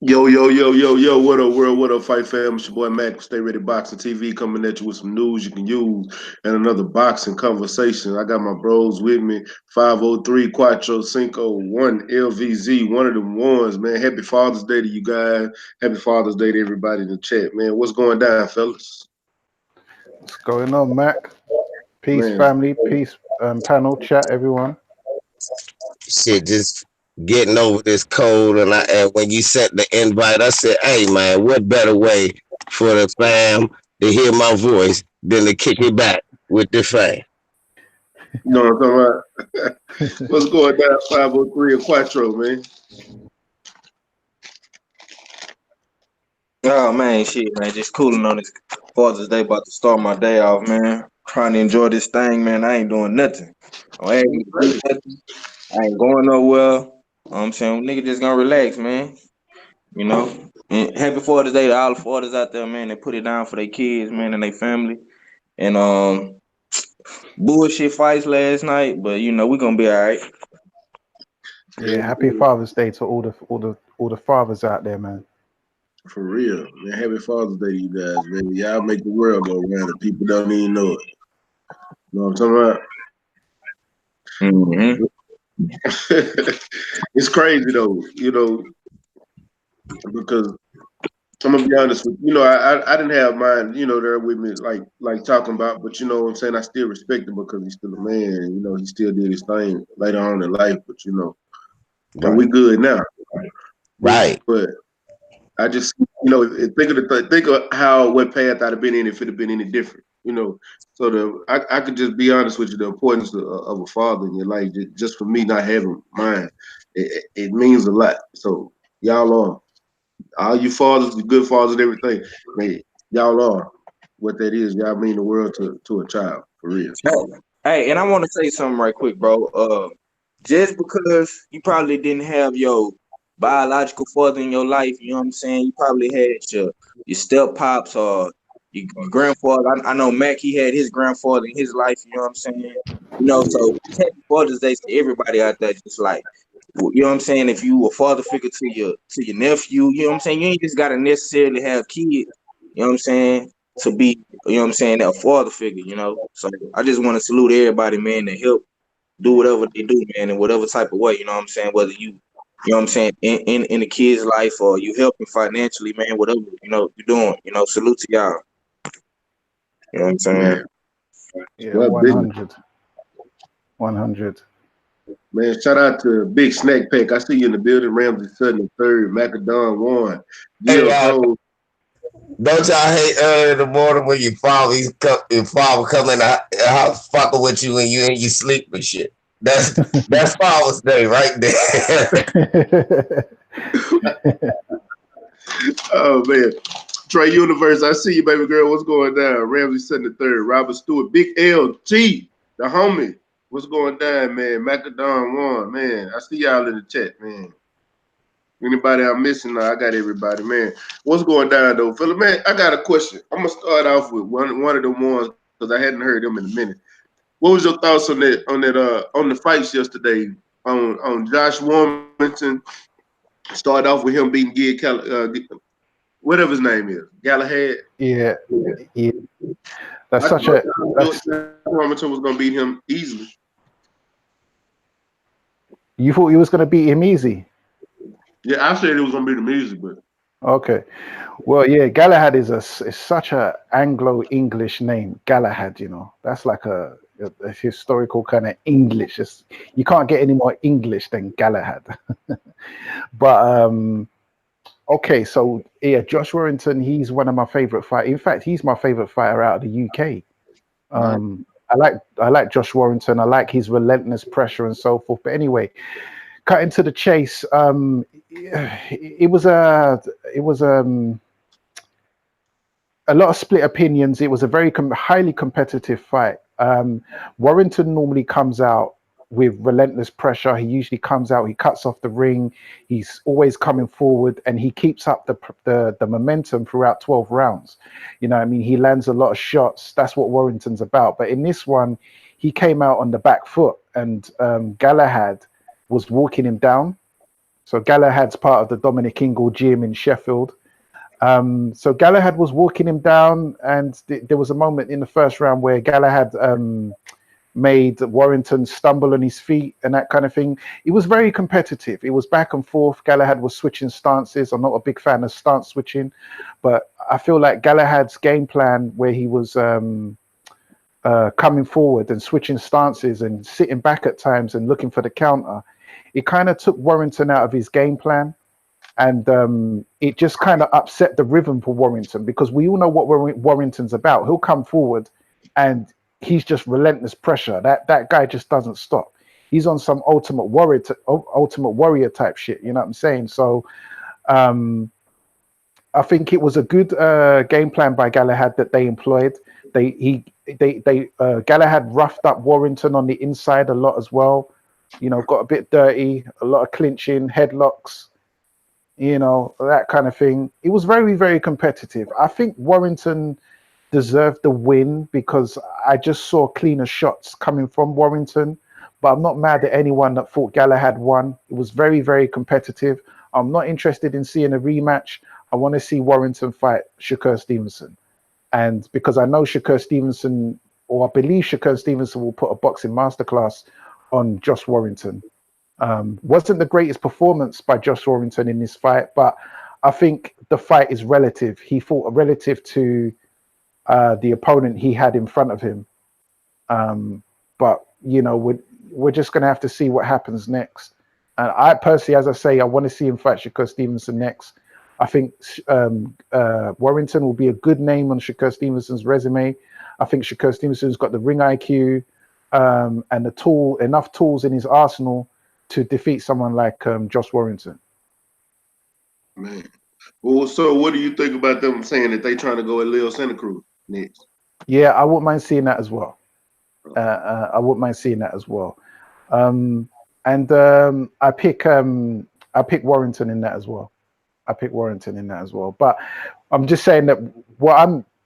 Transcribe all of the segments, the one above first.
Yo, yo, yo, yo, yo, what up, world? What up, Fight Fam? It's your boy Mac with Stay Ready Boxing TV coming at you with some news you can use and another boxing conversation. I got my bros with me 503 Quattro Cinco 1 LVZ, one of them ones, man. Happy Father's Day to you guys. Happy Father's Day to everybody in the chat, man. What's going down, fellas? What's going on, Mac? Peace, Man, family. Peace, panel, chat, everyone. Shit, just getting over this cold. And when you sent the invite, I said, "Hey, man, what better way for the fam to hear my voice than to kick it back with the fam?" you know what I'm talking about? What's going down, 503 and Quattro, man? Oh man, shit, man, just cooling on this Father's Day. About to start my day off, man. Trying to enjoy this thing, man. I ain't doing nothing. I ain't doing nothing. I ain't going nowhere. I'm saying, nigga, just gonna relax, man. You know. And happy Father's Day to all the fathers out there, man. They put it down for their kids, man, and their family. And bullshit fights last night, but you know we gonna be all right. Yeah, happy Father's Day to all the fathers out there, man. For real, man. Happy Father's Day to you guys, man. Y'all make the world go round and people don't even know it. You know what I'm talking about? Mm-hmm. It's crazy though, because I'm gonna be honest with you. I didn't have mine, there with me like talking about, but you know what I'm saying, I still respect him because he's still a man, and he still did his thing later on in life, but and we Right, good now. right. But I just think of how what path I'd have been in if it had been any different. So I could just be honest with you, the importance of a father in your life, just for me not having mine, it means a lot. So y'all are all you fathers, the good fathers and everything, man, y'all are what that is. Y'all mean the world to a child, for real. Hey, and I want to say something right quick, bro. Just because you probably didn't have your biological father in your life, you know what I'm saying? You probably had your step pops or your grandfather. I know Mac, he had his grandfather in his life, you know what I'm saying? So happy Father's Day to everybody out there, just like you know what I'm saying. If you a father figure to your nephew, you know what I'm saying. You ain't just gotta necessarily have kids, you know what I'm saying, to be, you know what I'm saying, that father figure, So I just want to salute everybody, man, to help do whatever they do, man, in whatever type of way, you know what I'm saying. Whether you know what I'm saying, in the kid's life or you helping financially, man, whatever you're doing, salute to y'all. You know what I'm saying. Man, Yeah, well, big 100. 100. man. Shout out to Big Snack Pack. I see you in the building. Ramsey Sutton the third, Macadon one, Hey, Gil Cole. don't y'all hate early in the morning when your father come in the house fucking with you and you in your sleep and shit? That's Father's Day right there. Oh man, Trey Universe. I see you, baby girl. What's going down? Ramsey Sutton the third, Robert Stewart, Big LG, the homie. What's going down, man? Macadon one, man. I see y'all in the chat, man. Anybody I'm missing? No, I got everybody, man. What's going down though, fella? Man, I got a question. I'm gonna start off with one of the ones because I hadn't heard them in a minute. What was your thoughts on the fights yesterday on Josh Warmington? Started off with him beating whatever his name is, Galahad. Yeah, yeah. That's I such thought a Josh that's Warmington was gonna beat him easily. You thought you was gonna beat him easy. Yeah, I said it was gonna beat him easy, but Okay. Well, yeah, Galahad is such a Anglo-English name. Galahad, that's like a historical kind of English. You can't get any more English than Galahad. But okay, so yeah, Josh Warrington, he's one of my favorite fighters. In fact, he's my favorite fighter out of the UK. right. I like Josh Warrington. I like his relentless pressure and so forth. But anyway, cutting to the chase, it was a lot of split opinions. It was a very highly competitive fight. Warrington normally comes out with relentless pressure. He usually comes out, he cuts off the ring. He's always coming forward, and he keeps up the momentum throughout 12 rounds. I mean, he lands a lot of shots. That's what Warrington's about. But in this one, he came out on the back foot, and Galahad was walking him down. So Galahad's part of the Dominic Ingle gym in Sheffield. So Galahad was walking him down, and there was a moment in the first round where Galahad made Warrington stumble on his feet and that kind of thing. It was very competitive. It was back and forth. Galahad was switching stances. I'm not a big fan of stance switching, but I feel like Galahad's game plan, where he was coming forward and switching stances and sitting back at times and looking for the counter, it kind of took Warrington out of his game plan. And it just kind of upset the rhythm for Warrington, because we all know what Warrington's about. He'll come forward and he's just relentless pressure. That guy just doesn't stop. He's on some ultimate warrior type shit. You know what I'm saying? So I think it was a good game plan by Galahad that they employed. Galahad roughed up Warrington on the inside a lot as well. You know, got a bit dirty, a lot of clinching, headlocks, you know, that kind of thing. It was very, very competitive. I think Warrington deserved the win because I just saw cleaner shots coming from Warrington. But I'm not mad at anyone that thought Galahad won. It was very, very competitive. I'm not interested in seeing a rematch. I want to see Warrington fight Shakur Stevenson. And because I know Shakur Stevenson, or I believe Shakur Stevenson will put a boxing masterclass on Josh Warrington. Wasn't the greatest performance by Josh Warrington in this fight, but I think the fight is relative. He fought relative to the opponent he had in front of him. But, you know, we're just going to have to see what happens next. And I personally, as I say, I want to see him fight Shakur Stevenson next. I think Warrington will be a good name on Shakur Stevenson's resume. I think Shakur Stevenson's got the ring IQ and enough tools in his arsenal to defeat someone like Josh Warrington. Man. Well, so what do you think about them saying that they trying to go at Leo Santa Cruz next? Yeah, I wouldn't mind seeing that as well. I wouldn't mind seeing that as well. I pick Warrington in that as well. But I'm just saying that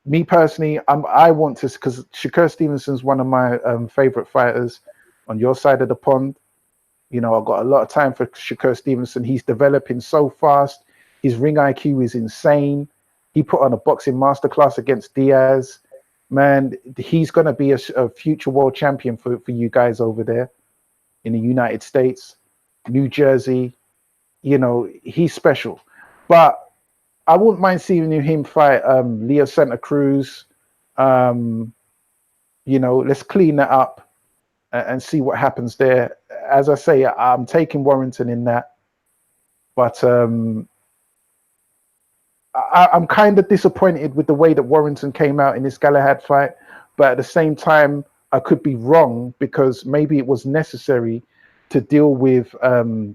me personally, I want to, because Shakur Stevenson's one of my favorite fighters on your side of the pond. You know, I've got a lot of time for Shakur Stevenson. He's developing so fast. His ring IQ is insane. He put on a boxing masterclass against Diaz. Man, he's going to be a future world champion for you guys over there in the United States, New Jersey. You know, he's special. But I wouldn't mind seeing him fight Leo Santa Cruz. You know, let's clean that up and see what happens there. As I say, I'm taking Warrington in that. But I'm kind of disappointed with the way that Warrington came out in this Galahad fight. But at the same time, I could be wrong, because maybe it was necessary to deal with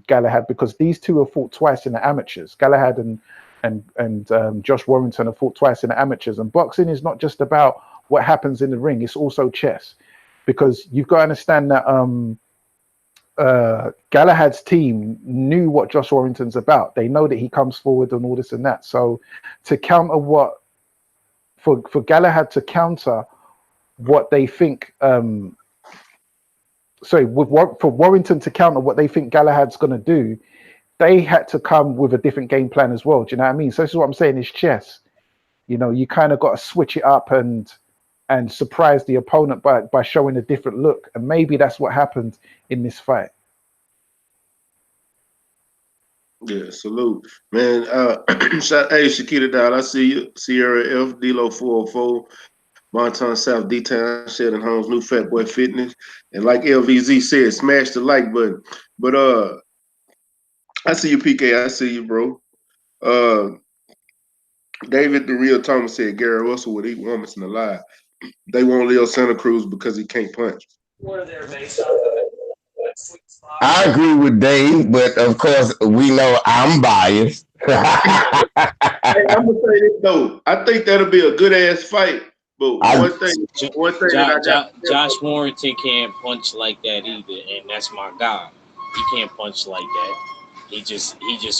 Galahad, because these two have fought twice in the amateurs. Galahad and Josh Warrington have fought twice in the amateurs. And boxing is not just about what happens in the ring. It's also chess, because you've got to understand that Galahad's team knew what Josh Warrington's about. They know that he comes forward and all this and that. So to counter for Galahad to counter what they think, for Warrington to counter what they think Galahad's going to do, they had to come with a different game plan as well. Do you know what I mean? So this is what I'm saying, is chess. You know, you kind of got to switch it up and surprise the opponent by showing a different look. And maybe that's what happened in this fight. Yeah, salute. Man, hey, Shakita Down, I see you. Sierra F, D-Lo 404, Monton South, D-Town, Sheldon Holmes, New Fat Boy Fitness. And like LVZ said, smash the like button. But I see you, PK. I see you, bro. David the Real Thomas said Gary Russell would eat women's in alive. They want Leo Santa Cruz because he can't punch. I agree with Dave, but of course we know I'm biased. Hey, I'm gonna say this though. I think that'll be a good ass fight. But one thing Josh Warrington can't punch like that either, and that's my guy. He can't punch like that. He just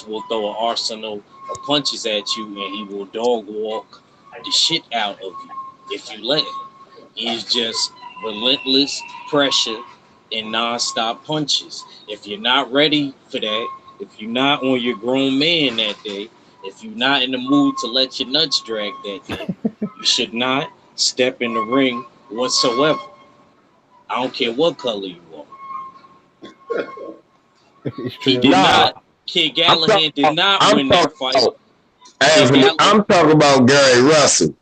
will throw an arsenal of punches at you, and he will dog walk the shit out of you if you let him. He's just relentless pressure and non-stop punches. If you're not ready for that, if you're not on your grown man that day, if you're not in the mood to let your nuts drag that day, you should not step in the ring whatsoever. I don't care what color you are. It's He true. did Nah, not. Kid Gallahan did not win that fight. Anthony, I'm talking about Gary Russell.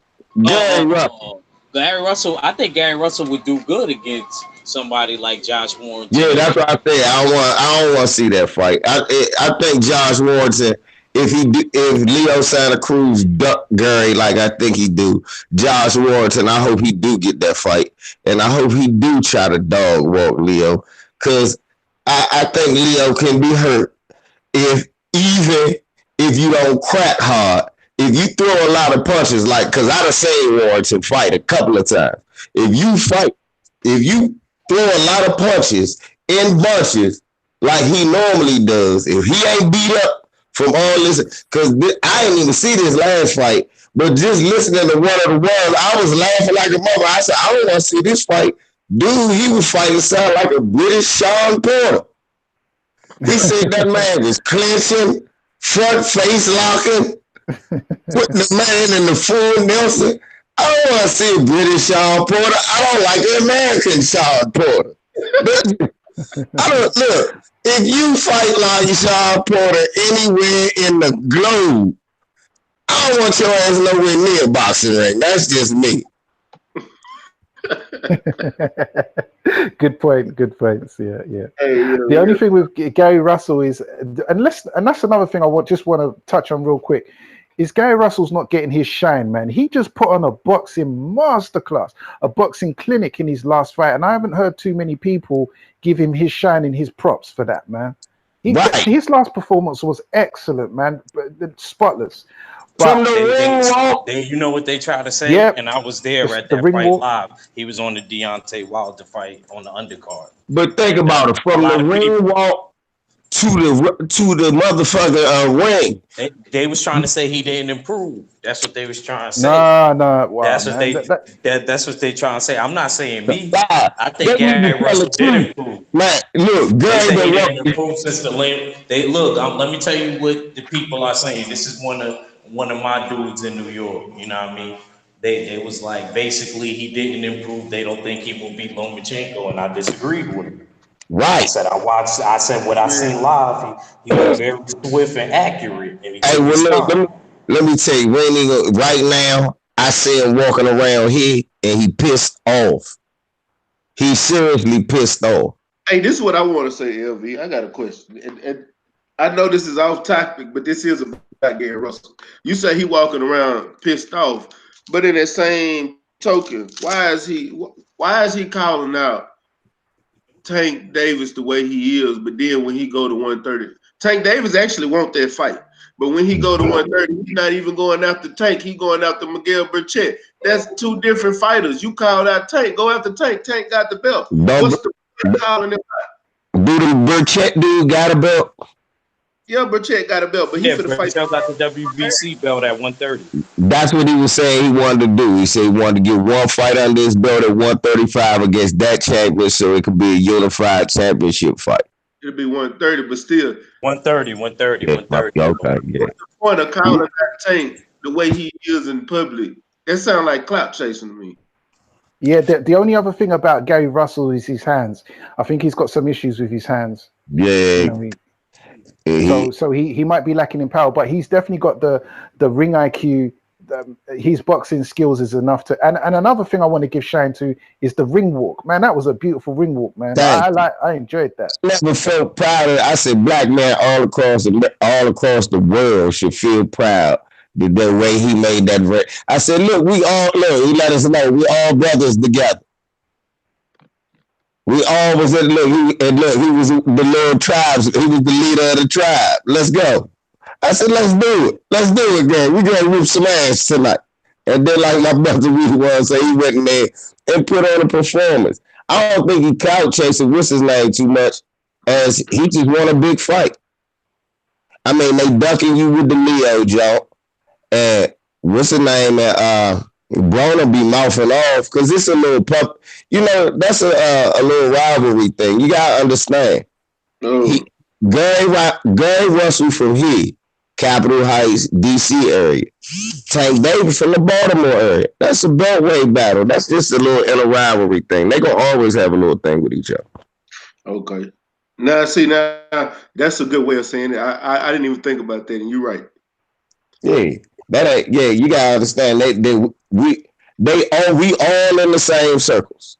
Gary Russell. Gary Russell. I think Gary Russell would do good against somebody like Josh Warren. Yeah, that's what I think. I don't want to see that fight. I think Josh Warrington, if Leo Santa Cruz duck Gary like I think he do, Josh Warrington, I hope he do get that fight, and I hope he do try to dog walk Leo, because I think Leo can be hurt even if you don't crack hard. If you throw a lot of punches, like, because I done seen Warrington fight a couple of times. If you throw a lot of punches in bunches like he normally does, if he ain't beat up from all this, because I didn't even see this last fight, but just listening to One of the World, I was laughing like a mother. I said, I don't want to see this fight. Dude, he was fighting sound like a British Sean Porter. He said that man was clenching, front face locking, putting the man in the full Nelson. I don't want to see a British Sean Porter. I don't like an American Sean Porter. Look. If you fight like Sean Porter anywhere in the globe, I don't want your ass nowhere near a boxing ring. That's just me. Good point. Good points. Yeah. Hey, The only thing with Gary Russell is, and that's another thing I just want to touch on real quick, is Gary Russell's not getting his shine, man. He just put on a boxing masterclass, a boxing clinic in his last fight, and I haven't heard too many people give him his shine and his props for that, man. His last performance was excellent, man, spotless. From the ring walk, you know what they try to say? Yep. And I was there at that fight live. He was on the Deontay Wilder fight on the undercard. But think about it, from the ring walk to the motherfucking ring. They was trying to say he didn't improve. That's what they was trying to say. No. Wow, that's what they trying to say. I'm not saying me. I think Gary Russell did improve. Man, look, Gary didn't improve since the lane. Let me tell you what the people are saying. This is one of my dudes in New York. You know what I mean? They was like, basically he didn't improve. They don't think he will beat Lomachenko, and I disagreed with him. Right. I said what I seen live. He was very swift and accurate. And let me tell you, right now, I see him walking around here and he pissed off. He seriously pissed off. Hey, this is what I want to say, LV. I got a question. And I know this is off topic, but this is about Gary Russell. You say he walking around pissed off, but in that same token, why is he calling out Tank Davis the way he is, but then when he go to 130, Tank Davis actually want that fight. But when he go to 130, he's not even going after Tank. He going after Miguel Burchett. That's two different fighters. You called out Tank. Go after Tank. Tank got the belt. What's the calling him out? Do the Burchett dude got a belt? Yeah, Burchett got a belt, but he for the fight. Burchett got the WBC belt at 130. That's what he was saying he wanted to do. He said he wanted to get one fight under his belt at 135 against that champion, so it could be a unified championship fight. It'll be 130, but still. 130. Okay, yeah. What's the point of calling out Tank the way he is in public? That sounds like clout chasing to me. Yeah, the only other thing about Gary Russell is his hands. I think he's got some issues with his hands. Yeah. So he might be lacking in power, but he's definitely got the ring IQ. His boxing skills is enough to. And another thing I want to give shine to is the ring walk. Man, that was a beautiful ring walk, man. I enjoyed that. Never felt proud of it. I said black man all across the world should feel proud the way he made that. I said, look, he let us know we all brothers together. We all was he was the little tribes. He was the leader of the tribe. Let's go. I said, let's do it. Let's do it, gang. We gonna whip some ass tonight. And then, like my brother Reed was, so he went in there and put on a performance. I don't think he clout chasing what's his name too much, as he just won a big fight. I mean, they ducking you with the Leo joke, and what's his name? Broner be mouthing off because it's a little pup. You know, that's a little rivalry thing. You gotta understand. Gary Russell from here, Capitol Heights, DC area. Tank Davis from the Baltimore area. That's a beltway battle. That's just a little inner rivalry thing. They gonna always have a little thing with each other. Okay. Now, see, now that's a good way of saying it. I didn't even think about that, and you're right. Yeah, that ain't. Yeah, you gotta understand. We all in the same circles.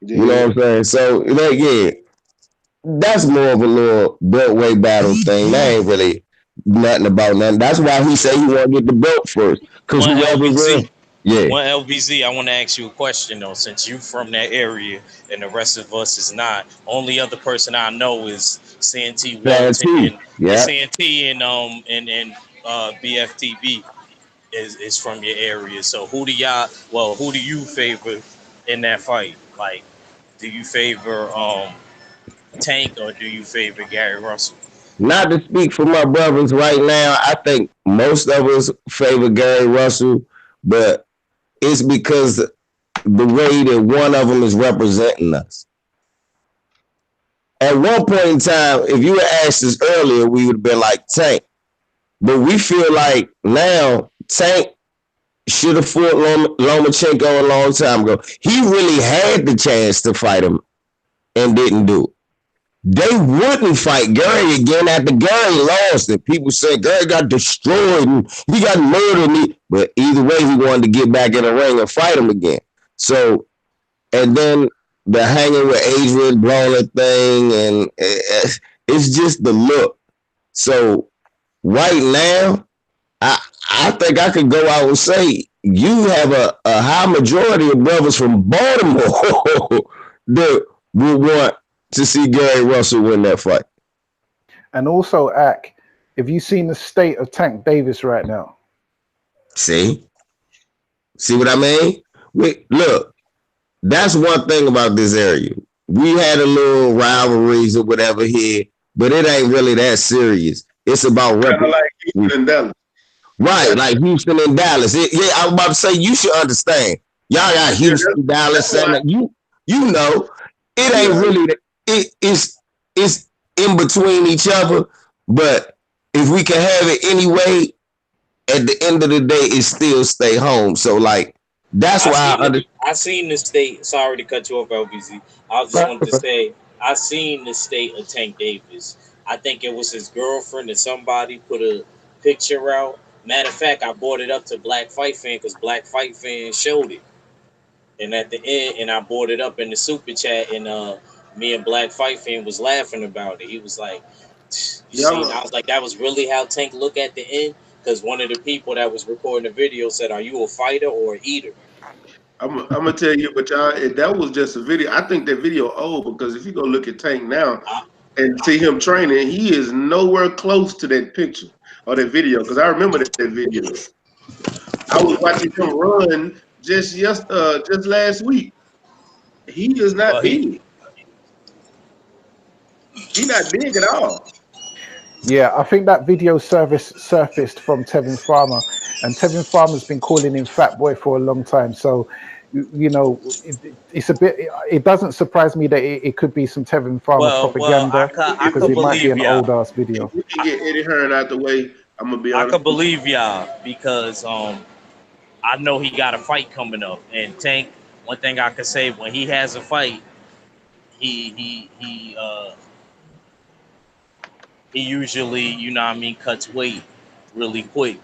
Yeah. You know what I'm saying? So yeah, that's more of a little beltway battle thing. That ain't really nothing about nothing. That's why he said he want to get the belt first. Cause One whoever LBZ, yeah. one LBZ. I want to ask you a question though, since you from that area and the rest of us is not. Only other person I know is CNT Walton and CNT and BFTB is from your area. So who do you favor in that fight? Like, do you favor Tank or do you favor Gary Russell? Not to speak for my brothers right now, I think most of us favor Gary Russell, but it's because the way that one of them is representing us. At one point in time, if you had asked us earlier, we would have been like Tank. But we feel like now Tank should have fought Lomachenko a long time ago. He really had the chance to fight him and didn't do it. They wouldn't fight Gary again after Gary lost it. People said Gary got destroyed and he got murdered. But either way, he wanted to get back in the ring and fight him again. So, and then the hanging with Adrian Broner thing, and it's just the look. So, right now, I think I could go out and say you have a high majority of brothers from Baltimore that will want to see Gary Russell win that fight. And also, Ak, have you seen the state of Tank Davis right now? See what I mean? Look, that's one thing about this area. We had a little rivalries or whatever here, but it ain't really that serious. It's about kind of like Houston and Dallas. Right, like Houston and Dallas. I was about to say, you should understand. Y'all got Houston, Dallas, and you know, it ain't really. It's in between each other, but if we can have it anyway, at the end of the day, it still stay home. So like that's why I seen the state. Sorry to cut you off, LBZ. I just wanted to say I seen the state of Tank Davis. I think it was his girlfriend and somebody put a picture out. Matter of fact, I brought it up to Black Fight Fan because Black Fight Fan showed it. And at the end, and I brought it up in the super chat, and me and Black Fight Fan was laughing about it. He was like, "You see?" I was like, "That was really how Tank look at the end." Because one of the people that was recording the video said, "Are you a fighter or an eater?" I'm gonna tell you, but y'all, that was just a video. I think that video old because if you go look at Tank now and see him training, he is nowhere close to that picture or that video. Because I remember that video. I was watching him run just last week. He is not big. He's not big at all. Yeah, I think that video surfaced from Tevin Farmer, and Tevin Farmer's been calling him Fat Boy for a long time. So, you know, it's a bit. It doesn't surprise me that it could be some Tevin Farmer propaganda because it might be an old ass video. If we can get Eddie Hearn out the way, I'm gonna be honest. I could believe y'all because I know he got a fight coming up, and Tank. One thing I could say when he has a fight, he usually, you know what I mean, cuts weight really quick.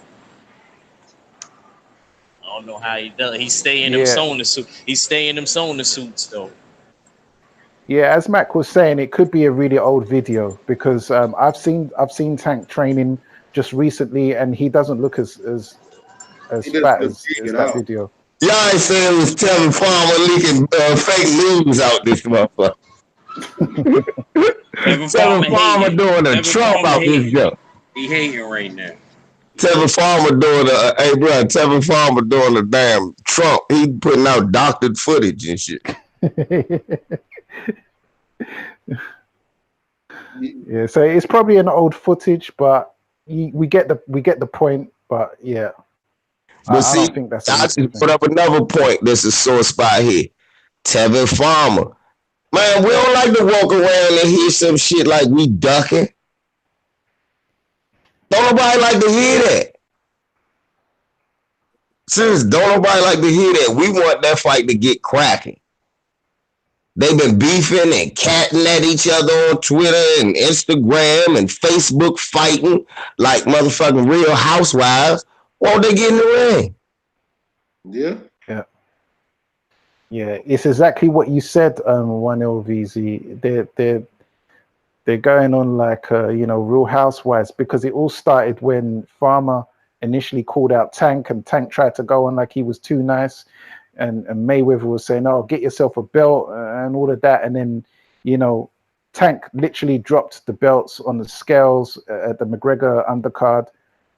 I don't know how he does. He's staying them Sona suit. He's staying them Sona suits though. Yeah, as Mac was saying, it could be a really old video because I've seen Tank training just recently, and he doesn't look as fat as that video. Y'all ain't saying it was Tevin Farmer leaking fake news out this motherfucker. Tevin Farmer doing a Trump out this junk. He hating right now. Tevin Farmer doing Tevin Farmer doing a damn Trump. He putting out doctored footage and shit. Yeah, so it's probably an old footage, but we get the point. But yeah, but I don't think that's. I just put up another point. There's a sore spot here. Tevin Farmer, Man, we don't like to walk around and hear some shit like we ducking. Don't nobody like to hear that. Seriously, don't nobody like to hear that. We want that fight to get cracking. They've been beefing and catting at each other on Twitter and Instagram and Facebook fighting like motherfucking Real Housewives. Won't they get in the ring? Yeah. Yeah, it's exactly what you said, 1L VZ. They're going on like Real Housewives, because it all started when Farmer initially called out Tank, and Tank tried to go on like he was too nice, and Mayweather was saying, "Oh, get yourself a belt," and all of that, and then Tank literally dropped the belts on the scales at the McGregor undercard,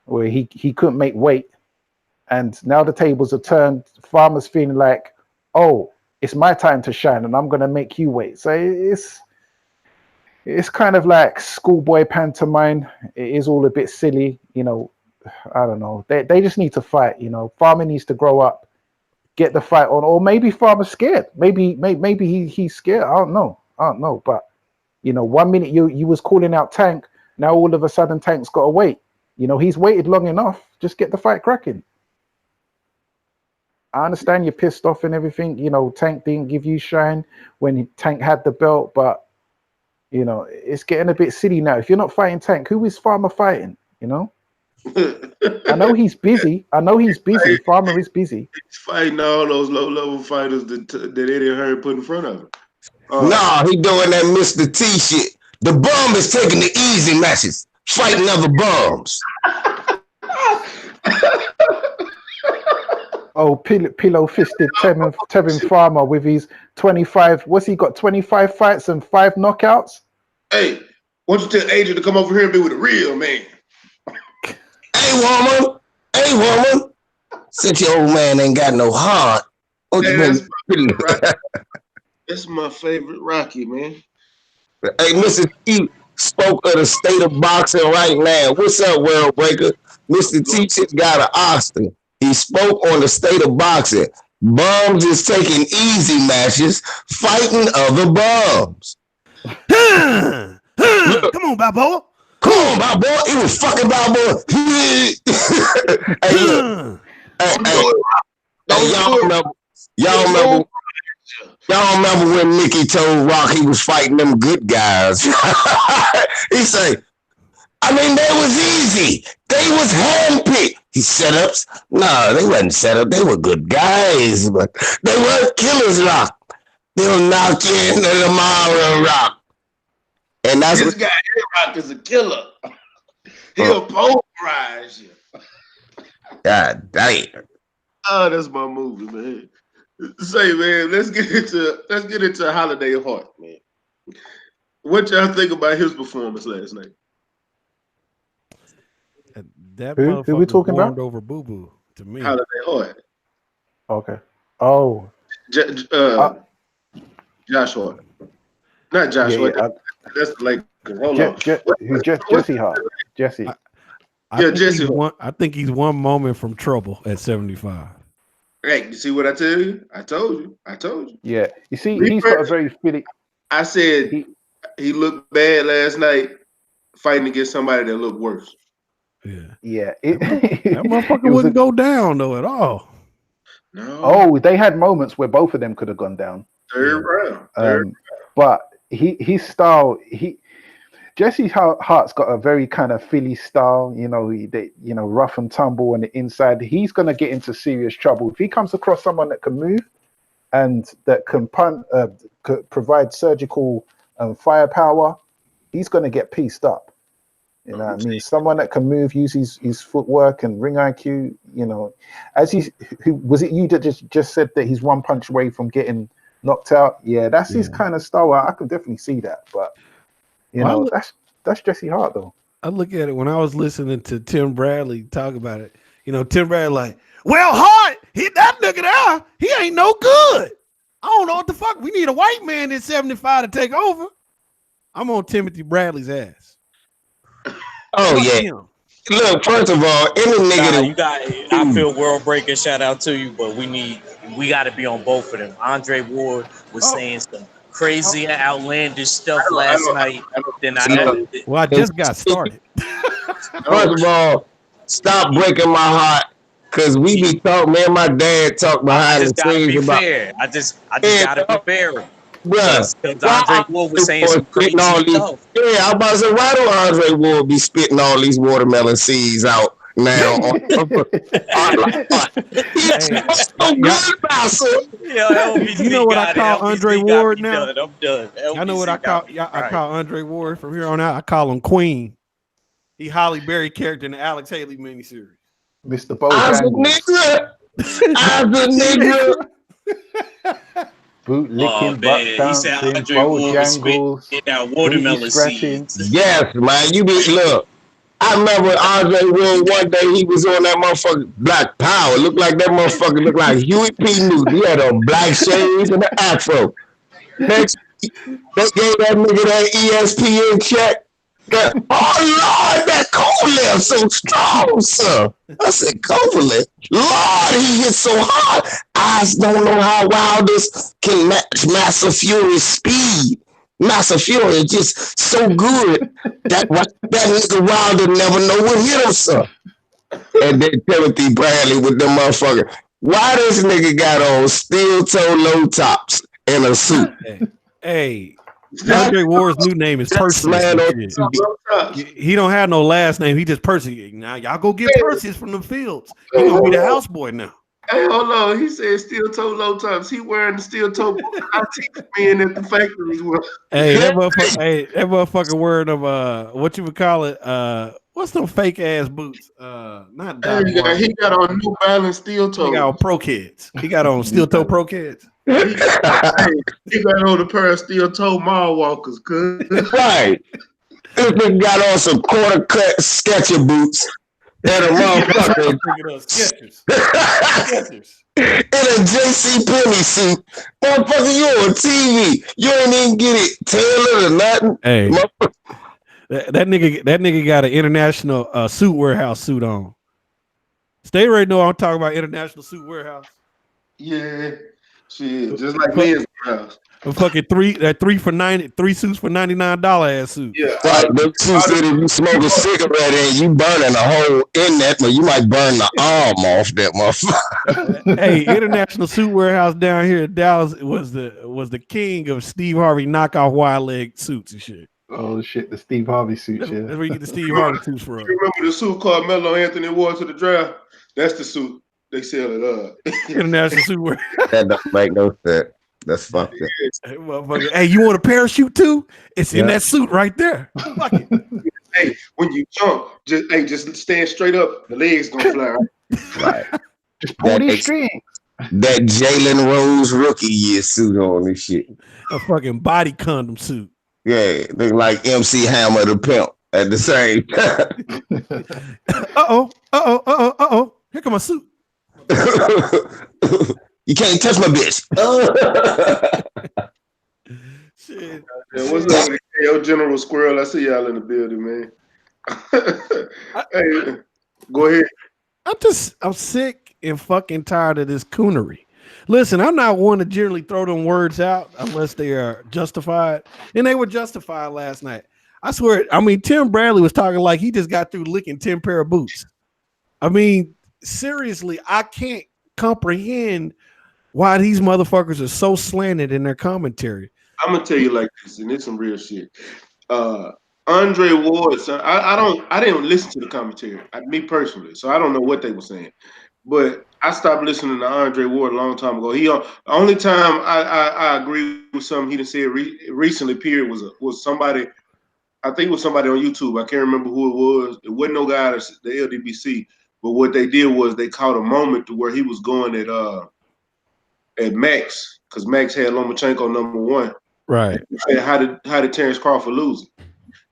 where he couldn't make weight, and now the tables are turned. Farmer's feeling like, oh, it's my time to shine, and I'm gonna make you wait. So it's kind of like schoolboy pantomime. It is all a bit silly, I don't know. They just need to fight. Farmer needs to grow up, get the fight on, or maybe Farmer's scared. Maybe he's scared. I don't know. But 1 minute you was calling out Tank, now all of a sudden Tank's got to wait. He's waited long enough. Just get the fight cracking. I understand you're pissed off and everything. Tank didn't give you shine when Tank had the belt, but it's getting a bit silly now. If you're not fighting Tank, who is Farmer fighting? I know he's busy. Farmer is busy. He's fighting all those low-level fighters that Eddie Hearn put in front of him. Nah, he doing that Mr. T shit. The bum is taking the easy matches, fighting other bums. Oh, pillow-fisted Tevin Farmer with his 25. What's he got? 25 fights and 5 knockouts. Hey, why don't you tell Adrian to come over here and be with a real man? Hey, woman. Since your old man ain't got no heart. That's my favorite Rocky, man. Hey, Mr. T spoke of the state of boxing right now. What's up, World Breaker? Mr. T just got an Austin. He spoke on the state of boxing. Bums is taking easy matches, fighting other bums. Come on, Balboa. Come on, Balboa. It was fucking Balboa. Hey, look. Y'all remember when Mickey told Rock he was fighting them good guys? He said, I mean, they was easy. They was handpicked. He setups? No, they wasn't set up. They were good guys, but they weren't killers, Rock. They'll knock you into tomorrow, Rock. And that's this guy here, Rock, is a killer. He'll polarize you. God damn. Oh, that's my movie, man. Say, man, let's get into Holiday Heart, man. What y'all think about his performance last night? That who we talking about? Over Boo Boo to me. Holiday Heart. Okay. Oh. Josh Hart. Not Josh Hart. That's like Jesse Hart. Jesse. I think he's one moment from trouble at 75. Hey, you see what I tell you? I told you. Yeah. You see, he's got a very fitting. I said he looked bad last night fighting against somebody that looked worse. Yeah. That motherfucker wouldn't go down though at all. No. Oh, they had moments where both of them could have gone down. Third round. But his style, Jesse Hart's got a very kind of Philly style, rough and tumble on the inside. He's going to get into serious trouble if he comes across someone that can move and that can provide surgical firepower. He's going to get pieced up. You know what I mean? Someone that can move, use his footwork and ring IQ. As was it you that just said that he's one punch away from getting knocked out? Yeah, that's his kind of style. I can definitely see that, but. That's Jesse Hart though. I look at it when I was listening to Tim Bradley talk about it. Tim Bradley like, well, Hart, that nigga there, he ain't no good. I don't know what the fuck. We need a white man in 75 to take over. I'm on Timothy Bradley's ass. Oh yeah. Look, first of all, any nigga I feel World Breaker, shout out to you, but we got to be on both of them. Andre Ward was saying some crazy and outlandish I stuff don't, I last don't, night I don't, than I I don't, ever did. Well, I just got started. First of all, stop breaking my heart. Cause we be talking, man. My dad talk I behind the just gotta scenes be about, fair. I just yeah, gotta be fair. bruh. Cause Why Andre Ward was Andre saying Ward some spitting crazy all these? stuff. Yeah, I about to say, why do Andre Ward be spitting all these watermelon seeds out now? He's Hey, so y'all, good about so. Yeah, you know LBC what I got it. call Andre LBC got Ward me now? done. I'm done. I know what I LBC call. got me Yeah, I right. call Andre Ward from here on out. I call him Queen. He Holly Berry character in the Alex Haley miniseries. Mr. As a Bojangles, nigga, as a nigga. boot Oh licking, butt man, he said bouncing, Andre Ward was spitting Bojangles, out booty watermelon scratching. seeds. Yes, man. You be look. I remember Andre Ward one day he was on that motherfucker Black Power. Looked like that motherfucker looked like Huey P. Newton. He had a black shades and an afro. Next, they gave that nigga that ESPN check. Oh Lord, that Kovalev so strong, sir. I said, Kovalev, Lord, he hit so hard. I don't know how Wilders can match Master Fury's speed. Master Fury is just so good that nigga Wilder never know what hit him, sir. And then Timothy Bradley with the motherfucker. Why this nigga got on steel toe low tops and a suit? Hey, Andre Ward's new name is Perseus. Man on He don't have no last name. He just Perseus. Now y'all go get Perseus from the fields. He gonna be the houseboy now. Hey, hold on. He said steel toe low tops. He wearing the steel toe IT men at the factories. Hey, that motherfucker wearing of what you would call it? What's them fake ass boots? Not Doc Martens. He got on New Balance steel toe. He got on Pro Kids. He got on steel toe Pro Kids. He got on a pair of steel toe mall walkers. Right. This nigga got on some quarter cut Sketcher boots and a motherfucker Skechers. in a JC Penney suit. Motherfucker, you on TV. You ain't even get it tailored or nothing. Hey, that nigga got an international suit warehouse suit on. Stay right now. I'm talking about international suit warehouse. Yeah, shit, just like men's house. A fucking three suits for $99 ass suit. Yeah, Right, them suits that if you smoke a cigarette and you burning a hole in that, but you might burn the arm off that motherfucker. Hey, International Suit Warehouse down here in Dallas was the king of Steve Harvey knockoff wide leg suits and shit. Oh shit, the Steve Harvey suit. That's Yeah, where you get the Steve Harvey suits from. You remember the suit Carmelo Anthony wore to the draft? That's the suit they sell it. International Suit Warehouse. That don't make no sense. That's fucked up. Hey, motherfucker. Hey, you want a parachute too? It's in that suit right there. Fuck it. Hey, when you jump, just stand straight up. The legs gonna fly. Right. just pull these strings. That Jalen Rose rookie year suit on this shit. A fucking body condom suit. Yeah, look like MC Hammer the pimp at the same time. Here come my suit. You can't touch my bitch. Shit. Yeah, what's up, yo, General Squirrel? I see y'all in the building, man. Hey, go ahead. I'm sick and fucking tired of this coonery. Listen, I'm not one to generally throw them words out unless they are justified. And they were justified last night. I swear, I mean, Tim Bradley was talking like he just got through licking 10 pair of boots. I mean, seriously, I can't comprehend why these motherfuckers are so slanted in their commentary. I'm gonna tell you like this, and it's some real shit. Andre Ward, son, I didn't listen to the commentary, me personally, so I don't know what they were saying. But I stopped listening to Andre Ward a long time ago. The only time I agree with something he done said recently, period, was somebody. I think it was somebody on YouTube. I can't remember who it was. It wasn't no guy at the LDBC. But what they did was they caught a moment to where he was going at Max, because Max had Lomachenko #1. Right. How did Terrence Crawford lose it?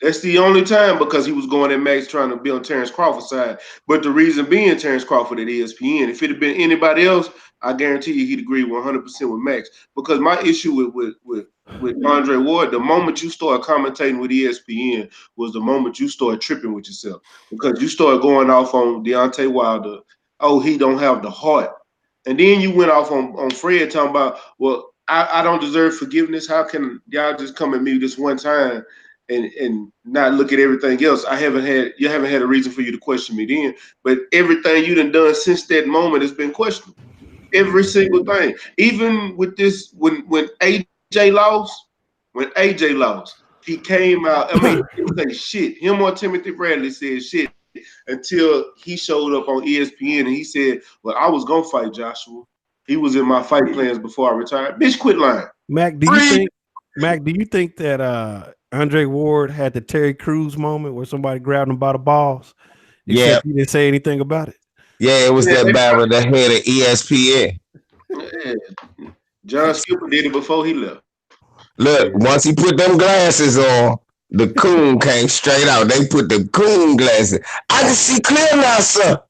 That's the only time, because he was going at Max trying to be on Terrence Crawford's side. But the reason being Terrence Crawford at ESPN. If it had been anybody else, I guarantee you he'd agree 100% with Max. Because my issue with Andre Ward, the moment you start commentating with ESPN was the moment you start tripping with yourself. Because you start going off on Deontay Wilder. Oh, he don't have the heart. And then you went off on Fred talking about, well, I don't deserve forgiveness. How can y'all just come at me this one time and not look at everything else? You haven't had a reason for you to question me then, but everything you done since that moment has been questionable. Every single thing. Even with this, when AJ lost, he came out. I mean, he didn't say shit. Him or Timothy Bradley said shit until he showed up on ESPN and he said, "Well, I was gonna fight Joshua. He was in my fight plans before I retired." Bitch, quit lying. Mac, do you think that Andre Ward had the Terry Crews moment where somebody grabbed him by the balls, except he didn't say anything about it? Yeah, it was that battle that had of ESPN. Yeah. John Skipper did it before he left. Look, once he put them glasses on, the coon came straight out. They put the coon glasses. I can see clear now, sir.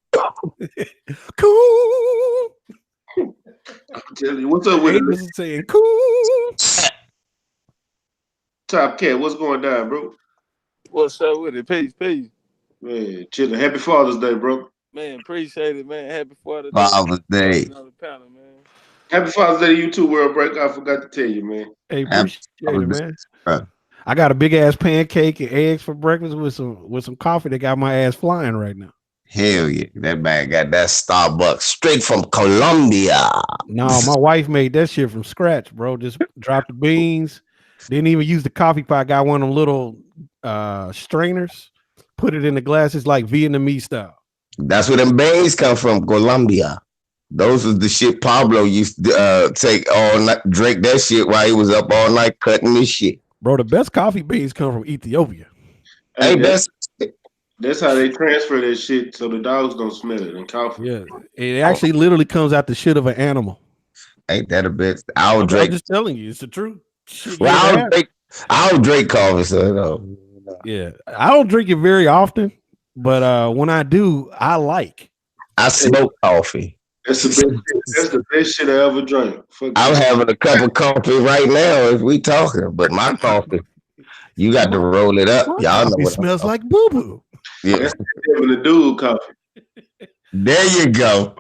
Cool. I'm telling you, what's up with it? Saying cool. Top Cat, what's going down, bro? What's up with it? Peace. Man, chilling. Happy Father's Day, bro. Man, appreciate it, man. Happy Father's Day. Panel, man. Happy Father's Day to you too, World Break. I forgot to tell you, man. Hey, appreciate it, man. I got a big ass pancake and eggs for breakfast with some coffee that got my ass flying right now. Hell yeah, that man got that Starbucks straight from Colombia. No, my wife made that shit from scratch, bro. Just dropped the beans. Didn't even use the coffee pot. Got one of them little strainers. Put it in the glasses like Vietnamese style. That's where them beans come from, Colombia. Those was the shit Pablo used to take all night, drink that shit while he was up all night cutting this shit. Bro, the best coffee beans come from Ethiopia. Hey, that's how they transfer that shit so the dogs don't smell it and cough. Yeah, it actually literally comes out the shit of an animal. Ain't that a bit? I'm just telling you, it's the truth. Well, I don't drink coffee, so no. Yeah, I don't drink it very often, but when I do, I smoke coffee. That's the best shit I ever drank. I'm having a cup of coffee right now if we talking, but my coffee, you got to roll it up. Y'all know it smells like boo boo. Yeah, that's the dude coffee. There you go.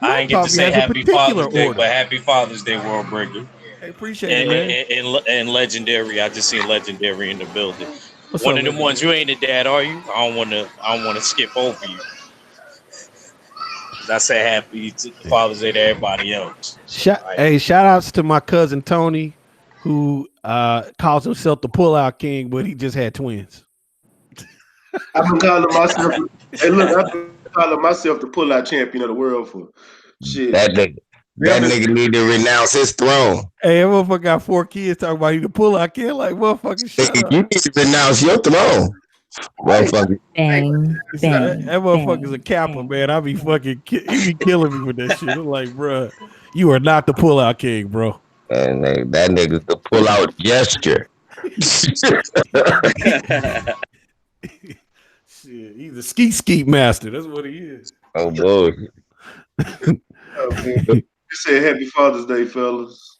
I ain't get to say Happy Father's Day, but Happy Father's Day, World Breaker. I appreciate it, man. And Legendary, I just seen Legendary in the building. What's One up, of them man? ones. You ain't a dad, are you? I don't want to skip over you. I say Happy Father's Day to everybody else. Hey, shout outs to my cousin Tony, who calls himself the Pullout King, but he just had twins. I've been calling myself. Hey, look, I've been calling myself the Pullout Champion of the world for shit. That nigga need to renounce his throne. Hey, that motherfucker got 4 kids talking about he the Pullout King. Like, motherfucker, shut up. You need to renounce your throne. Motherfucker. Bang, bang, that motherfucker's a Kappa, man. I be fucking, he be killing me with that shit. I'm like, bro, you are not the Pullout King, bro. And that nigga's the pull-out gesture. Shit, he's a skeet master. That's what he is. Oh boy. Okay. You said Happy Father's Day, fellas.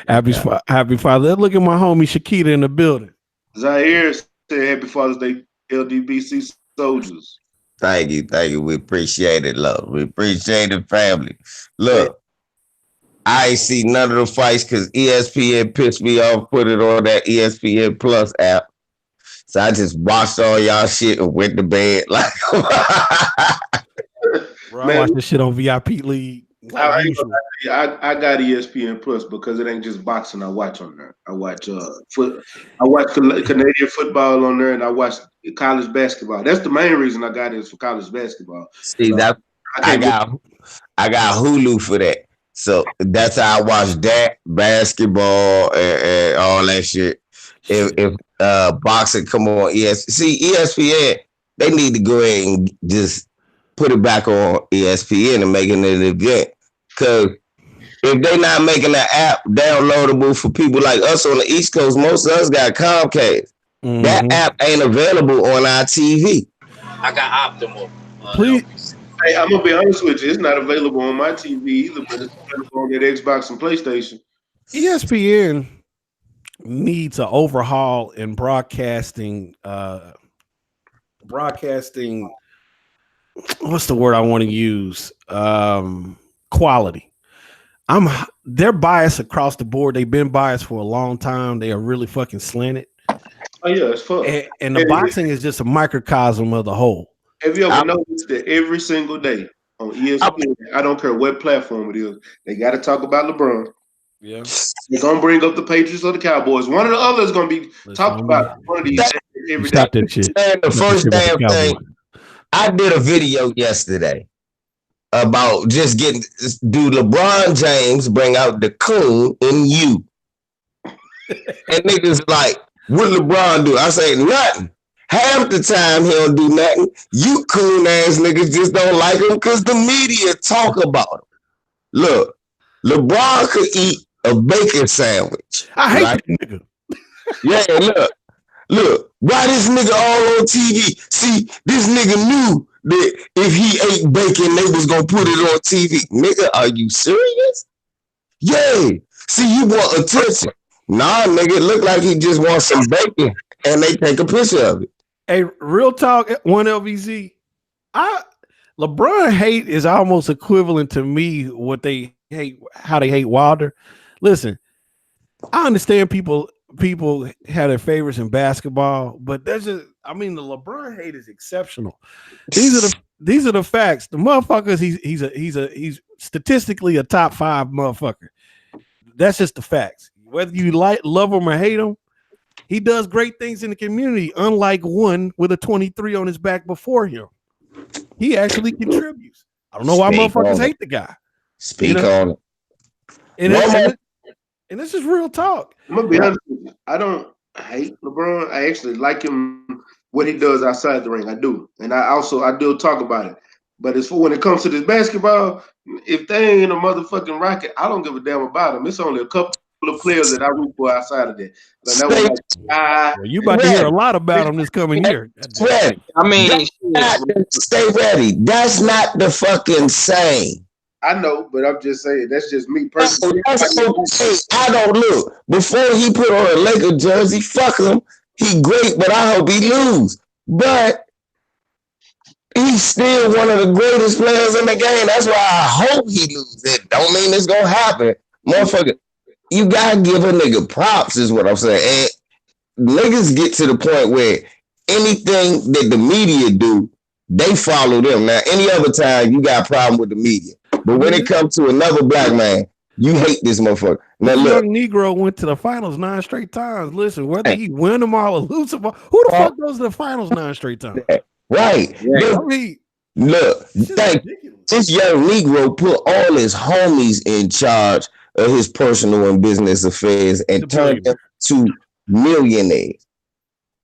Happy Father. Let's look at my homie Shakita in the building. Zaire said Happy Father's Day, LDBC soldiers. Thank you. We appreciate it, love. We appreciate it, family. Look, I ain't see none of the fights because ESPN pissed me off, put it on that ESPN Plus app. So I just watched all y'all shit and went to bed. Like, bro, I watch this shit on VIP League. I got ESPN Plus because it ain't just boxing I watch on there. I watch Canadian football on there, and I watch college basketball. That's the main reason I got it is for college basketball. See, so I got Hulu for that. So that's how I watch that basketball and all that shit. If boxing come on ESPN, they need to go ahead and just put it back on ESPN and making it an event. Because if they not making the app downloadable for people like us on the East Coast, most of us got Comcast. Mm-hmm. That app ain't available on our TV. I got Optimal. Please. Hey, I'm gonna be honest with you. It's not available on my TV either, but it's available on that Xbox and PlayStation. ESPN needs an overhaul in broadcasting. What's the word I want to use? Quality. They're biased across the board. They've been biased for a long time. They are really fucking slanted. Oh yeah, it's fun. And the boxing is just a microcosm of the whole. Have you ever noticed that every single day on ESPN, I don't care what platform it is, they got to talk about LeBron. Yeah, they're gonna bring up the Patriots or the Cowboys. One or the other is gonna be talked about one of these every day. Stop that shit. The first damn thing, I did a video yesterday about just getting. Do LeBron James bring out the coon in you? And niggas like, what LeBron do? I say nothing. Half the time he don't do nothing. You coon ass niggas just don't like him because the media talk about him. Look, LeBron could eat a bacon sandwich. I hate that nigga. Yeah, look. Why this nigga all on TV? See, this nigga knew that if he ate bacon, they was gonna put it on TV. Nigga, are you serious? Yeah. See, you want attention. Nah, nigga, it look like he just wants some bacon, and they take a picture of it. Hey, real talk, 1LVZ. LeBron hate is almost equivalent to me what they hate, how they hate Wilder. Listen, I understand people have their favorites in basketball, but there's just, I mean, the LeBron hate is exceptional. These are the facts. The motherfuckers, he's statistically a top 5 motherfucker. That's just the facts. Whether you love him or hate him, he does great things in the community, unlike one with a 23 on his back before him. He actually contributes. I don't know why motherfuckers hate the guy. Speak on it. And this is real talk. I'm gonna be honest with you. I don't hate LeBron. I actually like him, what he does outside the ring. I do. And I do talk about it. But as for when it comes to this basketball, if they ain't a motherfucking Rocket, I don't give a damn about them. It's only a couple of players that I root for outside of that. You about to hear a lot about them this coming year. I mean, stay ready. That's not the fucking same. I know, but I'm just saying that's just me personally. I don't look. Before he put on a Laker jersey, fuck him. He great, but I hope he lose. But he's still one of the greatest players in the game. That's why I hope he loses. It don't mean it's gonna happen, motherfucker. You gotta give a nigga props, is what I'm saying. And niggas get to the point where anything that the media do, they follow them. Now, any other time, you got a problem with the media. But when it comes to another black man, you hate this motherfucker. Now, look, young Negro went to the finals 9 straight times. Listen, whether he win them all or lose them all, who the fuck goes to the finals 9 straight times? Right. Yeah. I mean, look, this young Negro put all his homies in charge of his personal and business affairs and turned them to millionaires.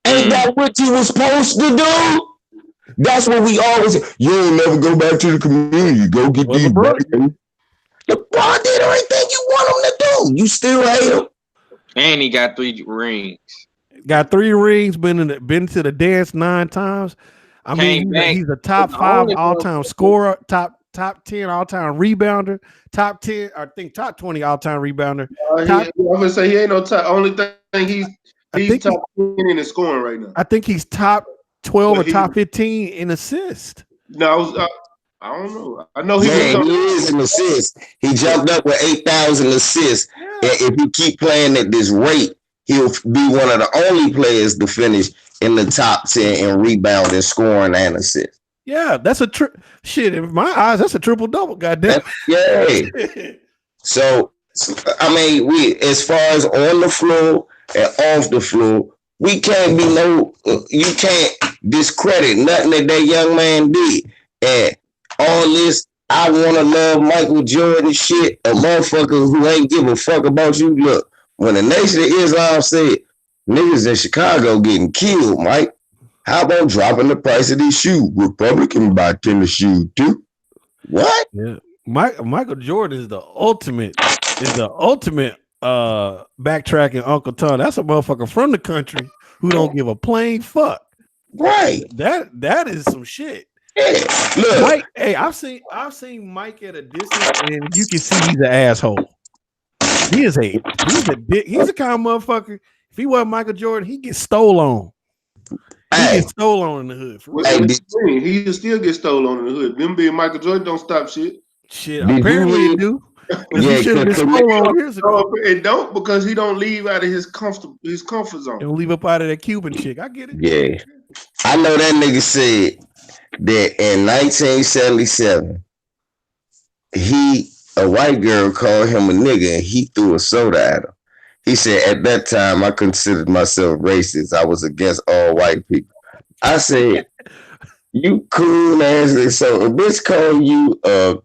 Ain't that what you was supposed to do? That's what we always say. You'll never go back to the community. Go get these LeBron did everything you want him to do. You still hate him. And he got 3 rings. Got 3 rings, been to the dance 9 times. I mean, he's a top 5 all-time scorer, top 10 all-time rebounder, top 10, I think top 20 all-time rebounder. I'm gonna say he ain't no top. Only thing he's top 10 in his scoring right now. I think he's top 12 or top 15 in assist. No, I don't know. I know he is an assist. He jumped up with 8,000 assists. Yeah. And if he keep playing at this rate, he'll be one of the only players to finish in the top 10 in rebounding, scoring, and assist. Yeah, that's a shit. In my eyes, that's a triple-double. Goddamn. Yeah. So, I mean, we as far as on the floor and off the floor, we can't be you can't discredit nothing that young man did. And all this, I want to love Michael Jordan shit, a motherfucker who ain't give a fuck about you. Look, when the Nation of Islam said, niggas in Chicago getting killed, Mike, how about dropping the price of these shoes? Republican buy tennis shoes too. What? Yeah. Michael Jordan is the ultimate backtracking Uncle Tom. That's a motherfucker from the country who don't give a plain fuck. Right. That is some shit. Yeah. Look, Mike, hey, I've seen Mike at a distance, and you can see he's an asshole. He's the kind of motherfucker. If he wasn't Michael Jordan, he gets stole on. He gets stole on in the hood. He still get stole on in the hood. Them being Michael Jordan don't stop shit. Shit, apparently he do. He Yeah, should have been solo years ago. It don't, because he don't leave out of his comfort zone. Don't leave up out of that Cuban chick. I get it. yeah. I know that nigga said that in 1977, a white girl called him a nigga and he threw a soda at her. He said, at that time, I considered myself racist. I was against all white people. I said, you cool ass. So a bitch call you a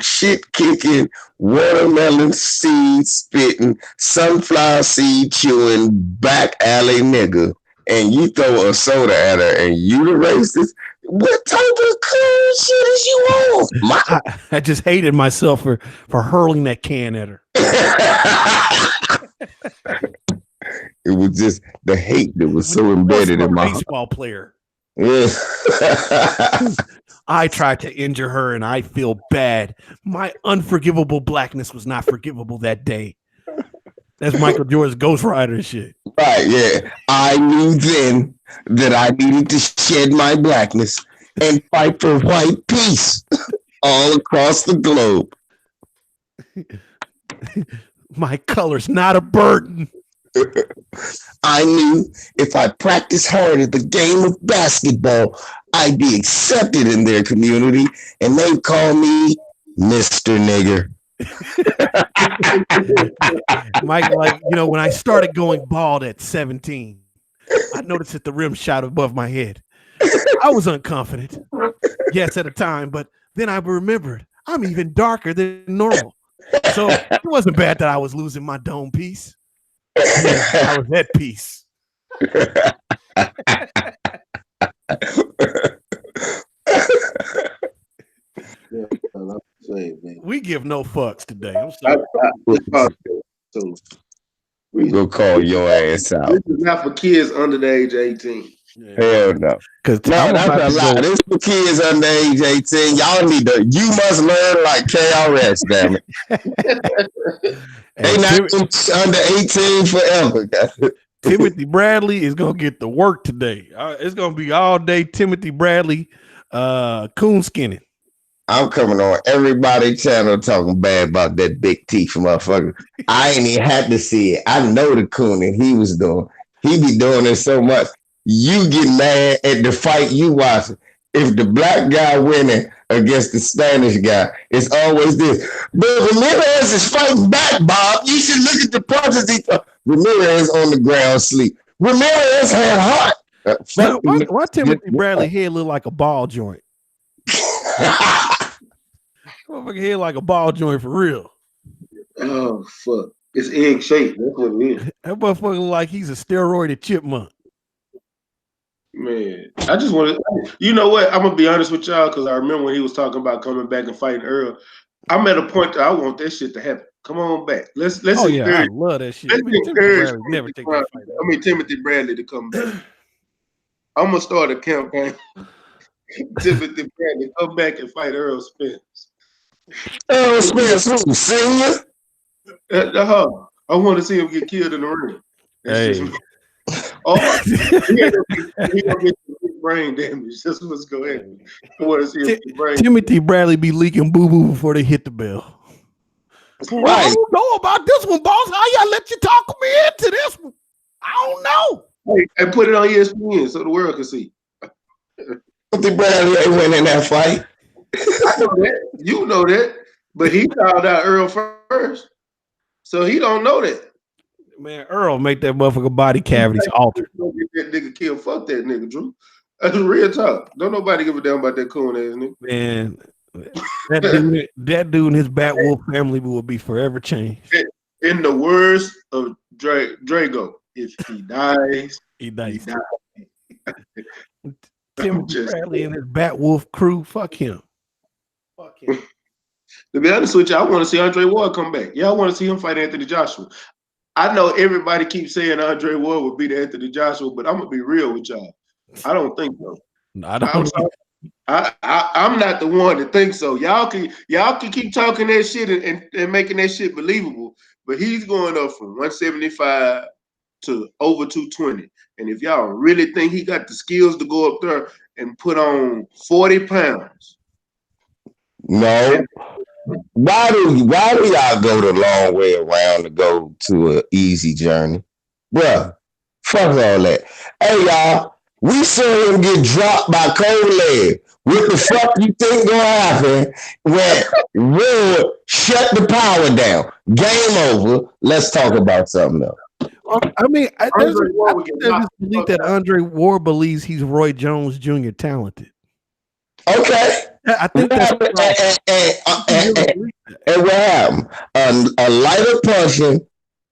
shit kicking, watermelon seed spitting, sunflower seed chewing, back alley nigga, and you throw a soda at her and you the racist? What type of cool shit is you on? I just hated myself for hurling that can at her. It was just the hate that was so embedded in my baseball player. Yeah. I tried to injure her and I feel bad. My unforgivable blackness was not forgivable that day. That's Michael Jordan's Ghost Rider and shit. Right, yeah. I knew then that I needed to shed my blackness and fight for white peace all across the globe. My color's not a burden. I knew if I practiced hard at the game of basketball, I'd be accepted in their community and they'd call me Mr. Nigger. Mike, like, you know, when I started going bald at 17, I noticed that the rim shot above my head. I was unconfident. Yes, at a time, but then I remembered I'm even darker than normal. So it wasn't bad that I was losing my dome piece. I was at peace. We give no fucks today. I'm sorry. We gonna call your ass out. This is not for kids under the age of 18. Yeah. Hell no. Because no, that's a lie. This for kids under age 18. Y'all need to. You must learn like KRS. Damn it. They not under 18 forever. Timothy Bradley is gonna get the work today. It's gonna be all day. Timothy Bradley, coon skinning. I'm coming on everybody's channel talking bad about that big teeth motherfucker. I ain't even had to see it. I know the cooning he was doing. He be doing it so much. You get mad at the fight you watching. If the black guy winning against the Spanish guy, it's always this. But Ramirez is fighting back, Bob. You should look at the punches he threw. Ramirez on the ground sleep. Ramirez had heart. Why Timothy Bradley head look like a ball joint? Motherfucker head like a ball joint for real. Oh fuck! It's egg shaped. That's what it is. That motherfucker look like he's a steroided chipmunk. Man, I just want to. You know what? I'm gonna be honest with y'all because I remember when he was talking about coming back and fighting Earl. I'm at a point that I want that shit to happen. Come on back. Let's. Oh yeah, I love that shit. Timothy Bradley to come back. I'm gonna start a campaign. Timothy Bradley come back and fight Earl Spence. Earl Spence, who, senior? I want to see him get killed in the ring. Hey. He gonna get brain damage. That's what's going on. I want to see him get brain Timothy Bradley be leaking boo-boo before they hit the bell. Right. Well, I don't know about this one, boss. How y'all let you talk me into this one? I don't know. Hey, and put it on ESPN so the world can see. Timothy Bradley ain't winning that fight. I know that. You know that. But he called out Earl first. So he don't know that. Man, Earl make that motherfucker body cavities altered. That nigga kill. Fuck that nigga, Drew. That's real talk. Don't nobody give a damn about that coon ass nigga. Man, that dude and his Bat Wolf family will be forever changed. In the words of Drago, if he dies, he dies. Timothy Bradley and his Bat Wolf crew, fuck him. Fuck him. To be honest with you, I want to see Andre Ward come back. Yeah, I want to see him fight Anthony Joshua. I know everybody keeps saying Andre Ward would beat Anthony Joshua, but I'm gonna be real with y'all. I don't think so. I'm not the one that thinks so. Y'all can keep talking that shit and making that shit believable, but he's going up from 175 to over 220. And if y'all really think he got the skills to go up there and put on 40 pounds, no, why do y'all go the long way around to go to an easy journey? Bruh, fuck all that. Hey y'all, we saw him get dropped by Cole. What the fuck you think gonna happen when Wood shut the power down? Game over. Let's talk about something else. I mean, there's Andre Ward would this get knocked the belief fuck that out. Andre Ward believes he's Roy Jones Jr. talented. Okay. I think that's And what happened? A lighter punching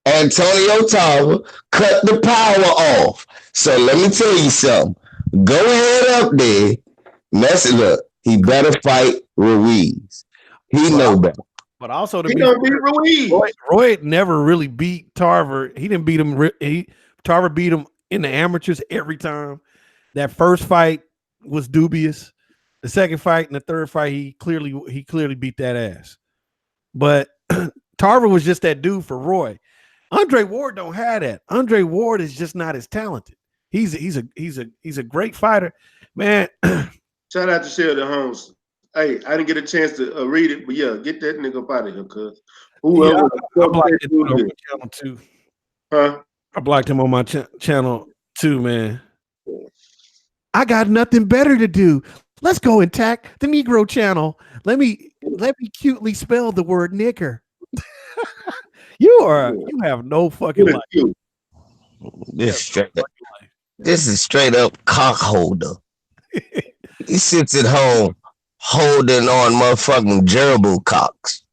Antonio Tarver cut the power off. So let me tell you something. Go ahead up there. Mess it up. He better fight Ruiz. He know better. But also to He be don't beat Ruiz. Roy never really beat Tarver. He didn't beat him. Tarver beat him in the amateurs every time. That first fight was dubious. The second fight and the third fight, he clearly beat that ass. But Tarver was just that dude for Roy. Andre Ward don't have that. Andre Ward is just not as talented. He's a great fighter, man. Shout out to Sheldon Holmes. Hey, I didn't get a chance to read it, but yeah, get that nigga up out of here, cuz. Yeah, I blocked it on my channel too. Huh? I blocked him on my channel too, man. I got nothing better to do. Let's go and attack the Negro channel. Let me cutely spell the word nigger. You have no fucking life. This is straight up cock holder. He sits at home holding on motherfucking gerbil cocks.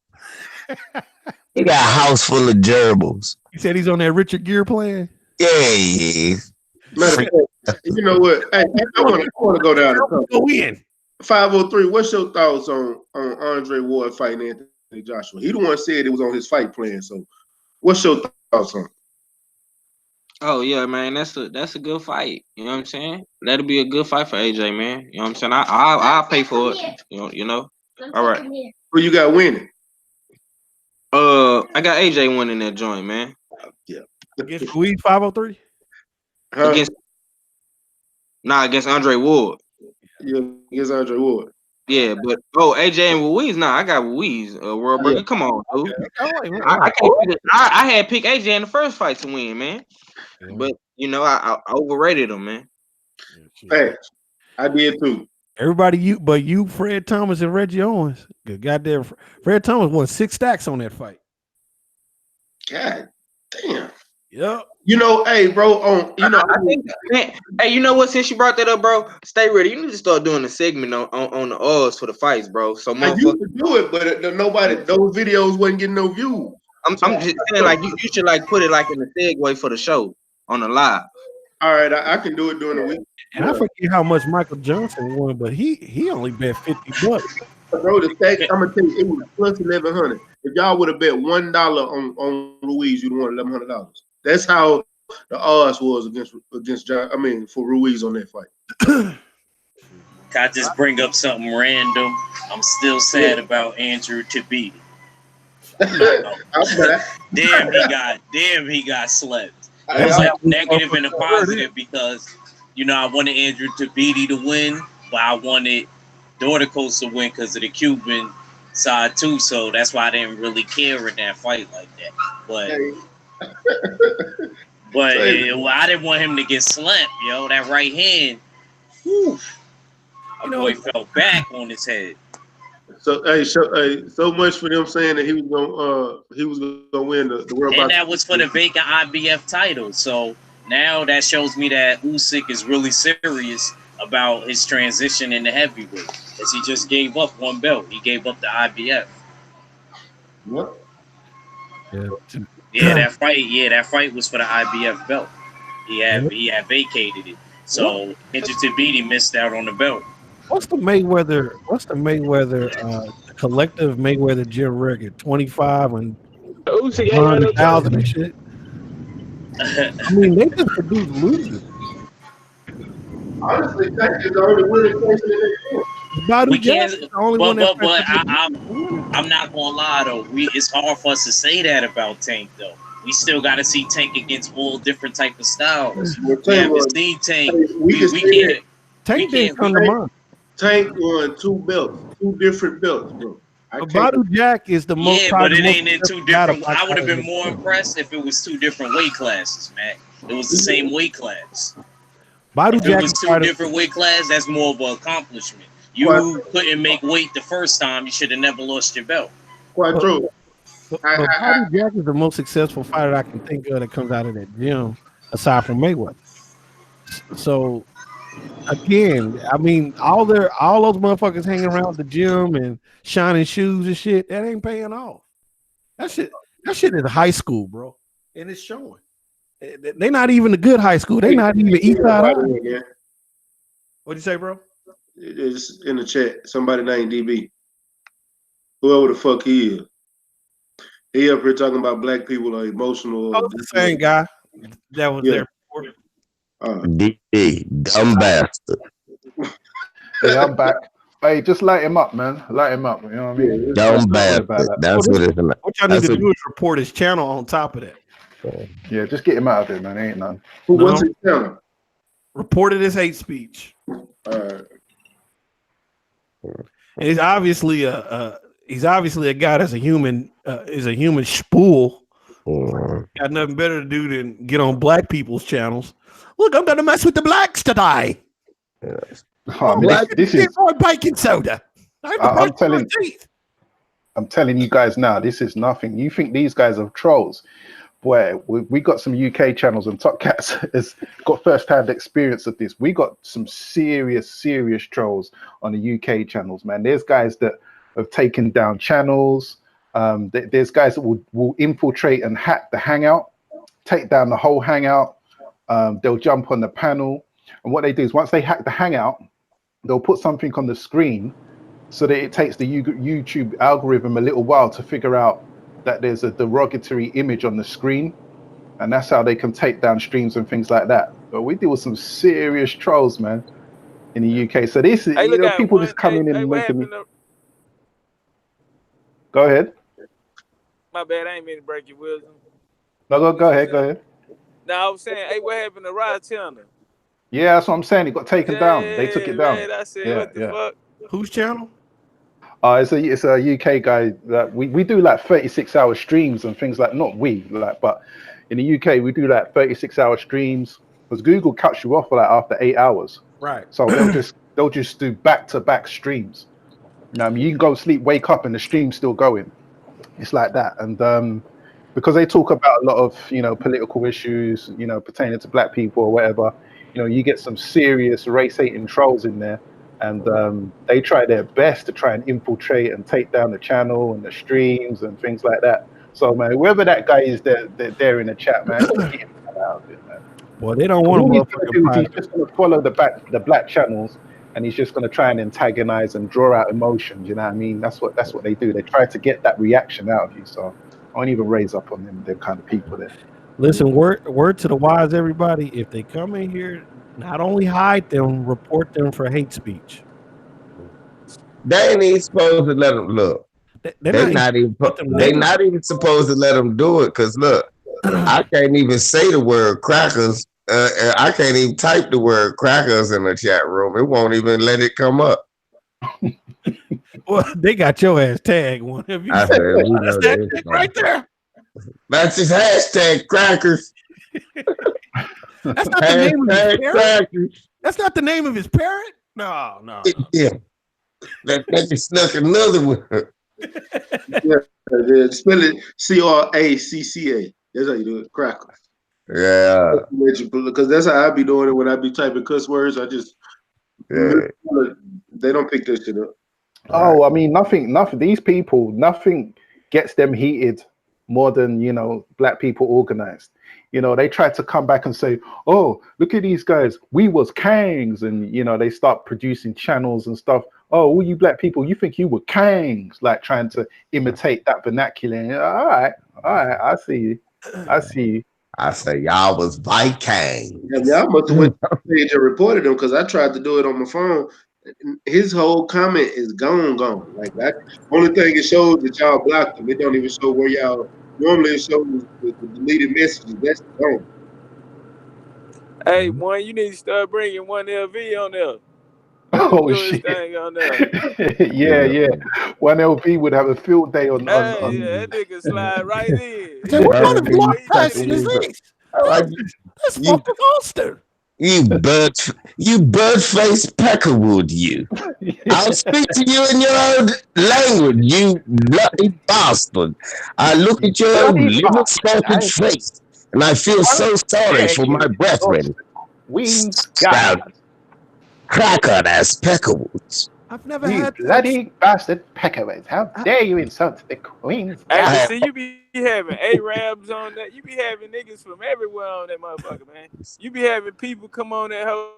He got a house full of gerbils. He said he's on that Richard Gere plan. Yeah, he is. You know what? Hey, I want to go down. Go in. 503. What's your thoughts on Andre Ward fighting Anthony Joshua? He the one said it was on his fight plan. So, what's your thoughts on it? Oh yeah, man, that's a good fight. You know what I'm saying? That'll be a good fight for AJ, man. You know what I'm saying? I'll pay for it. You know. All right. Who you got winning? I got AJ winning that joint, man. Yeah. Against Ruiz 503? Against Andre Ward. Yeah, against Andre Ward. Yeah, but AJ and Ruiz. I got Ruiz. World Burger. Come on, dude. I had picked AJ in the first fight to win, man. But you know, I overrated him, man. Hey, I did too. Everybody, you, Fred Thomas and Reggie Owens. Goddamn, Fred Thomas won 6 stacks on that fight. God damn. Yep. You know, hey, bro. I think, man, hey, you know what? Since you brought that up, bro, stay ready. You need to start doing a segment on the odds for the fights, bro. So I used to do it, but those videos wasn't getting no views. I'm just saying, like you should like put it like in the segue for the show on the live. All right, I can do it during the week. And I forget how much Michael Johnson won, but he only bet $50. Bro, the stack, I'm gonna tell you, it was plus 1,100. If y'all would have bet $1 on Ruiz, you'd won $1,100. That's how the odds was against John. I mean, for Ruiz on that fight. Can I just bring up something random? I'm still sad about Andrew Tabiti. Damn, he got slept. It was like negative and a positive because, you know, I wanted Andrew Tabiti to win, but I wanted Dorticos to win because of the Cuban side too. So that's why I didn't really care in that fight like that. But I didn't want him to get slapped, yo. That right hand, whew, my boy fell back on his head. So so much for them saying that he was gonna win the world. And that was for the vacant IBF title. So now that shows me that Usyk is really serious about his transition into heavyweight, because he just gave up one belt. He gave up the IBF. What? Yeah, that fight was for the IBF belt. He had vacated it. So Andrew Tabiti missed out on the belt. What's the Mayweather collective Mayweather gym record? 25 and 100,000 and shit. I mean, they just produce losers. Honestly, Tank is the only winning person in the we can't. I'm not gonna lie though. It's hard for us to say that about Tank though. We still got to see Tank against all different type of styles. We haven't seen Tank. We can't. Tank didn't come to mind. Tank won 2 belts, 2 different belts, bro. But Badu Jack is the most. Yeah, but it ain't in successful two guy to different. box I would out have in been more the- impressed if it was 2 different weight classes, man. It was the same weight class. Badu If it Jack was is 2 probably- different weight classes, that's more of an accomplishment. You couldn't make weight the first time. You should have never lost your belt. Quite true. But Badu Jack is the most successful fighter I can think of that comes out of that gym, aside from Mayweather. So again, I mean, all those motherfuckers hanging around the gym and shining shoes and shit, that ain't paying off. That shit is high school, bro, and it's showing. They're not even a good high school. They're not even East Side High. What'd you say, bro? It's in the chat. Somebody named DB. Whoever the fuck he is. He up here talking about black people are emotional. Oh, the same guy that was there before. DB, dumb bastard. Hey, I'm back. Hey, just light him up, man. Light him up. You know what I mean? Dumb bastard. That's what it's about. What y'all need to do is report his channel on top of that. Yeah, just get him out of there, man. Ain't none. What's his channel? Reported as hate speech. And he's obviously a guy that's a human spool. Got nothing better to do than get on black people's channels. Look, I'm gonna mess with the blacks today. This is baking soda. I'm telling you guys now, this is nothing. You think these guys are trolls? Boy, we got some UK channels, and Top Cats has got first-hand experience of this. We got some serious trolls on the UK channels, man. There's guys that have taken down channels. There's guys that will infiltrate and hack the Hangout, take down the whole Hangout. They'll jump on the panel, and what they do is once they hack the Hangout, they'll put something on the screen so that it takes the YouTube algorithm a little while to figure out that there's a derogatory image on the screen, and that's how they can take down streams and things like that. But we deal with some serious trolls, man, in the UK. So this is, people just coming in and making me. Go ahead. My bad, I ain't mean to break your wisdom. No, go ahead. No, I was saying, hey, what happened to Rod Turner? Yeah, that's what I'm saying. It got taken down. They took it down. Man, I said, what the fuck? Whose channel? It's a UK guy that we do like 36-hour streams and things but in the UK we do like 36-hour streams because Google cuts you off like after 8 hours. Right. So they'll just do back-to-back streams. You know, I mean, you can go sleep, wake up, and the stream's still going. It's like that, and because they talk about a lot of political issues, pertaining to black people or whatever. You get some serious race-hating trolls in there. And they try their best to try and infiltrate and take down the channel and the streams and things like that. So, man, whoever that guy is there in the chat, man, get him out of it, man. Well, they don't want to. He's just going to follow the black channels, and he's just going to try and antagonize and draw out emotions. You know what I mean? That's what they do. They try to get that reaction out of you. So I won't even raise up on them kind of people there. Listen, word to the wise, everybody. If they come in here, not only hide them, report them for hate speech. They ain't even supposed to let them look. They're not even supposed to let them do it. Cause look, I can't even say the word crackers. I can't even type the word crackers in the chat room. It won't even let it come up. Well, they got your ass tagged one of you. I said, that's that right there. That's his hashtag crackers. That's not the name of his parent. That's not the name of his parent. No. Yeah, that just snuck another one. Yeah, spell it CRACCA. That's how you do it. Crackers. Yeah. Because that's how I be doing it when I be typing cuss words. I just they don't pick this shit up. Oh, I mean, nothing. These people, nothing gets them heated more than black people organized. They try to come back and say, "Oh, look at these guys. We was Kangs," and they start producing channels and stuff. Oh, all you black people, you think you were Kangs, like trying to imitate that vernacular. And, all right, I see you. I say y'all was Vikings. Yeah, y'all must have went to the page and reported them because I tried to do it on my phone. His whole comment is gone. Like that. Only thing it shows that y'all blocked them. It don't even show where y'all. Normally it shows the deleted messages. That's gone. Hey, one, you need to start bringing one LV on there. Oh shit! Thing on there. yeah. One LP would have a field day on Hey, yeah, that nigga slide right in. I said, what kind of everything blood you stand person is in. this? Like, That's you, fucking Ulster. you bird-faced peckerwood, you. I'll speak to you in your own language, you bloody bastard. I look You at your bloody liver-spotted bastard. face, and I feel How so sorry dare for you my insult brethren. the Queen's Stout, guard? cracker-ass peckerwoods. I've never You had such. bloody bastard peckerwood. How dare you insult the Queen's Hey, I but guard? have, see, you be having Arabs on that. You be having niggas from everywhere on that motherfucker, man. You be having people come on that hoe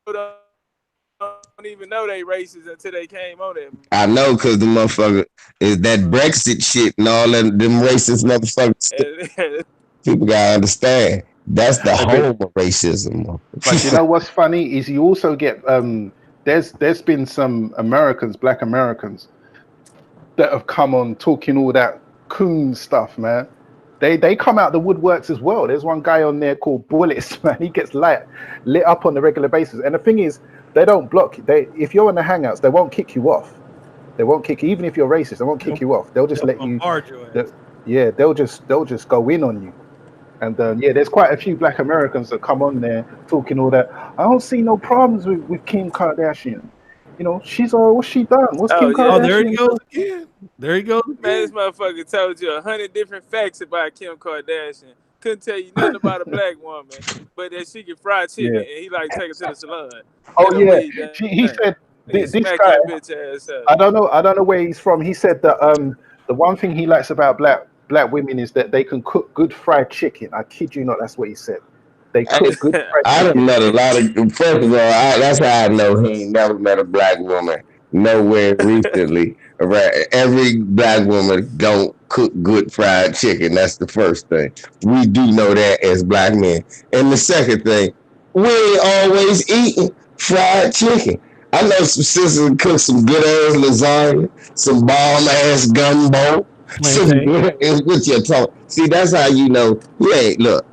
don't even know they racist until they came on there. I know, because the motherfucker is that Brexit shit and all them racist motherfuckers. People gotta understand. That's the home of racism. But you know what's funny is you also get there's been some Americans, black Americans, that have come on talking all that coon stuff, man. They come out the woodworks as well. There's one guy on there called Bullets, man. He gets lit up on a regular basis. And the thing is, they don't block. If you're in the hangouts, they won't kick you off. They won't kick you, even if you're racist. They won't kick you off. They'll just let you. Yeah, they'll just go in on you. And yeah, there's quite a few black Americans that come on there talking all that. I don't see no problems with Kim Kardashian. You know, she's all, what's she done? What's Kim Kardashian? Oh, there he goes again. There he goes again. Man, this motherfucker told you 100 different facts about Kim Kardashian. Couldn't tell you nothing about a black woman, but that she can fry chicken and he like take her to the salon. Oh yeah, he said this guy. Bitch ass up. I don't know where he's from. He said that the one thing he likes about black women is that they can cook good fried chicken. I kid you not, that's what he said. They cook good fried I chicken. done met a lot of. First of all, that's how I know he ain't never met a black woman nowhere recently. Right? Every black woman don't cook good fried chicken. That's the first thing. We do know that as black men. And the second thing, we ain't always eating fried chicken. I know some sisters that cook some good ass lasagna, some bomb ass gumbo, some good with your tongue. See, that's how you know. Look.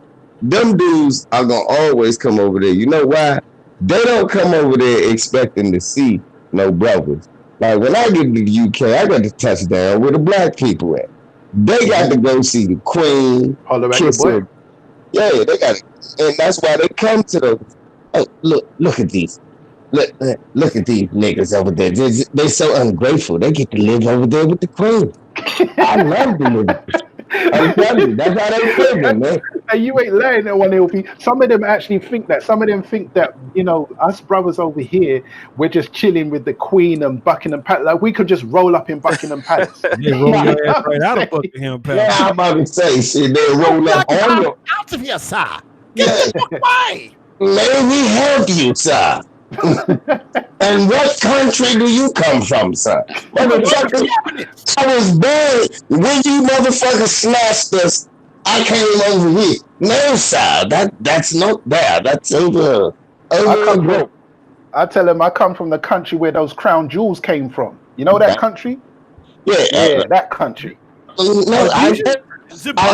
Them dudes are gonna always come over there. You know why? They don't come over there expecting to see no brothers. Like when I get to the UK, I got to touch down where the black people at. They got to go see the Queen. Holler at your boy. Yeah, they got it, and that's why they come to the. Oh, look at these. Look at these niggas over there. They're so ungrateful. They get to live over there with the Queen. I love the niggas. I'm telling you, that's how they living, man. And you ain't lying at one LP. Some of them actually think that. Some of them think that, you know, us brothers over here, we're just chilling with the Queen and Buckingham Palace. Like we could just roll up in Buckingham Palace. They roll your ass right out of Buckingham Palace. Yeah, I'm about to say, shit, they roll up on you. Out of here, sir. Get the fuck away. May we help you, sir? And what country do you come from, sir? Motherfucker, I was born when you motherfuckers snatched us. I came over here. No, sir, that's not there. That's over. I tell them I come from the country where those crown jewels came from. You know that country? Yeah, that country. No, I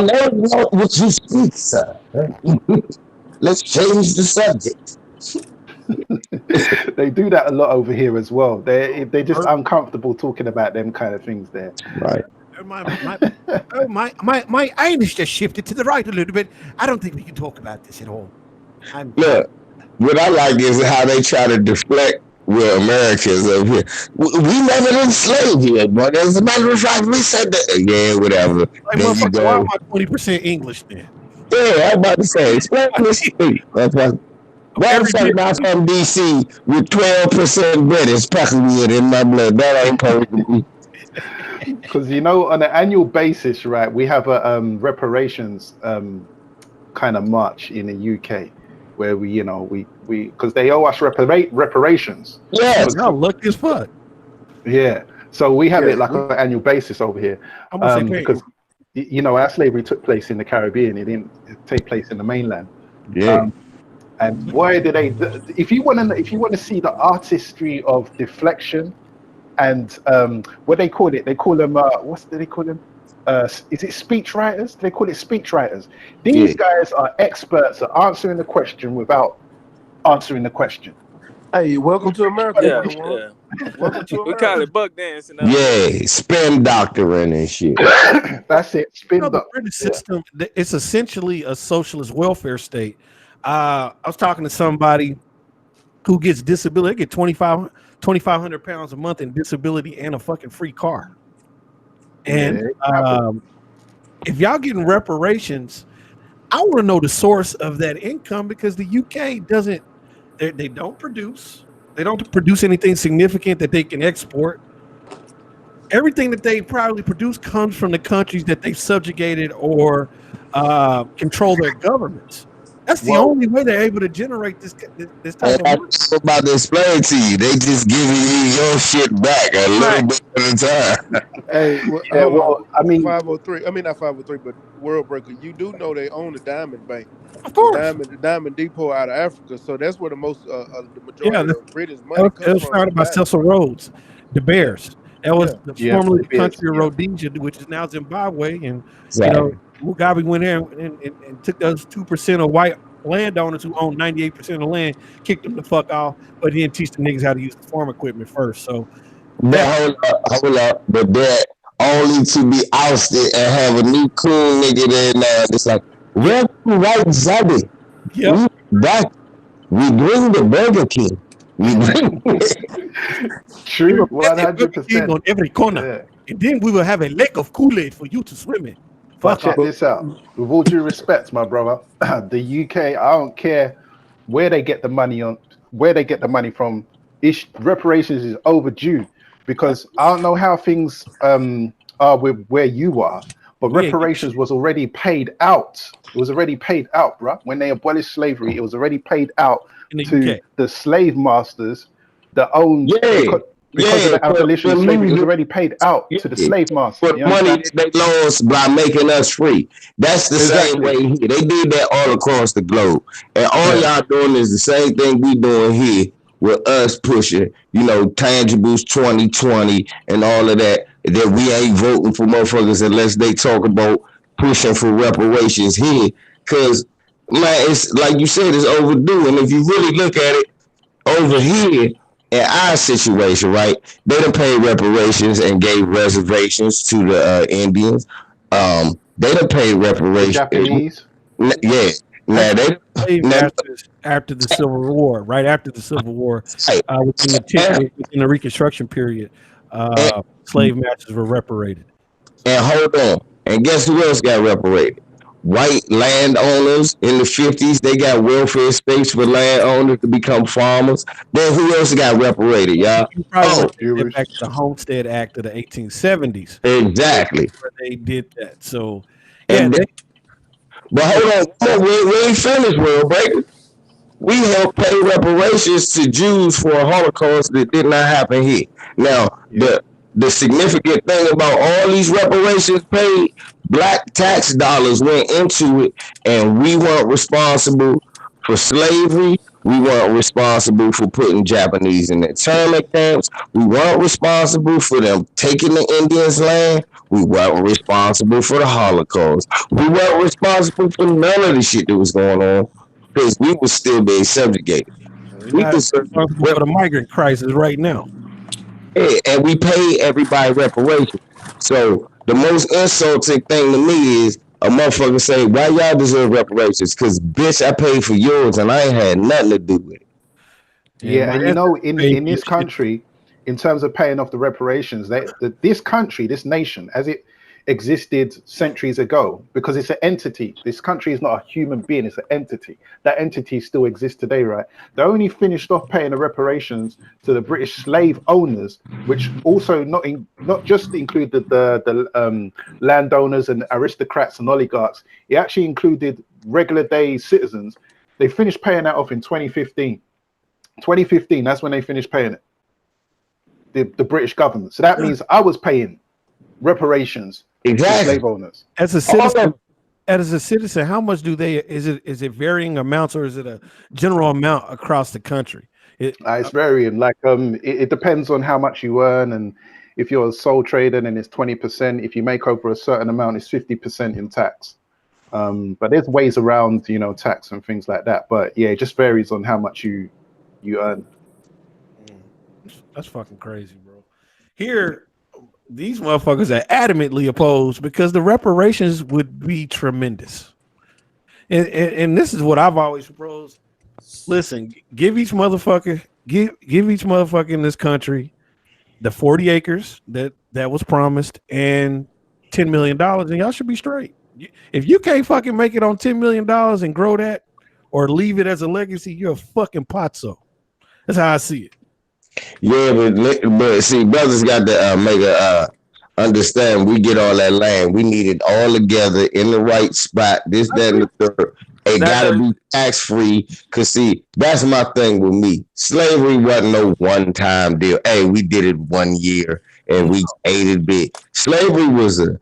know what you speak, sir. Let's change the subject. They do that a lot over here as well. They're just uncomfortable talking about them kind of things there. Right. My Irish just shifted to the right a little bit. I don't think we can talk about this at all. Look, what I like is how they try to deflect with Americans over here. We never enslaved here, but as a matter of fact, we said that. Yeah, whatever. There you go. Why am I 20% English then? Yeah, I'm about to say, explain this to me. Why the fuck not from DC with 12% British peckerwood in my blood? That ain't perfect. Because, you know, on an annual basis, right, we have a reparations kind of march in the UK where we because they owe us reparations. Yeah, y'all lucky as fuck. Yeah, so we have it like on an annual basis over here. Because, you know, our slavery took place in the Caribbean. It didn't take place in the mainland. Yeah. And why did they? If you want to see the artistry of deflection, and what they call it, they call them what do they call them? Is it speech writers? They call it speech writers. These guys are experts at answering the question without answering the question. Hey, welcome to America. Welcome to We America. call it buck dancing. Yeah, spin doctoring and shit. That's it. Spin the doctor. British system, it's essentially a socialist welfare state. I was talking to somebody who gets disability. They get 2,500 pounds a month in disability and a fucking free car. And if y'all getting reparations, I want to know the source of that income, because the UK doesn't. They don't produce. They don't produce anything significant that they can export. Everything that they probably produce comes from the countries that they've subjugated or control their governments. That's the only way they're able to generate this type of money. I'm about to explain to you. They just giving you your shit back a little bit at a time. Hey, I mean, 503. I mean, not 503, but World Breaker. You do know they own the Diamond Bank, of course, the Diamond Depot out of Africa. So that's where the majority of British money it comes was from. founded by Cecil Rhodes, the Bears. That was formerly the Bears, country of Rhodesia, which is now Zimbabwe. And you know, Mugabe went in and took those 2% of white landowners who owned 98% of the land, kicked them the fuck off, but he didn't teach the niggas how to use the farm equipment first. So, but hold up, but they're only to be ousted and have a new cool nigga there now. It's like, welcome, White Zabi. Yeah, we bring the Burger King. We bring true, 100% on every corner, and then we will have a lake of Kool-Aid for you to swim in. But check this out. With all due respect, my brother, the UK, I don't care where they get the money from. Reparations is overdue, because I don't know how things are with where you are, but reparations was already paid out. It was already paid out, bro. When they abolished slavery, it was already paid out to the slave masters that owned because of the abolition of slavery. It was already paid out to the slave masters. For the money that they lost by making us free. That's the same way here. They did that all across the globe. And all y'all doing is the same thing we doing here with us pushing, tangibles 2020 and all of that we ain't voting for motherfuckers unless they talk about pushing for reparations here. Because, man, it's like you said, it's overdue. And if you really look at it over here, in our situation, right, they done paid reparations and gave reservations to the Indians. They done paid reparations. Japanese. Yeah. Now after the Civil War, right after the Civil War, within the Reconstruction period, slave masters were reparated. And hold on. And guess who else got reparated? White landowners in the 50s, they got welfare states for landowners to become farmers. Then who else got reparated, y'all? You probably went back to the Homestead Act of the 1870s. Exactly. Where they did that. So, but hold on, we ain't finished, World Breaker. We helped pay reparations to Jews for a Holocaust that did not happen here. Now, the significant thing about all these reparations paid, black tax dollars went into it, and we weren't responsible for slavery. We weren't responsible for putting Japanese in internment camps. We weren't responsible for them taking the Indians' land. We weren't responsible for the Holocaust. We weren't responsible for none of the shit that was going on, because we were still being subjugated. We were responsible for the migrant crisis right now. Yeah, and we pay everybody reparations. So the most insulting thing to me is a motherfucker say, why y'all deserve reparations? Because, bitch, I paid for yours and I ain't had nothing to do with it. Yeah, and in this country, in terms of paying off the reparations, this country, this nation, as it existed centuries ago, because it's an entity. This country is not a human being, it's an entity. That entity still exists today, right? They only finished off paying the reparations to the British slave owners, which also not just included the landowners and aristocrats and oligarchs. It actually included regular day citizens. They finished paying that off in 2015. 2015, that's when they finished paying it. The British government. So that means I was paying reparations to slave owners. As a citizen, how much do they? Is it varying amounts, or is it a general amount across the country? It's varying. Like it depends on how much you earn, and if you're a sole trader, then it's 20%. If you make over a certain amount, it's 50% in tax. But there's ways around, tax and things like that. But yeah, it just varies on how much you earn. That's fucking crazy, bro. Here, these motherfuckers are adamantly opposed because the reparations would be tremendous. And this is what I've always proposed. Listen, give each motherfucker in this country the 40 acres that was promised and $10 million, and y'all should be straight. If you can't fucking make it on $10 million and grow that or leave it as a legacy, you're a fucking potso. That's how I see it. Yeah, but see, brothers got to make a understand. We get all that land. We need it all together in the right spot. This, that, and the third. It gotta be tax free. Cause see, that's my thing with me. Slavery wasn't no one time deal. Hey, we did it 1 year and we ate it big. Slavery was a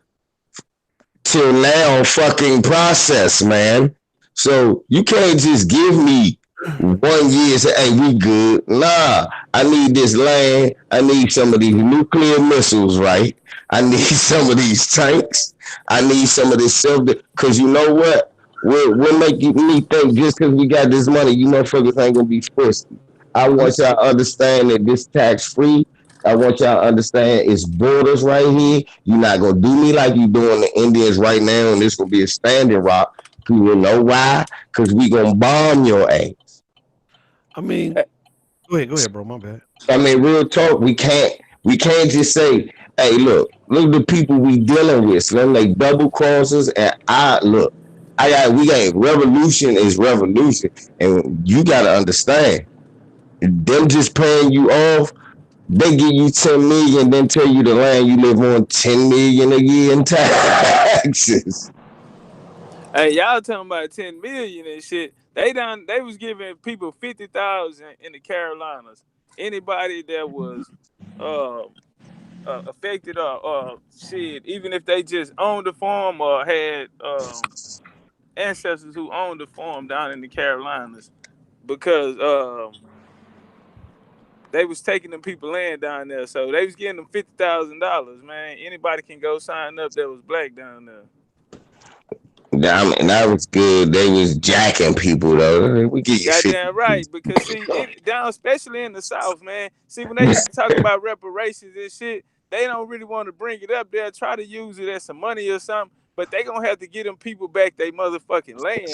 till now fucking process, man. So you can't just give me 1 year and say, hey, we good. Nah, I need this land. I need some of these nuclear missiles, right? I need some of these tanks. I need some of this silver. Because you know what? We'll make me think just because we got this money, you motherfuckers ain't going to be frisky. I want y'all to understand that this tax-free. I want y'all to understand it's borders right here. You're not going to do me like you doing the Indians right now, and this going to be a standing rock. You will know why? Because we going to bomb your ass. I mean, go ahead, bro. My bad. I mean, real talk. We can't just say, "Hey, look at the people we dealing with." So them like double crosses, and we got revolution is revolution, and you got to understand. Them just paying you off. They give you 10 million, then tell you the land you live on 10 million a year in taxes. Hey, y'all talking about 10 million and shit. They was giving people 50,000 in the Carolinas. Anybody that was affected or shit, even if they just owned the farm or had ancestors who owned the farm down in the Carolinas, because they was taking them people land down there, so they was getting them $50,000. Man, anybody can go sign up that was black down there. I mean, that was good. They was jacking people though. We get you goddamn right, because see, down especially in the South, man. See, when they get to talk about reparations and shit, they don't really want to bring it up. They'll try to use it as some money or something, but they gonna have to get them people back their motherfucking land.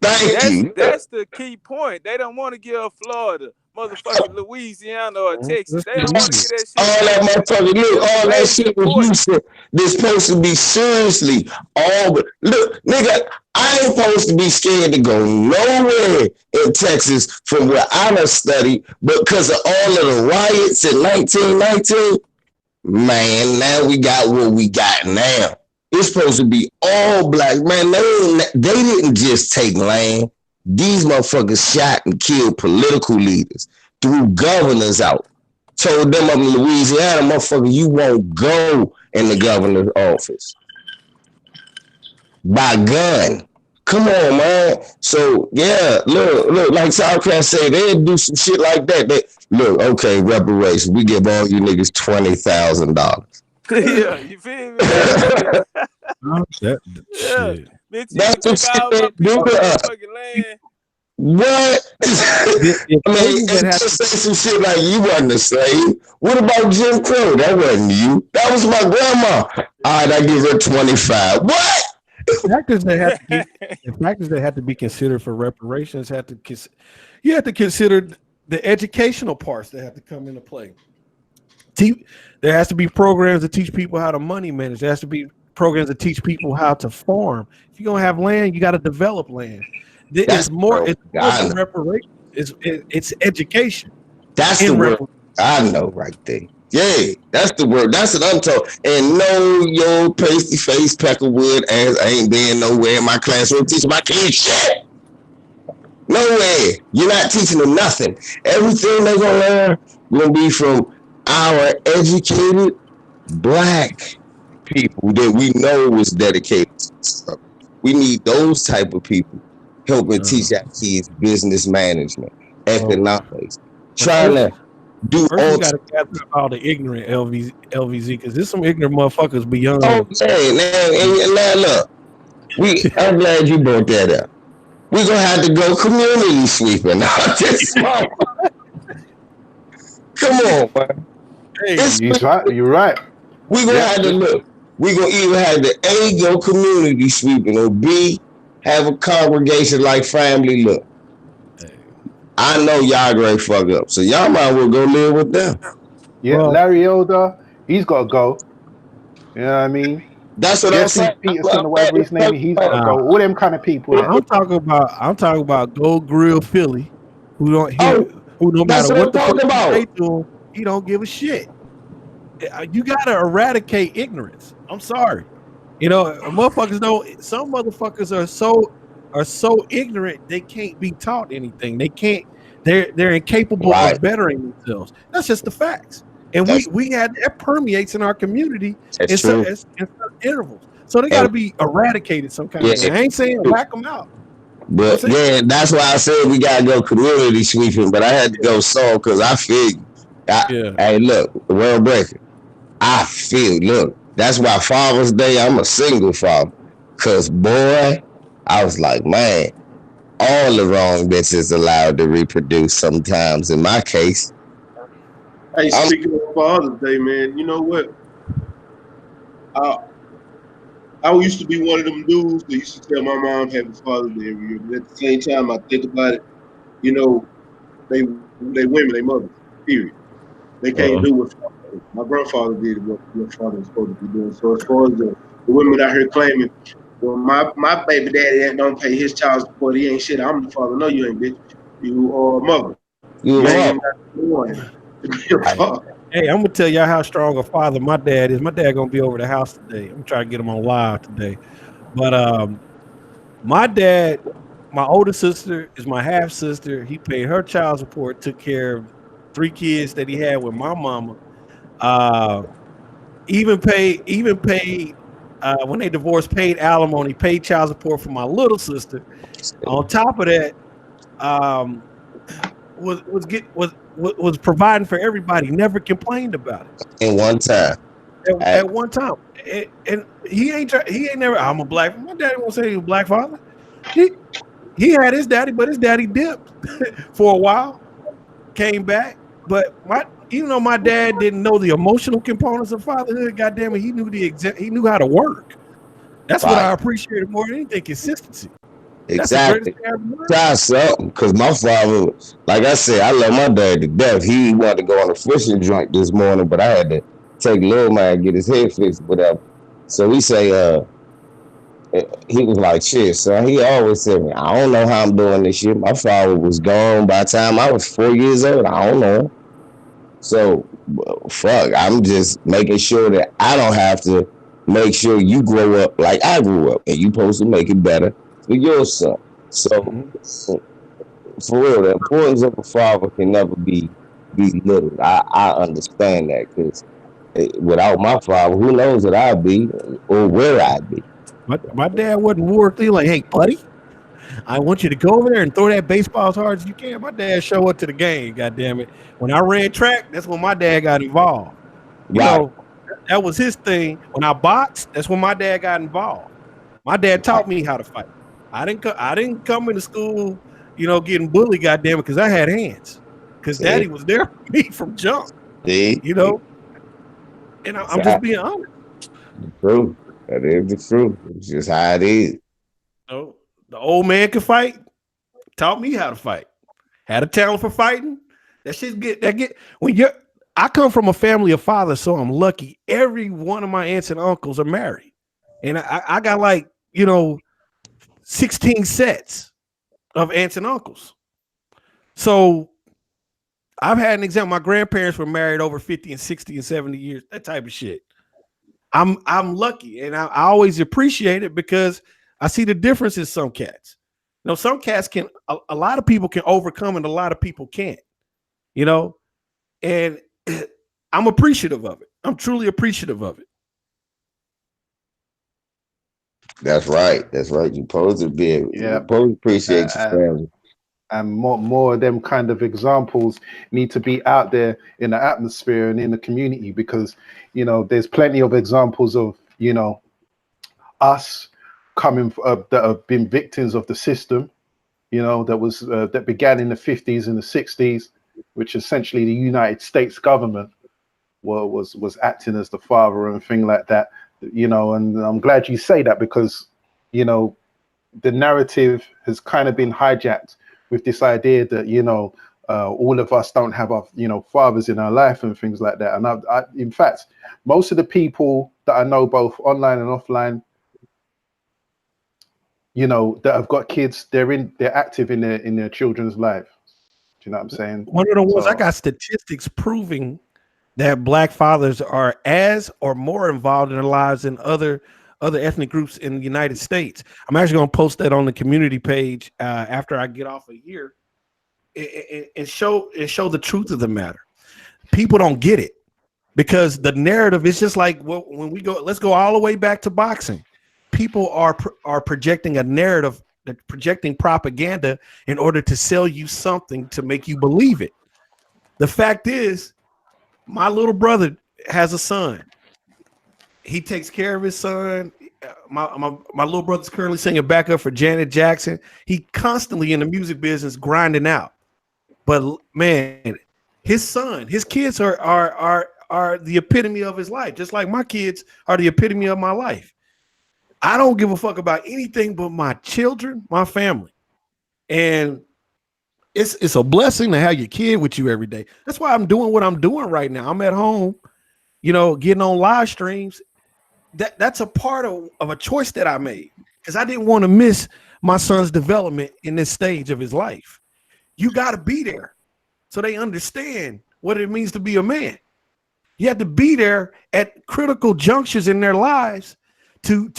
Thank you. That's the key point. They don't want to give Florida, motherfucking Louisiana or Texas. They don't want to get that shit. All that motherfucking look, all that shit was Houston. This supposed to be seriously all. But look, nigga, I ain't supposed to be scared to go nowhere in Texas from where I done studied, but because of all of the riots in 1919, man, now we got what we got now. It's supposed to be all black. Man, they didn't just take land. These motherfuckers shot and killed political leaders, threw governors out, told them up in Louisiana, motherfucker, you won't go in the governor's office. By gun. Come on, man. So, yeah, look, like Southcast say, they'll do some shit like that. Look, okay, reparations. We give all you niggas $20,000. Yeah, you feel me? Shit. That's the shit they do to us. What? I mean, just say some shit like you wasn't a slave. What about Jim Crow? That wasn't you. That was my grandma. All right, I give her 25. What? Factors that have to be considered for reparations you have to consider the educational parts that have to come into play. There has to be programs to teach people how to money manage. There has to be programs to teach people how to farm. If you're gonna have land, you got to develop land. It's more than reparations. It's education. That's the word I know right there. Yeah, that's the word. That's what I'm talking. And no, yo, pasty face Peckerwood ass ain't been nowhere in my classroom teaching my kids shit. Nowhere. You're not teaching them nothing. Everything they're gonna learn gonna be from our educated black people that we know was dedicated to stuff. We need those type of people helping teach our kids business management, economics, trying to do all. You got to gather all the ignorant LVZ because there's some ignorant motherfuckers beyond. Okay, now look, I'm glad you brought that up. We're gonna have to go community sweeping. Come on, man. Hey, He's right. You're right. We gonna have to look. We gonna either have to A, go community sweeping, or B, have a congregation like Family Look. I know y'all great fuck up, so y'all might as well go live with them. Yeah, well, Larry Elder, he's got to go. You know what I mean? That's what I'm Jesse saying. Peterson or whatever his name is, he's got to nah, go. All them kind of people there. I'm talking about Gold Grill Philly, who don't Oh, who no that's matter what I'm what the fuck talking you say about. to him, he don't give a shit. You gotta eradicate ignorance. I'm sorry. You know, motherfuckers don't. Some motherfuckers are so ignorant they can't be taught anything. They can't. They're incapable Right. of bettering themselves. That's just the facts. And That's we had that permeates in our community in true. certain intervals. So they got to And be eradicated some kind yeah, of way. I ain't saying whack them out. I'm but saying, yeah, that's why I said we gotta go community sweeping. But I had to go soft because I feel you. yeah. Hey, look, the world breaker. I feel. Look, that's why Father's Day. I'm a single father. Cause boy, I was like, man, all the wrong bitches allowed to reproduce. Sometimes, in my case, Hey, I'm speaking of Father's Day, man, you know what? I, I used to be one of them dudes that used to tell my mom Happy Father's Day every year. But at the same time, I think about it, you know, they women, they mothers, period. They can't do what my grandfather did, what father was supposed to be doing. So as far as the women out here claiming, well, my baby daddy that don't pay his child support, he ain't shit. I'm the father. No, you ain't, bitch. You are a mother. you You ain't up. even got one to be a father. Hey, I'm gonna tell y'all how strong a father my dad is. My dad gonna be over the house today. I'm trying to get him on live today. But my dad, my older sister is my half sister. He paid her child support, took care of 3 kids that he had with my mama. Uh, even paid when they divorced, paid alimony, paid child support for my little sister. On top of that, um, was providing for everybody. Never complained about it In one time. at one time. And he ain't never. I'm a black. My daddy won't say he was a black father. He he had his daddy, but his daddy dipped for a while, came back. But even though my dad didn't know the emotional components of fatherhood, goddamn it, he knew how to work. That's what Right. I appreciated more than anything, consistency. That's the greatest Exactly. thing I ever learned. Try something. Because my father, like I said, I love my dad to death. He wanted to go on a fishing joint this morning, but I had to take little man and get his head fixed, whatever. So he say, he was like, shit, son. He always said, me, I don't know how I'm doing this shit. My father was gone by the time I was 4 years old. I don't know. So, fuck, I'm just making sure that I don't have to make sure you grow up like I grew up, and you supposed to make it better for your son. So, Mhm. for real, the importance of a father can never be belittled. I understand that because without my father, who knows what I'd be or where I'd be. My dad wasn't worth it. Like, hey, buddy, I want you to go over there and throw that baseball as hard as you can. My dad show up to the game. God damn it! When I ran track, that's when my dad got involved. You Right, know, that was his thing. When I boxed, that's when my dad got involved. My dad right. taught me how to fight. I didn't come into school, getting bullied, goddamn it, because I had hands. Because See, daddy was there for me from jump, see, you know. And I'm just that's being honest. the truth. That is the truth. It's just how it is. So the old man could fight, taught me how to fight. Had a talent for fighting. That shit get when you're. I come from a family of fathers, so I'm lucky. Every one of my aunts and uncles are married, and I got like 16 sets of aunts and uncles. So I've had an example. My grandparents were married over 50 and 60 and 70 years, that type of shit. I'm lucky, and I always appreciate it because I see the difference in some cats. Some cats can a lot of people can overcome and a lot of people can't, you know, and I'm appreciative of it. I'm truly appreciative of it. That's right. That's right. You're supposed to be. You're Yeah. supposed to appreciate your And family. more of them kind of examples need to be out there in the atmosphere and in the community, because there's plenty of examples of us coming that have been victims of the system, that began in the 50s and the 60s, which essentially the United States government was acting as the father and thing like that, you know. And I'm glad you say that, because, you know, the narrative has kind of been hijacked with this idea that, you know, all of us don't have our, you know, fathers in our life and things like that. And I, in fact, most of the people that I know, both online and offline, you know, that have got kids, they're active in their children's life. Do you know what I'm saying? One of the ones, I So, got statistics proving that black fathers are as or more involved in their lives than other ethnic groups in the United States. I'm actually going to post that on the community page after I get off of here, and show the truth of the matter. People don't get it, because the narrative is just like, well, when we go, let's go all the way back to boxing. People are projecting a narrative, projecting propaganda in order to sell you something to make you believe it. The fact is, my little brother has a son. He takes care of his son. My little brother's currently singing backup for Janet Jackson. He constantly in the music business grinding out. But man, his son, his kids are the epitome of his life, just like my kids are the epitome of my life. I don't give a fuck about anything but my children, my family. And it's a blessing to have your kid with you every day. That's why I'm doing what I'm doing right now. I'm at home, you know, getting on live streams. That's a part of a choice that I made, because I didn't want to miss my son's development in this stage of his life. You got to be there so they understand what it means to be a man. You have to be there at critical junctures in their lives to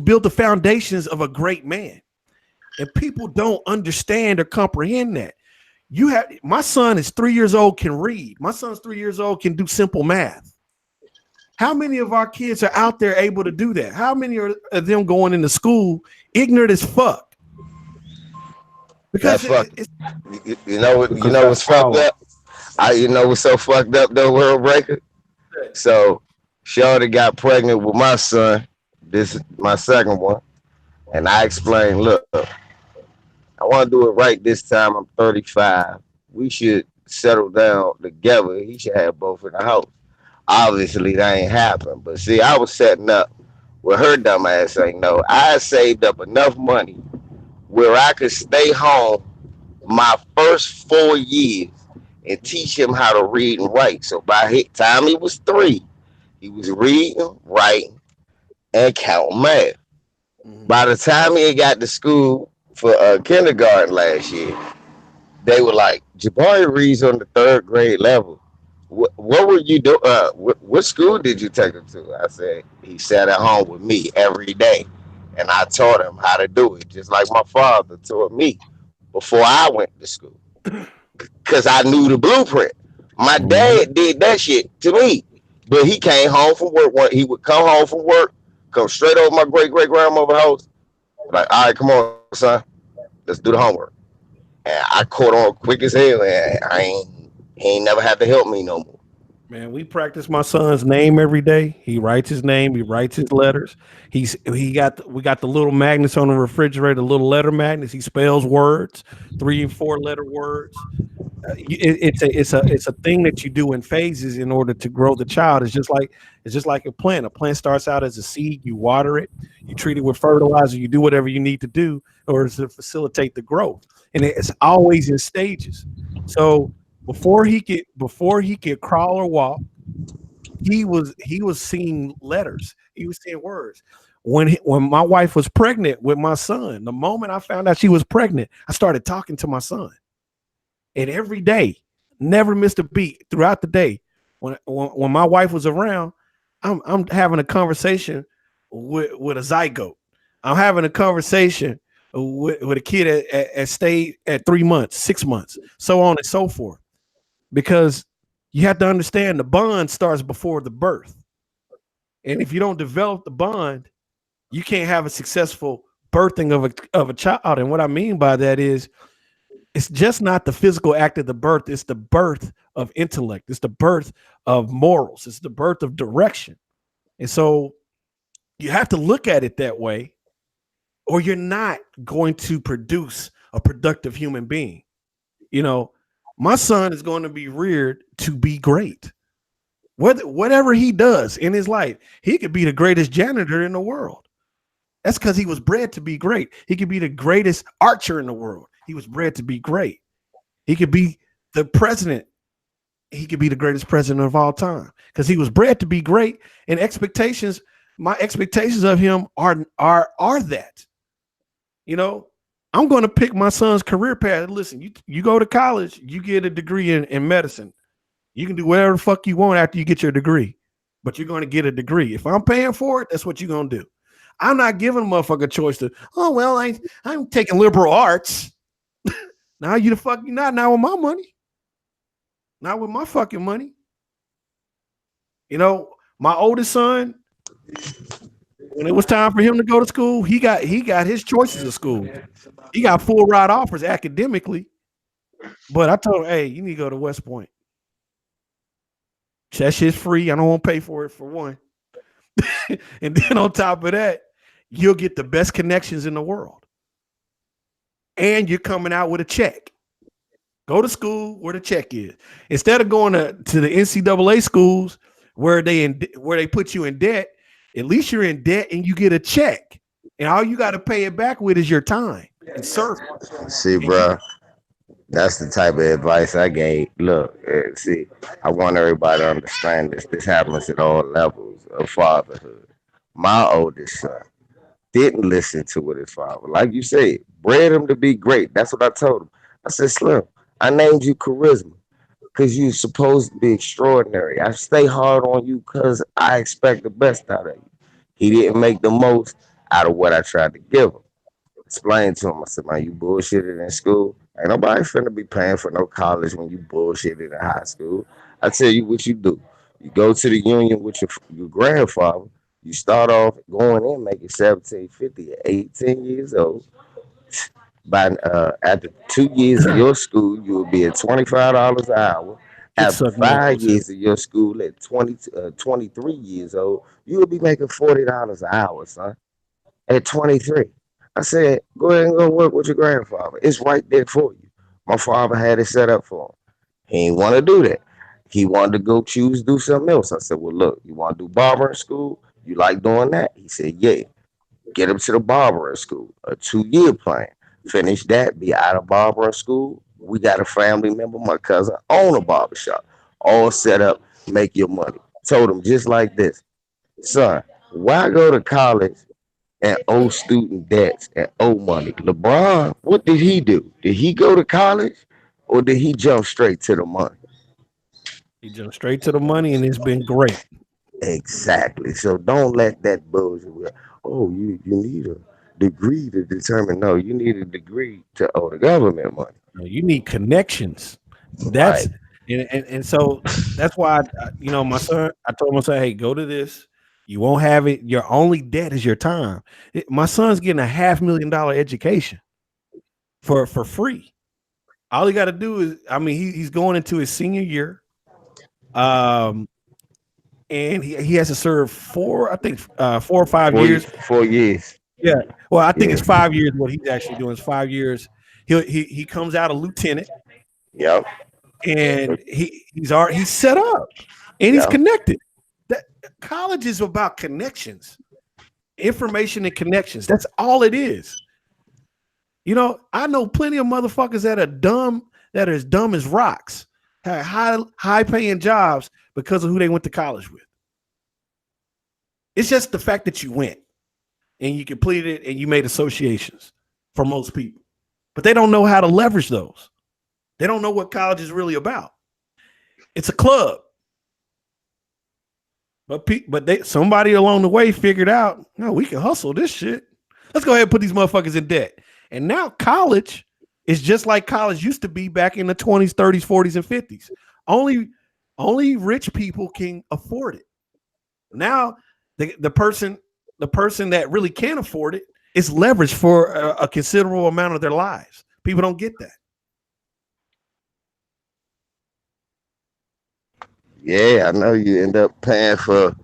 build the foundations of a great man. And people don't understand or comprehend that. My son is 3 years old, can read. My son's 3 years old, can do simple math. How many of our kids are out there able to do that? How many of them going into school ignorant as fuck? Because you know what's fucked power. up? You know what's so fucked up though, World Breaker? So Shorty got pregnant with my son. This is my second one. And I explained, look, I want to do it right this time. I'm 35. We should settle down together. He should have both in the house. Obviously, that ain't happened. But see, I was setting up with her dumb ass ain't know. I saved up enough money where I could stay home my first 4 years and teach him how to read and write. So by the time he was 3, he was reading, writing, and counting math. By the time he got to school for kindergarten last year, they were like, Jabari reads on the 3rd grade level. What were you doing? What school did you take him to? I said, he sat at home with me every day. And I taught him how to do it, just like my father taught me before I went to school. Because I knew the blueprint. My dad did that shit to me. But he came home from work. He would come home from work, come straight over my great-great-grandmother's house. Like, all right, come on, son. Let's do the homework. And I caught on quick as hell. And he ain't never had to help me no more. Man, we practice my son's name every day. He writes his name. He writes his letters. We got the little magnets on the refrigerator, little letter magnets. He spells words, 3 and 4 letter words. It's a thing that you do in phases in order to grow the child. It's just like a plant. A plant starts out as a seed. You water it. You treat it with fertilizer. You do whatever you need to do in order to facilitate the growth. And it's always in stages. So before he could crawl or walk, he was seeing letters. He was seeing words. When my wife was pregnant with my son, the moment I found out she was pregnant, I started talking to my son. And every day, never missed a beat throughout the day. When my wife was around, I'm having a conversation with a zygote. I'm having a conversation with a kid at stay at 3 months, 6 months, so on and so forth. Because you have to understand the bond starts before the birth. And if you don't develop the bond, you can't have a successful birthing of a child. And what I mean by that is, it's just not the physical act of the birth. It's the birth of intellect. It's the birth of morals. It's the birth of direction. And so you have to look at it that way, or you're not going to produce a productive human being. You know, My son is going to be reared to be great. Whatever he does in his life, he could be the greatest janitor in the world. That's because he was bred to be great. He could be the greatest archer in the world. He was bred to be great. He could be the president. He could be the greatest president of all time because he was bred to be great. And expectations, my expectations of him are that. You know, I'm going to pick my son's career path. Listen, you go to college, you get a degree in medicine. You can do whatever the fuck you want after you get your degree, but you're going to get a degree. If I'm paying for it, that's what you're going to do. I'm not giving a motherfucker a choice to, oh, well, I'm taking liberal arts. Now you the fuck, you're not with my money. Not with my fucking money. You know, my oldest son, when it was time for him to go to school, he got his choices of school. He got full ride offers academically. But I told him, hey, you need to go to West Point. That shit's free. I don't want to pay for it for one. And then on top of that, you'll get the best connections in the world. And you're coming out with a check. Go to school where the check is. Instead of going to the NCAA schools where they put you in debt, at least you're in debt and you get a check. And all you got to pay it back with is your time and service. See, bro, that's the type of advice I gave. Look, see, I want everybody to understand this. This happens at all levels of fatherhood. My oldest son didn't listen to what his father, like you said, bred him to be great. That's what I told him. I said, Slim, I named you charisma because you're supposed to be extraordinary. I stay hard on you because I expect the best out of you. He didn't make the most out of what I tried to give him. Explained to him, I said, man, you bullshitted in school. Ain't nobody finna be paying for no college when you bullshitted in high school. I tell you what you do. You go to the union with your grandfather. You start off going in making 1750 at 18 years old. By after 2 years of your school, you will be at $25 an hour. Get After sucked my five pussy. years of your school, at 23 years old, you will be making $40 an hour, son. At 23, I said, go ahead and go work with your grandfather. It's right there for you. My father had it set up for him. He didn't want to do that. He wanted to go choose do something else. I said, well, look, you want to do barber in school? You like doing that? He said, yeah. Get him to the barber in school, a 2 year plan. Finish that, be out of barber in school. We got a family member, my cousin, own a barber shop. All set up, make your money. Told him just like this, son, why go to college and owe student debts and owe money? LeBron, what did he do? Did he go to college or did he jump straight to the money? He jumped straight to the money and it's been great. Exactly. So don't let that bullshit with, oh, you need a degree to determine. No, you need a degree to owe the government money. You need connections. Right. That's and so that's why you know, my son, I told my son, hey, go to this. You won't have it. Your only debt is your time. My son's getting a $500,000 education for free. All he got to do is, I mean, he's going into his senior year. And he has to serve 4 or 5 years. 4 years. Yeah. Well, I think Yeah. it's 5 years. What he's actually doing is 5 years. He comes out a lieutenant, Yep. and he's set up and he's Yep. connected. That college is about connections, information and connections. That's all it is. You know, I know plenty of motherfuckers that are as dumb as rocks, have high paying jobs because of who they went to college with. It's just the fact that you went and you completed it and you made associations for most people, but they don't know how to leverage those. They don't know what college is really about. It's a club. But somebody along the way figured out, no, we can hustle this shit. Let's go ahead and put these motherfuckers in debt. And now college is just like college used to be back in the 20s, 30s, 40s, and 50s. Only rich people can afford it. Now the person that really can't afford it is leveraged for a considerable amount of their lives. People don't get that. Yeah, I know you end up paying for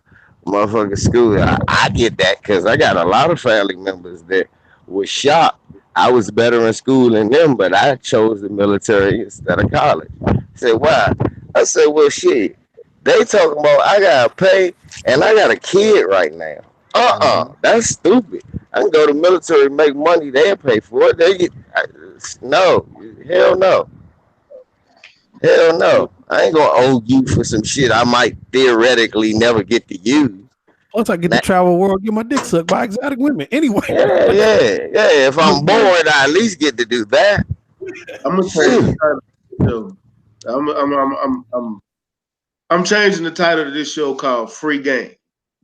motherfucking school. I get that because I got a lot of family members that were shocked I was better in school than them, but I chose the military instead of college. I said, why? I said, well, shit. They talking about I gotta pay, and I got a kid right now. That's stupid. I can go to military, make money. They'll pay for it. No, hell no, hell no. I ain't gonna owe you for some shit I might theoretically never get to use. Plus, I get to Now, travel the world, get my dick sucked by exotic women. Anyway, yeah. If I'm bored, I at least get to do that. I'm gonna change the title of the show. I'm changing the title of this show called Free Game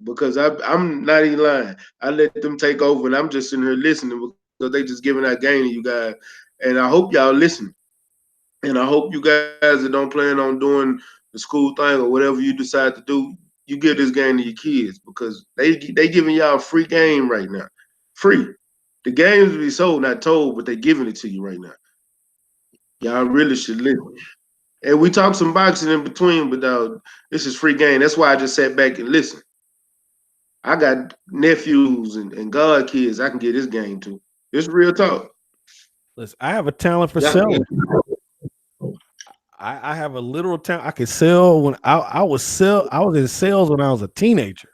because I'm not even lying. I let them take over and I'm just sitting here listening because they just giving that game to you guys. And I hope y'all listen. And I hope you guys that don't plan on doing the school thing or whatever you decide to do, you give this game to your kids because they giving y'all free game right now. Free. The games will be sold, not told, but they giving it to you right now. Y'all really should listen. And we talk some boxing in between, but this is free game. That's why I just sat back and listened. I got nephews and god kids I can get this game to. It's real talk. listen, I have a talent for selling. I have a literal talent. I could sell when I was in sales when I was a teenager.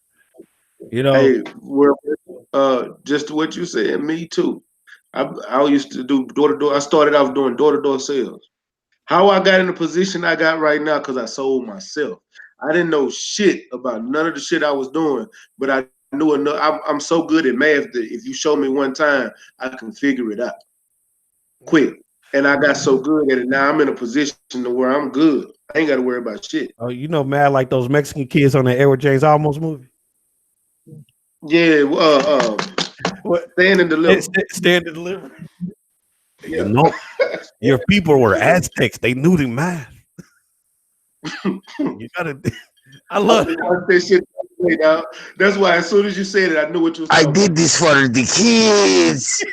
You know, Hey, just what you said, me too. I used to do door to door. I started off doing door to door sales. How I got in the position I got right now because I sold myself. I didn't know shit about none of the shit I was doing, but I knew enough. I'm so good at math that if you show me one time, I can figure it out quick. And I got so good at it now. I'm in a position to where I'm good. I ain't got to worry about shit. oh, you know, mad like those Mexican kids on the Edward James Almost movie. Yeah, What? stand and deliver. Stand and deliver. Yeah. You know, your people were Aztecs. They knew the math. You gotta. I love it. That shit out. That's why as soon as you said it, I knew what you was I talking did about. this for the kids.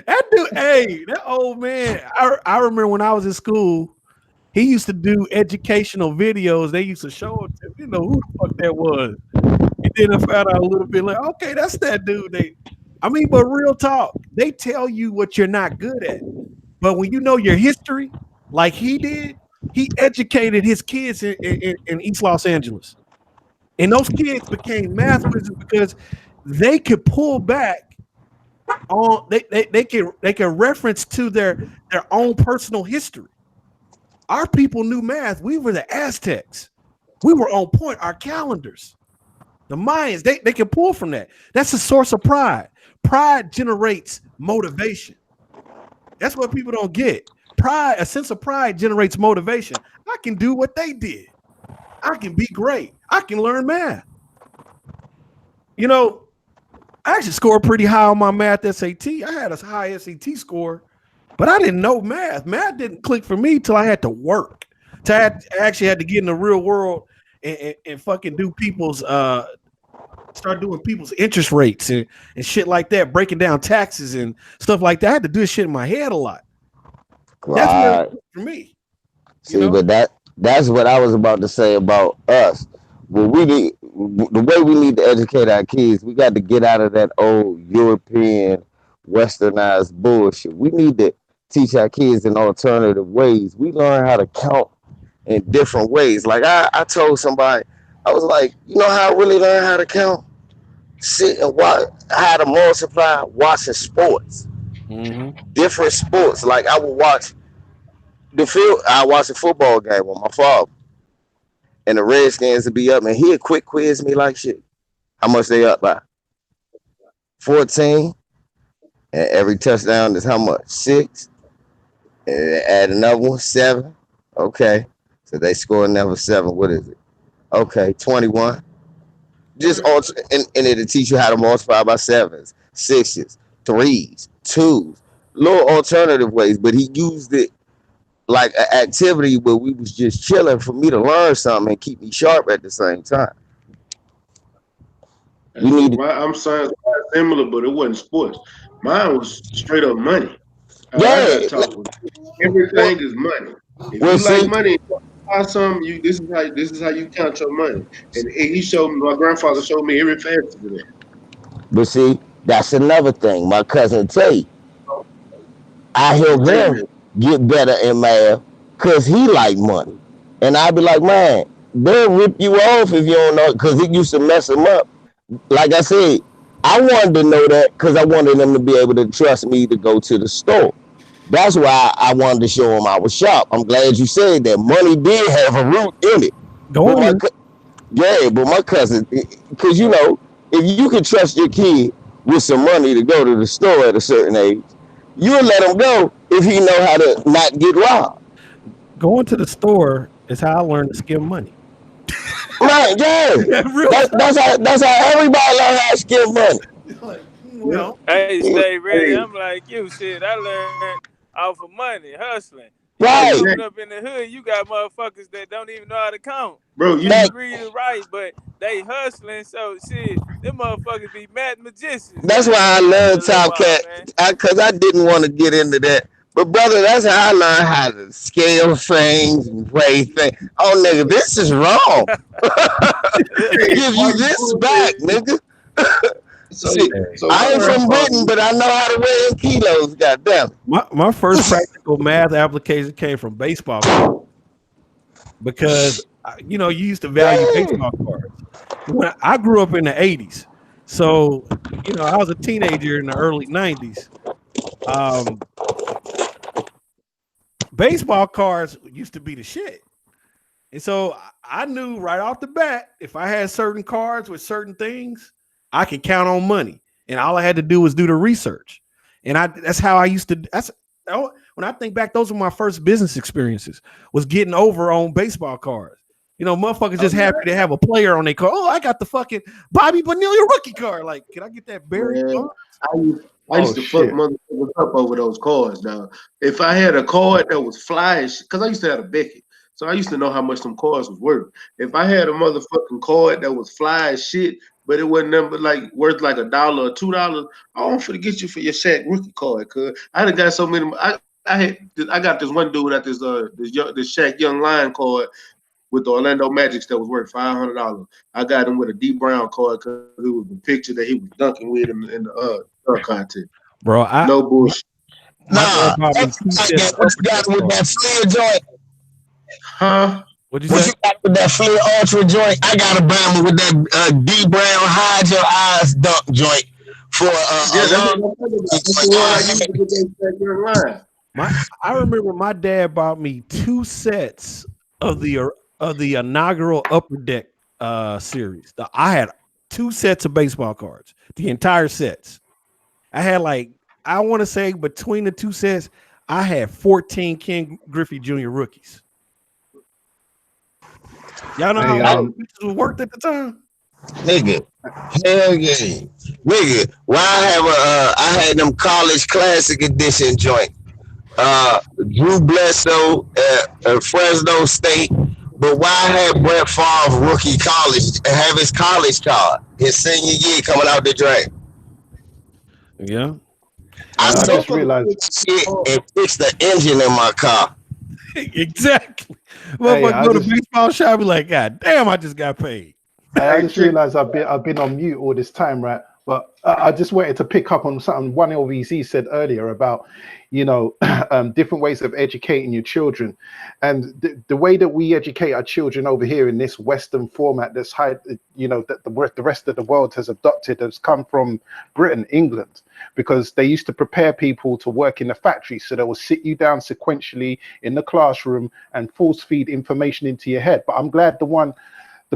That dude, hey, that old man. I remember when I was in school, he used to do educational videos. They used to show it to you know who the fuck that was. And then I found out a little bit like, okay, that's that dude. But real talk, they tell you what you're not good at. But when you know your history, like he did, he educated his kids in East Los Angeles. And those kids became math wizards because they could pull back on they can reference to their own personal history. Our people knew math. We were the Aztecs. We were on point. Our calendars. The Mayans, they can pull from that. That's a source of pride. Pride generates motivation. That's what people don't get. Pride, a sense of pride generates motivation. I can do what they did. I can be great. I can learn math. You know, I actually scored pretty high on my math SAT. I had a high SAT score, but I didn't know math. Math didn't click for me till I had to work. I actually had to get in the real world and fucking do people's start doing people's interest rates and shit like that, breaking down taxes and stuff like that. I had to do this shit in my head a lot. That's where it for me. See, but that's what I was about to say about us. Well, the way we need to educate our kids, we got to get out of that old European westernized bullshit. We need to teach our kids in alternative ways. We learn how to count in different ways. Like I told somebody, I was like, you know how I really learned how to count? Sit and watch how to multiply watching sports. Different sports. Like I would watch I watch a football game with my father. And the Redskins would be up and he'd quick quiz me like shit. How much they up by? 14. And every touchdown is how much? 6. And add another one, 7. Okay. So they score another 7. What is it? Okay, 21. Just and it'll teach you how to multiply by 7s, 6s, 3s, 2s, little alternative ways. But he used it like an activity where we was just chilling for me to learn something and keep me sharp at the same time. I'm sorry, similar, but it wasn't sports. Mine was straight up money. I got taught everything is money. If you like money, buy something. This is how you count your money. And he showed me. My grandfather showed me every facet of that. But see, That's another thing. My cousin Tate, I help him get better in math because he like money. And I be like, man, they'll rip you off if you don't know, because it used to mess him up. Like I said, I wanted to know that because I wanted them to be able to trust me to go to the store. That's why I wanted to show them I was sharp. I'm glad you said that. Money did have a root in it. Go But on. yeah, but my cousin, because you know, if you can trust your kid with some money to go to the store at a certain age, you'll let him go if he know how to not get robbed. Going to the store is how I learned to skim money. Right, yeah. Real That's how everybody learn how to skim money. like, well, Hey, Yeah, stay ready. I'm like you, shit. I learned off of money, hustling. You know, right. coming up in the hood, you got motherfuckers that don't even know how to count. Bro, That, Can't read and write, but they hustling. So shit, them motherfuckers be mad magicians, that's why man. I Shit, I learned just love Top all, Cat, man. because I didn't want to get into that. But brother, that's how I learned how to scale things and weigh things. Oh nigga, this is wrong. hey, Give why you you this doing back, this? nigga. So, See, so I my ain't from grandfather, Britain, but I know how to weigh in kilos. Goddamn. my first practical math application came from baseball cards because you know you used to value Yeah. baseball cards. When I grew up in the '80s, so you know I was a teenager in the early '90s. Um, Baseball cards used to be the shit. And so I knew right off the bat, if I had certain cards with certain things, I could count on money. And all I had to do was do the research. And that's how I used to when I think back, those were my first business experiences, was getting over on baseball cards. You know, motherfuckers oh, just happy to have a player on their card. Oh, I got the fucking Bobby Bonilla rookie card. Like, can I get that Barry man, Bonds? I used, I Oh used to fuck shit. motherfuckers up over those cards, dog. If I had a card that was fly, because I used to have a Beckett, so I used to know how much some cards was worth. If I had a motherfucking card that was fly as shit, but it wasn't number like worth like $1 or $2, I want to get you for your Shaq rookie card, cause I done got so many. I got this one dude at this Shaq Young Lion card with the Orlando Magic that was worth $500. I got him with a D Brown card because it was the picture that he was dunking with in the dunk contest. Bro, No bullshit. my dad Nah, bought me that's two like sets that. of What upper you deck got with cards. that Flair joint? Huh? What'd you What say? you got with that Flair Ultra joint? I got a Bama with that D Brown hide your eyes dunk joint for Yeah, a that's long. what I'm talking about. That's the one I used to get that Young Lion. I remember my dad bought me two sets of the inaugural Upper Deck series. I had two sets of baseball cards, the entire sets. I had like I want to say between the two sets, I had 14 Ken Griffey Jr. rookies. Y'all know how Hey, those pictures worked at the time? Nigga, hell yeah, nigga. Why I have I had them college classic edition joint. Drew Bledsoe at Fresno State, but why I had Brett Favre rookie college have his college card his senior year coming out the draft? Yeah. I See, I sold just motherfuckers. realized. shit and fixed the engine in my car. Exactly. Hey, Motherfucker go to baseball shop, be like, God damn, I just got paid. I Hey, just check. realized I've been on mute all this time, right? But I just wanted to pick up on something one LVZ said earlier about, different ways of educating your children, and the way that we educate our children over here in this Western format that's high, that the rest of the world has adopted, has come from Britain, England, because they used to prepare people to work in the factory, so they will sit you down sequentially in the classroom and force feed information into your head. But I'm glad the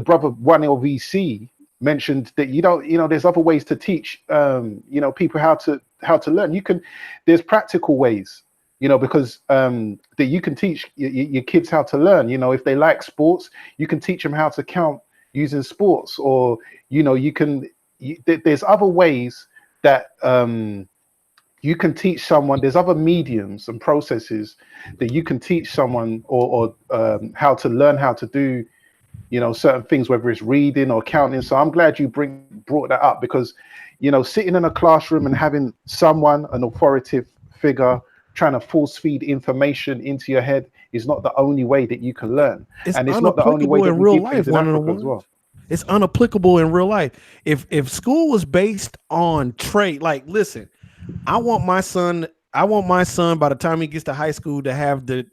brother 1LVC mentioned that there's other ways to teach people how to learn. There's practical ways, because that you can teach your kids how to learn. If they like sports, you can teach them how to count using sports, or there's other ways that you can teach someone. There's other mediums and processes that you can teach someone, or how to learn how to do certain things, whether it's reading or counting. So I'm glad you brought that up, because sitting in a classroom and having someone, an authoritative figure, trying to force feed information into your head is not the only way that you can learn, It's and it's not the only way unapplicable that in we real did life, things in one of the Africa as ones. well. It's unapplicable in real life. If school was based on trade, like listen, I want my son by the time he gets to high school to have the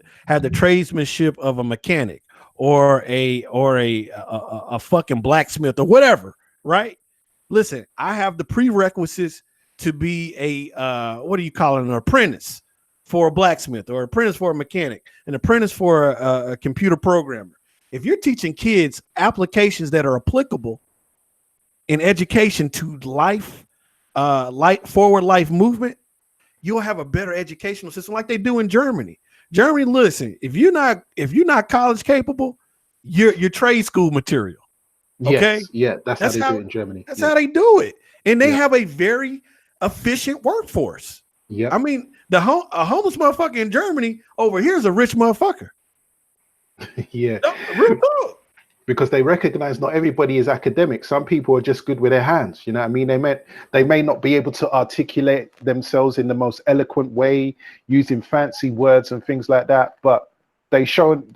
tradesmanship of a mechanic or a fucking blacksmith or whatever, right? Listen, I have the prerequisites to be a what do you call it, an apprentice for a blacksmith, or apprentice for a mechanic, an apprentice for a computer programmer. If you're teaching kids applications that are applicable in education to life, forward life movement, you'll have a better educational system like they do in Germany. Germany, listen, if you're not college capable, you're trade school material. Okay, yes, that's how they do it in Germany. That's how they do it, and they have a very efficient workforce. Yeah, I mean, a homeless motherfucker in Germany over here is a rich motherfucker. Yeah, real talk. Because they recognize not everybody is academic. Some people are just good with their hands. You know what I mean? They may not be able to articulate themselves in the most eloquent way using fancy words and things like that, but they sure enough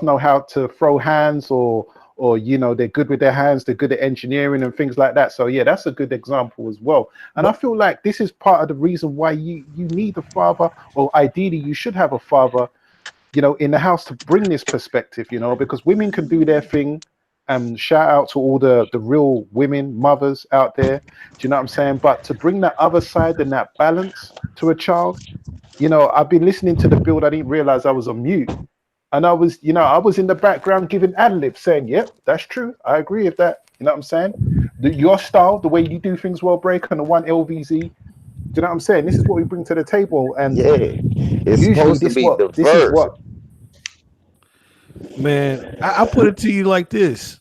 know how to throw hands, or they're good with their hands, they're good at engineering and things like that. So yeah, that's a good example as well. And I feel like this is part of the reason why you need a father, or ideally you should have a father, in the house, to bring this perspective, because women can do their thing. And shout out to all the real women, mothers out there. Do you know what I'm saying? But to bring that other side and that balance to a child, I've been listening to the build. I didn't realize I was on mute. And I was in the background giving ad-libs saying, yep, that's true. I agree with that. You know what I'm saying? Your style, the way you do things, well, break on the one LVZ. Do you know what I'm saying? This is what we bring to the table. And it's usually supposed to be diverse. This is what. Man, I put it to you like this.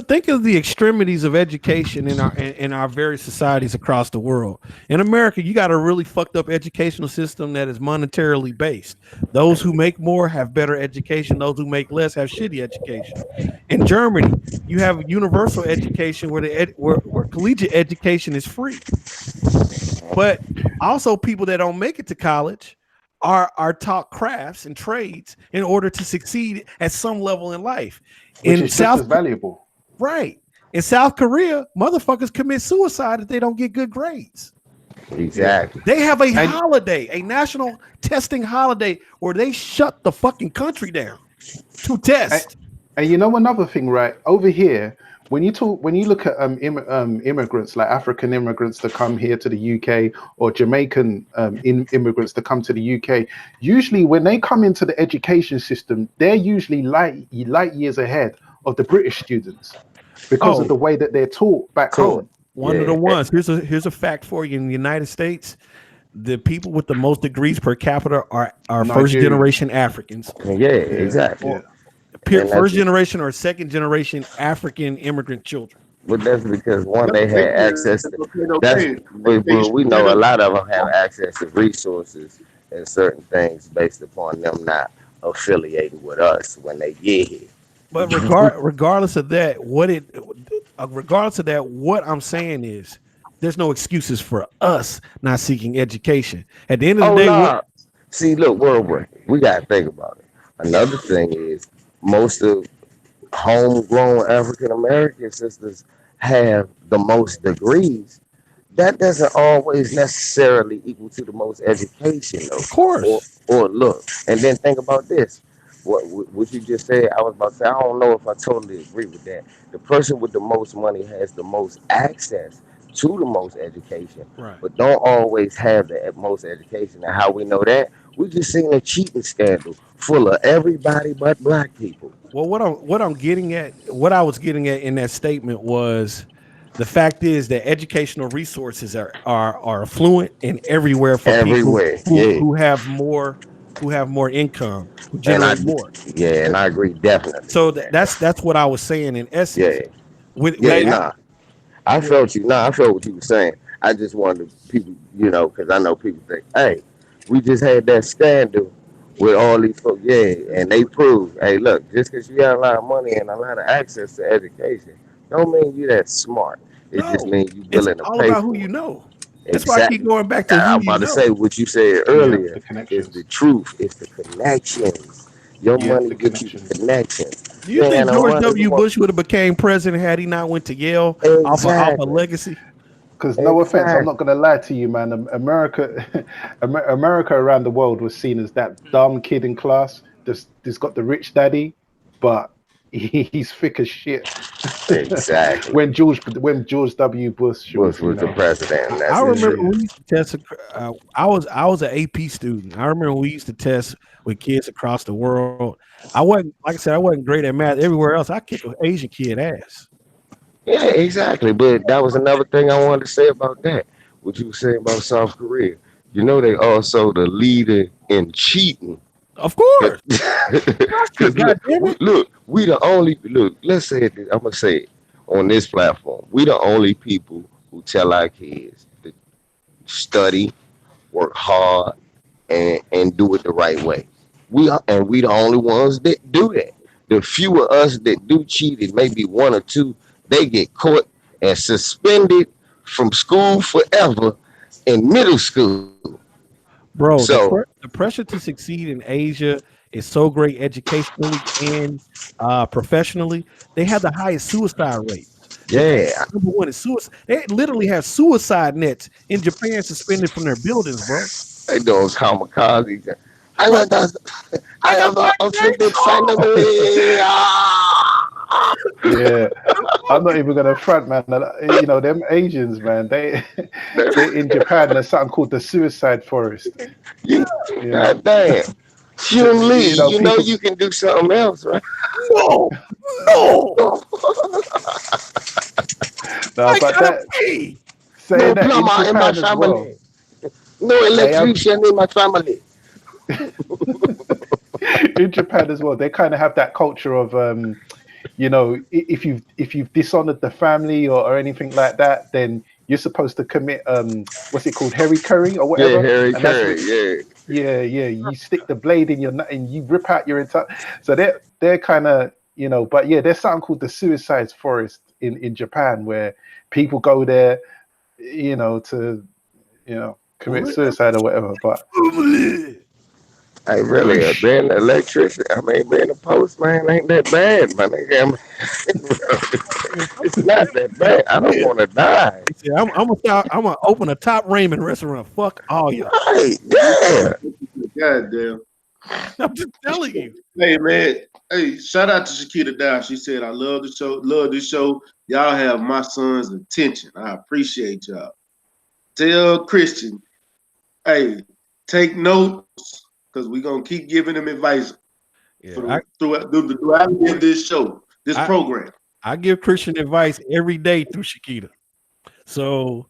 Think of the extremities of education in our various societies across the world. In America, you got a really fucked up educational system that is monetarily based. Those who make more have better education. Those who make less have shitty education. In Germany, you have universal education where collegiate education is free. But also people that don't make it to college are taught crafts and trades in order to succeed at some level in life. Which is just as valuable. Right. In South Korea, motherfuckers commit suicide if they don't get good grades. Exactly. They have a holiday, a national testing holiday where they shut the fucking country down to test. And another thing, right? Over here, when you look at immigrants, like African immigrants that come here to the UK, or Jamaican immigrants that come to the UK, usually when they come into the education system, they're usually light years ahead of the British students because of the way that they're taught back home. One of the ones. Here's a fact for you. In the United States, the people with the most degrees per capita are first generation Africans. Yeah, exactly. First generation or second generation African immigrant children. But that's because they had access to we know a lot of them have access to resources and certain things based upon them not affiliating with us when they get here. But regardless of that, what I'm saying is there's no excuses for us not seeking education. At the end of the day, see, look, world, we gotta think about it. Another thing is most of homegrown African American sisters have the most degrees. That doesn't always necessarily equal to the most education, though. Of course. Or look, and then think about this. What you just said, I was about to say, I don't know if I totally agree with that. The person with the most money has the most access to the most education, but don't always have the most education. And how we know that? We just seen a cheating scandal full of everybody but black people. Well, what I was getting at in that statement was the fact is that educational resources are affluent and everywhere for people who have more income, who generate more. Yeah, and I agree definitely. So that's what I was saying in essence. I felt you. I felt what you were saying. I just wanted people, because I know people think, hey, we just had that scandal with all these folks, and they proved, hey, look, just because you got a lot of money and a lot of access to education, don't mean you that smart. It just means you willing to pay. It's all about who you know. That's why I keep going back to who I'm about to say what you said earlier is the truth. It's the connections. Your Yeah, money the gives you the connections. connection. Do you You ain't got think no George money. You W. want Bush would have became president had he not went to Yale off a exactly, legacy? Because no offense, I'm not exactly. going to lie to you, man. America, America around the world was seen as that dumb kid in class that's got the rich daddy, but he's thick as shit. Exactly. When George W. Bush Bush was, was the president, and I that's the remember truth. yeah, we used to test. I was an AP student. I remember we used to test with kids across the world. I wasn't, like I said, I wasn't great at math. Everywhere else, I kick an Asian kid ass. Yeah, exactly. But that was another thing I wanted to say about that. What you were saying about South Korea. You know, they also the leader in cheating. Of course, Russia. Because God damn it, look, we the only look. Let's say it. I'm gonna say it on this platform. We the only people who tell our kids to study, work hard, and do it the right way. We the only ones that do that. The few of us that do cheat, it maybe one or two, they get caught and suspended from school forever in middle school. bro. So The pressure to succeed in Asia is so great educationally and professionally. They have the highest suicide rates. Japan yeah, number one is suicide. They literally have suicide nets in Japan suspended from their buildings, bro. they doing kamikaze. I Right. want that. I I got have my an offended family. Ah! yeah. I'm not even going to front, man. You know, them Asians, man. They in Japan. There's something called the suicide forest. You, You know, God damn. Chun Lee, you know, you know people. you can do something else, right? No, no, No, I but gotta that pee. saying No that in plumber in my Japan as well. family. No They have electrician in my family. in Japan as well. They kind of have that culture of you know, if you've dishonored the family or anything like that, then you're supposed to commit what's it called, Harry Curry or Yeah, whatever, Harry and that's Curry, what. yeah. Yeah, you stick the blade in your nut and you rip out your entire. So they're kind of, you know, but yeah, there's something called the suicide forest in Japan where people go there, you know, to commit suicide or whatever. But Hey, really, being an electrician, I mean, being a postman ain't that bad, my nigga. I mean, it's not that bad. I don't Yeah. want to die. He said, I'm gonna open a top ramen restaurant. Fuck all y'all. Hey, yeah. God damn. I'm just telling you. Hey man, hey, shout out to Shakita Dow. She said, I love the show, love this show. Y'all have my son's attention. I appreciate y'all. Tell Christian, hey, take notes, because we're gonna keep giving him advice for Yeah, throughout the duality of this show, this I program. I give Christian advice every day through Shakita. So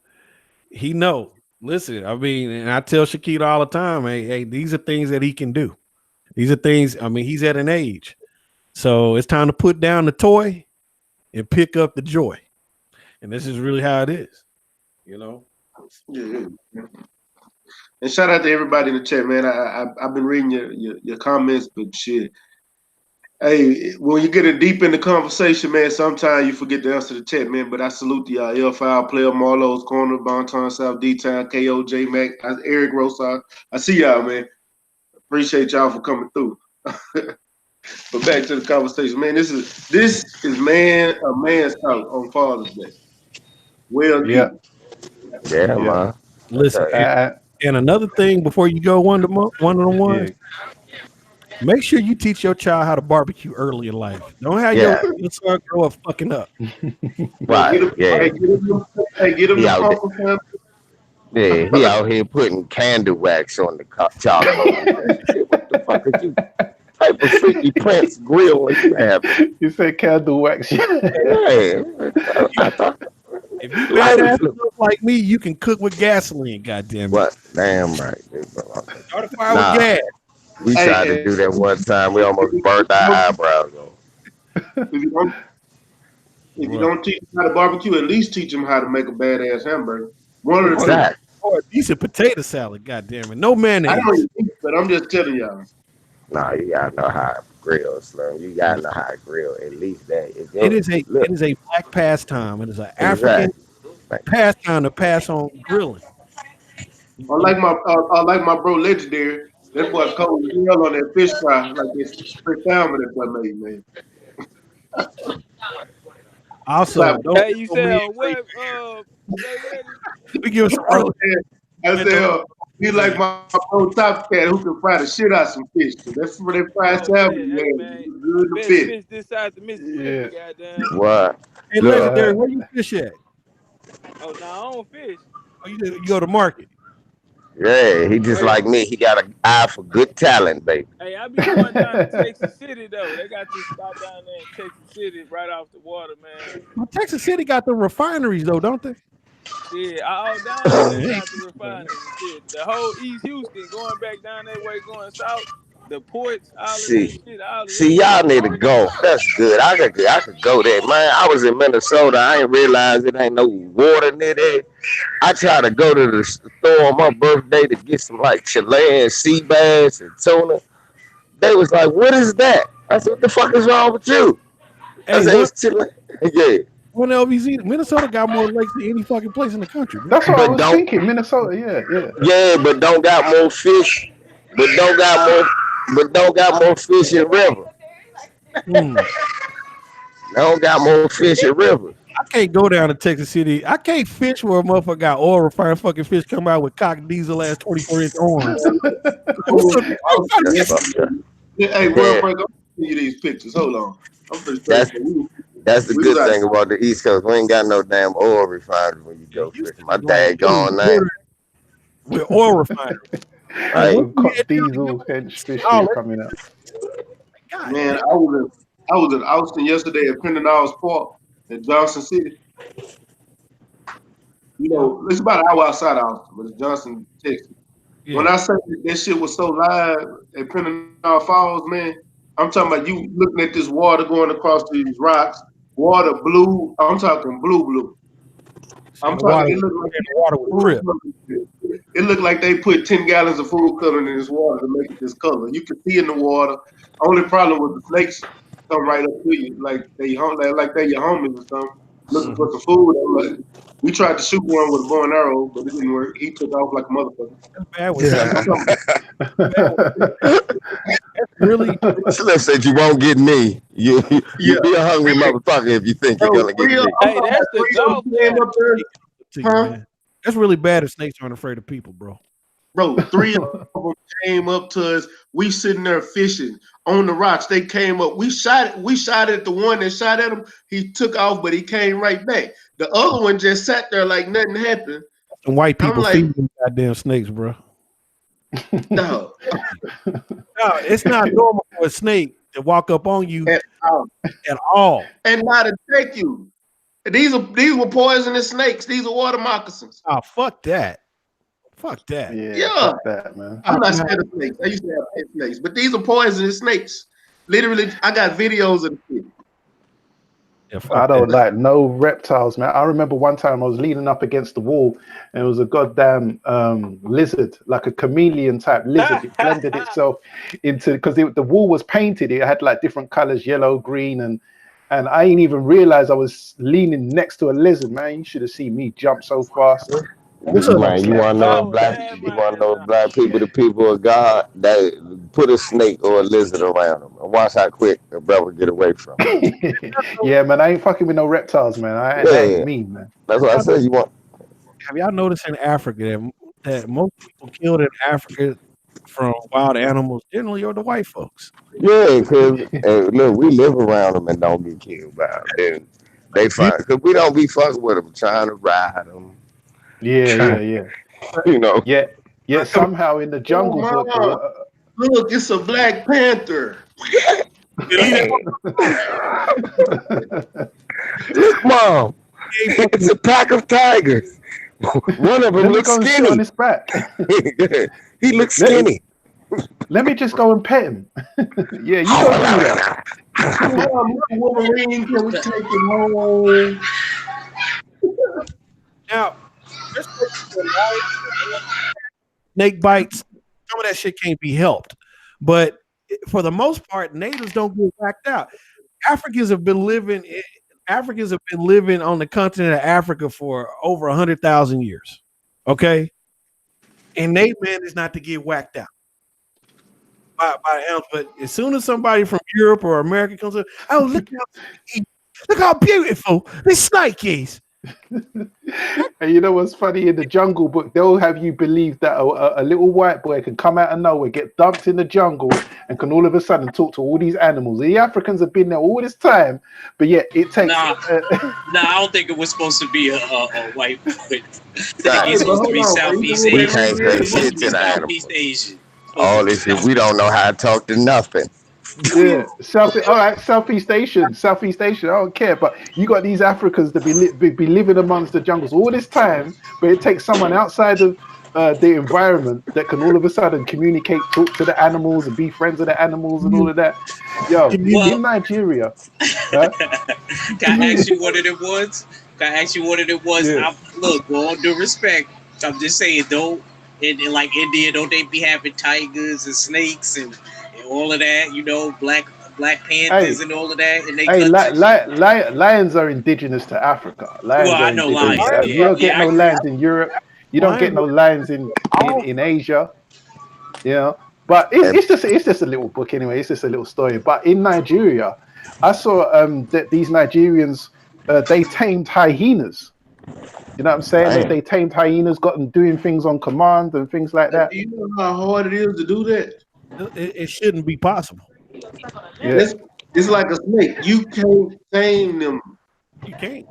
he know. Listen, I mean, and I tell Shakita all the time, hey, these are things that he can do. These are things, I mean, he's at an age. So it's time to put down the toy and pick up the joy. And this is really how it is, you know. Yeah. And shout out to everybody in the chat, man. I've been reading your comments, but shit. Hey, when you get in deep in the conversation, man, sometimes you forget to answer the chat, man. But I salute to y'all. L5 Player, Marlowe's Corner, Bonton, South D-Town, KO, J-Mac, Eric Rosa. I see y'all, man. Appreciate y'all for coming through. But back to the conversation, man. This is a man's talk on Father's Day. Well yeah, needed. Yeah, yeah, man. Listen, Okay. and another thing before you go one on one, yeah, make sure you teach your child how to barbecue early in life. Don't have Yeah, your son grow up fucking up. Yeah, right. Yeah. get him He the out there. proper time. Yeah, he out here putting candle wax on the charcoal. Shit, what the fuck is you type of freaky Prince grill are you having? you said candle wax. Yeah, I thought If you light badass it. enough like me, you can cook with gasoline. God damn it! What? Damn right. Start a fire with Nah, gas. we tried to Hey, do that one time. We almost burnt our eyebrows off. if you don't if you Bro, don't teach them how to barbecue, at least teach them how to make a badass hamburger. One of the two. Exactly. or a decent potato salad. God damn it! No I don't mayonnaise. even eat, but I'm just telling y'all. Nah, you gotta know how to grill, Slim. You gotta know how to grill. At least that. If It you is a look, black pastime. It is an African exactly. Like, pastime to pass on grilling. Unlike my bro Legendary, That boy cold as hell on that fish fry, like this spray salmon that boy made, man. Also, Clap. don't Hey, get you no said man on like what? Stay ready. we give us some I early. said, he like my bro Top Cat who can fry the shit out some fish. That's for that fried Oh, bet. salmon, Hey, man. man. Good to Best fit. fish this side of the Mississippi, Yeah. goddamn. What? Hey, Look, legendary, Uh, where you fish at? Oh, no, I don't fish. Oh, you go to market. yeah, he just like me. He got an eye for good talent, baby. Hey, I be going down to Texas City, though. They got this spot down there in Texas City right off the water, man. Well, Texas City got the refineries though, don't they? Shit, all down there they Hey, got the refineries and shit. The whole East Houston going back down that way, going south, the ports, all of that See, shit, all of that see, shit. y'all need to go. That's good. I could go there, man. I was in Minnesota. I ain't realize it ain't no water near there. I tried to go to the store on my birthday to get some like Chilean sea bass and tuna. They was like, "What is that?" I said, "What the fuck is wrong with you?" I hey, said, "It's Chilean." Yeah, one LVZ, Minnesota got more lakes than any fucking place in the country, bro. that's what I but was don't. thinking. Minnesota, yeah. Yeah, but don't got more fish. But don't got more. But don't got more fish in river. Hmm. Don't got more fish in river. I can't go down to Texas City. I can't fish where a motherfucker got oil refined fucking fish come out with cock diesel ass 24-inch arms. What's up? Oh, That's yeah. fucked up. Hey, real Yeah, break, I'm send you these pictures. Hold on. I'm pretty straight. that's that's the We was good out. thing about the East Coast. We ain't got no damn oil refinery when you Yeah, go Houston fishing. My is like dad literally gone now, bordered with oil refinery. Like right? once With you cot get down to diesel, Houston, hench fish oh, shit coming out. God Man, damn. I was in Austin yesterday at Pendleton Park in Johnson City. You Yeah, know, it's about an hour outside of Austin, but it's Johnson, Texas. When yeah. I say that shit was so live at Pendleton Falls, man, I'm talking about you looking at this water going across these rocks, water blue. I'm talking blue. Saying I'm the talking. water, It looked like saying the water was food drip. coloring. It looked like they put 10 gallons of food coloring in this water to make it this color. You could see in the water. Only problem was the snakes come right up to you, like they your homies or something, looking Mm-hmm. for some food. I'm like, we tried to shoot one with a bow and arrow, but it didn't work. He took off like a motherfucker. That's bad with snakes. Yeah. I'm talking That's really Slim said you won't get me. You yeah, be a hungry motherfucker if you think you're bro, gonna get three of me. I'm Hey, talking that's about the three of golf them came course. up there, to you, huh? man. That's really bad if snakes aren't afraid of people, bro. Bro, three of them came up to us. We sitting there fishing on the rocks. They came up. We shot it. We shot at the one that shot at him. He took off, but he came right back. The other one just sat there like nothing happened. Some white I'm people like, feeding them goddamn snakes, bro. no, No, it's not normal for a snake to walk up on you at all. at all. And not attack you. These were poisonous snakes. These are water moccasins. Oh, fuck that. Fuck that. Yeah, Yeah, fuck that, man. I'm not Nah, scared of snakes. I used to have pet snakes, but these are poisonous snakes. Literally, I got videos of the shit. yeah, I fuck that. don't like no reptiles, man. I remember one time I was leaning up against the wall and it was a goddamn lizard, like a chameleon type lizard. It blended itself into because the wall was painted. It had like different colors, yellow, green, and I didn't even realize I was leaning next to a lizard, man. You should have seen me jump so fast. What's up? Man, you wanna know if Oh, black damn, you wanna man. know if black people the people of God, they put a snake or a lizard around them and watch how quick a brother get away from it. Yeah, man. I ain't fucking with no reptiles, man. That ain't Yeah, me, man. that's what I said. You want Have y'all noticed in Africa that most people killed in Africa from wild animals generally are the white folks? yeah, because look, we live around them and don't get killed by them. Then they You find because we don't be fucking with them, trying to ride them, trying, Yeah. you know. Yet come somehow in the Oh Jungle Book, mama, look, it's a Black Panther. Look, mom, it's a pack of tigers. One of them let me looks go and sit on skinny. his back. He looks let, skinny. let me just go and pet him. Yeah, you go do that. Mom, Wolverine, can we take him home? now, there's snake bites. Some of that shit can't be helped, but for the most part, natives don't get whacked out. Africans have been living. Africans have been living on the continent of Africa for over 100,000 years. Okay, and they managed not to get whacked out. by animals. But as soon as somebody from Europe or America comes up, oh look how beautiful this snake is. And you know what's funny? In the Jungle Book, they'll have you believe that a little white boy can come out of nowhere, get dumped in the jungle, and can all of a sudden talk to all these animals. The Africans have been there all this time, but yet it takes. Nah, I don't think it was supposed to be a white boy. I think Nah, he's supposed to be Southeast we Asian. can't say He's supposed shit to to be the Southeast animals. Asian. All this shit, we don't know how to talk to nothing. Yeah, all right, Southeast Asian. I don't care, but you got these Africans that be living amongst the jungles all this time, but it takes someone outside of the environment that can all of a sudden communicate, talk to the animals, and be friends with the animals and all of that. Yo, Well, in Nigeria, Can I ask you what it was? yeah. Look, with all due respect, I'm just saying, though, in like India, don't they be having tigers and snakes and all of that? You know, black panthers Hey, and all of that in their hey, country. lions are indigenous to Africa. Well, Lions are I know indigenous. lions. You don't get I no agree. lions in Europe. You don't get Lions no lions in Asia. You know, but And it's just a little book anyway. It's just a little story. But in Nigeria, I saw that these Nigerians they tamed hyenas. You know what I'm saying? damn, They tamed hyenas, got them doing things on command and things like that. Do you know how hard it is to do that? it shouldn't be possible. Yeah. It's like a snake. You can't tame them. You can't.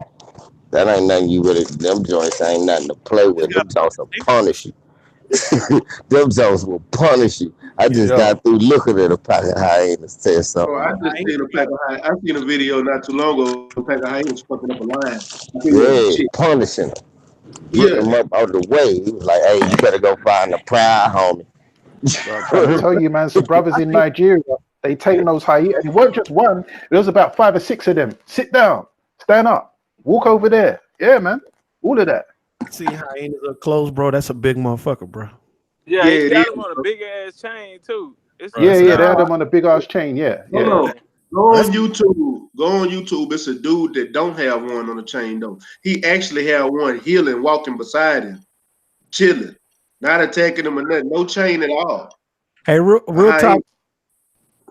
that ain't nothing you really. Them joints ain't nothing to play You just with. Them got joints will punish you. Them joints will punish you. I just Yo, got through looking at a pack of hyenas. Tell Bro, something. I just seen a pack of I seen a video not too long ago. A pack of hyenas fucking up a lion. I think it was a Yeah, chick. punishing them. Get Yeah. them up out the way. He was like, hey, you better go find the pride, homie. bro, I'm trying to tell you, man. Some brothers in Nigeria, they tame those hyenas. And it weren't just one. There was about 5 or 6 of them. Sit down, stand up, walk over there. Yeah, man. All of that. See hyenas up close, bro. That's a big motherfucker, bro. Yeah, Yeah, he it got is. him on a big ass chain too. It's Bro, Yeah, that's it's a, yeah. They had not. them on a big ass chain. Yeah, Hold yeah. on. Yeah. Go on that's YouTube. Go on YouTube. It's a dude that don't have one on the chain though. He actually had one healing, walking beside him, chilling, not attacking him or nothing. No chain at all. hey, real I talk.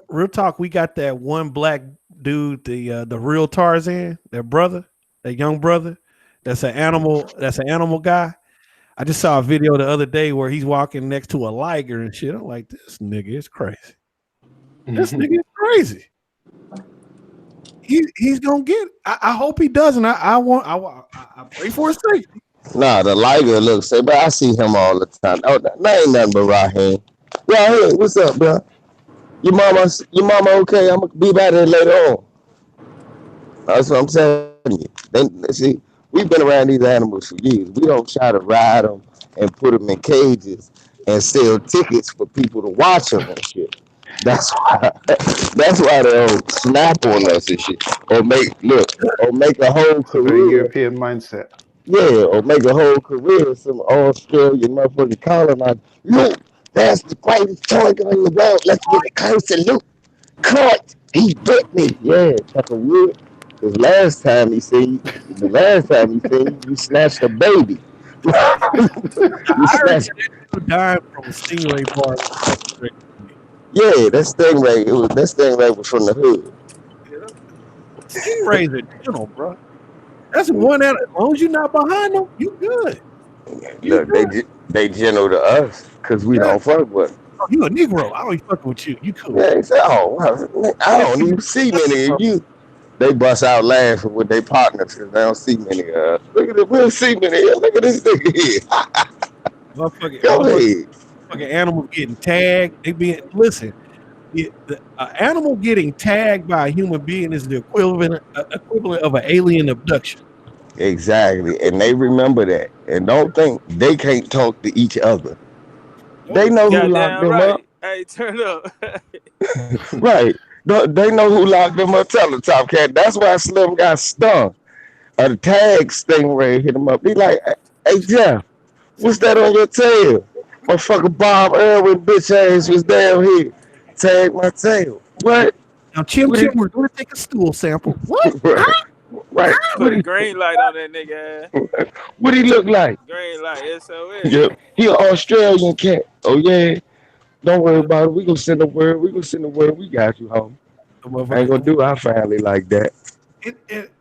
Real talk. We got that one black dude, the real Tarzan, that brother, that young brother. That's an animal. That's an animal guy. I just saw a video the other day where he's walking next to a liger and shit. I'm like, this nigga is crazy. This nigga is crazy. He's gonna get. I hope he doesn't. I pray for his safety. Nah, the liger looks say, but I see him all the time. Oh, that ain't nothing but Raheem. Raheem, what's up, bro? Your mama okay? I'm gonna be back there later on. That's what I'm telling you. See, we've been around these animals for years. We don't try to ride them and put them in cages and sell tickets for people to watch them and shit. That's why. That's why they don't snap on us and shit, or make a whole It's a very career. European mindset. Yeah, or make a whole career. Some Australian motherfucking colonizer. Look, that's the greatest tiger in the world. Let's get a closer look. Cut. He bit me. Yeah, Tucker Wood. Because the last time he seen you, you snatched a baby. You I heard snatched. that dude died from a stingray bar. Yeah, that stingray was from the hood. Stingrays are gentle, bro. That's one out. As long as you're not behind them, you good. You Look, they good. they gentle to us because we Yeah. don't fuck with them. Oh, you a Negro. I ain't fucking with you. You cool. Yeah, they say, oh, wow, I don't even see many of you. They bust out laughing with their partners because they don't see many of us. Look at it, we don't see many of you. Look at this nigga here. Go ahead. Motherfucking animals getting tagged. They being listen. The animal getting tagged by a human being is the equivalent of an alien abduction. Exactly. And they remember that. And don't think they can't talk to each other. They know who locked Goddamn them up. right. Hey, turn up. Right. They know who locked them up. Tell the Top Cat. That's why Slim got stung. A tag stingray hit him up. He like, hey, Jeff, what's that on your tail? Motherfucker Bob Irwin bitch ass was down here. Tag my tail. What? Now, Chim What Chim, he, we're going to take a stool sample. What? right. Right. Put a green light on that nigga ass. What he look like? Green light, SOS. Yeah. He an Australian cat. Oh yeah. Don't worry about it. We gonna send the word. We gonna send the word. We got you, home. The I ain't gonna motherfucker. do our family like that.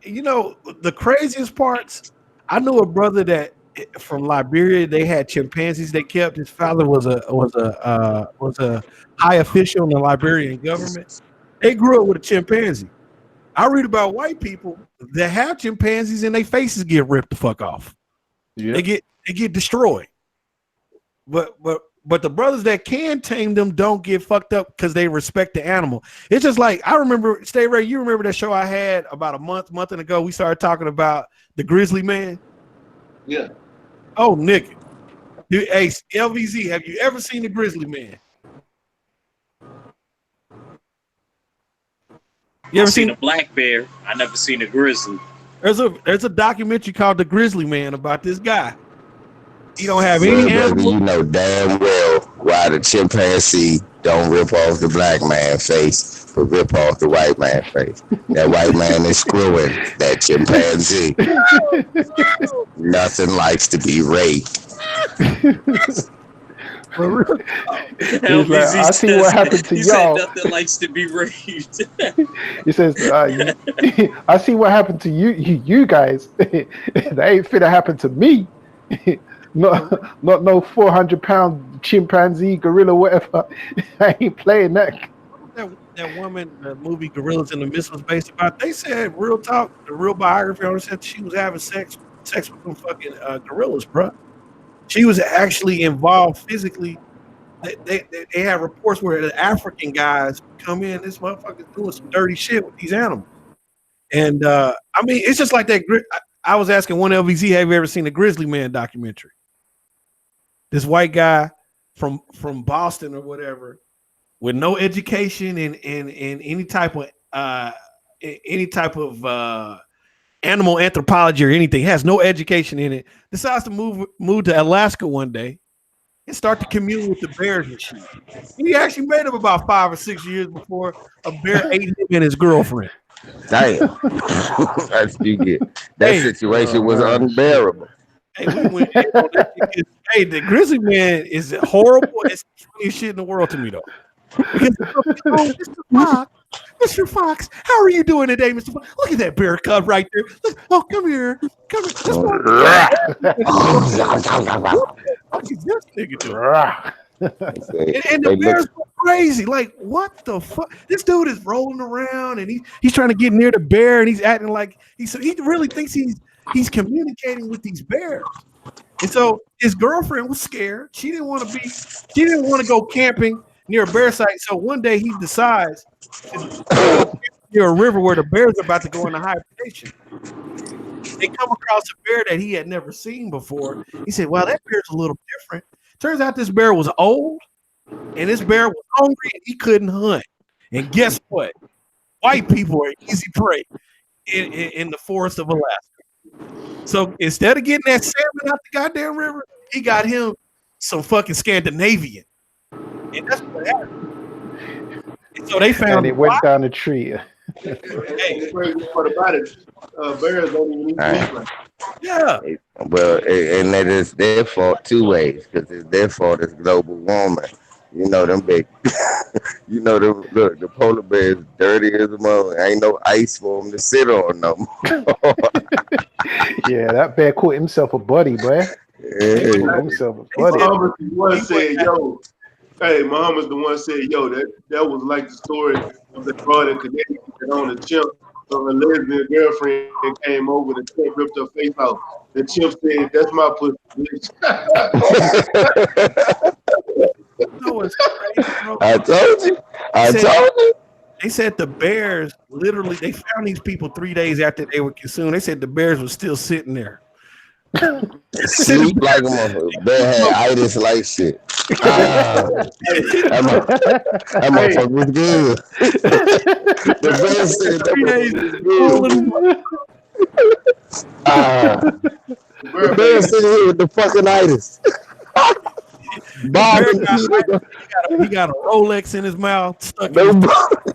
You know, the craziest parts. I knew a brother that from Liberia. They had chimpanzees they kept. His father was a high official in the Liberian government. They grew up with a chimpanzee. I read about white people that have chimpanzees and their faces get ripped the fuck off. Yeah. They get destroyed. But the brothers that can tame them don't get fucked up because they respect the animal. It's just like I remember, Stay Ready. You remember that show I had about a month and ago? We started talking about the grizzly man. Yeah. Oh, nigga. Hey, LVZ, have you ever seen the grizzly man? You I ever seen seen? a black bear. I never seen a grizzly. There's a documentary called The Grizzly Man about this guy. He don't have any Well, baby, animals. you know damn well why the chimpanzee don't rip off the black man face, but rip off the white man face. That white man is screwing that chimpanzee. Nothing likes to be raped. He's like, I see what happened to he said y'all. nothing likes to be raped. He says, I see what happened to you guys. That ain't finna happen to me. Not no 400-pound chimpanzee, gorilla, whatever. I ain't playing that. That woman, the movie Gorillas in the Mist was based about. They said real talk, the real biography on her said she was having sex with some fucking gorillas, bro. She was actually involved physically. They had reports where the African guys come in, this motherfucker's doing some dirty shit with these animals. And I mean, it's just like that. I was asking one LVZ, have you ever seen the Grizzly Man documentary? This white guy from Boston or whatever, with no education in any type of animal anthropology or anything, has no education in it, decides to move to Alaska one day and start to commune with the bears and shit. And he actually made him about 5 or 6 years before a bear ate him and his girlfriend. Damn. That's you get. That situation was unbearable. Hey, we went. Hey, the Grizzly Man is horrible. It's the funniest shit in the world to me, though. Because, Mr. Fox, how are you doing today, Mr. Fox? Look at that bear cub right there. Look, oh, come here. What is this nigga doing? And the bears go crazy. Like, what the fuck? This dude is rolling around and he's trying to get near the bear and he's acting like he really thinks he's communicating with these bears. And so his girlfriend was scared. She didn't want to go camping near a bear site. So one day he decides to go near a river where the bears are about to go into hibernation. They come across a bear that he had never seen before. He said, well, that bear's a little different. Turns out this bear was old and this bear was hungry and he couldn't hunt. And guess what? White people are easy prey in the forest of Alaska. So instead of getting that salmon out the goddamn river, he got him some fucking Scandinavian. And that's what happened. And so they found and it went down the tree. Hey, the crazy part about it, bears don't even eat meat. Yeah. Well, and that is their fault two ways, because it's their fault is global warming. You know them big. You know the polar bear is dirty as a mother. Ain't no ice for them to sit on no more. Yeah, that bear caught himself a buddy, boy. Yeah. Caught himself a buddy. Muhammad's the one said, yo. Hey, Muhammad's the one said, yo, that was like the story of the broad in Connecticut that on the chimp. So a lesbian girlfriend came over, the chimp ripped her face off. The chimp said, that's my pussy, bitch. No, it's crazy, bro. I told you. They said the bears literally, they found these people 3 days after they were consumed. They said the bears were still sitting there. Sleep like a motherfucker. Bear had itis like shit. That motherfucker was good. The bear said that 3 days motherfucker was good. The bear sitting here with the fucking itis. Bob he got a Rolex in his mouth, stuck no in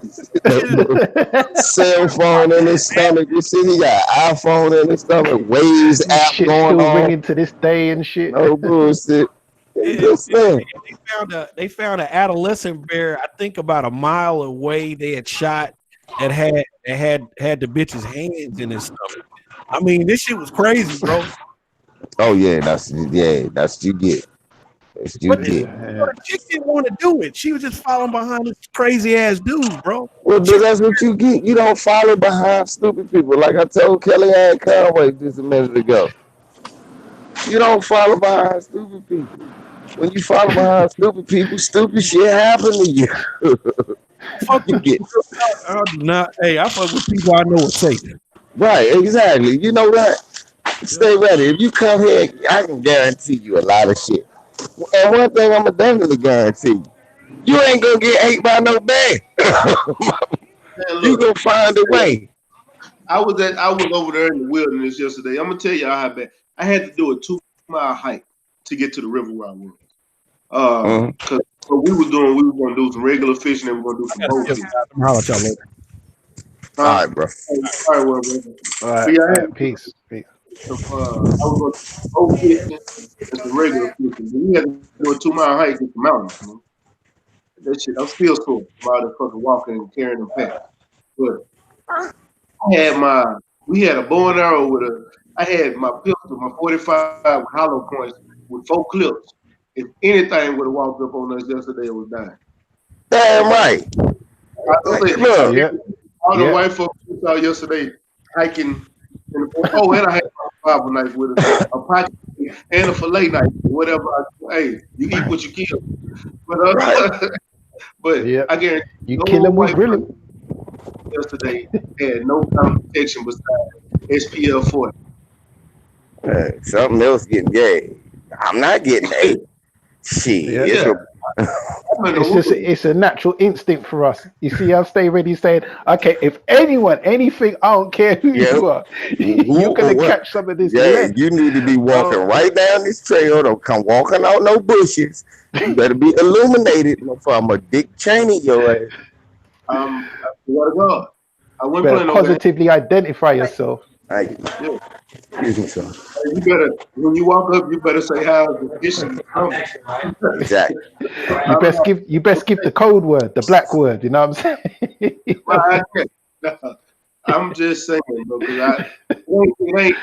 his cell phone in his stomach. You see, he got an iPhone in his stomach. Waves app Shit going still on. ringing to this day and shit. No bullshit. Just saying. They found an adolescent bear, I think about a mile away. They had shot that had the bitch's hands in his stomach. I mean, this shit was crazy, bro. Oh yeah, that's what you get. That's what you But get. the chick didn't want to do it. She was just following behind this crazy ass dude, bro. Well, that's what you get. You don't follow behind stupid people. Like I told Kellyanne Conway just a minute ago. You don't follow behind stupid people. When you follow behind stupid people, stupid shit happen to you. Fuck You get hey, I fuck with people I know are safe. right, exactly. You know what? Stay ready. If you come here, I can guarantee you a lot of shit. And one thing I'm gonna definitely guarantee you ain't gonna get ate by no bear. You gonna find a way. I was over there in the wilderness yesterday. I'm gonna tell you how bad. I had to do a 2-mile hike to get to the river where I was. Cause what we were gonna do some regular fishing and we're gonna do some boat fishing. All right, bro. All right, All right, peace. I was going to boat fishing and some regular fishing. We had to do a 2-mile hike in the mountains. You know? That shit, I'm still sore about the fucking walking and carrying them packs. But we had a bow and arrow I had my pistol, my 45 with hollow points with 4 clips. If anything would have walked up on us yesterday, it was dying. Damn right. All the white folks we saw yesterday hiking. And I had my Bible knife with a pocket and a fillet knife, whatever. Hey, you eat what you kill. But I guarantee you kill them with grilling. Yesterday had no protection besides SPL 40. Something else getting gay. I'm not getting ate. Shit. It's a natural instinct for us. You see, how Stay Ready saying, okay, if anything, I don't care who you are, you're gonna catch some of this. Yeah, you need to be walking right down this trail. Don't come walking out no bushes. You better be illuminated. I'm a Dick Cheney your ass. I swear to God. I went better positively identify yourself. Excuse me, you better, when you walk up, you better say how the fishing. Exactly. You best give the code word, the black word. You know what I'm saying? I'm just saying, because it ain't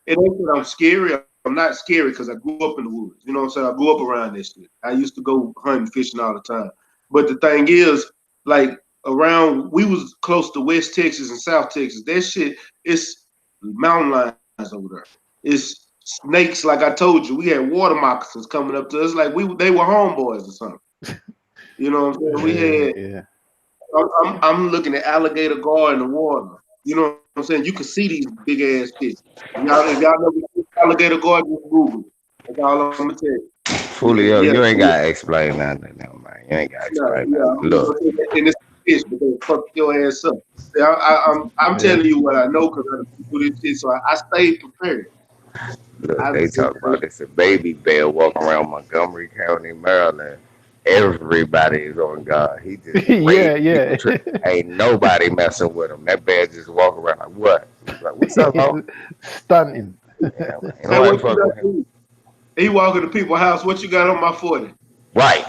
that I'm scary. I'm not scary because I grew up in the woods. You know what I'm saying? I grew up around this shit. I used to go hunting, fishing all the time. But the thing is, like we was close to West Texas and South Texas. That shit, it's mountain lions over there. It's snakes, like I told you. We had water moccasins coming up to us like they were homeboys or something. You know what I'm saying? I'm looking at alligator gar in the water. You know what I'm saying? You can see these big ass fish. If y'all know alligator gar, just Google it. That's all I'm gonna tell you. Julio, you ain't gotta explain nothing now, man. You ain't gotta explain nothing. Look. And it's fish, but they fuck your ass up. I'm telling you what I know because I do this shit, so I stay prepared. Look, they talk about this a baby bear walking around Montgomery County, Maryland. Everybody is on guard. He just ain't nobody messing with him. That bear just walk around like what? Like, what's up, bro? Stunning. He walking to people's house. What you got on my 40? Right.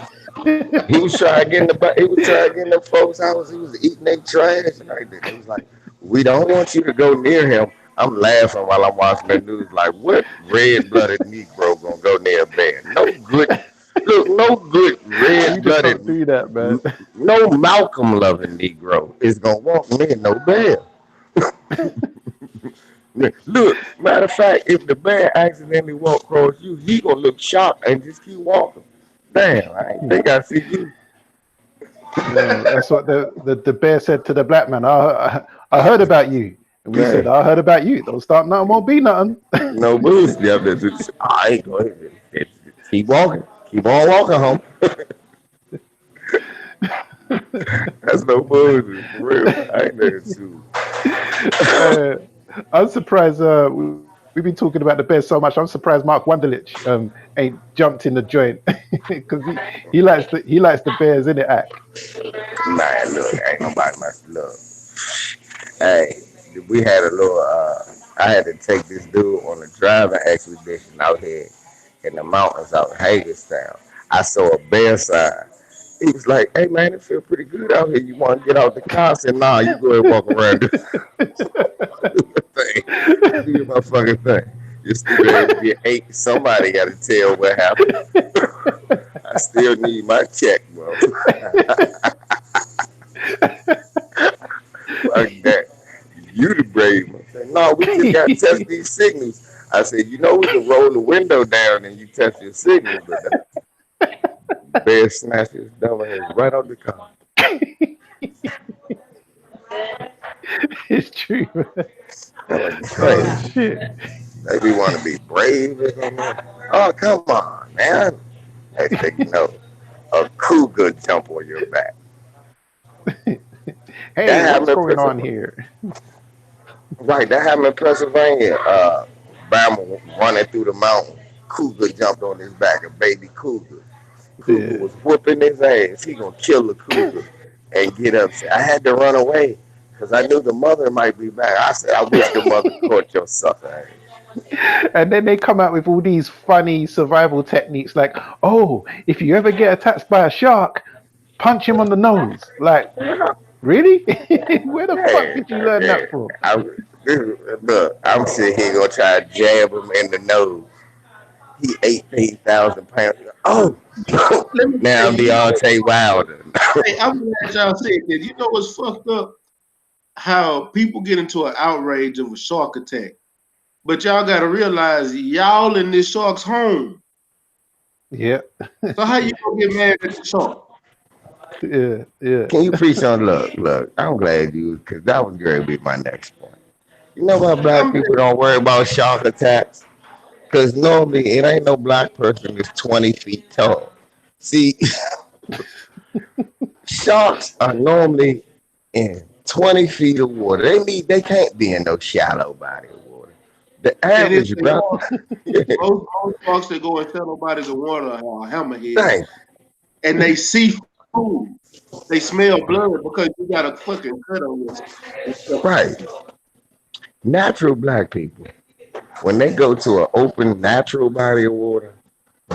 He was trying to get in the folks' house. He was eating their trash and everything. He was like, "We don't want you to go near him." I'm laughing while I'm watching the news. Like, what red-blooded Negro gonna go near a bear? No good red-blooded. Do that, man. No Malcolm-loving Negro is gonna walk near no bear. Look, matter of fact, if the bear accidentally walk across you, he gonna look shocked and just keep walking. Damn, I ain't think I see you. Yeah, that's what the bear said to the black man. I heard about you. And we said, I heard about you. Don't start nothing, won't be nothing. No booze. I ain't going to keep walking. Keep on walking home. That's no booze. For real. I ain't there too. I'm surprised we've been talking about the bears so much. I'm surprised Mark Wunderlich ain't jumped in the joint because he likes the bears in the act. Man, look, ain't nobody must look. Hey, we had a little I had to take this dude on a driving expedition out here in the mountains out in Hagerstown. I saw a bear sign. He was like, "Hey man, it feel pretty good out here. You want to get out the car?" I said, "Nah, you go ahead and walk around do the thing. Do your motherfucking thing. You stupid ass get ate. Somebody got to tell what happened. I still need my check, bro. Fuck that. You the brave one. I said, no, we just got to test these signals. I said, you know, we can roll the window down and you test your signals, but the bear snatched his dumb ass right out the car. It's true. That was Oh crazy. shit. They be want to be brave. Oh, come on, man. Next thing you know, a cougar jump on your back. Hey, what's going on here? Right, that happened in Pennsylvania. Bama running through the mountain. Cougar jumped on his back, a baby cougar. Cougar was whooping his ass. He gonna kill the cougar and get upset. I had to run away because I knew the mother might be back. I said, I wish the mother caught your sucker ass. And then they come out with all these funny survival techniques like, oh, if you ever get attacked by a shark, punch him on the nose. Like, really? Where the fuck did you learn that from? Look, I'm sitting here gonna try to jab him in the nose. He 18,000 pounds. Oh, now I'm Deontay Wilder. Hey, I'm glad y'all said that. You know what's fucked up? How people get into an outrage of a shark attack. But y'all gotta realize y'all in this shark's home. Yeah. So how you gonna get mad at the shark? Yeah. Can you preach on look? I'm glad you, because that was going to be my next point. You know why black people don't worry about shark attacks? Because normally it ain't no black person that's 20 feet tall. See, sharks are normally in 20 feet of water. They can't be in no shallow body of water. The average most sharks that go in shallow bodies of water are hammerheads. And they see food. They smell blood because you got a fucking cut on this. Right. Natural black people, when they go to an open natural body of water,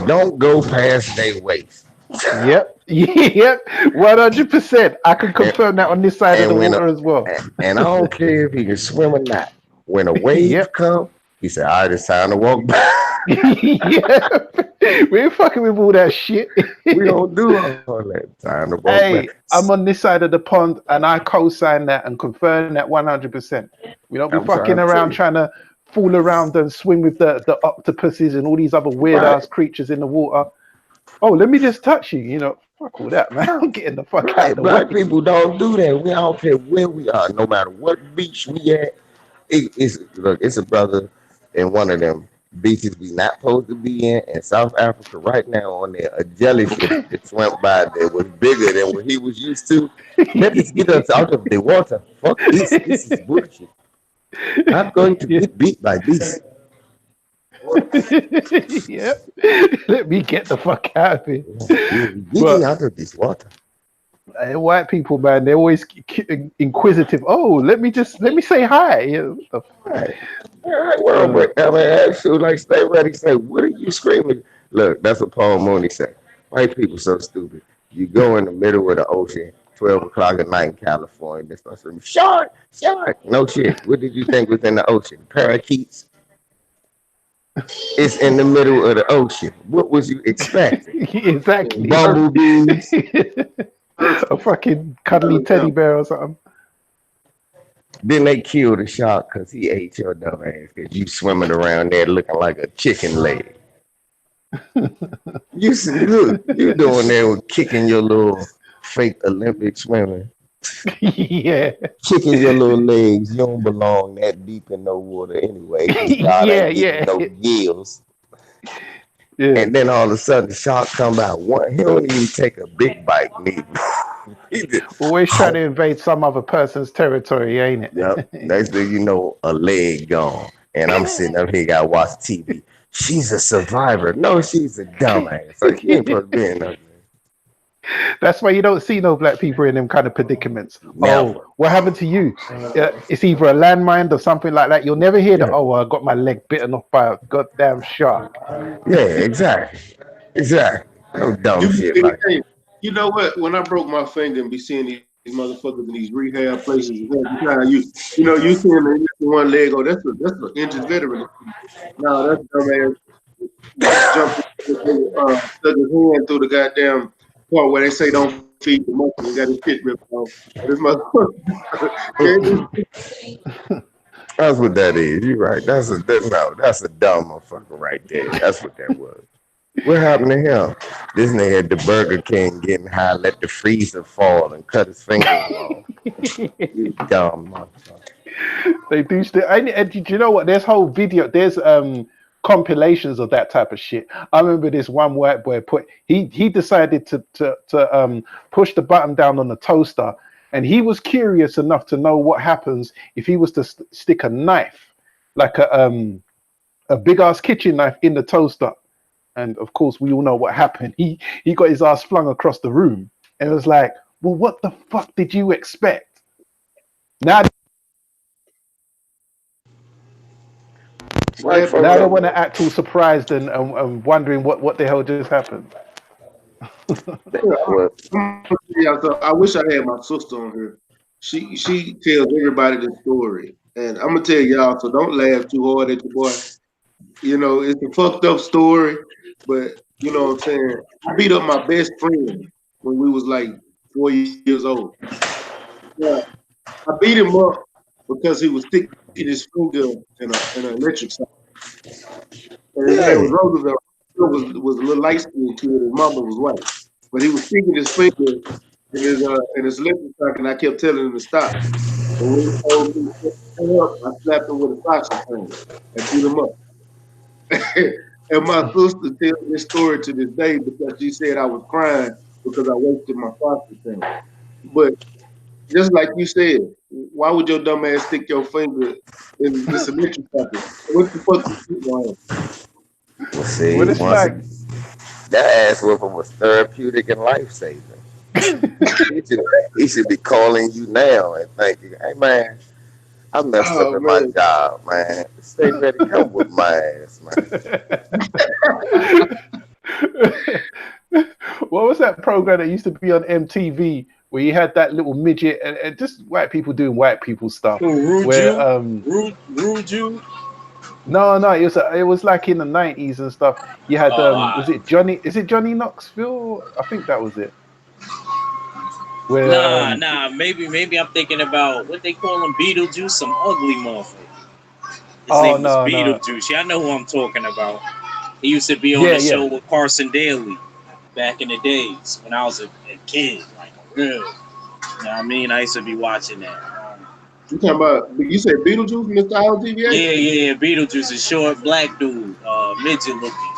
don't go past their waist. Yep. 100%. I can confirm that on this side of the water as well. And I don't care if he can swim or not. When a wave comes, he said, all right, it's time to walk back. We ain't fucking with all that shit. We don't do all that. Time to walk back. I'm on this side of the pond and I co-sign that and confirm that 100%. We don't be fucking around trying to fool around and swim with the octopuses and all these other weird ass creatures in the water. Oh, let me just touch you. You know, fuck all that, man. I'm getting the fuck out of the Black way. people don't do that. We don't care where we are, no matter what beach we at. It's a brother in one of them beaches we not supposed to be in South Africa right now on there. A jellyfish that swam by there was bigger than what he was used to. Let us get us out of the water. Fuck this. This is bullshit. I'm going to get beat by this. Yep. Let me get the fuck out of here. Getting out of this water. White people, man, they're always inquisitive. Oh, let me say hi. Right. Well, but I mean, actually, like Stay Ready say, what are you screaming? Look, that's what Paul Mooney said. White people so stupid. You go in the middle of the ocean, 12 o'clock at night in California, they start saying, shark. No shit. What did you think was in the ocean? Parakeets? It's in the middle of the ocean. What was you expecting? Exactly. Bumblebees. A fucking cuddly teddy bear or something. Then they killed the shark because he ate your dumb ass because you swimming around there looking like a chicken leg. You doing there with kicking your little fake Olympic swimming. Yeah. Kicking your little legs. You don't belong that deep in no water anyway. Yeah. No gills. Yeah. And then all of a sudden the shark come out. He don't even take a big bite, neither. Always trying to invade some other person's territory, ain't it? Yep. Next thing you know, a leg gone. And I'm sitting up here, gotta watch TV. She's a survivor. No, she's a dumbass. So she ain't supposed to be in nothing. That's why you don't see no black people in them kind of predicaments. Never. Oh, what happened to you? It's either a landmine or something like that. You'll never hear that. Oh, I got my leg bitten off by a goddamn shark. Yeah, exactly. Exactly. No dumb You be shit seeing, like hey, you know what? When I broke my finger and be seeing these motherfuckers in these rehab places, you seeing them one leg. Oh, that's an injured veteran. No, that's dumbass. Jumped, stuck his hand through the goddamn part where they say don't feed the monkey and got his shit ripped off. This motherfucker. that's what that is. You're right. That's a dumb motherfucker right there. That's what that was. What happened to him? This nigga at the Burger King getting high, let the freezer fall and cut his fingers off. You dumb motherfucker. They do still. And do you know what? There's whole video. There's compilations of that type of shit. I remember this one white boy he decided to push the button down on the toaster, and he was curious enough to know what happens if he was to stick a knife, like a big ass kitchen knife, in the toaster. And of course, we all know what happened. He got his ass flung across the room, and it was like, well, what the fuck did you expect? Now White folks they don't want to know. act all surprised and wondering what the hell just happened. Well, So I wish I had my sister on here. She tells everybody the story, and I'm gonna tell y'all. So don't laugh too hard at your boy. It's a fucked up story, but you know what I'm saying. I beat up my best friend when we was like 4 years old. Yeah, I beat him up because he was sticking his finger in an electric socket. And his name was yeah. Roosevelt. Was a little light skinned kid. His mama was white, but he was sticking his finger in his electric socket, and I kept telling him to stop. And when he told me to stand up, I slapped him with a boxing thing and beat him up. And my sister tells this story to this day because she said I was crying because I wasted my foster thing. But just like you said, why would your dumb ass stick your finger in this electric socket? What the fuck is you doing? Well, see, Well, it's like, that ass whooping was therapeutic and life saving. He should be calling you now and thinking, hey man, I messed up Oh in my man. job, man. Stay ready, come with my ass, man. what was that program that used to be on MTV where you had that little midget and just white people doing white people stuff? Rude Where you? no, it was like in the 90s and stuff. You had was it Johnny? Is it Johnny Knoxville? I think that was it. Where Nah. Maybe I'm thinking about what they call him, Beetlejuice, some ugly motherfucker. His name was no. Beetlejuice. Yeah, I know who I'm talking about. He used to be on the Yeah, show with Carson Daly back in the days when I was a kid, like a real. You know what I mean? I used to be watching that. You talking about? You said Beetlejuice, Mr. LTVA? Yeah, Beetlejuice, a short black dude, midget looking.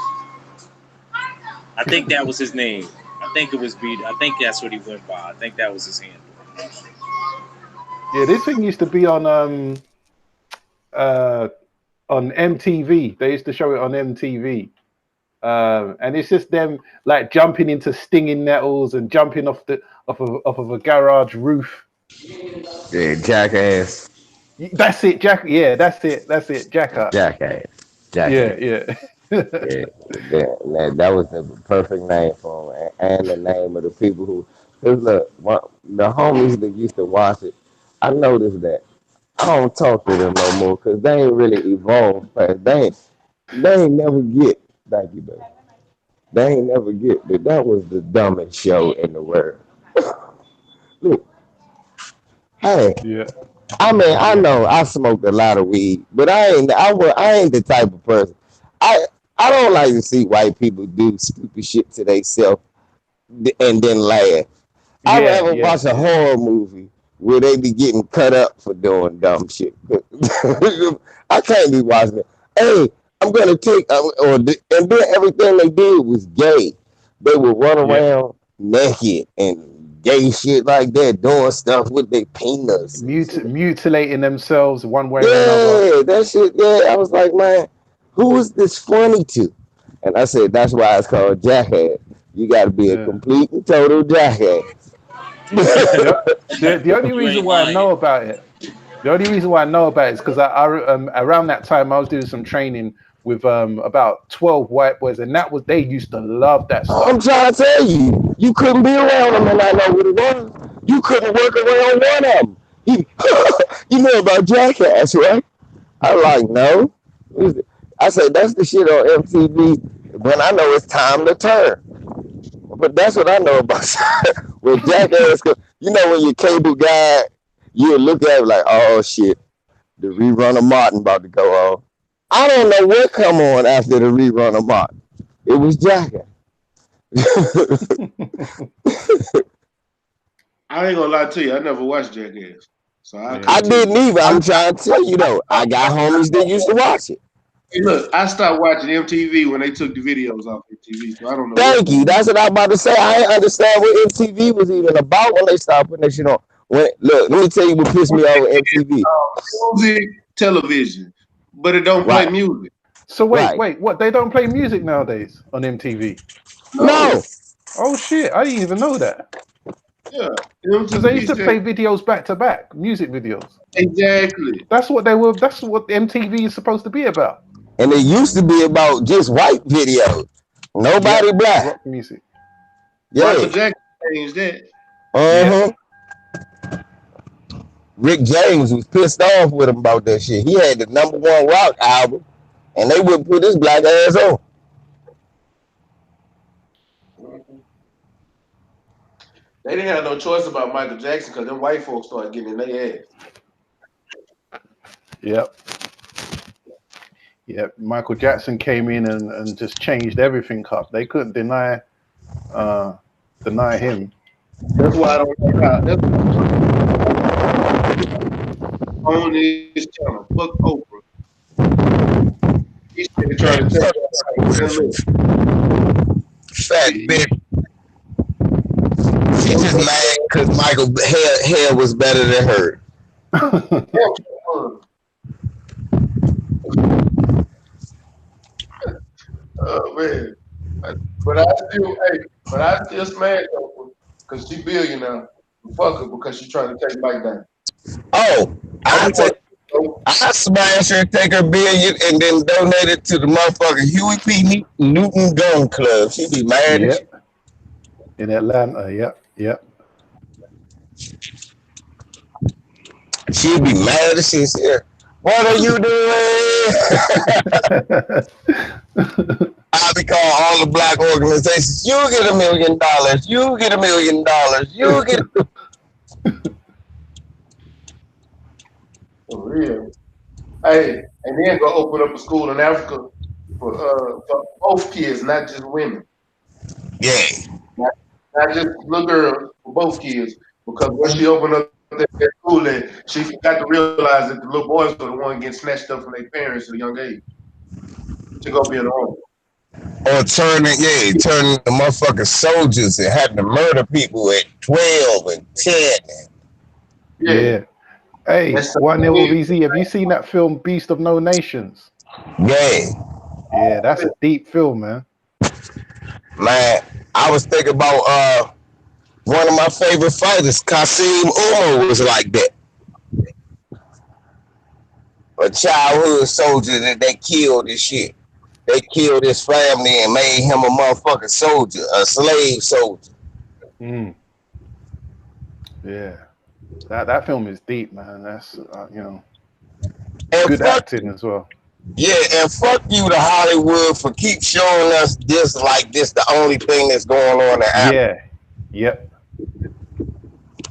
I think that was his name. I think it was Beetle. I think that's what he went by. I think that was his handle. Yeah, this thing used to be on MTV. They used to show it on MTV. And it's just them like jumping into stinging nettles and jumping off of a garage roof. Yeah, jackass. That's it, Jack. Yeah, that's it, Jackass. Jackass. Yeah. Yeah, that was the perfect name for him, and the name of the people who. Cause look, the homies that used to watch it, I noticed that I don't talk to them no more because they ain't really evolved fast. They ain't never get. Thank you, baby. They ain't never get. But that was the dumbest show in the world. Look, hey, Yeah. I mean, I know I smoked a lot of weed, but I ain't the type of person. I I don't like to see white people do stupid shit to themselves and then laugh. I rather watch a horror movie where they be getting cut up for doing dumb shit. I can't be watching it. Hey, I'm gonna take and then everything they did was gay. They would run Yeah. around naked and gay shit like that, doing stuff with their penis. Mutilating themselves one way or another. Yeah, that shit. Yeah, I was like, man, who is this funny to? And I said, that's why it's called Jackass. You got to be a complete and total jackass. The only You reason ain't why I lying. know about it, is because I around that time I was doing some training with about 12 white boys, and they used to love that stuff. I'm trying to tell you, you couldn't be around them and not know what it was. You couldn't work around one of them. You know about Jackass, right? I'm like, no. I said, that's the shit on MTV when I know it's time to turn. But that's what I know about with Jackass. You know when your cable guy, you look at it like, oh shit, the rerun of Martin about to go on. I don't know what come on after the rerun of Martin. It was Jackass. I ain't gonna lie to you. I never watched Jackass, so I I couldn't tell didn't you. either. I'm trying to tell you though. I got homies that used to watch it. Hey, look, I stopped watching MTV when they took the videos off MTV, so I don't know. Thank you. That's what I was about to say. I didn't understand what MTV was even about when they stopped putting that shit on. Look, let me tell you what pissed me off with MTV. Music, television, but it don't play music. So wait, what? They don't play music nowadays on MTV? No. Oh shit! I didn't even know that. Yeah, because they used to play videos back to back, music videos. Exactly. That's what they were. That's what MTV is supposed to be about. And it used to be about just white videos, nobody black. Rock music. Yeah. Michael Jackson changed that. Yeah. Rick James was pissed off with him about that shit. He had the #1 rock album, and they wouldn't put his black ass on. They didn't have no choice about Michael Jackson because them white folks started getting in their ass. Yep. Michael Jackson came in and just changed everything up. They couldn't deny him. That's why I don't like how on this channel. Fuck Oprah. He's trying to tell fat bitch. She just mad because Michael hair was better than her. Oh man. But I still smash Oprah because she billionaire. Fuck her because she trying to take Mike down. Oh, I smash her, take her billion, and then donate it to the motherfucking Huey P. Newton Gun Club. She'd be mad at you. In Atlanta, yep. She'd be mad as she's here. What are you doing? I be calling all the black organizations. You get $1 million. You get $1 million. You get. For real. Hey, and then go open up a school in Africa for both kids, not just women. Yeah. Not just little girls, for both kids. Because when she opened up that school, she got to realize that the little boys were the one getting snatched up from their parents at a young age to go be in the army. Or turning the motherfucking soldiers and having to murder people at 12 and 10. Yeah. Hey, 1-0 have you seen that film Beast of No Nations? Yeah, that's a deep film, man. Man, I was thinking about one of my favorite fighters, Kasim Umar, was like that. A childhood soldier that they killed and shit. They killed his family and made him a motherfucking soldier, a slave soldier. Yeah. That film is deep, man. That's and good acting as well. Yeah, and fuck you to Hollywood for keep showing us this like this the only thing that's going on in Africa. Yep.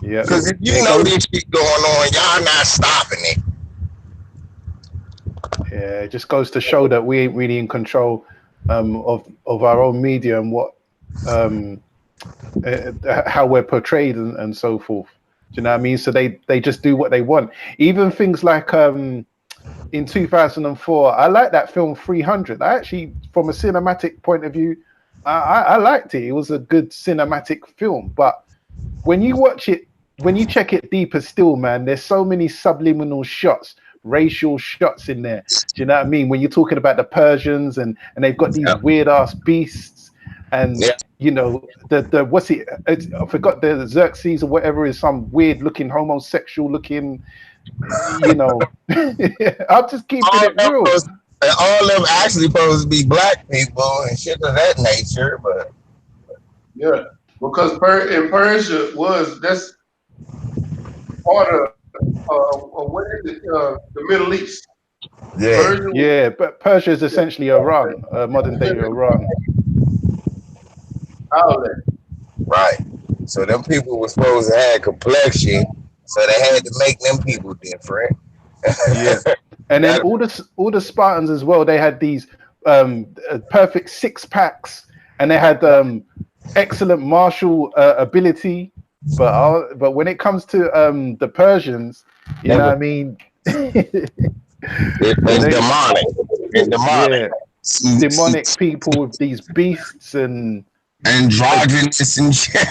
Because if you know this shit going on, y'all not stopping it. Yeah, it just goes to show that we ain't really in control of our own media and what how we're portrayed and so forth. Do you know what I mean? So they just do what they want. Even things like in 2004, I like that film 300. I actually, from a cinematic point of view, I liked it. It was a good cinematic film. But when you watch it, when you check it deeper still, man, there's so many subliminal shots, racial shots in there. Do you know what I mean? When you're talking about the Persians and they've got these weird ass beasts, and Yeah. you know the what's it? I forgot the Xerxes or whatever is some weird looking homosexual looking. You know, I'm just keeping All it them, real. all them actually supposed to be black people and shit of that nature, but Yeah, because in Persia that's part of what is it? The Middle East. yeah, Persia was Yeah, but Persia is essentially Iran, modern day Iran. all that. right. So them people were supposed to have complexion, so they had to make them people different. Yeah, and then That all the Spartans as well. They had these perfect six packs, and they had excellent martial ability. But when it comes to the Persians, you they know were what I mean. they they demonic and demonic. Yeah, demonic people with these beasts and Androgynous and shit.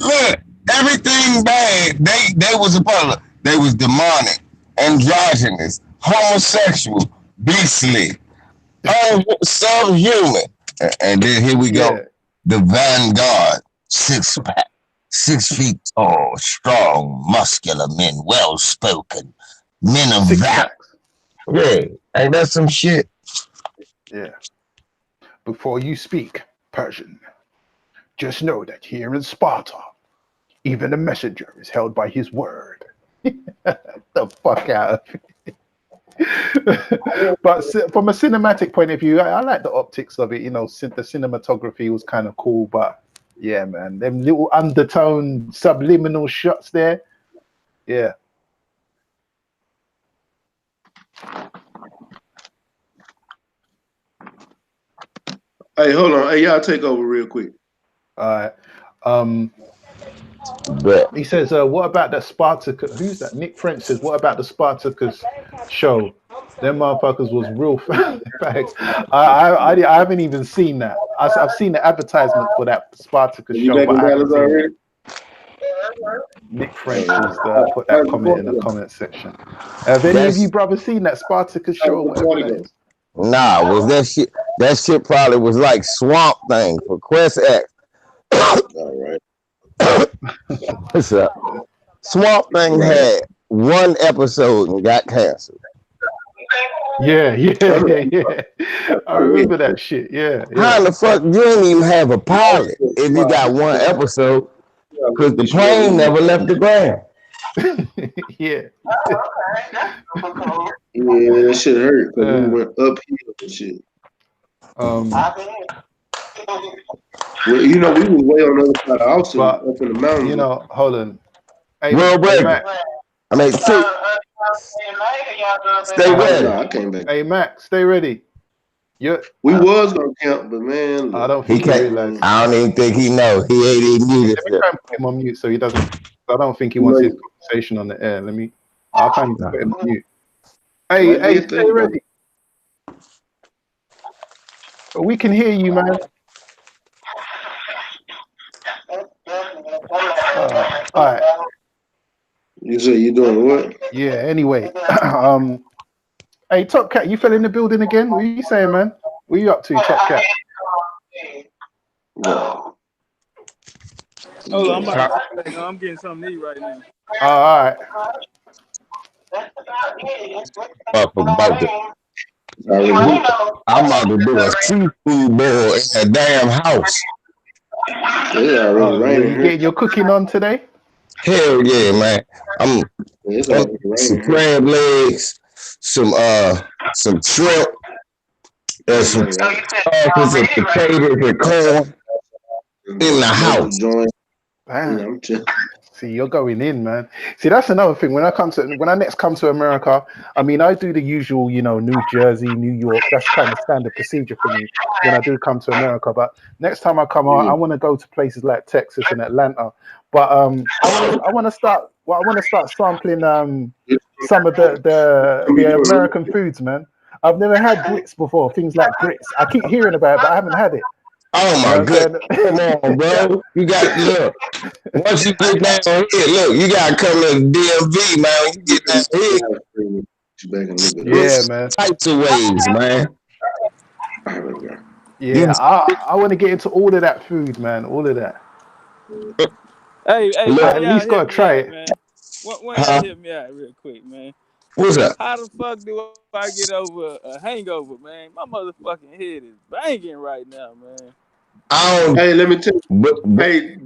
Look, everything bad. They was a part. They was demonic, androgynous, homosexual, beastly, subhuman. And then here we go. yeah, The vanguard, 6 pack, 6 feet tall, strong, muscular men, well spoken, men of six valor. packs. Yeah, ain't that some shit? Yeah. Before you speak Persian, just know that here in Sparta, even a messenger is held by his word. The fuck out of it. But from a cinematic point of view, I like the optics of it. You know, the cinematography was kind of cool. But yeah, man, them little undertone, subliminal shots there. Yeah. Hey, hold on. Hey, y'all take over real quick. All right. Um, But he says, "What about the Spartacus?" Who's that? Nick French says, "What about the Spartacus show? Them motherfuckers was real facts. I haven't even seen that. I've seen the advertisement for that Spartacus You show, back but in I haven't Dallas seen it. already? Nick French has put that How's the comment in the party go? comment section. Have any of you that's brothers seen that Spartacus show How's or the whatever party that go? is? nah, was that shit? That shit probably was like Swamp Thing for Quest X. All right. What's up? Swamp Thing Right. had 1 episode and got canceled. Yeah, I know. yeah. I remember that shit. Yeah, How in the fuck you ain't even have a pilot if you got 1 episode? Cause the plane never left the ground. yeah. Yeah, that shit hurt because we Uh, went uphill and shit. um, Well, we was way on the other side of Austin, but up in the mountains. hold on. Real Hey, ready. Mac. I mean, stay Hold ready. No, on. I came back. Hey, Mac, stay ready. You We was gonna camp, but man, I look, don't He think he can't. realized. I don't even think he know. He ain't even muted Let me himself. try and put him on mute so he doesn't. I don't think he you wants know, his conversation on the air. I'll kind of No. put him on mute. I Hey, did stay think about it. ready. We can hear you, man. All right. You say you doing what? Yeah. Anyway, hey, Top Cat, you fell in the building again. What are you saying, man? What are you up to, Top Cat? No. Hold on, I'm getting something to eat right now. All right. Fuck about it. Already. I'm about to do a seafood boil in a damn house. It's already Oh, raining you here. getting your cooking on today? Hell yeah, man. I'm It's already some raining here. crab legs, some shrimp, and some sausages and potatoes and corn in the Local house. joint. Damn. I'm just See, you're going in, man. See, that's another thing. When I next come to America, I mean, I do the usual, New Jersey, New York. That's kind of standard procedure for me when I do come to America. But next time I come out, I want to go to places like Texas and Atlanta. But I want to start. Well, I want to start sampling some of the American foods, man. I've never had grits before. Things like grits. I keep hearing about it, but I haven't had it. Oh You know my what goodness. I'm Come on, bro. You got look. Once you get down here, look, you gotta come to the DMV, man. When you get down here, back in a little bit. saying? Yeah, it's man. types of ways, man. All right, Yeah, I want to get into all of that food, man. All of that. Hey, I one of at y'all least help gotta me try out, it. man. One of y'all help me out real quick, man. What's up? How the fuck do I get over a hangover, man? My motherfucking head is banging right now, man. I don't. Hey, let me tell you. But Hey,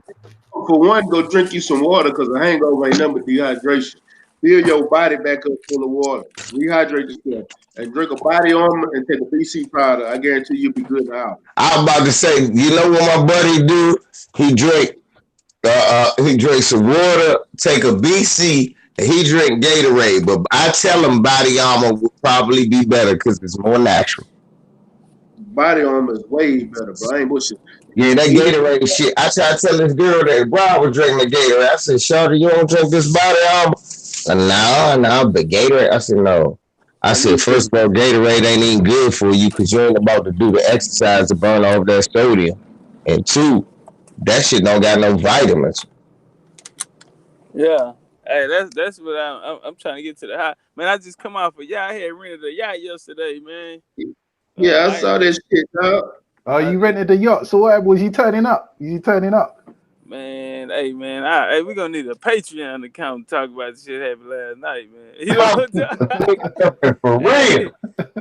for one, go drink you some water because a hangover ain't nothing but dehydration. Fill your body back up full of water. Rehydrate yourself. And drink a body armor and take a BC powder. I guarantee you'll be good in an hour. I was about to say, you know what my buddy do? He drink some water, take a BC, and he drink Gatorade. But I tell him body armor would probably be better because it's more natural. Body armor is way better, bro. I ain't bullshit. Yeah, that Even Gatorade shit. I tried to tell this girl that Rob was drinking the Gatorade. I said, Shawty, you don't drink this body armor? No, but Gatorade. I said, no. I let me said, tell first of all, Gatorade ain't even good for you because you ain't about to do the exercise to burn off that sodium. And two, that shit don't got no vitamins. Yeah. Hey, that's what I'm trying to get to the high. Man, I just come off of yacht. I had rented a yacht yesterday, man. you. Yeah, I I saw that shit, dog. Oh, you rented the yacht. So what was you turning up? You turning up? Man, hey man, hey, we gonna need a Patreon account to talk about the shit that happened last night, man. You know what I'm saying? For real.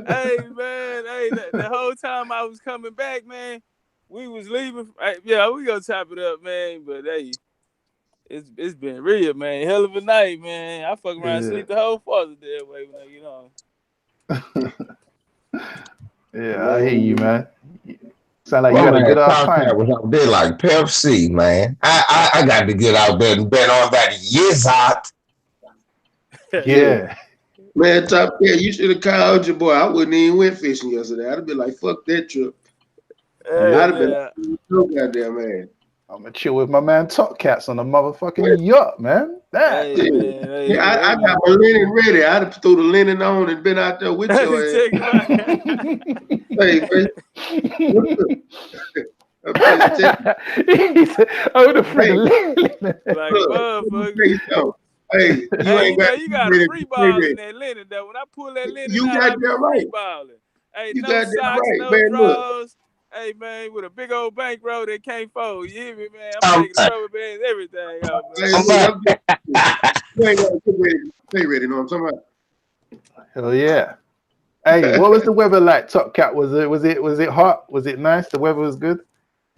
Hey man, hey, the whole time I was coming back, man, we was leaving. Hey, yeah, we gonna top it up, man. But hey, it's been real, man. Hell of a night, man. I fuck around and Yeah. sleep the whole Father's Day away when I get home. Yeah, I hear you, Man, man. Sound like you My had a man good ass Tomcat time. was out there like Pepsi, man. I got to get out there and bet on that years hot. Yeah. man, Top Cat, you should have called your boy. I wouldn't even went fishing yesterday. I'd have been like, fuck that trip. Yeah. I'd have been Yeah. like, no goddamn man. I'm gonna chill with my man Top Cats on the motherfucking yacht, man. Damn. Hey Yeah, man, hey, yeah, I hey. got my linen ready. I'd have threw the linen on and been out there with your ass. Check him out. Hey, man, what's up? I'm just telling He said, I would have you, threw the hey, linen. Like a look, let me tell motherfucker. you something. Hey, you Hey, ain't got to you be got a ready free to say ball in that. that linen though. When I pull that linen You out, got I be that free right. balling. Hey, You no got that socks, right, no man. Look, drawers. Hey man, with a big old bankroll that can't fold. You hear me, man? I'm I'm taking the rubber bands, everything out, hey, man. look, like, I'm just, you ain't got to get ready to stay ready. You know what I'm talking about? Hell yeah. Hey, what was the weather like, Top Cat? Was it hot? Was it nice? The weather was good?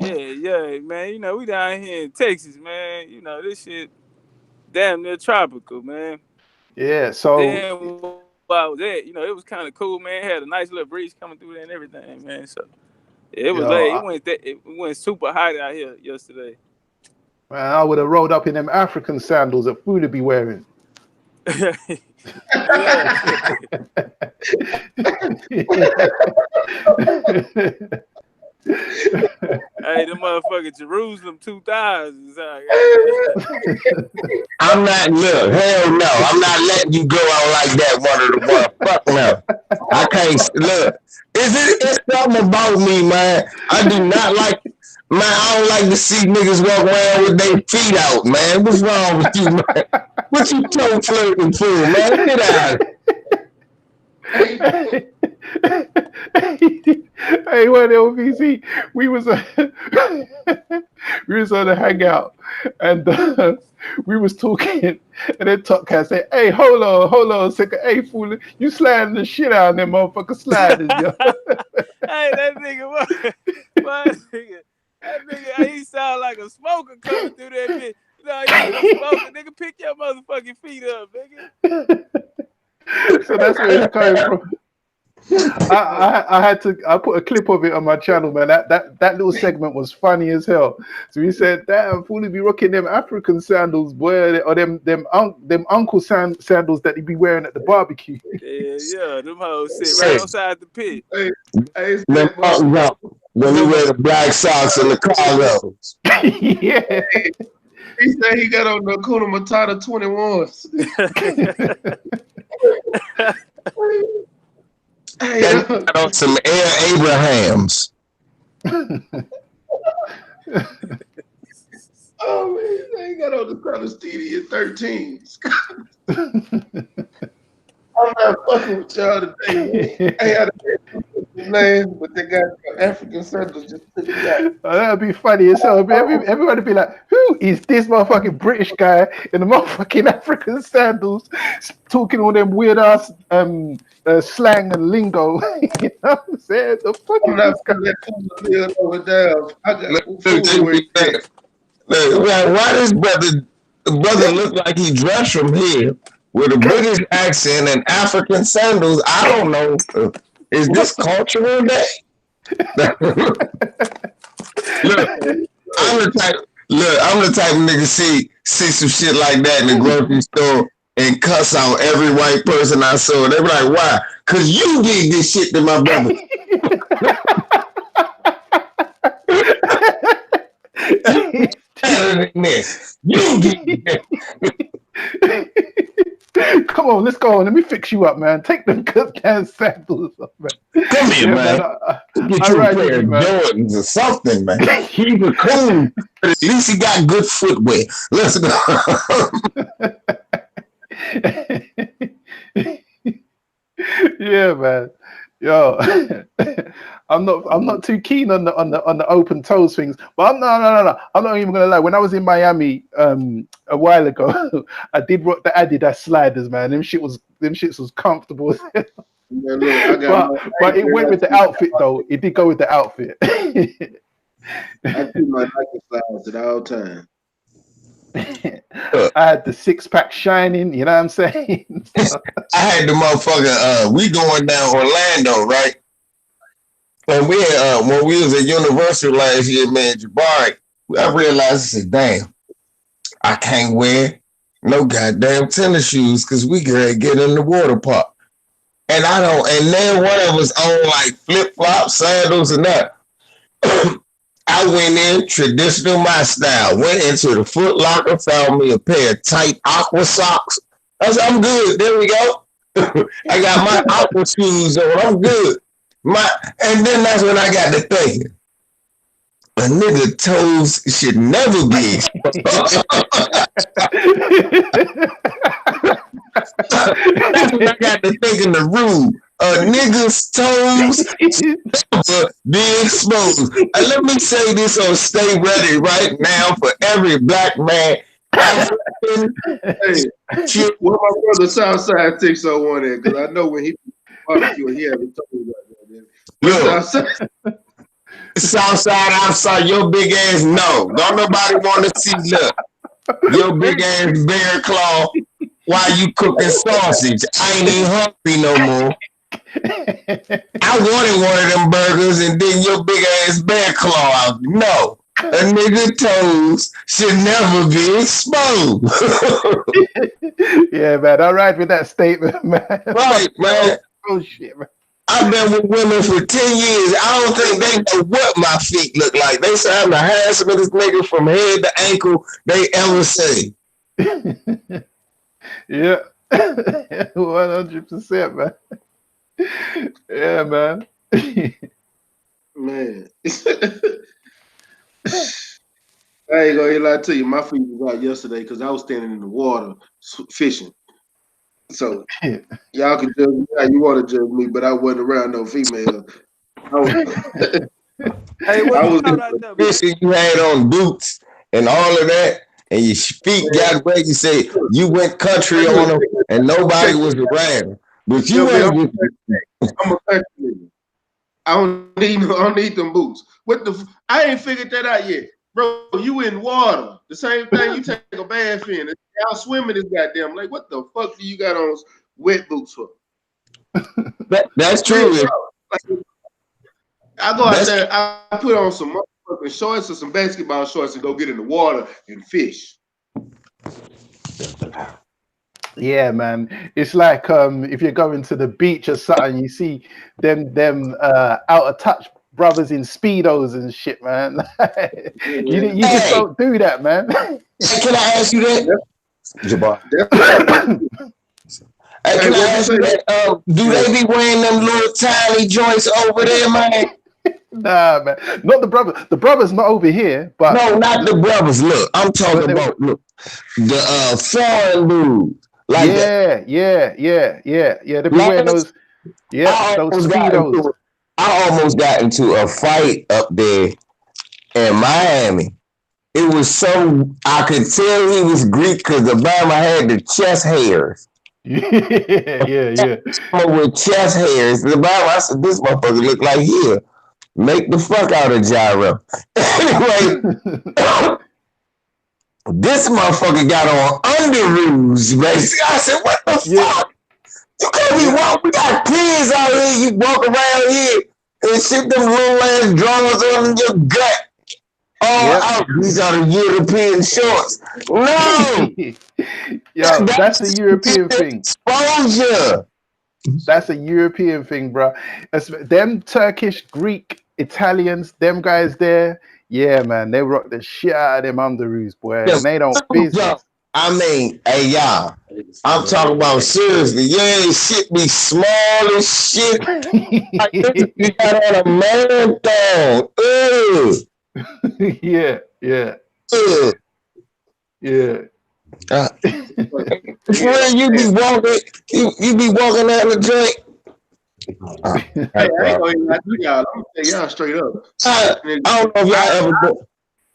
Yeah, man. You know, we down here in Texas, man. You know, this shit damn near tropical, man. Yeah, so Then while I was at, you know, it was kind of cool, man. Had a nice little breeze coming through there and everything, man. So yeah, it was yo, late. It went super hot out here yesterday. man, I would have rolled up in them African sandals that food would be wearing. Yeah. Hey, the motherfucking Jerusalem 2000s. I'm not, look, hell no. I'm not letting you go out like that, one of the one. Fuck no. I can't, look. It's something about me, man. I do not like, man, I don't like to see niggas walk around with their feet out, man. What's wrong with you, man? What you toe flirting for, man? Get out of Hey, what LVC? We was we was on a hangout, and we was talking, and then Top Cat said, "Hey, hold on a second. Hey, fool, you sliding the shit out of them motherfucker sliders, yo." Hey, that nigga, what nigga? That nigga, he sound like a smoker coming through that bitch. You know, you hear them smoking, nigga, pick your motherfucking feet up, nigga. So that's where it's coming from. I put a clip of it on my channel, man. That little segment was funny as hell. So he said, "Damn, fool, he be rocking them African sandals, boy, or them uncle sandals that he be wearing at the barbecue." Yeah, them hoes sit right here. outside the pit. Hey, hey, Them buttons up when he wear the black socks and the cargos. Yeah. he said he got on the Kuna Matata 21s. Hey, That got on some Air Abrahams. oh man, he got on the Palestinian 13s. I'm not fucking with y'all today, man. Hey, name, but they got African sandals just took me out. That'd be funny as hell. Everybody would be like, "Who is this motherfucking British guy in the motherfucking African sandals, talking all them weird ass slang and lingo?" You know what I'm saying? The fuck I'm is not this guy? putting that color over there. I got Look, food where you at. why this brother look like he dressed from here with a British accent and African sandals? I don't know. Is this cultural day? Look, I'm the type. Look, I'm the type of nigga see some shit like that in the grocery store and cuss out every white person I saw. They be like, "Why? Cause you did this shit to my brother." You better than this. You did. Come on, let's go on. Let me fix you up, man. Take them goddamn sandals off, man. Come here, man. Get you a pair of Jordans or something, man. He's a cool, but at least he got good footwear. Let's go. Yeah, man. Yo, I'm not too keen on the open toes things, but no. I'm not even gonna lie. When I was in Miami a while ago, I did rock the Adidas sliders, man. Them shits was comfortable. Yeah, look, but it went with the outfit though. It did go with the outfit. I keep my Nike slides at all times. I had the 6-pack shining, you know what I'm saying? I had the motherfucker, we going down Orlando, right? And we had, when we was at Universal last year, man, Jabari, I realized, I said, damn, I can't wear no goddamn tennis shoes because we could get in the water park. And and then one of us on like flip-flops, sandals and that. I went in traditional my style, went into the Foot Locker, found me a pair of tight aqua socks. I said, I'm good. There we go. I got my aqua shoes on. I'm good. And then that's when I got to thinking, a nigga toes should never be exposed. That's when I got to thinking the rule. A nigga's toes never be exposed. And let me say this on Stay Ready right now for every black man. Hey, what my brother Southside 601 in, because I know when he barbecue, he haven't told me about that. Look, Southside, outside, your big ass, no. Don't nobody want to see, look, your big ass bear claw while you cooking sausage. I ain't even hungry no more. I wanted one of them burgers and then your big ass bear claw out. No, a nigga toes should never be exposed. Yeah, man. All right with that statement, man. Right, man. Oh shit, man. I've been with women for 10 years. I don't think they know what my feet look like. They say I'm the handsomest nigga from head to ankle they ever say. Yeah. 100%, man. Yeah, man. Man. I ain't gonna lie to you. My feet was out yesterday because I was standing in the water fishing. So y'all can judge me how you want to judge me, but I wasn't around no female. Hey, what you caught out there, man? You had on boots and all of that, and your feet got wet. You say you went country on them, and nobody was around. But you I'm a country nigga. I don't need them boots. I ain't figured that out yet. Bro, you in water. The same thing you take a bath in. Y'all swimming this goddamn like what the fuck do you got on wet boots for? That's true. Like, I go out there, I put on some motherfucking shorts or some basketball shorts and go get in the water and fish. Yeah, man. It's like if you're going to the beach or something, you see them out of touch brothers in speedos and shit, man. You just don't do that, man. Can I ask you that, Jabbar? Hey, can I ask you that? Do they be wearing them little tiny joints over there, man? Nah, man. Not the brother. The brother's not over here, but no, not the brothers. Look, I'm talking about the foreign dudes. Like yeah. They be wearing those. Yeah, those speedos. I I almost got into a fight up there in Miami. It was so I could tell he was Greek because the Bama had the chest hairs. Yeah. With chest hairs. The Bama, I said, this motherfucker look like here. Make the fuck out of gyro. Anyway, this motherfucker got on underoos, basically. I said, what the fuck? You can't be walking. We got kids out here. You walk around here and shit them little ass drawers on your gut. All out. These are the European shorts. No. Yo, that's a European thing. Exposure. That's a European thing, bro. Them Turkish, Greek, Italians, them guys there, yeah, man, they rock the shit out of them underoos, boy, and they don't business. I mean, hey, y'all, I'm talking about seriously. Yeah, shit be small as shit. Like, you got on a marathon. Yeah. Where you be walking, you be walking out the joint. Hey, I ain't gonna even lie to y'all. I'm gonna tell y'all straight up. I don't know if y'all ever.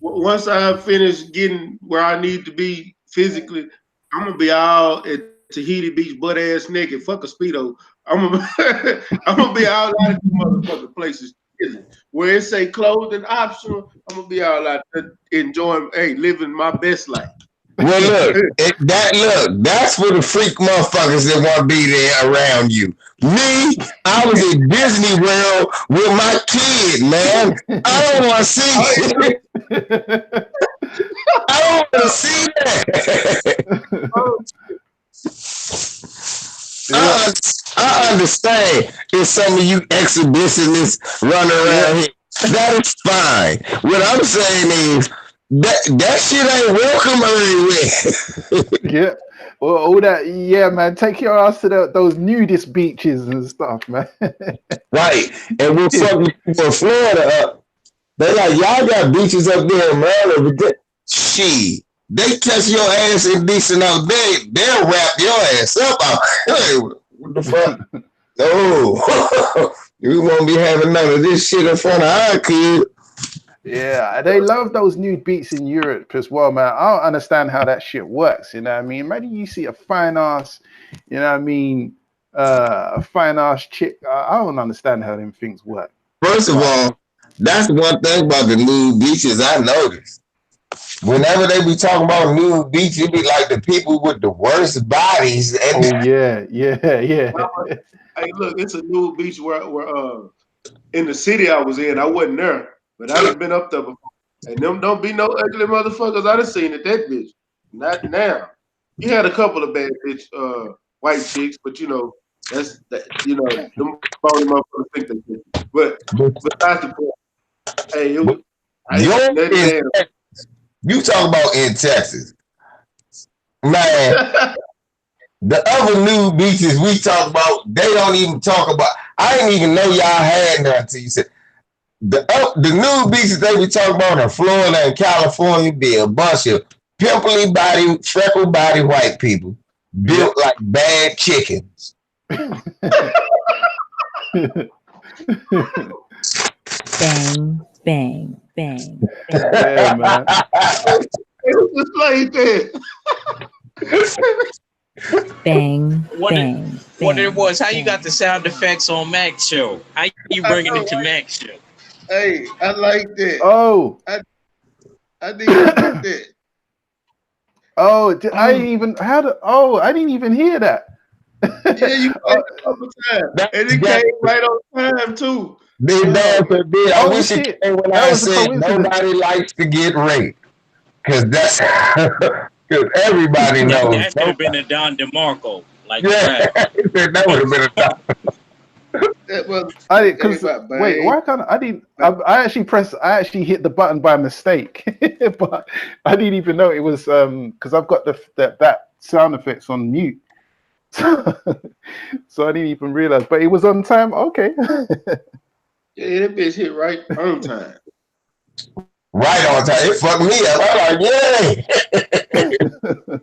Once I finish getting where I need to be physically, I'm gonna be all at Tahiti Beach, butt ass naked, fuck a speedo. I'm gonna be all out of these motherfucking places where it say clothing optional. I'm gonna be all out there enjoying, living my best life. Well, look, that's for the freak motherfuckers that want to be there around you. Me, I was at Disney World with my kid, man. I don't want to see it. I don't want to see that. I understand if some of you exhibitionists run around here. That is fine. What I'm saying is that shit ain't welcome everywhere. Yeah. Well, all that, yeah, man. Take your ass to those nudist beaches and stuff, man. Right. And we'll fuck for Florida up. They like, y'all got beaches up there in Maryland, but they touch your ass indecent out there, they'll wrap your ass up out. Hey, what the fuck? No. We won't be having none of this shit in front of our kids. Yeah, they love those nude beats in Europe as well, man. I don't understand how that shit works, you know what I mean? Maybe you see a fine ass, you know what I mean, a fine ass chick. I don't understand how them things work. First of all, that's one thing about the nude beaches I noticed. Whenever they be talking about nude beach, it be like the people with the worst bodies. Oh, yeah. Hey, look, it's a nude beach where in the city I was in, I wasn't there. But I done been up there before. And them don't be no ugly motherfuckers. I done seen it, that bitch. Not now. You had a couple of bad bitch white chicks, but them phony motherfuckers think they did. But besides the point, hey, you talk about in Texas. Man, the other nude beaches we talk about, they don't even talk about. I didn't even know y'all had none until you said. The nude beaches they be talking about in Florida and California be a bunch of pimply body, freckle body white people built like bad chickens. Bang. Yeah, man. It was just like that. Bang. What it was? How you got the sound effects on Mac's show? How you bringing it to Mac's show? Hey, I like that. Oh, I didn't like that. Oh, I didn't even I didn't even hear that. Yeah, you played it a couple times, and it came right on time too. I wish it came when I said nobody likes to get raped, because that's because everybody knows. That could have been a Don DeMarco, like that would have been a Don. Wait, why can't I didn't? I actually hit the button by mistake, but I didn't even know it was because I've got that sound effects on mute, so I didn't even realize. But it was on time. Okay. Yeah, that bitch hit right on time. Right on time. It fucked me up. I'm like, yeah.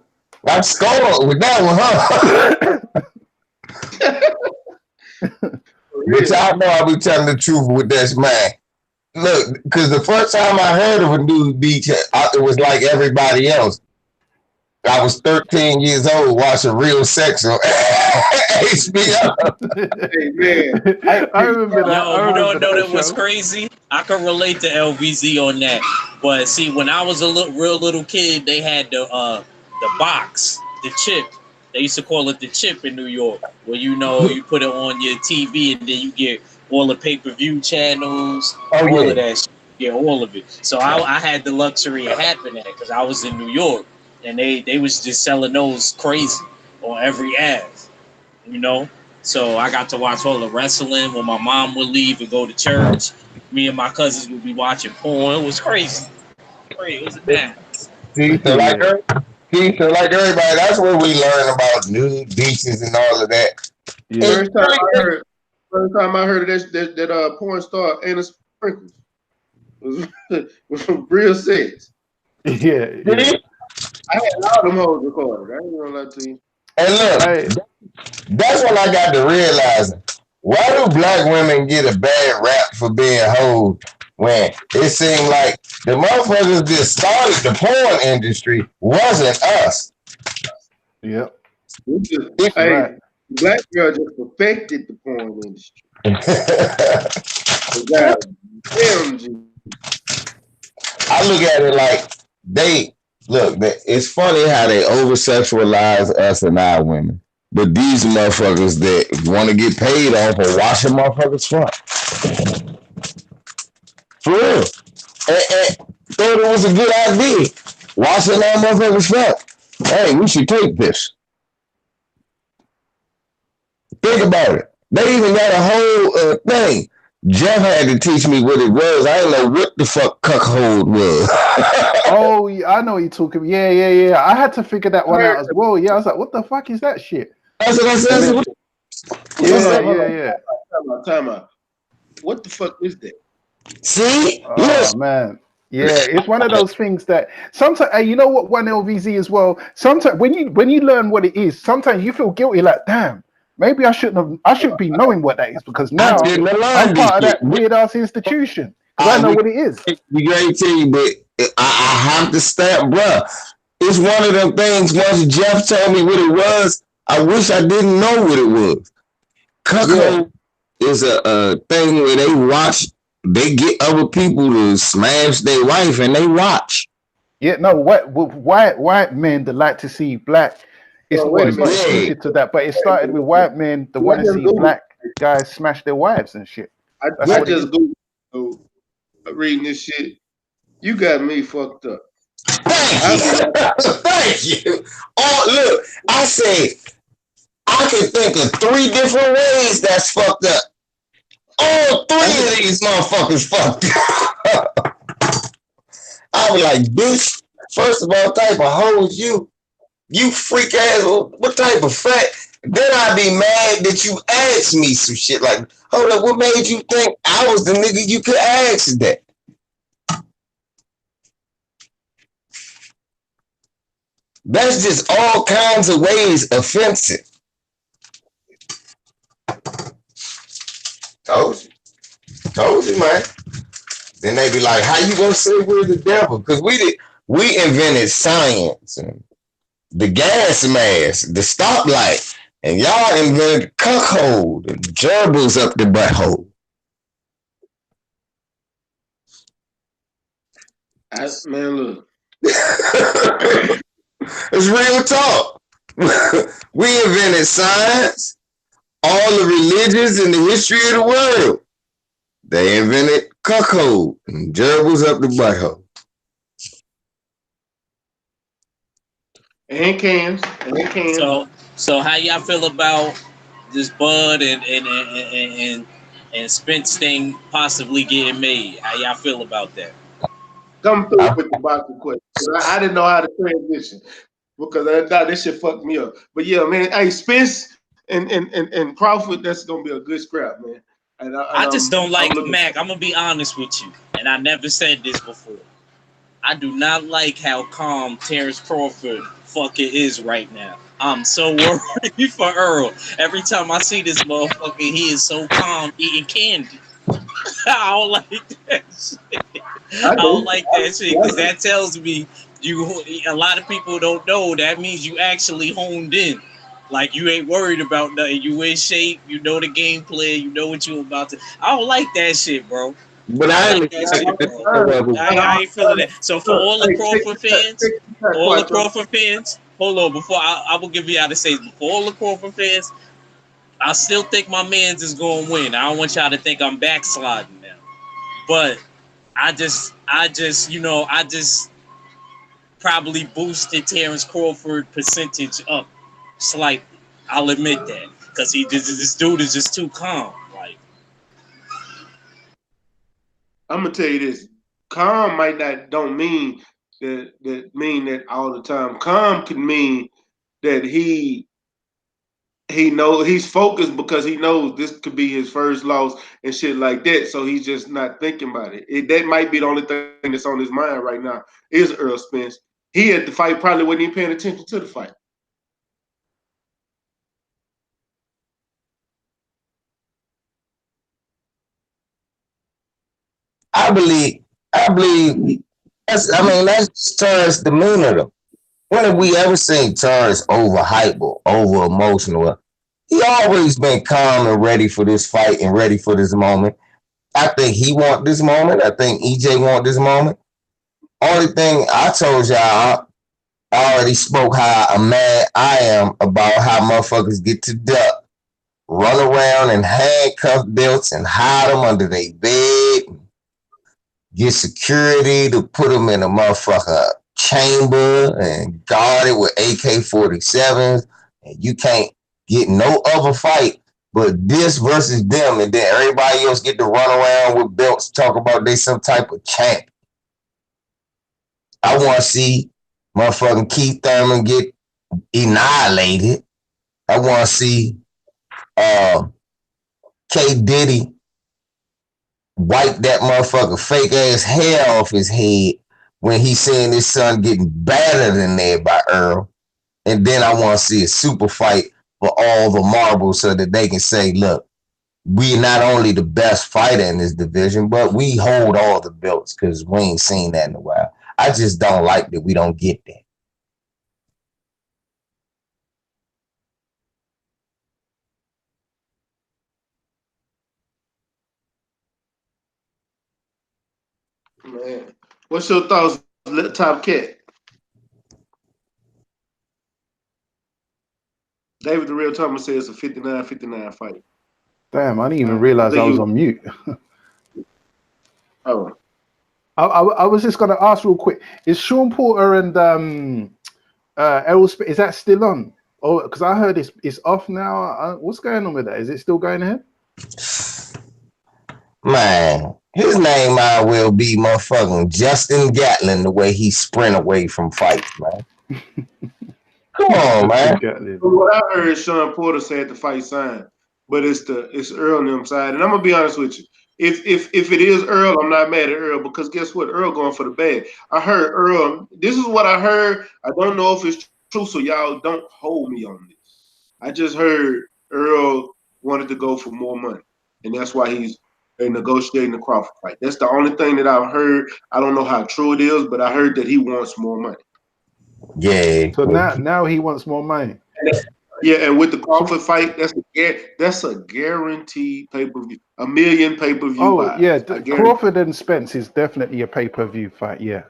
I scored with that one, huh? But y'all know I be telling the truth with this, man. Look, because the first time I heard of a nude beach, it was like everybody else. I was 13 years old watching Real Sex on HBO. Hey, man. I remember that. Yo, I you remember don't know that show. was crazy? I can relate to LVZ on that. But see, when I was a real little kid, they had the box, the chip. They used to call it the chip in New York, where you put it on your TV and then you get all the pay-per-view channels, all of that shit. Yeah, all of it. So I had the luxury of having that because I was in New York and they was just selling those crazy on every ad, So I got to watch all the wrestling when my mom would leave and go to church. Me and my cousins would be watching porn. It was crazy. It was a madness. See, so like everybody, that's where we learn about nude beaches and all of that. Yeah. First time I heard of that porn star Anna Sprinkles was from Real Sex. Yeah. I had all them hoes recorded. I ain't gonna lie to you. And look, that's when I got to realizing, why do black women get a bad rap for being hoes when it seemed like the motherfuckers that started the porn industry wasn't us? Yep. Black girl just perfected the porn industry. I look at it like it's funny how they over sexualize us and our women. But these motherfuckers that want to get paid off of washing motherfuckers' front. For real. And thought it was a good idea. Washing our motherfuckers' front. Hey, we should take this. Think about it. They even got a whole thing. Jeff had to teach me what it was. I didn't know what the fuck cuckold was. Oh, yeah, I know what you're talking about. Yeah. I had to figure that one out as well. Yeah, I was like, what the fuck is that shit? That's what I said. Yeah. Time out. What the fuck is that? See? Oh, yes. man. Yeah, it's one of those things that sometimes, you know what, one LVZ as well. Sometimes when you learn what it is, sometimes you feel guilty. Like, damn, maybe I shouldn't be knowing what that is because now I'm part of that weird ass institution because I know what it is. We guarantee you, but I have to step, bruh. It's one of them things. Once Jeff told me what it was, I wish I didn't know what it was. Cuckold is a thing where they get other people to smash their wife and they watch. Yeah, no, white men that like to see black. It's not exclusive to that, but it started with white men that want to see black guys smash their wives and shit. I just go reading this shit. You got me fucked up. Thank you. Oh, look, I say I can think of 3 different ways that's fucked up. All 3 of these motherfuckers fucked up. I was like, bitch, first of all, what type of hoe is you? You freak ass, what type of fat? Then I'd be mad that you asked me some shit like, hold up, what made you think I was the nigga you could ask that? That's just all kinds of ways offensive. Told you, man. Then they be like, how you gonna say we're the devil? Because we invented science and the gas mask, the stoplight, and y'all invented cuckold and gerbils up the butthole. Man, look. It's real talk. We invented science, all the religions in the history of the world. They invented cuckold and gerbils up the butthole. And cans. So how y'all feel about this Bud and Spence thing possibly getting made? How y'all feel about that? Come through with the boxing question. I didn't know how to transition because I thought this shit fucked me up. But yeah, man, hey, Spence and Crawford, that's gonna be a good scrap, man. I just don't like Mac. I'm gonna be honest with you, and I never said this before. I do not like how calm Terrence Crawford fucking is right now. I'm so worried for Earl. Every time I see this motherfucker, he is so calm eating candy. I don't like that shit. I I don't do. like that shit because that tells me you. A lot of people don't know. That means you actually honed in. Like you ain't worried about nothing. You in shape. You know the game plan. You know what you about to. I don't like that shit, bro. But I I don't ain't like that expecting shit, the bro. same level. I ain't feeling that. So for all the Hey, Crawford fans, take that, for all the Quattro. Crawford fans, hold on. Before I will give you how to say this. For all the Crawford fans, I still think my man's is going to win. I don't want y'all to think I'm backsliding now. But I just probably boosted Terrence Crawford percentage up slightly. I'll admit that because this dude is just too calm. Like I'm gonna tell you this. Calm might not don't mean that all the time. Calm can mean that he knows he's focused because he knows this could be his first loss and shit like that. So he's just not thinking about it. That might be the only thing that's on his mind right now is Earl Spence. He at the fight probably wasn't even paying attention to the fight. I believe that's Terrence demeanor though. When have we ever seen Terrence overhype or over emotional? He always been calm and ready for this fight and ready for this moment. I think he want this moment. I think EJ want this moment. Only thing I told y'all, I already spoke how mad I am about how motherfuckers get to duck, run around and handcuff belts and hide them under their bed, get security to put them in a motherfucker chamber and guard it with AK-47s, and you can't get no other fight but this versus them, and then everybody else get to run around with belts, talk about they some type of champ. I want to see motherfucking Keith Thurman get annihilated. I want to see uh, K Diddy wipe that motherfucker fake ass hair off his head when he seeing his son getting battered in there by Earl. And then I want to see a super fight for all the marbles so that they can say, look, we not only the best fighter in this division, but we hold all the belts because we ain't seen that in a while. I just don't like that we don't get that. Man, what's your thoughts, Top Cat? David the Real Thomas says it's a 59-59 fight. Damn, I didn't even I realize think I was you. on mute. Oh, I was just going to ask real quick: is Sean Porter and Errol Spence, is that still on? Oh, because I heard it's off now. What's going on with that? Is it still going ahead? Man, his name might well be motherfucking Justin Gatlin the way he sprint away from fights, man. Come on, man. what I heard, Sean Porter said the fight signed, but it's Earl and them side. And I'm gonna be honest with you. If it is Earl, I'm not mad at Earl because guess what? Earl going for the bag. I heard Earl. This is what I heard. I don't know if it's true, so y'all don't hold me on this. I just heard Earl wanted to go for more money, and that's why he's negotiating the Crawford fight. That's the only thing that I've heard. I don't know how true it is, but I heard that he wants more money. Yeah. So now he wants more money. Yeah, and with the Crawford fight, that's a guaranteed pay-per-view, $1 million pay-per-view Oh buys. yeah, I guarantee. Crawford and Spence is definitely a pay-per-view fight. Yeah,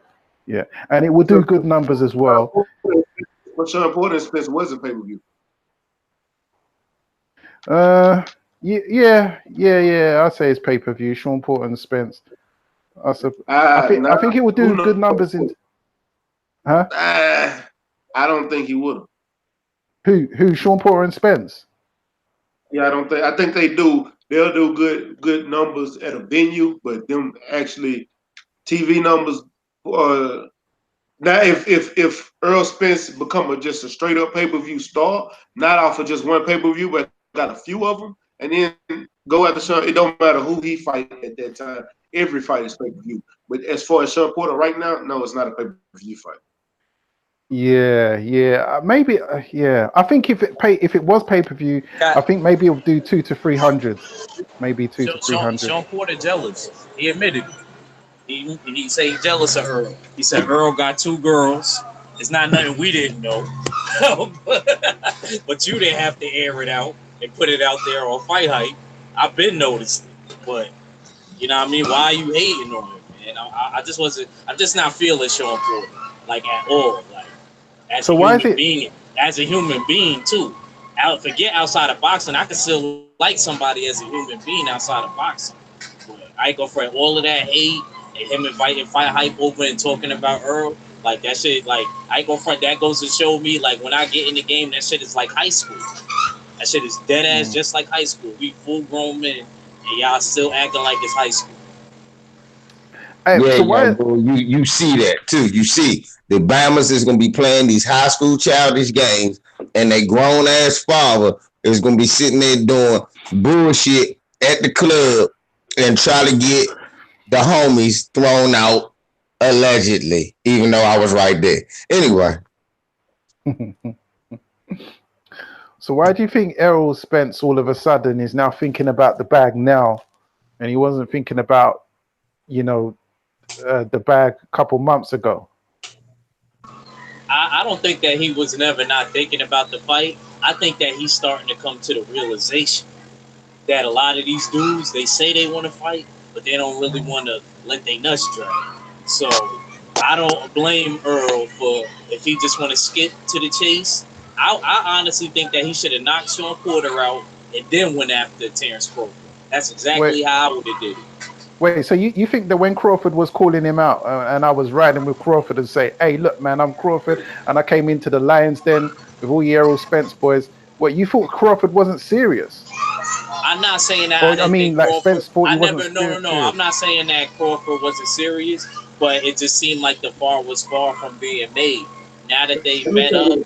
and it will do good numbers as well. But Sean Porter and Spence was a pay-per-view. Yeah. I say it's pay-per-view. Sean Porter and Spence. I think it will do good numbers in. Huh? I don't think he would have. Who? Sean Porter and Spence. Yeah, I don't think. I think they do. They'll do good numbers at a venue, but them actually TV numbers. Now, if Earl Spence become just a straight up pay per view star, not off of just one pay per view, but got a few of them, and then Go after Sean. It don't matter who he fight at that time. Every fight is pay-per-view. But as far as Sean Porter right now, no, it's not a pay-per-view fight. Yeah. Maybe. Yeah. I think if it was pay-per-view, I think maybe it'll do 200 to 300. Maybe 200 to 300. Sean Porter jealous. He admitted it. He said he's jealous of Earl. He said Earl got 2 girls. It's not nothing we didn't know. But you didn't have to air it out and put it out there on Fight Hype. I've been noticed it. But you know what I mean? Why are you hating on him, man? I'm just not feeling Sean Porter, like at all. Like as a human being too. Forget outside of boxing. I can still like somebody as a human being outside of boxing. But I ain't gonna fret all of that hate and him inviting Fight Hype over and talking about Earl. Like that shit, like I ain't gonna front. That goes to show me, like when I get in the game, that shit is like high school. That shit is dead ass, just like high school. We full grown men, and y'all still acting like it's high school. Bro, you see that too. You see the Bahamas is gonna be playing these high school childish games, and they grown ass father is gonna be sitting there doing bullshit at the club and try to get the homies thrown out. Allegedly, even though I was right there. Anyway. So why do you think Errol Spence all of a sudden is now thinking about the bag now, and he wasn't thinking about, the bag a couple months ago? I don't think that he was never not thinking about the fight. I think that he's starting to come to the realization that a lot of these dudes, they say they want to fight, but they don't really want to let their nuts drag. So I don't blame Earl for if he just want to skip to the chase. I honestly think that he should have knocked Sean Porter out and then went after Terrence Crawford. That's exactly how I would have did it. Wait, so you think that when Crawford was calling him out and I was riding with Crawford and say, hey, look, man, I'm Crawford, and I came into the Lions Den with all the Errol Spence boys, what, you thought Crawford wasn't serious? I'm not saying that. Or, I mean, like Crawford, Spence thought he wasn't serious. No. I'm not saying that Crawford wasn't serious, but it just seemed like the bar was far from being made. Now that they met up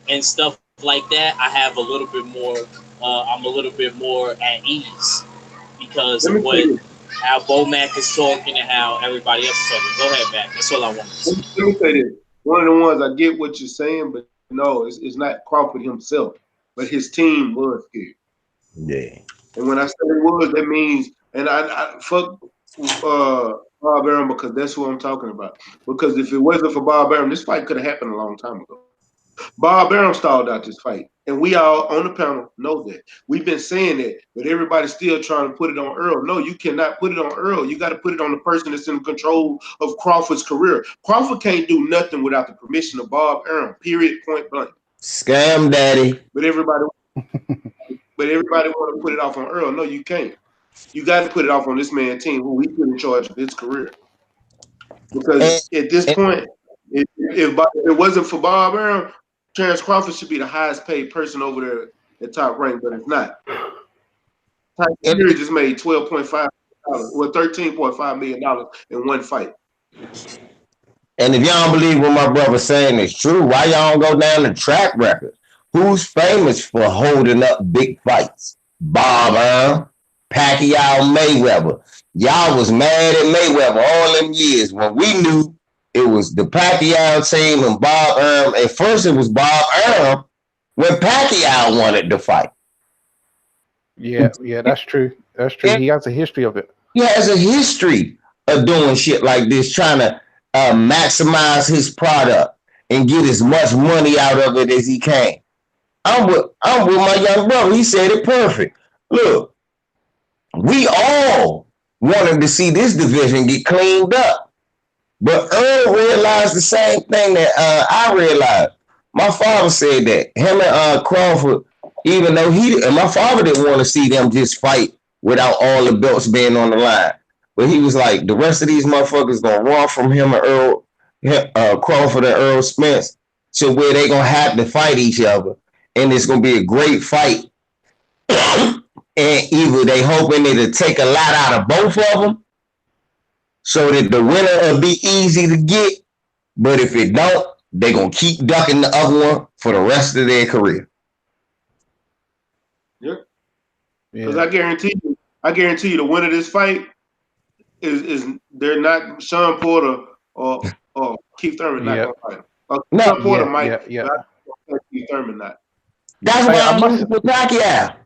and stuff like that, I have a little bit more. I'm a little bit more at ease because of how Bo Mack is talking and how everybody else is talking. Go ahead, Mac. That's all I want to say. Let me say this. One of the ones I get what you're saying, but no, it's not Crawford himself, but his team was scared. Yeah. And when I say it was, that means, and I fuck Bob Arum because that's who I'm talking about. Because if it wasn't for Bob Arum, this fight could have happened a long time ago. Bob Arum stalled out this fight, and we all on the panel know that. We've been saying that, but everybody's still trying to put it on Earl. No, you cannot put it on Earl. You got to put it on the person that's in control of Crawford's career. Crawford can't do nothing without the permission of Bob Arum, period, point blank. Scam daddy. But everybody want to put it off on Earl. No, you can't. You got to put it off on this man's team who he put in charge of his career. Because at this point, if it wasn't for Bob Arum, Terrence Crawford should be the highest paid person over there at Top Rank, but it's not. Tyson Fury just made $12.5 or $13.5 million in one fight. And if y'all don't believe what my brother's saying is true, why y'all don't go down the track record? Who's famous for holding up big fights? Bob Arum, Pacquiao, Mayweather. Y'all was mad at Mayweather all them years when we knew it was the Pacquiao team and Bob Arum. At first, it was Bob Arum when Pacquiao wanted to fight. Yeah, that's true. That's true. He has a history of it. He has a history of doing shit like this, trying to maximize his product and get as much money out of it as he can. I'm with my young brother. He said it perfect. Look, we all wanted to see this division get cleaned up. But Earl realized the same thing that I realized. My father said that him and Crawford, even though my father didn't want to see them just fight without all the belts being on the line. But he was like, the rest of these motherfuckers gonna run from him and Earl, Crawford and Earl Spence to where they gonna have to fight each other. And it's gonna be a great fight. And either they hoping it'll take a lot out of both of them, so that the winner will be easy to get. But if it don't, they're going to keep ducking the other one for the rest of their career. Yep. Because I guarantee you, I guarantee you, the winner of this fight is they're not Sean Porter or Keith Thurman not gonna fight him. No. Sean Porter Yeah, might, yeah. but I think Keith Thurman not. That's why I'm rooting for Pacquiao.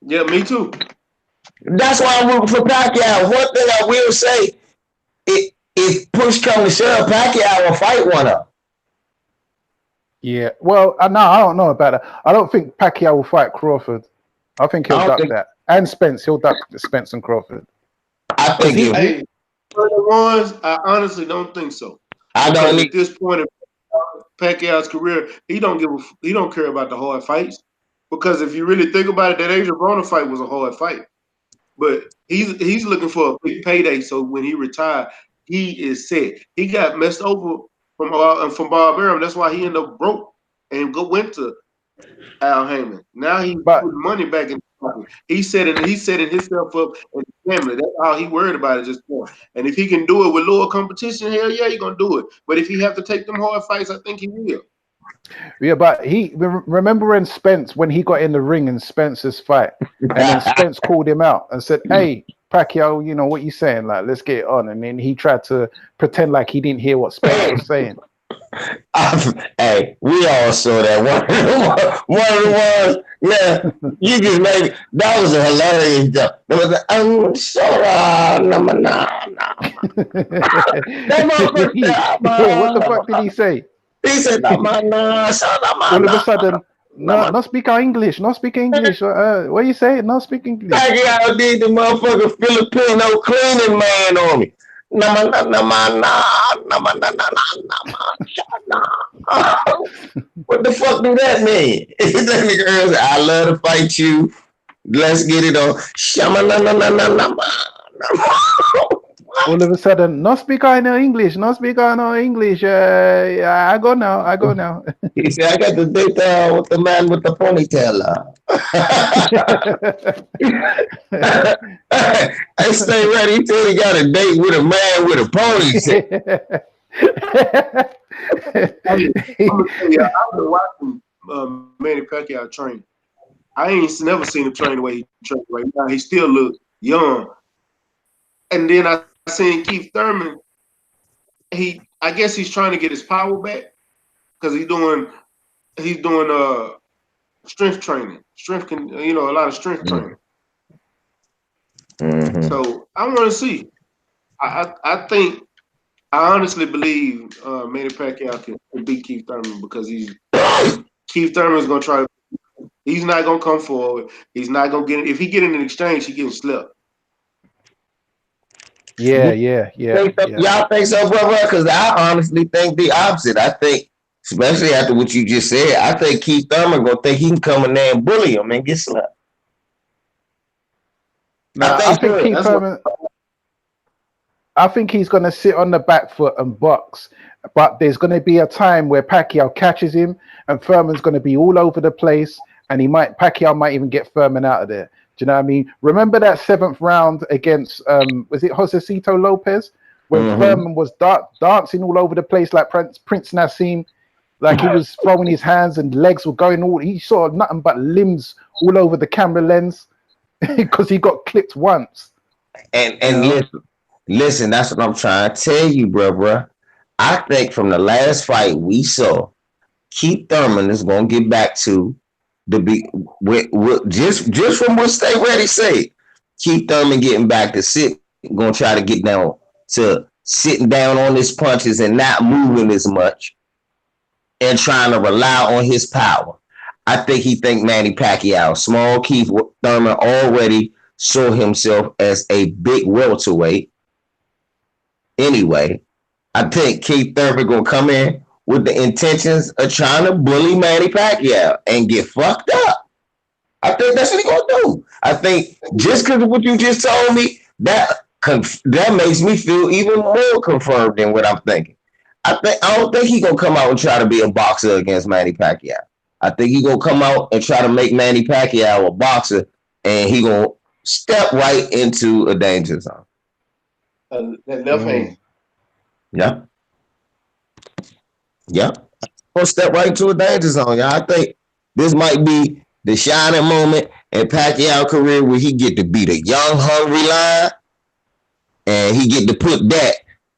Yeah, me too. That's why I'm rooting for Pacquiao. One thing I will say, if push comes to shove, Pacquiao will fight one of them. Yeah. Well, no, I don't know about that. I don't think Pacquiao will fight Crawford. I think he'll duck that. And Spence, he'll duck Spence and Crawford. I think Hey, ones, I honestly don't think so. I Because don't at this point in Pacquiao's career, he don't care about the hard fights. Because if you really think about it, that Adrian Broner fight was a hard fight. But he's looking for a big payday. So when he retired, he is set. He got messed over from Bob Arum. That's why he ended up broke and went to Al Heyman. Now he's putting money back in the pocket. He's setting himself up and his family. That's how he worried about it just now. And if he can do it with lower competition, hell yeah, he's gonna do it. But if he have to take them hard fights, I think he will. Yeah, but remember when he got in the ring in Spence's fight, and then Spence called him out and said, "Hey, Pacquiao, you know what you saying? Like, let's get it on." And then he tried to pretend like he didn't hear what Spence was saying. Hey, we all saw that one of the ones. Yeah, you just made that was a hilarious joke. It was like, I'm sorry, no. What the fuck did he say? He said, All of a sudden, no speak English. What you say? No speak English. Pacquiao did the motherfucking Filipino cleaning man on me. What the fuck do that mean? That nigga said, I love to fight you. Let's get it on. All of a sudden, no speak no English. I go now. He said, I got the date with the man with the ponytail. I stay ready till he got a date with a man with a ponytail. I've been watching Manny Pacquiao train. I ain't never seen him train the way he trains right now. He still looks young. And then I seen Keith Thurman. I guess he's trying to get his power back because he's doing strength training. A lot of strength training. Mm-hmm. So I want to see. I honestly believe Manny Pacquiao can beat Keith Thurman because Keith Thurman's gonna try. He's not gonna come forward. He's not gonna get it. If he get in an exchange, he getting slept. Yeah. Y'all think so, brother? Because I honestly think the opposite. I think, especially after what you just said, I think Keith Thurman gonna think he can come in there and bully him and get slept. I think Keith Thurman. I think he's going to sit on the back foot and box, but there's going to be a time where Pacquiao catches him, and Thurman's going to be all over the place, and Pacquiao might even get Thurman out of there. Do you know what I mean? Remember that 7th round against was it Josecito Lopez, when Thurman was dancing all over the place like Prince Nassim, like he was throwing his hands and legs were going all. He saw nothing but limbs all over the camera lens because he got clipped once. And listen, that's what I'm trying to tell you, bro. I think from the last fight we saw, Keith Thurman is gonna get back to just from what Stay Ready said. Keith Thurman getting back to gonna try to get down to sitting down on his punches and not moving as much, and trying to rely on his power. I think Manny Pacquiao, small Keith Thurman already saw himself as a big welterweight. Anyway, I think Keith Thurman gonna come in with the intentions of trying to bully Manny Pacquiao and get fucked up. I think that's what he gonna do. I think just because of what you just told me, that makes me feel even more confirmed than what I'm thinking. I don't think he gonna come out and try to be a boxer against Manny Pacquiao. I think he gonna come out and try to make Manny Pacquiao a boxer, and he gonna step right into a danger zone. That left hand. Yeah. Gonna step right into a danger zone, y'all. I think this might be the shining moment in Pacquiao career where he get to beat a young, hungry lion, and he get to put that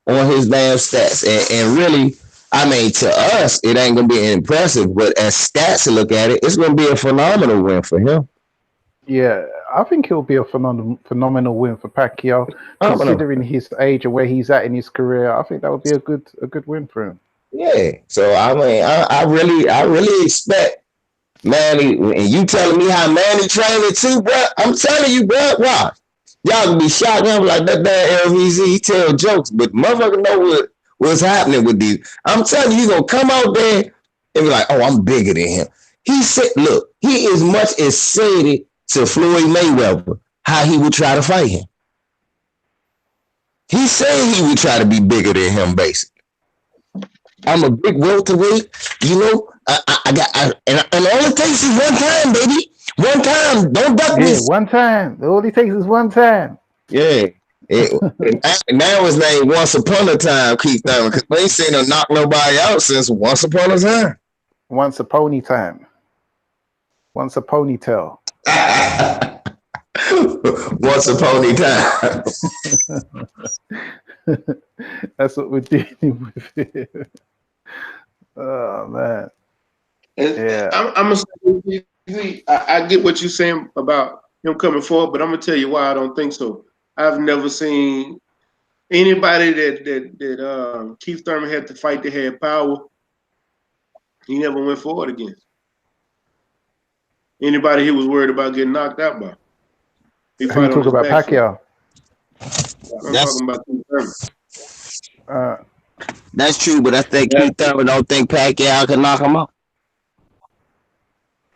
on his damn stats. And really, I mean, to us, it ain't gonna be impressive, but as stats look at it, it's gonna be a phenomenal win for him. Yeah, I think it'll be a phenomenal win for Pacquiao, considering his age and where he's at in his career. I think that would be a good win for him. Yeah. So I mean, I really expect Manny, and you telling me how Manny trained it too, bro. I'm telling you, bro. Watch. Y'all gonna be shocked. I'm like, that damn LVZ, he tell jokes, but motherfucker know what's happening with these. I'm telling you, he gonna come out there and be like, oh, I'm bigger than him. He said, look, he as much as said it to Floyd Mayweather, how he would try to fight him. He said he would try to be bigger than him, basically. I'm a big welterweight, you know. And all it takes is one time, baby. One time. Don't duck me. One time. All it takes is one time. Yeah. And now his name Once Upon a Time, Keith Thurman, because we ain't seen him knock nobody out since Once Upon a Time. Once a pony time. Once a ponytail. Once a ponytime. That's what we're dealing with here. Oh man. Yeah. I'm gonna say, I get what you're saying about him coming forward, but I'm gonna tell you why I don't think so. I've never seen anybody that Keith Thurman had to fight that had power. He never went forward against. Anybody he was worried about getting knocked out by. He talk about Pacquiao. I'm talking about Keith Thurman. That's true, but I think Keith Thurman don't think Pacquiao can knock him out.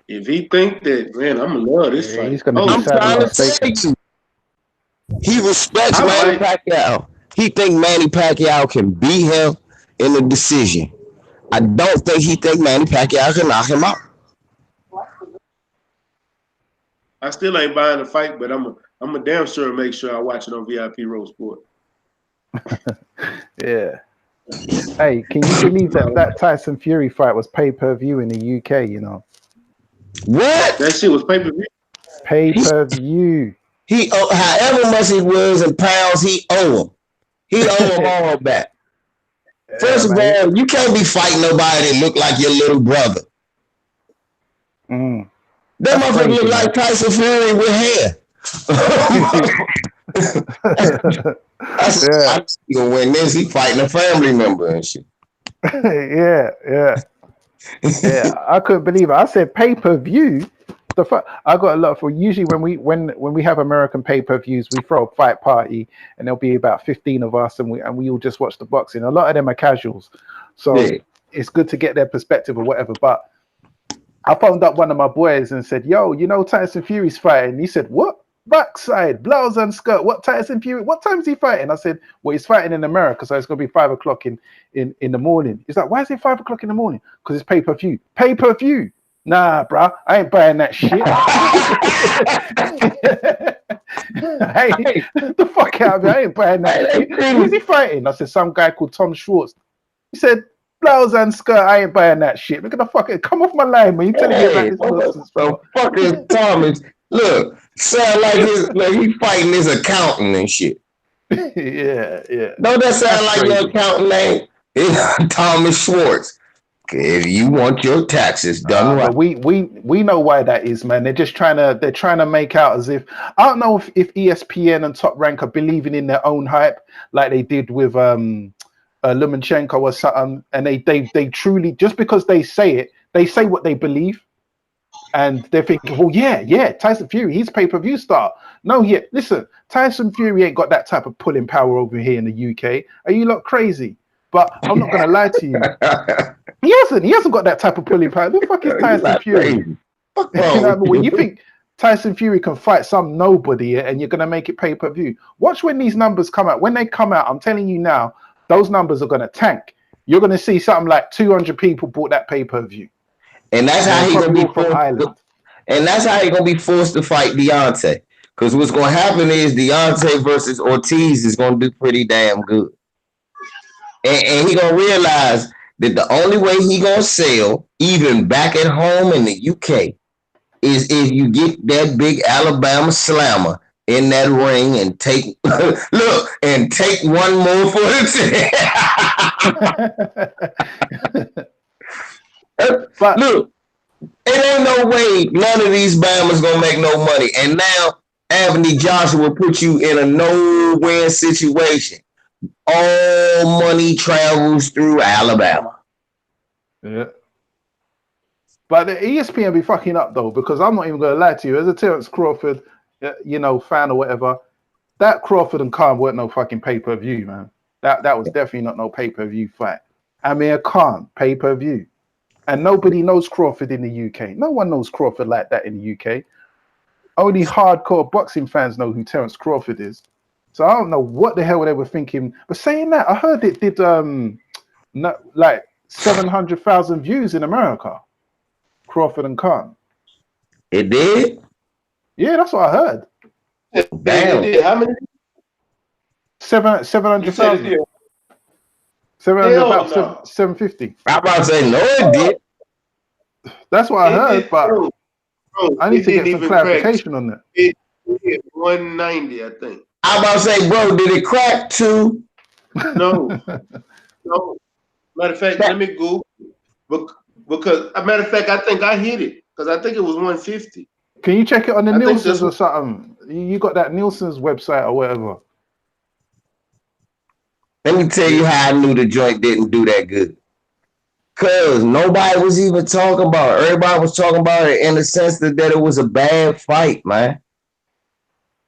If he think that, man, I'm gonna love this fight. He's gonna be sad. He respects Manny Pacquiao. He think Manny Pacquiao can beat him in the decision. I don't think he think Manny Pacquiao can knock him out. I still ain't buying the fight, but I'm a damn sure make sure I watch it on VIP Road Sport. Yeah. Hey, can you believe that Tyson Fury fight was pay-per-view in the UK, you know? What? That shit was pay-per-view? Pay-per-view. He however much it was in pounds, he owe him. He owe him all back. First of all, you can't be fighting nobody that look like your little brother. That motherfucker look like Tyson Fury with hair. I'm gonna win this. He fighting a family member and shit. Yeah. I couldn't believe it. I said pay-per-view. I got a lot for usually when we have American pay-per-views, we throw a fight party and there'll be about 15 of us and we all just watch the boxing. A lot of them are casuals, so it's good to get their perspective or whatever. But I phoned up one of my boys and said, "Yo, you know Tyson Fury's fighting?" He said, "What? Backside, blouse and skirt. What Tyson Fury? What time is he fighting?" I said, "Well, he's fighting in America, so it's gonna be 5 o'clock in the morning." He's like, "Why is it 5 o'clock in the morning?" "Because it's pay-per-view." Pay-per-view. Nah, bro, I ain't buying that shit. Hey, the fuck out of me. I ain't buying that shit. Who's he fighting? I said, some guy called Tom Schwartz. He said, blouse and skirt, I ain't buying that shit. We're gonna fucking come off my line, man. You telling me about this nonsense? So fucking Thomas, look, sound like he fighting his accountant and shit. Yeah. Don't that sound like your accountant name? It's Thomas Schwartz. If you want your taxes done right. But we know why that is, man. They're trying to make out as if, I don't know if ESPN and Top Rank are believing in their own hype like they did with Lomachenko or something, and they truly, just because they say what they believe, and they're thinking, well, yeah, Tyson Fury, he's a pay-per-view star. No, listen, Tyson Fury ain't got that type of pulling power over here in the UK. Are you lot crazy? But I'm not gonna lie to you. He hasn't got that type of pulling power. Who the fuck is Tyson Fury? You know, when you think Tyson Fury can fight some nobody and you're gonna make it pay-per-view, watch when these numbers come out. When they come out, I'm telling you now, those numbers are gonna tank. You're gonna see something like 200 people bought that pay-per-view. And that's how he's gonna be forced. And that's how he's gonna be forced to fight Deontay. Because what's gonna happen is Deontay versus Ortiz is gonna do pretty damn good. And he gonna realize that the only way he gonna sell, even back at home in the UK, is if you get that big Alabama slammer in that ring and take look and take one more for the But look, it ain't no way none of these Bama's gonna make no money. And now Anthony Joshua will put you in a no-win situation. All money travels through Alabama. yeah. But the ESPN be fucking up though, because I'm not even gonna lie to you. As a Terence Crawford, fan or whatever, that Crawford and Khan weren't no fucking pay-per-view, man. That was definitely not no pay-per-view fight. Amir Khan, pay-per-view. And nobody knows Crawford in the UK. No one knows Crawford like that in the UK. Only hardcore boxing fans know who Terence Crawford is. So I don't know what the hell they were thinking. But saying that, I heard it did like 700,000 views in America. Crawford and Khan. It did? Yeah, that's what I heard. Damn. It did. How many? 700,000. 700, about 750. I'm about to say, no, it did. That's what I heard, but bro, I need to get some clarification on that. It hit 190, I think. I'm about to say, bro, did it crack too? No. No. Matter of fact, let me Google. Because, matter of fact, I think I hit it. Because I think it was 150. Can you check it on the Nielsen's or something? You got that Nielsen's website or whatever. Let me tell you how I knew the joint didn't do that good. Because nobody was even talking about it. Everybody was talking about it in the sense that it was a bad fight, man.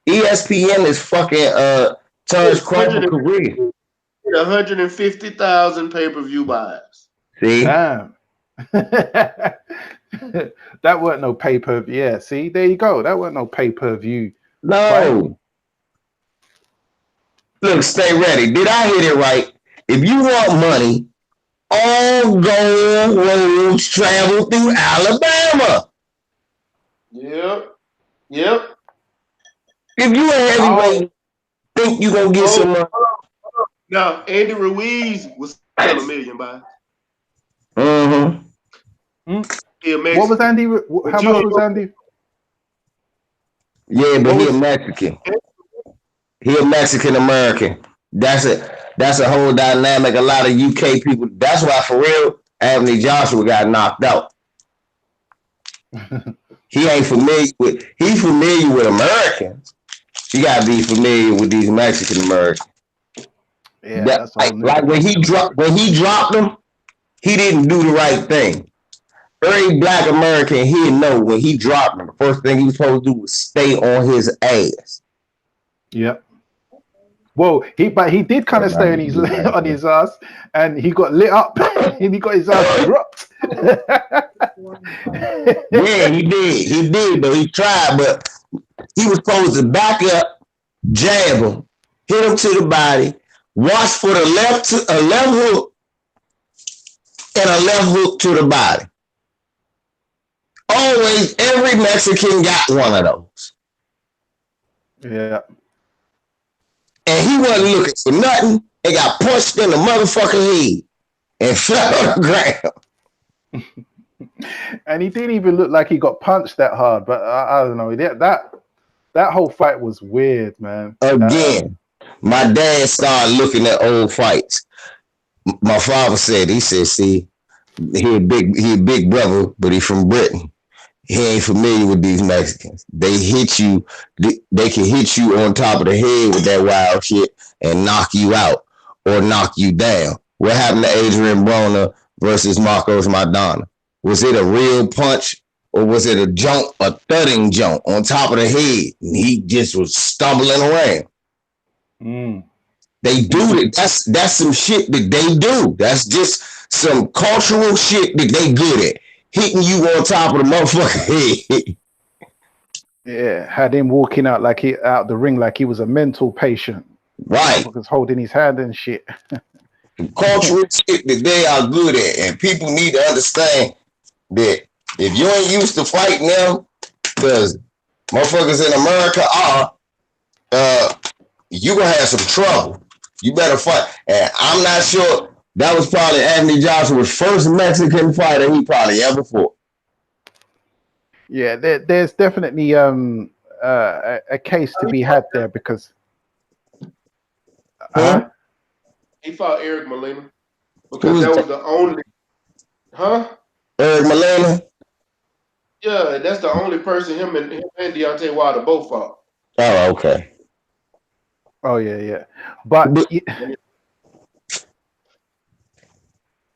ESPN is fucking Terence Crawford's career. 150,000 pay-per-view buys. See? Damn. That weren't no pay-per-view. Yeah, see, there you go. That weren't no pay-per-view. No. Fight. Look, stay ready. Did I hit it right? If you want money, all gold roads travel through Alabama. Yep. If you a heavyweight, think you gonna get some money. Now, Andy Ruiz was still $1 million buys. What was Andy? How much was Andy? Yeah, but he a Mexican. He a Mexican American. That's a whole dynamic. A lot of UK people. That's why, for real, Anthony Joshua got knocked out. He ain't familiar with. He's familiar with Americans. You gotta be familiar with these Mexican Americans. Yeah, that's like when he dropped them, he didn't do the right thing. Every black American he'd know when he dropped him. The first thing he was supposed to do was stay on his ass. Yep. Whoa, he did kind of stay on his ass, and he got lit up, and he got his ass dropped. Yeah, he did, though. He tried, but he was supposed to back up, jab him, hit him to the body, watch for the left hook, and a left hook to the body. Always, every Mexican got one of those. Yeah. And he wasn't looking for nothing and got punched in the motherfucking head and fell on the ground. And he didn't even look like he got punched that hard, but I don't know. That whole fight was weird, man. Again, my dad started looking at old fights. My father said, see, he a big brother, but he from Britain. He ain't familiar with these Mexicans. They hit you. They can hit you on top of the head with that wild shit and knock you out or knock you down. What happened to Adrian Broner versus Marcos Maidana? Was it a real punch or was it a thudding jump on top of the head? And he just was stumbling around. They do it. That's some shit that they do. That's just some cultural shit that they good at. Hitting you on top of the motherfucking head. Yeah, had him walking out out the ring like he was a mental patient. Right. Was holding his hand and shit. Cultural shit that they are good at. And people need to understand that if you ain't used to fighting them, because motherfuckers in America are, you gonna have some trouble. You better fight. And I'm not sure. That was probably Anthony Joshua's first Mexican fighter he probably ever fought. Yeah, there's definitely a case to be had there because He fought Eric Molina Who because was that that? was the only, Eric Molina? Yeah, that's the only person him and Deontay Wilder both fought. Oh, okay. oh yeah. But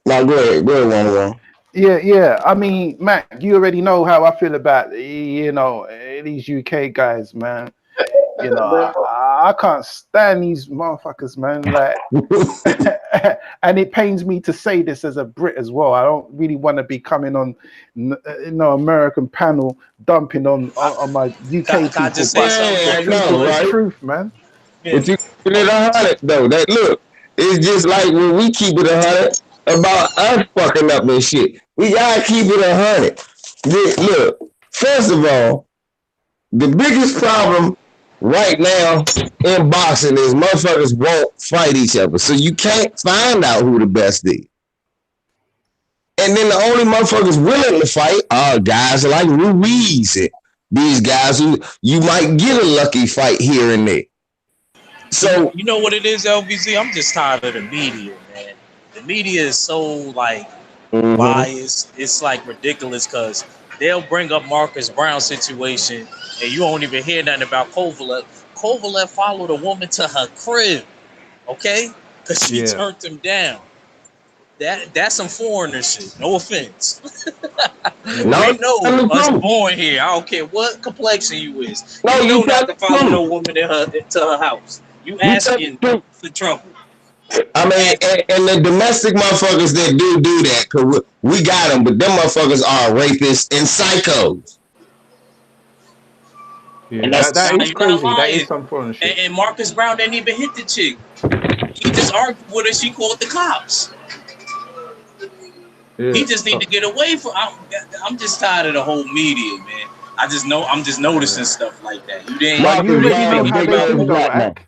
Now go ahead, 1-1. yeah. I mean, Mac, you already know how I feel about these UK guys, man. You know, I can't stand these motherfuckers, man. Like, and it pains me to say this as a Brit as well. I don't really want to be coming on, American panel dumping on my UK Can I people, just say but something the Yeah, real I quick, truth is know, the Floyd? right? truth, man. But Man, you keep it 100 though. That look, it's just like when we keep it 100 about us fucking up and shit. We gotta keep it 100. Look, first of all, the biggest problem right now in boxing is motherfuckers won't fight each other. So you can't find out who the best is. And then the only motherfuckers willing to fight are guys like Ruiz and these guys who you might get a lucky fight here and there. So you know what it is, LVZ? I'm just tired of the media, man. The media is so like biased. It's like ridiculous because they'll bring up Marcus Brown's situation and you won't even hear nothing about Kovalev. Kovalev followed a woman to her crib, okay? Because she Yeah. turned him down. That's some foreigner shit. No offense. no, We know tell the us truth. born here. I don't care what complexion you is. No, You you know tell not to the follow truth. no woman to her house. You You tell the asking truth. for trouble. I mean, and the domestic motherfuckers that do that, cause we got them, but them motherfuckers are rapists and psychos. Yeah, And that's that is You're not crazy. That is lying. some foreign shit. And Marcus Brown didn't even hit the chick. He just argued with her. She called the cops. Yeah. He just need to get away from. I'm just tired of the whole media, man. I'm just noticing stuff like that. You didn't. But you Marcus already know Brown, how big they ass do, though, black man. Ak.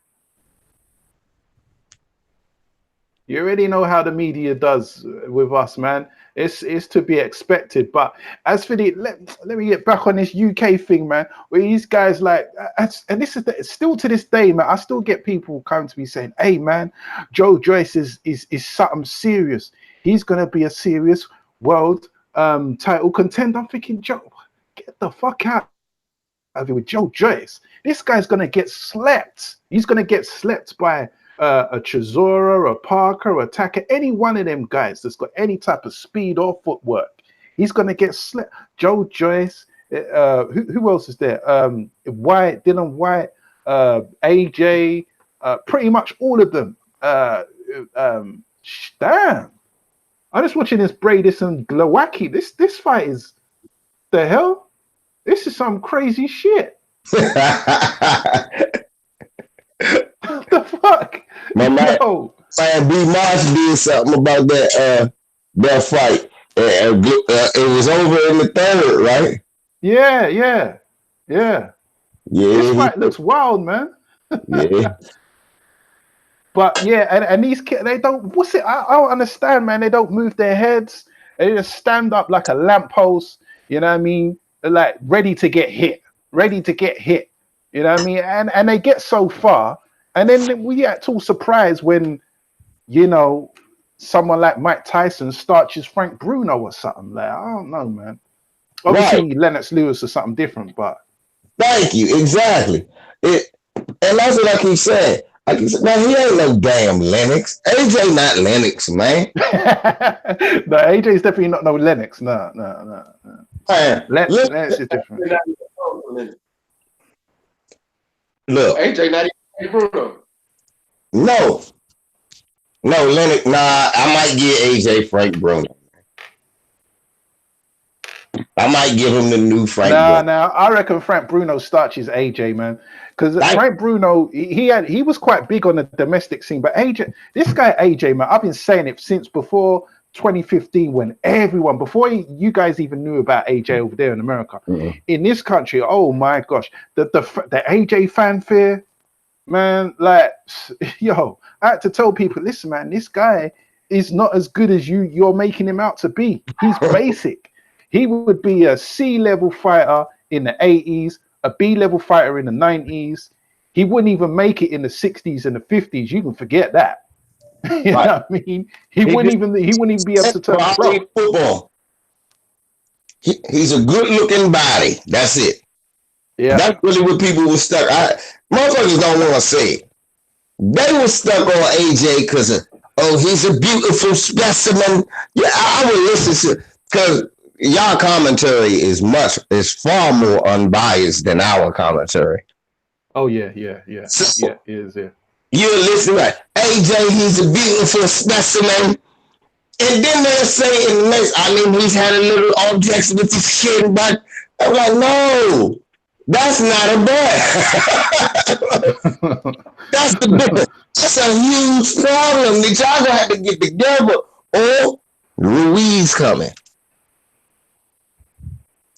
You already know how the media does with us, man. It's to be expected. But as for the let me get back on this UK thing, man. Where these guys like, and this is still to this day, man. I still get people coming to me saying, "Hey, man, Joe Joyce is something serious. He's gonna be a serious world title contender." I'm thinking, Joe, get the fuck out of it with Joe Joyce. This guy's gonna get slept. He's gonna get slept by a Chisora, a Parker, a Tucker, any one of them guys that's got any type of speed or footwork. He's gonna get slept. Joe Joyce. Who else is there? White, Dylan White, AJ, pretty much all of them. Damn. I'm just watching this Bradis and Glowacki. This fight is the hell. This is some crazy shit. What the fuck? My man, Yo. B. Marsh did something about that fight. It was over in the third, right? Yeah. Yeah, This fight looks wild, man. yeah. But yeah, and these kids, they don't. What's it? I don't understand, man. They don't move their heads. They just stand up like a lamppost. You know what I mean? They're like ready to get hit. You know what I mean? And they get so far, and then we get all surprised when, someone like Mike Tyson starches Frank Bruno or something. Like, I don't know, man. Obviously, Right. Lennox Lewis or something different, but Thank you. Exactly. And that's what I keep saying. Man, he ain't no damn Lennox. AJ not Lennox, man. no, AJ's definitely not no Lennox. No. Man, Lennox is different. Look, AJ not even Bruno. no, Lennox. Nah, I might give AJ Frank Bruno. I might give him the new Frank Bruno. Nah. I reckon Frank Bruno starches AJ, man. Because Frank Bruno, he was quite big on the domestic scene. But this guy AJ, man, I've been saying it since before 2015 when everyone, before you guys even knew about AJ over there in America. Mm-hmm. In this country, oh my gosh, the AJ fanfare, man, like, yo, I had to tell people, listen, man, this guy is not as good as you're making him out to be. He's basic. He would be a C-level fighter in the 80s, a B-level fighter in the 90s. He wouldn't even make it in the 60s and the 50s. You can forget that. You know what I mean? He wouldn't even be able to turn pro. Football. He's a good-looking body. That's it. Yeah. That's really what people were stuck. Motherfuckers don't want to say it. They were stuck on AJ because he's a beautiful specimen. Yeah, I would listen to, because y'all commentary is far more unbiased than our commentary. Oh yeah. So, it is. Yeah. You listen, right? AJ, he's a beautiful specimen. And then they'll say in the next, he's had a little objects with his skin, but I'm like, no, that's not a butt. That's the difference. That's a huge problem that y'all gonna have to get together, or Ruiz coming.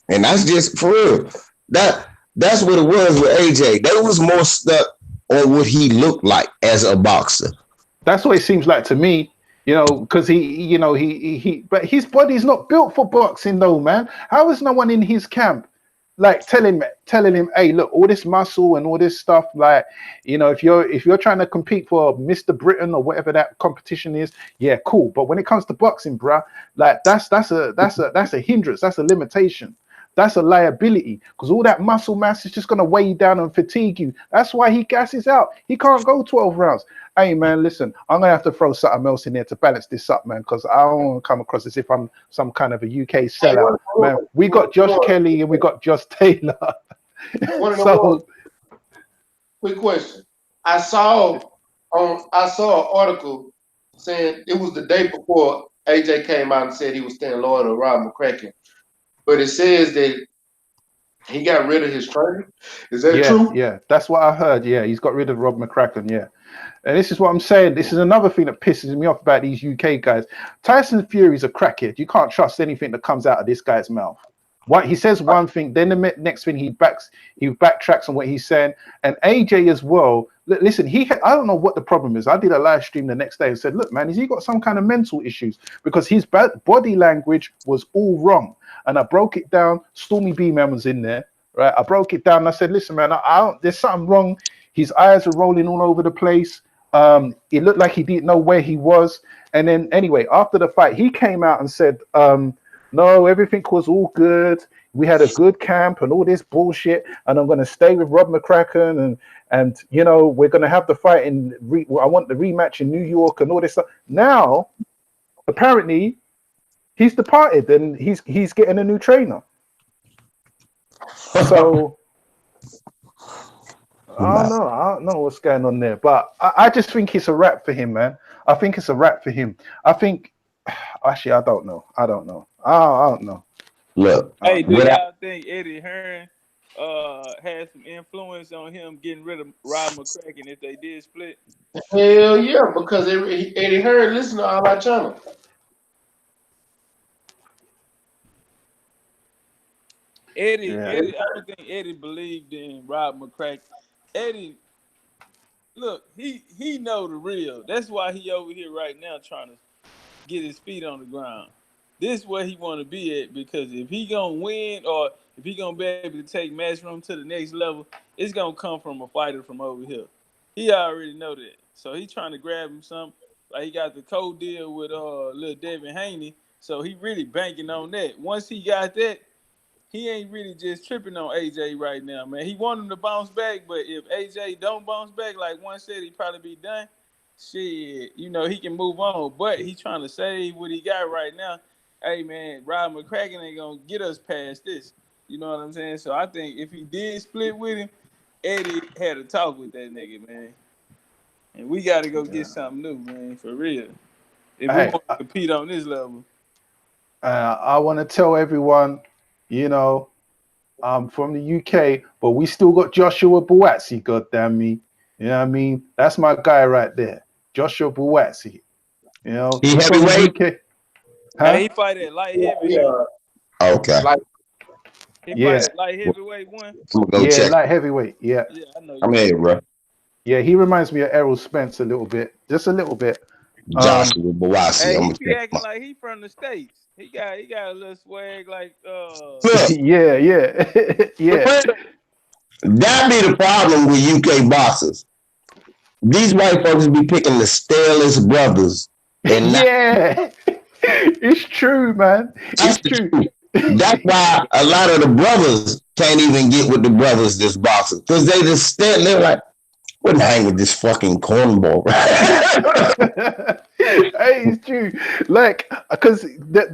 And that's just for real. That's what it was with AJ. They was more stuck on what he looked like as a boxer. That's what it seems like to me. Because but his body's not built for boxing, though, man. How is no one in his camp like telling him, hey, look, all this muscle and all this stuff, like, if you're trying to compete for Mr. Britain or whatever that competition is, yeah, cool. But when it comes to boxing, bruh, like that's a hindrance, that's a limitation. That's a liability, because all that muscle mass is just going to weigh you down and fatigue you. That's why he gasses out. He can't go 12 rounds. Hey, man, listen, I'm going to have to throw something else in there to balance this up, man, because I don't want to come across as if I'm some kind of a UK sellout. Man, we got Josh Kelly and we got Josh Taylor. So, quick question. I saw an article saying it was the day before AJ came out and said he was staying loyal to Rob McCracken. But it says that he got rid of his trainer. Is that true? Yeah, that's what I heard. Yeah, he's got rid of Rob McCracken. Yeah. And this is what I'm saying. This is another thing that pisses me off about these UK guys. Tyson Fury's a crackhead. You can't trust anything that comes out of this guy's mouth. What he says one thing, then the next thing he backtracks on what he's saying. And AJ as well. Listen, I don't know what the problem is. I did a live stream the next day and said, look, man, has he got some kind of mental issues? Because his body language was all wrong. And I broke it down. Stormy B-Man was in there, right? I broke it down and I said, listen, man, there's something wrong. His eyes are rolling all over the place. It looked like he didn't know where he was. And then anyway, after the fight, he came out and said, no, everything was all good. We had a good camp and all this bullshit. And I'm going to stay with Rob McCracken. And we're going to have the fight I want the rematch in New York and all this stuff. Now, apparently, he's departed and he's getting a new trainer. So I don't know what's going on there, but I just think it's a wrap for him, man. I think it's a wrap for him. I think actually I don't know. I don't know. Look, hey, do y'all think Eddie Hearn had some influence on him getting rid of Rob McCracken if they did split? Hell yeah, because Eddie Hearn listen to all our channel. Eddie, I don't think Eddie believed in Rob McCracken. Eddie, look, he know the real. That's why he over here right now trying to get his feet on the ground. This is where he want to be at, because if he gonna win or if he gonna be able to take Matchroom to the next level, it's gonna come from a fighter from over here. He already know that, so he trying to grab him something. Like he got the co-deal with little Devin Haney, so he really banking on that. Once he got that, he ain't really just tripping on AJ right now, man. He want him to bounce back, but if AJ don't bounce back, like one said, he probably be done. Shit, he can move on, but he trying to save what he got right now. Hey, man, Rob McCracken ain't gonna get us past this. You know what I'm saying? So I think if he did split with him, Eddie had a talk with that nigga, man. And we got to go get something new, man, for real. If we want to compete on this level. I want to tell everyone, I'm from the UK, but we still got Joshua Buatsi, goddamn me. You know what I mean? That's my guy right there, Joshua Buatsi. He heavyweight? Huh? He fight at light heavyweight. Okay. He fight at light heavyweight one? Check. Light heavyweight, yeah. Yeah, I know. I'm here, bro. Yeah, he reminds me of Errol Spence a little bit. Just a little bit. Joshua Buatsi. Hey, he be acting like he from the States. He got a little swag like Look, Yeah, yeah, yeah, that be the problem with UK boxers. These white folks be picking the stalest brothers, and not yeah. It's true, man. that's It's the true. truth. That's why a lot of the brothers can't even get with the brothers that's boxing because they just stand there like, wouldn't hang with this fucking cornball. Hey, it's true. Like, because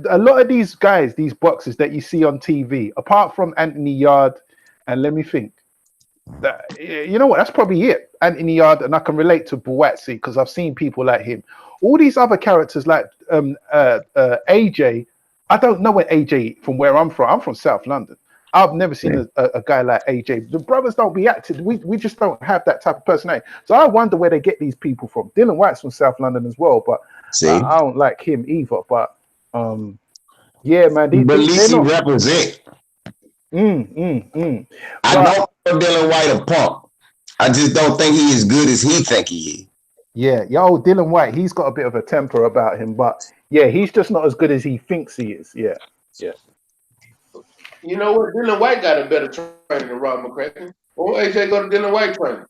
a lot of these guys, these boxers that you see on TV, apart from Anthony Yard, and let me think, that you know what, that's probably it. Anthony Yard, and I can relate to Buatsi because I've seen people like him. All these other characters like AJ, I don't know what AJ from where I'm from. I'm from South London. I've never seen a guy like AJ. The brothers don't be active. We just don't have that type of personality. So I wonder where they get these people from. Dylan White's from South London as well, but See, I don't like him either. But yeah, man, but at least they're he not. represent. I I don't call Dylan White a punk. I just don't think he is good as he think he is. Yeah, Dylan White, he's got a bit of a temper about him, but yeah, he's just not as good as he thinks he is. Yeah, yeah. You know what? Dylan White got a better training than Rob McCracken. Won't AJ go to Dylan White training?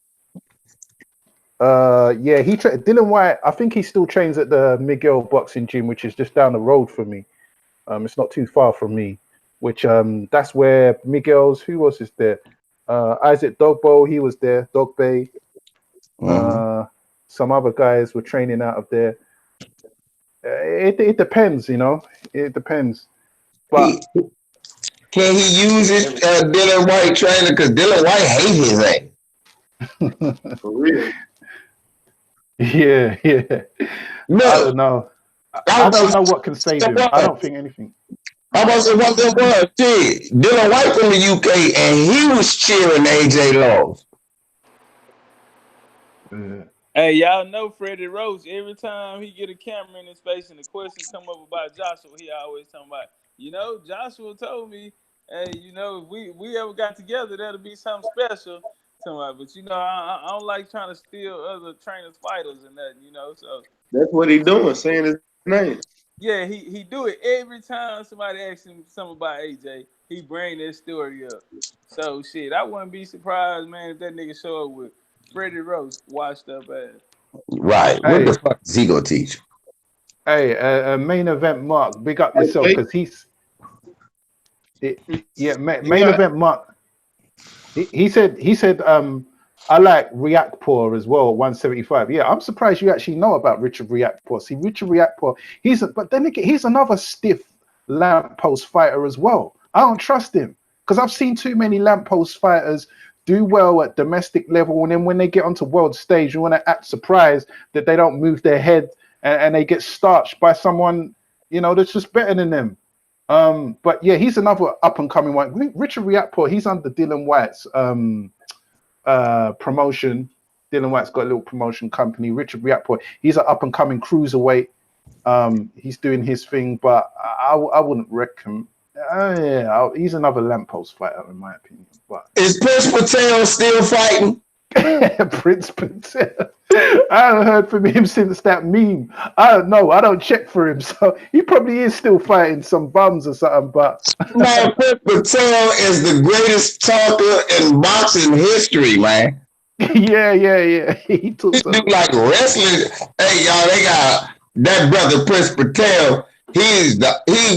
Yeah, Dylan White. I think he still trains at the Miguel Boxing Gym, which is just down the road from me. It's not too far from me. Which that's where Miguel's. Who was there? Isaac Dogbo, he was there. Dog Bay. Some other guys were training out of there. It depends, you know. It depends. But can he use his Dylan White trainer? Because Dylan White hates his ass. For real. Yeah. No, I don't know. I don't know what can save him. I don't think anything. I was what there was. Shit, Dylan White from the UK, and he was cheering AJ Laws. Hey, y'all know Freddie Roach, every time he get a camera in his face and the question come up about Joshua, he always talking about, you know, Joshua told me, hey, you know, if we ever got together, that'll be something special. But, you know, I don't like trying to steal other trainers' fighters and that, you know, so. That's what he doing, saying his name. Yeah, he do it every time somebody asks him something about AJ, he bring that story up. So, shit, I wouldn't be surprised, man, if that nigga show up with Freddie Roach washed up ass. Right. Hey. What the fuck is he gonna teach? Hey, main event Mark, big up yourself because main event Mark. He said I like Riakpur as well, 175. Yeah, I'm surprised you actually know about Richard Riakpur. See, Richard Riakpur, but then again, he's another stiff lamppost fighter as well. I don't trust him because I've seen too many lamppost fighters do well at domestic level, and then when they get onto world stage, you want to act surprised that they don't move their head and they get starched by someone, you know, that's just better than them. But yeah, he's another up and coming one. Richard Riakpur, he's under Dylan White's promotion. Dylan White's got a little promotion company. Richard Riakpur, he's an up and coming cruiserweight. He's doing his thing, but I wouldn't recommend. He's another lamppost fighter in my opinion. But is Prince Patel still fighting? Prince Patel. I haven't heard from him since that meme. I don't know. I don't check for him, so he probably is still fighting some bums or something. But Man, Prince Patel is the greatest talker in boxing history, man. yeah. He took This dude like wrestling. Hey, y'all, they got that brother Prince Patel. He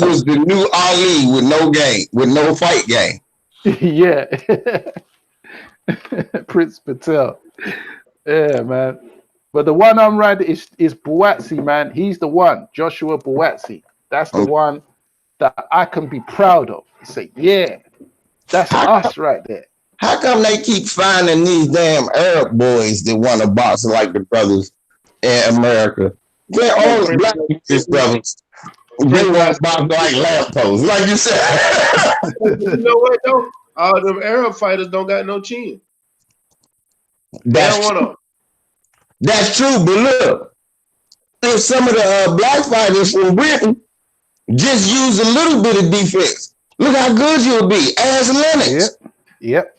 was the new Ali with no game, with no fight game. Yeah. Prince Patel. Yeah, man. But the one I'm riding is Buatsi, man. He's the one, Joshua Buatsi. That's the one that I can be proud of. Say, yeah, that's us right there. How come they keep finding these damn Arab boys that want to box like the brothers in America? They're all the black brothers. They want to box like lampposts, like you said. You know what though? All them Arab fighters don't got no chin. That's true, but look, if some of the black fighters from Britain just use a little bit of defense, look how good you'll be as Lennox. Yep.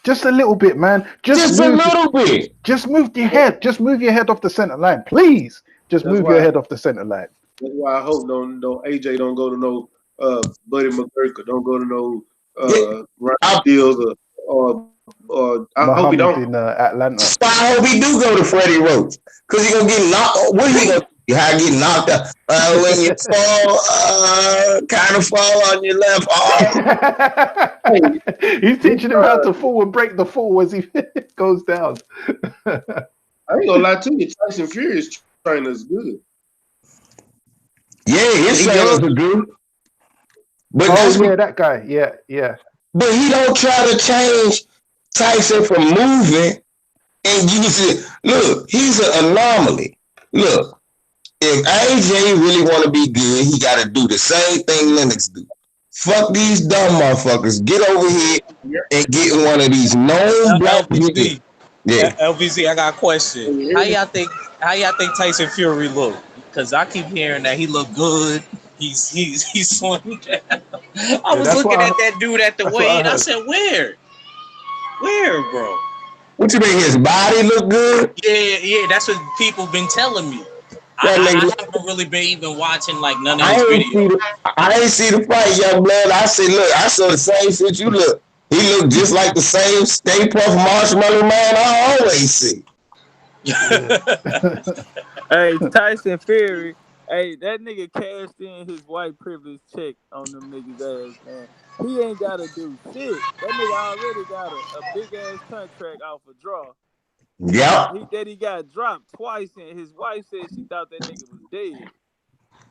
Just a little bit, man. Just a little bit. Just move your head. Just move your head off the center line, please. Just move your head off the center line. That's why I hope don't AJ don't go to no Buddy McGurk, or don't go to no Ryan I, Deals, or I hope he Muhammad don't. in Atlanta. I hope he do go to Freddie Roach, because he gonna get knocked. What he gonna do? How get knocked out? When you fall, kind of fall on your left arm. He's teaching him how to fall and break the fall as he goes down. I ain't gonna lie to you, Tyson Fury's trainer's good. Yeah, his He trainers young. are good. But Oh yeah, that guy. Yeah. But he don't try to change Tyson from moving and using. Look, he's an anomaly. Look, if AJ really want to be good, he got to do the same thing Lennox do. Fuck these dumb motherfuckers. Get over here and get one of these known black LVZ. Yeah. LVZ, I got a question. How y'all think Tyson Fury look? Because I keep hearing that he look good. He's slim down. I was looking at that dude at the weigh-in. I said, where, bro? What you mean? His body look good? Yeah. That's what people been telling me. I haven't really been even watching like none of his videos. I ain't see the fight, young blood. I said, look, I saw the same shit you look. He looked just like the same Stay Puft Marshmallow Man I always see. Hey, Tyson Fury. Hey, that nigga cashed in his white privilege check on them niggas' ass, man. He ain't gotta do shit. That nigga already got a big ass contract off a draw. Yep. He got dropped twice, and his wife said she thought that nigga was dead.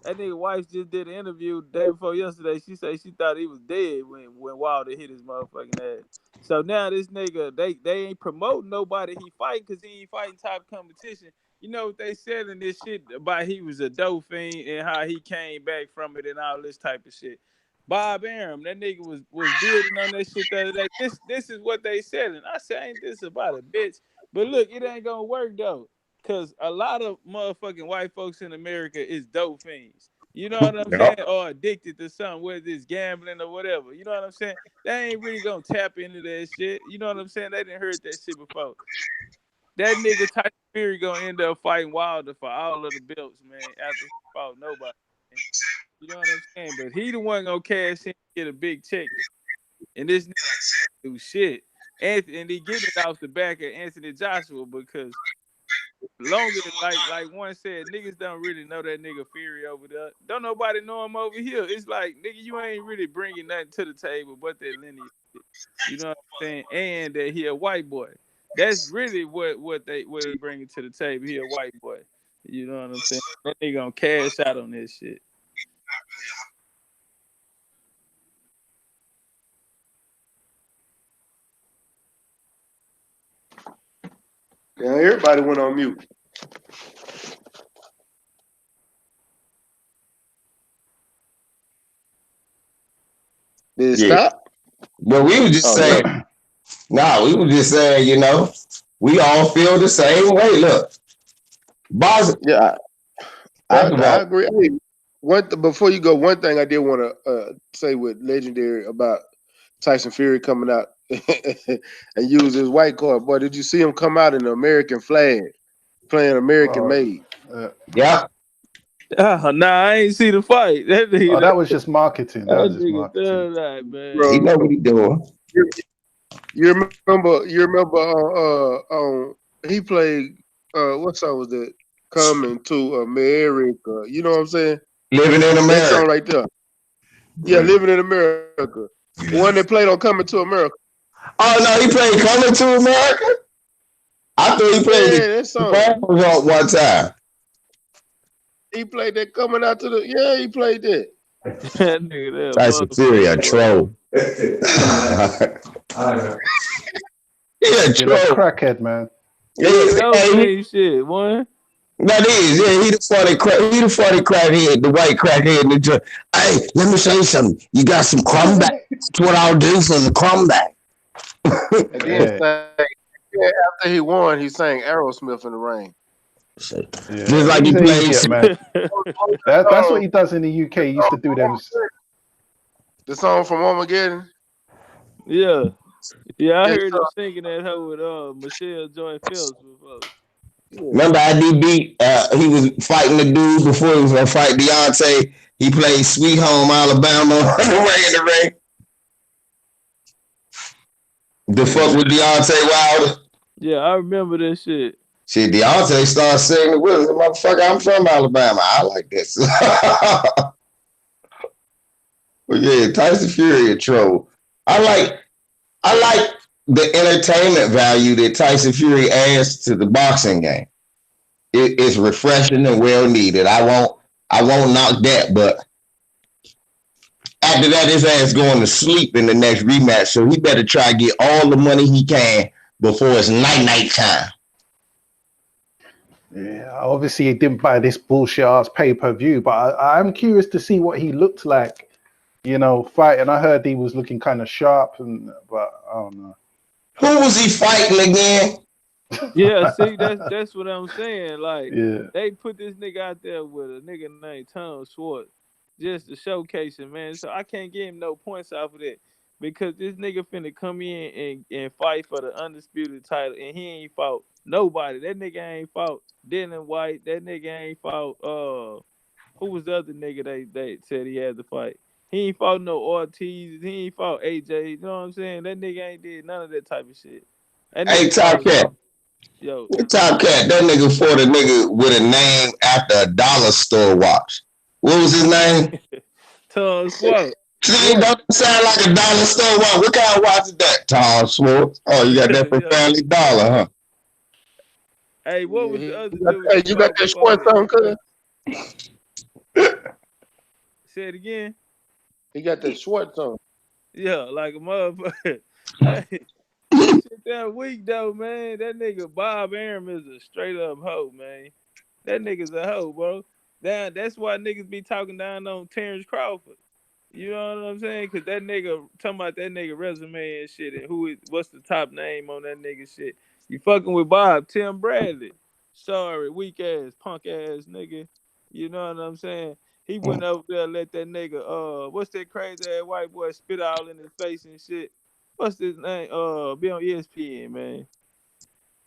That nigga wife just did an interview the day before yesterday. She said she thought he was dead when Wilder hit his motherfucking ass. So now this nigga, they ain't promoting nobody he fight because he ain't fighting top competition. You know what they selling this shit about he was a dope fiend and how he came back from it and all this type of shit. Bob Arum, that nigga was building on that shit the other day. This is what they selling. I said, ain't this about a bitch? But look, it ain't gonna work though. Cause a lot of motherfucking white folks in America is dope fiends. You know what I'm saying? Or addicted to something, whether it's gambling or whatever. You know what I'm saying? They ain't really gonna tap into that shit. You know what I'm saying? They didn't heard that shit before. That nigga Tyson Fury gonna end up fighting Wilder for all of the belts, man, after he fought nobody. Man. You know what I'm saying? But he the one gonna cash in and get a big check. And this nigga do shit. And he getting it off the back of Anthony Joshua because longer like one said, niggas don't really know that nigga Fury over there. Don't nobody know him over here. It's like, nigga, you ain't really bringing nothing to the table but that lineage. You know what I'm saying? And that he a white boy. That's really what he bringing to the table. He a white boy. You know what I'm saying? That nigga gonna cash out on this shit. Yeah, everybody went on mute. Did it stop? Well, we were just saying. No, we were just saying, you know, we all feel the same way. Look, boss. Yeah, I agree. Hey, before you go, one thing I did want to say with Legendary about Tyson Fury coming out and use his white card. Boy, did you see him come out in the American flag, playing American made? Yeah. Nah, I ain't see the fight. That was just marketing. That was just marketing. That, man. Bro, he know what he doing. You remember he played what song was that? Coming to America. You know what I'm saying? Living in America. That song right there. Yeah, Living in America. The one that played on Coming to America. Oh no, he played Coming to America? I thought he played that song one time. He played that Coming Out to the he played that. Tyson Fury a troll. He's a crackhead, man. Shit, one. That is, he the funny crackhead, the white crackhead in the joint. Hey, let me show you something. You got some crumb back. That's what I'll do for the crumb back. And then after he won, he sang Aerosmith in the rain. Just like he plays, man. That's what he does in the UK. He used to do them. The song from Armageddon. Yeah, I heard him singing that hoe with Michelle Joy Phelps before. Remember IDB? He was fighting the dude before he was gonna fight Deontay. He played Sweet Home Alabama in the ring. The fuck with Deontay Wilder. Yeah, I remember that shit. Shit, Deontay started singing with us. Motherfucker, I'm from Alabama. I like this. But yeah, Tyson Fury a troll. I like the entertainment value that Tyson Fury adds to the boxing game. It's refreshing and well needed. I won't knock that, but after that, his ass going to sleep in the next rematch. So he better try to get all the money he can before it's night time. Yeah, obviously he didn't buy this bullshit ass pay-per-view, but I'm curious to see what he looked like, fighting. I heard he was looking kind of sharp, but I don't know. Who was he fighting again? Yeah, see, that's what I'm saying. Like, Yeah. they put this nigga out there with a nigga named Tom Schwartz just to showcase him, man. So I can't give him no points off of that because this nigga finna come in and fight for the undisputed title, and he ain't fought nobody. That nigga ain't fought Dylan White. That nigga ain't fought who was the other nigga they said he had to fight? He ain't fought no Ortiz. He ain't fought AJ. You know what I'm saying? That nigga ain't did none of that type of shit. Hey, Top Cat. Yo. Top Cat, that nigga fought a nigga with a name after a dollar store watch. What was his name? Tom Schwartz. See, don't sound like a dollar store watch. What kind of watch is that, Tom Schwartz? Oh, you got that for Family Dollar, huh? Hey, what was the other dude? Hey, you got that Schwartz on, cuz? Say it again. He got that Schwartz on. Yeah, like a motherfucker. Hey, shit that weak though, man. That nigga Bob Arum is a straight up hoe, man. That nigga's a hoe, bro. That's why niggas be talking down on Terrence Crawford. You know what I'm saying? Cause that nigga talking about that nigga resume and shit, and what's the top name on that nigga shit? You fucking with Bob, Tim Bradley. Sorry, weak ass, punk ass nigga. You know what I'm saying? He went over there and let that nigga, what's that crazy ass white boy spit all in his face and shit? What's his name? Be on ESPN, man.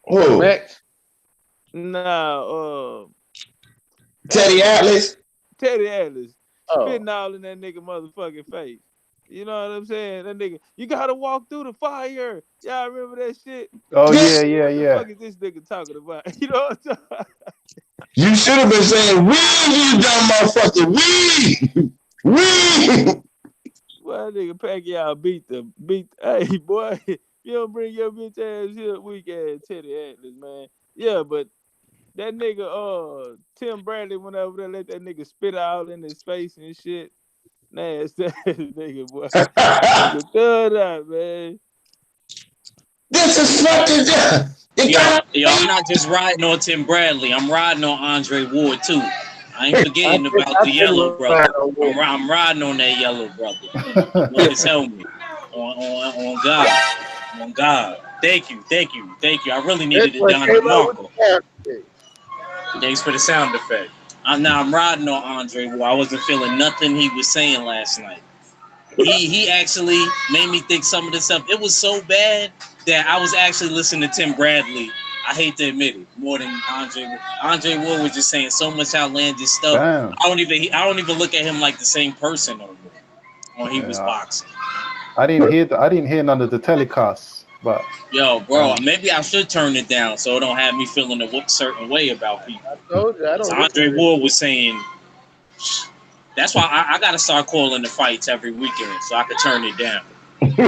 Who? Max? Nah, Teddy Atlas? Teddy Atlas. Spitting all in that nigga motherfucking face. You know what I'm saying? That nigga, you gotta walk through the fire. Y'all remember that shit? Oh, yeah. What the fuck is this nigga talking about? You know what I'm talking about? You should have been saying, "Weed, you dumb motherfucker, weed, weed." Well, that nigga Pacquiao beat. Hey, boy, you don't bring your bitch ass here, weak ass Teddy Atlas, man. Yeah, but that nigga, Tim Bradley went over there, let that nigga spit out in his face and shit. Nasty ass nigga, boy. Nigga thud out, man. This is fucking. Yo, I'm not just riding on Tim Bradley. I'm riding on Andre Ward too. I ain't forgetting about the yellow brother. I'm riding on that yellow brother. You want to tell me? On God. On God. Thank you. I really needed it, Don DeMarco. Thanks for the sound effect. I'm riding on Andre Ward. I wasn't feeling nothing he was saying last night. He actually made me think some of the stuff. It was so bad that I was actually listening to Tim Bradley. I hate to admit it, more than Andre Ward. Andre Ward was just saying so much outlandish stuff. Damn. I don't even look at him like the same person no more when he was boxing. I didn't hear none of the telecasts, but yo, bro, maybe I should turn it down so it don't have me feeling a certain way about people. I told you, I don't. Andre Ward was saying. That's why I gotta start calling the fights every weekend so I can turn it down.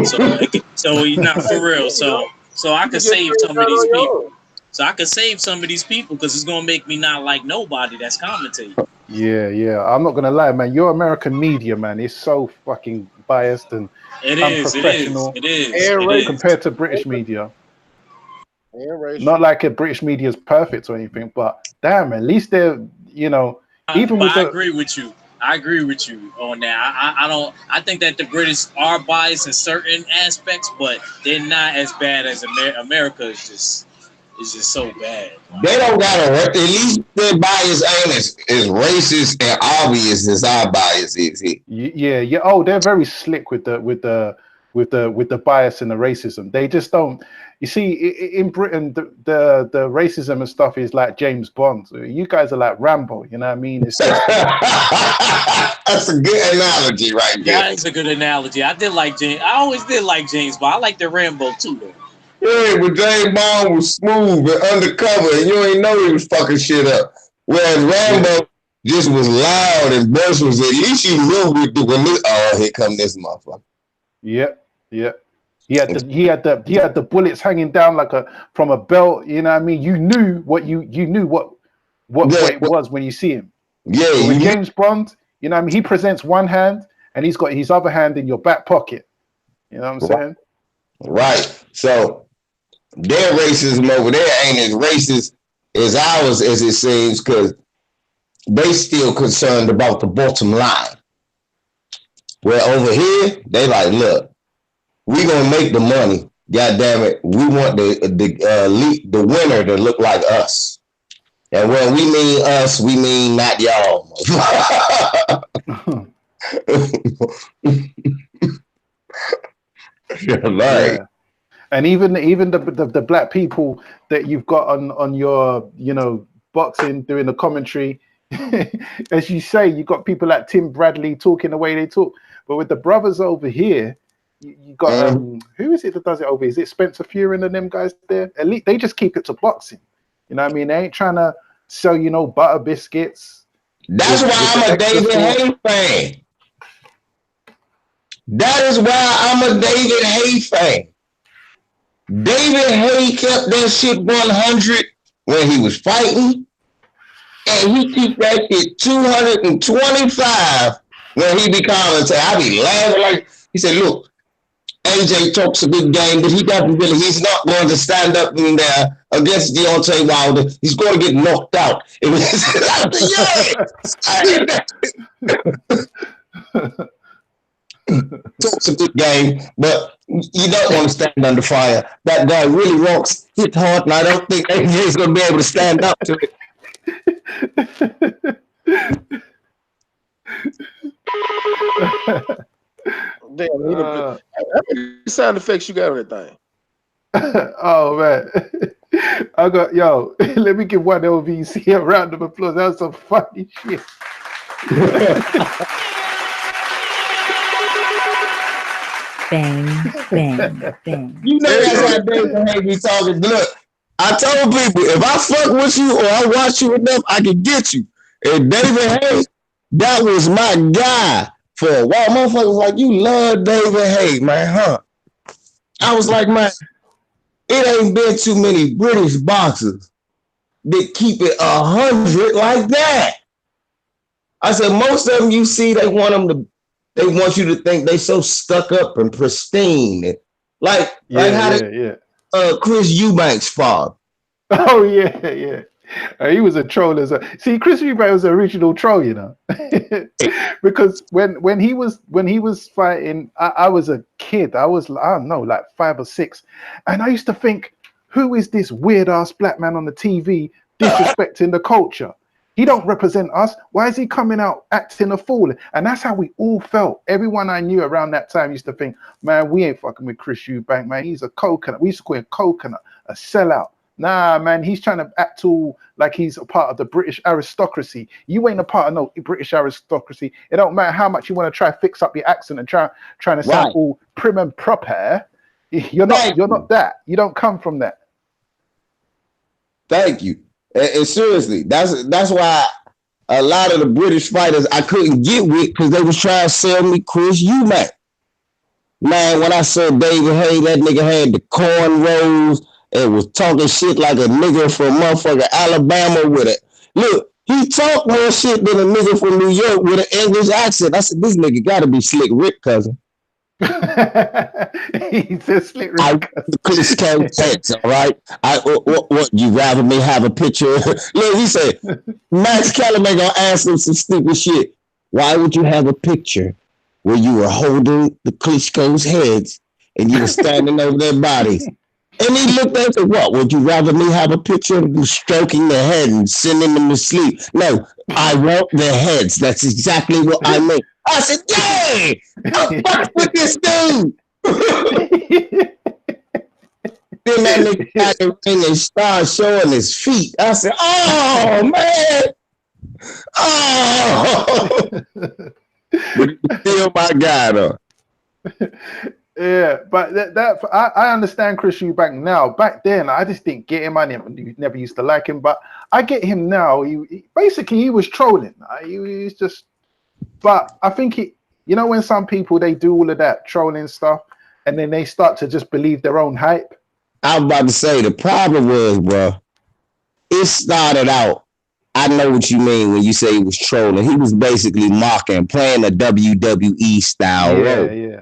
So not for real. So I can save some of these people. So I can save some of these people because it's gonna make me not like nobody that's commentating. Yeah. I'm not gonna lie, man. Your American media, man, is so fucking biased and unprofessional. It is compared to British media. Not like a British media is perfect or anything, but damn, at least they're I agree with you. I agree with you on that. I think that the British are biased in certain aspects, but they're not as bad as America is just so bad. They don't got at least their bias ain't as racist and obvious as our bias is here. Yeah. Oh, they're very slick with the with the bias and the racism. They just don't. You see, in Britain, the racism and stuff is like James Bond. You guys are like Rambo. You know what I mean? It's just that's a good analogy, right there. That is a good analogy. I always did like James Bond. I like the Rambo too, though. Yeah, but James Bond was smooth and undercover, and you ain't know he was fucking shit up. Whereas Rambo just was loud and boisterous. At least you knew when this. Oh, here come this motherfucker. Yep. He had the bullets hanging down from a belt. You know what I mean? You knew what what it was when you see him. Yeah. But with James Bond, you know what I mean? He presents one hand and he's got his other hand in your back pocket. You know what I'm saying? Right. So their racism over there ain't as racist as ours, as it seems, because they still concerned about the bottom line. Where over here, they like, look, we gonna make the money. God damn it, we want the winner to look like us. And when we mean us, we mean not y'all. Yeah. And even the black people that you've got on your boxing doing the commentary, as you say, you got people like Tim Bradley talking the way they talk. But with the brothers over here, you got who is it that does it over here? Is it Spencer Fury and them guys there? At least they just keep it to boxing. You know what I mean? They ain't trying to sell butter biscuits. That's why I'm a David Haye fan. That is why I'm a David Haye fan. David Haye kept that shit 100 when he was fighting, and he keep that shit 225 when he be commentating. I be laughing like he said, "Look, AJ talks a good game, but he's not going to stand up in there against Deontay Wilder. He's going to get knocked out." It was talks a good game, but you don't want to stand under fire. That guy really rocks, hit hard, and I don't think AJ's going to be able to stand up to it. Damn, how many sound effects you got on that thing? Oh man, I got let me give one LVC a round of applause. That was some funny shit. Bang, bang, bang. You know that's how David Haye be talking. Look, I told people, if I fuck with you or I watch you enough, I can get you. And David Haye, that was my guy for a while. Motherfuckers like, you love David Haye, man, huh? I was like, man, it ain't been too many British boxers that keep it 100 like that. I said, most of them you see, they want you to think they so stuck up and pristine. Like Chris Eubanks' father. Oh yeah. He was a troll as well. See, Chris Eubanks was the original troll, because when he was fighting, I was a kid. I don't know, like 5 or 6, and I used to think, who is this weird ass black man on the TV disrespecting the culture? He don't represent us. Why is he coming out acting a fool? And that's how we all felt. Everyone I knew around that time used to think, man, we ain't fucking with Chris Eubanks, man. He's a coconut. We used to call him coconut, a sellout. Nah, man, he's trying to act all like he's a part of the British aristocracy. You ain't a part of no British aristocracy. It don't matter how much you want to try to fix up your accent and trying to sound all prim and proper. You're not that. You don't come from that. Thank you. And seriously, that's why a lot of the British fighters I couldn't get with, because they was trying to sell me Chris Eubanks. Man, when I saw David Haye, that nigga had the cornrows and was talking shit like a nigga from motherfucking Alabama with it. Look, he talked more shit than a nigga from New York with an English accent. I said, this nigga gotta be Slick Rick, cousin. He's a Slick Rick. Chris Cage, all right? What you rather me have a picture? Look, he said, Max Kellerman gonna ask him some stupid shit. Why would you have a picture where you were holding the Klitschko's heads and you were standing over their bodies? And he looked at it, what? Would you rather me have a picture of you stroking their head and sending them to sleep? No, I want their heads. That's exactly what I meant. I said, yeah, I'm fucking with this dude. Then that nigga got the ring and started showing his feet. I said, "Oh man, oh!" But he's still my guy though. Yeah, but I understand Chris Eubank now. Back then, I just didn't get him. I never used to like him, but I get him now. He basically he was trolling. He was just. But I think when some people they do all of that trolling stuff, and then they start to just believe their own hype. I was about to say the problem was, bro. It started out. I know what you mean when you say he was trolling. He was basically mocking, playing a WWE style role. Yeah.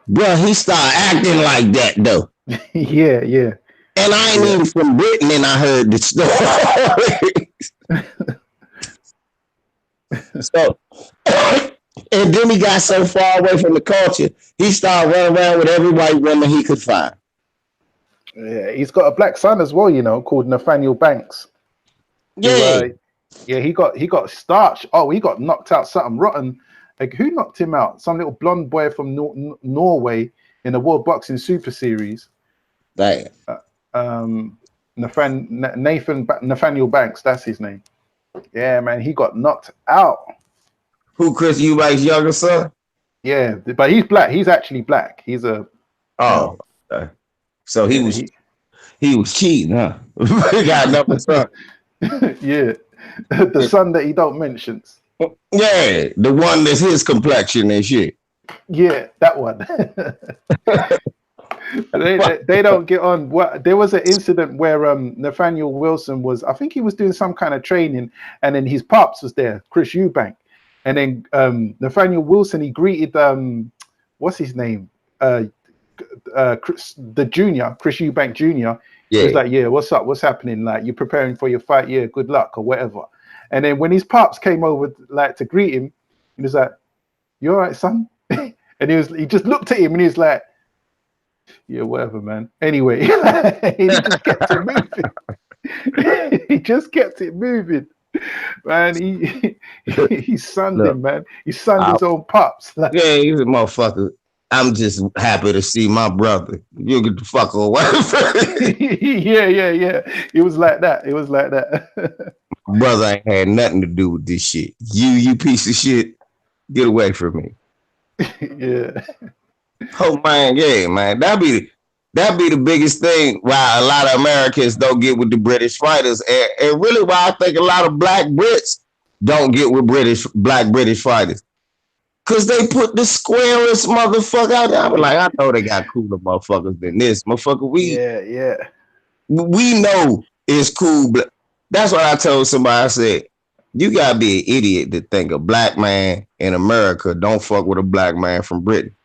Bro, he started acting like that though. yeah. And I ain't even from Britain, and I heard the story. So, and then he got so far away from the culture, he started running around with every white woman he could find. Yeah, he's got a black son as well, called Nathaniel Banks. Yeah. He got starched. Oh, he got knocked out something rotten. Like, who knocked him out? Some little blonde boy from Norway in the World Boxing Super Series. Damn. Nathaniel Banks, that's his name. Yeah, man, he got knocked out. Who, Chris Eubank's younger son? Yeah, but he's black. He's actually black. He's a. Oh, okay. So he was cheating, huh? He got another son. Yeah, the son that he don't mention. Yeah, the one that's his complexion and shit. Yeah, that one. they don't get on. There was an incident where Nathaniel Wilson was, I think he was doing some kind of training, and then his pops was there, Chris Eubank, and then Nathaniel Wilson, he greeted what's his name, Chris Eubank Jr. Yeah. He was like, yeah, what's up? What's happening? Like, you're preparing for your fight? Yeah, good luck or whatever. And then when his pops came over like to greet him, he was like, "You all right, son?" And he just looked at him and he was like, "Yeah, whatever, man." Anyway, he just kept it moving. He just kept it moving. Man, he sunned him, man. He sunned his own pops. Like, yeah, he's a motherfucker. I'm just happy to see my brother. You get the fuck away from me. Yeah. It was like that. Brother ain't had nothing to do with this shit. You piece of shit. Get away from me. Yeah. Oh man, yeah, man. That'd be the biggest thing why a lot of Americans don't get with the British fighters. And really why I think a lot of black Brits don't get with black British fighters. Cause they put the squarest motherfucker out there. I was like, I know they got cooler motherfuckers than this. Motherfucker, we know it's cool, but that's what I told somebody. I said, you gotta be an idiot to think a black man in America don't fuck with a black man from Britain.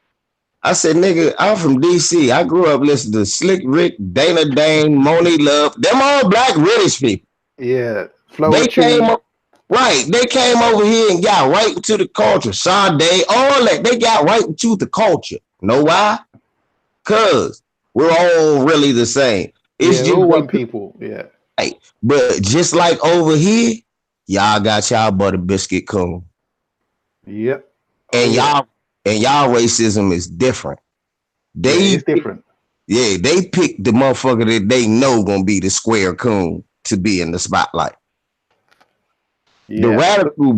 I said, nigga, I'm from DC. I grew up listening to Slick Rick, Dana Dane, Moni Love. Them all black British people. Yeah. They came over here and got right into the culture. Sade, all that. They got right into the culture. Know why? Because we're all really the same. It's just one people. Yeah. Right. But just like over here, y'all got y'all butter biscuit coon. Yep. And y'all racism is different. It's different. Yeah, they pick the motherfucker that they know gonna be the square coon to be in the spotlight. Yeah. The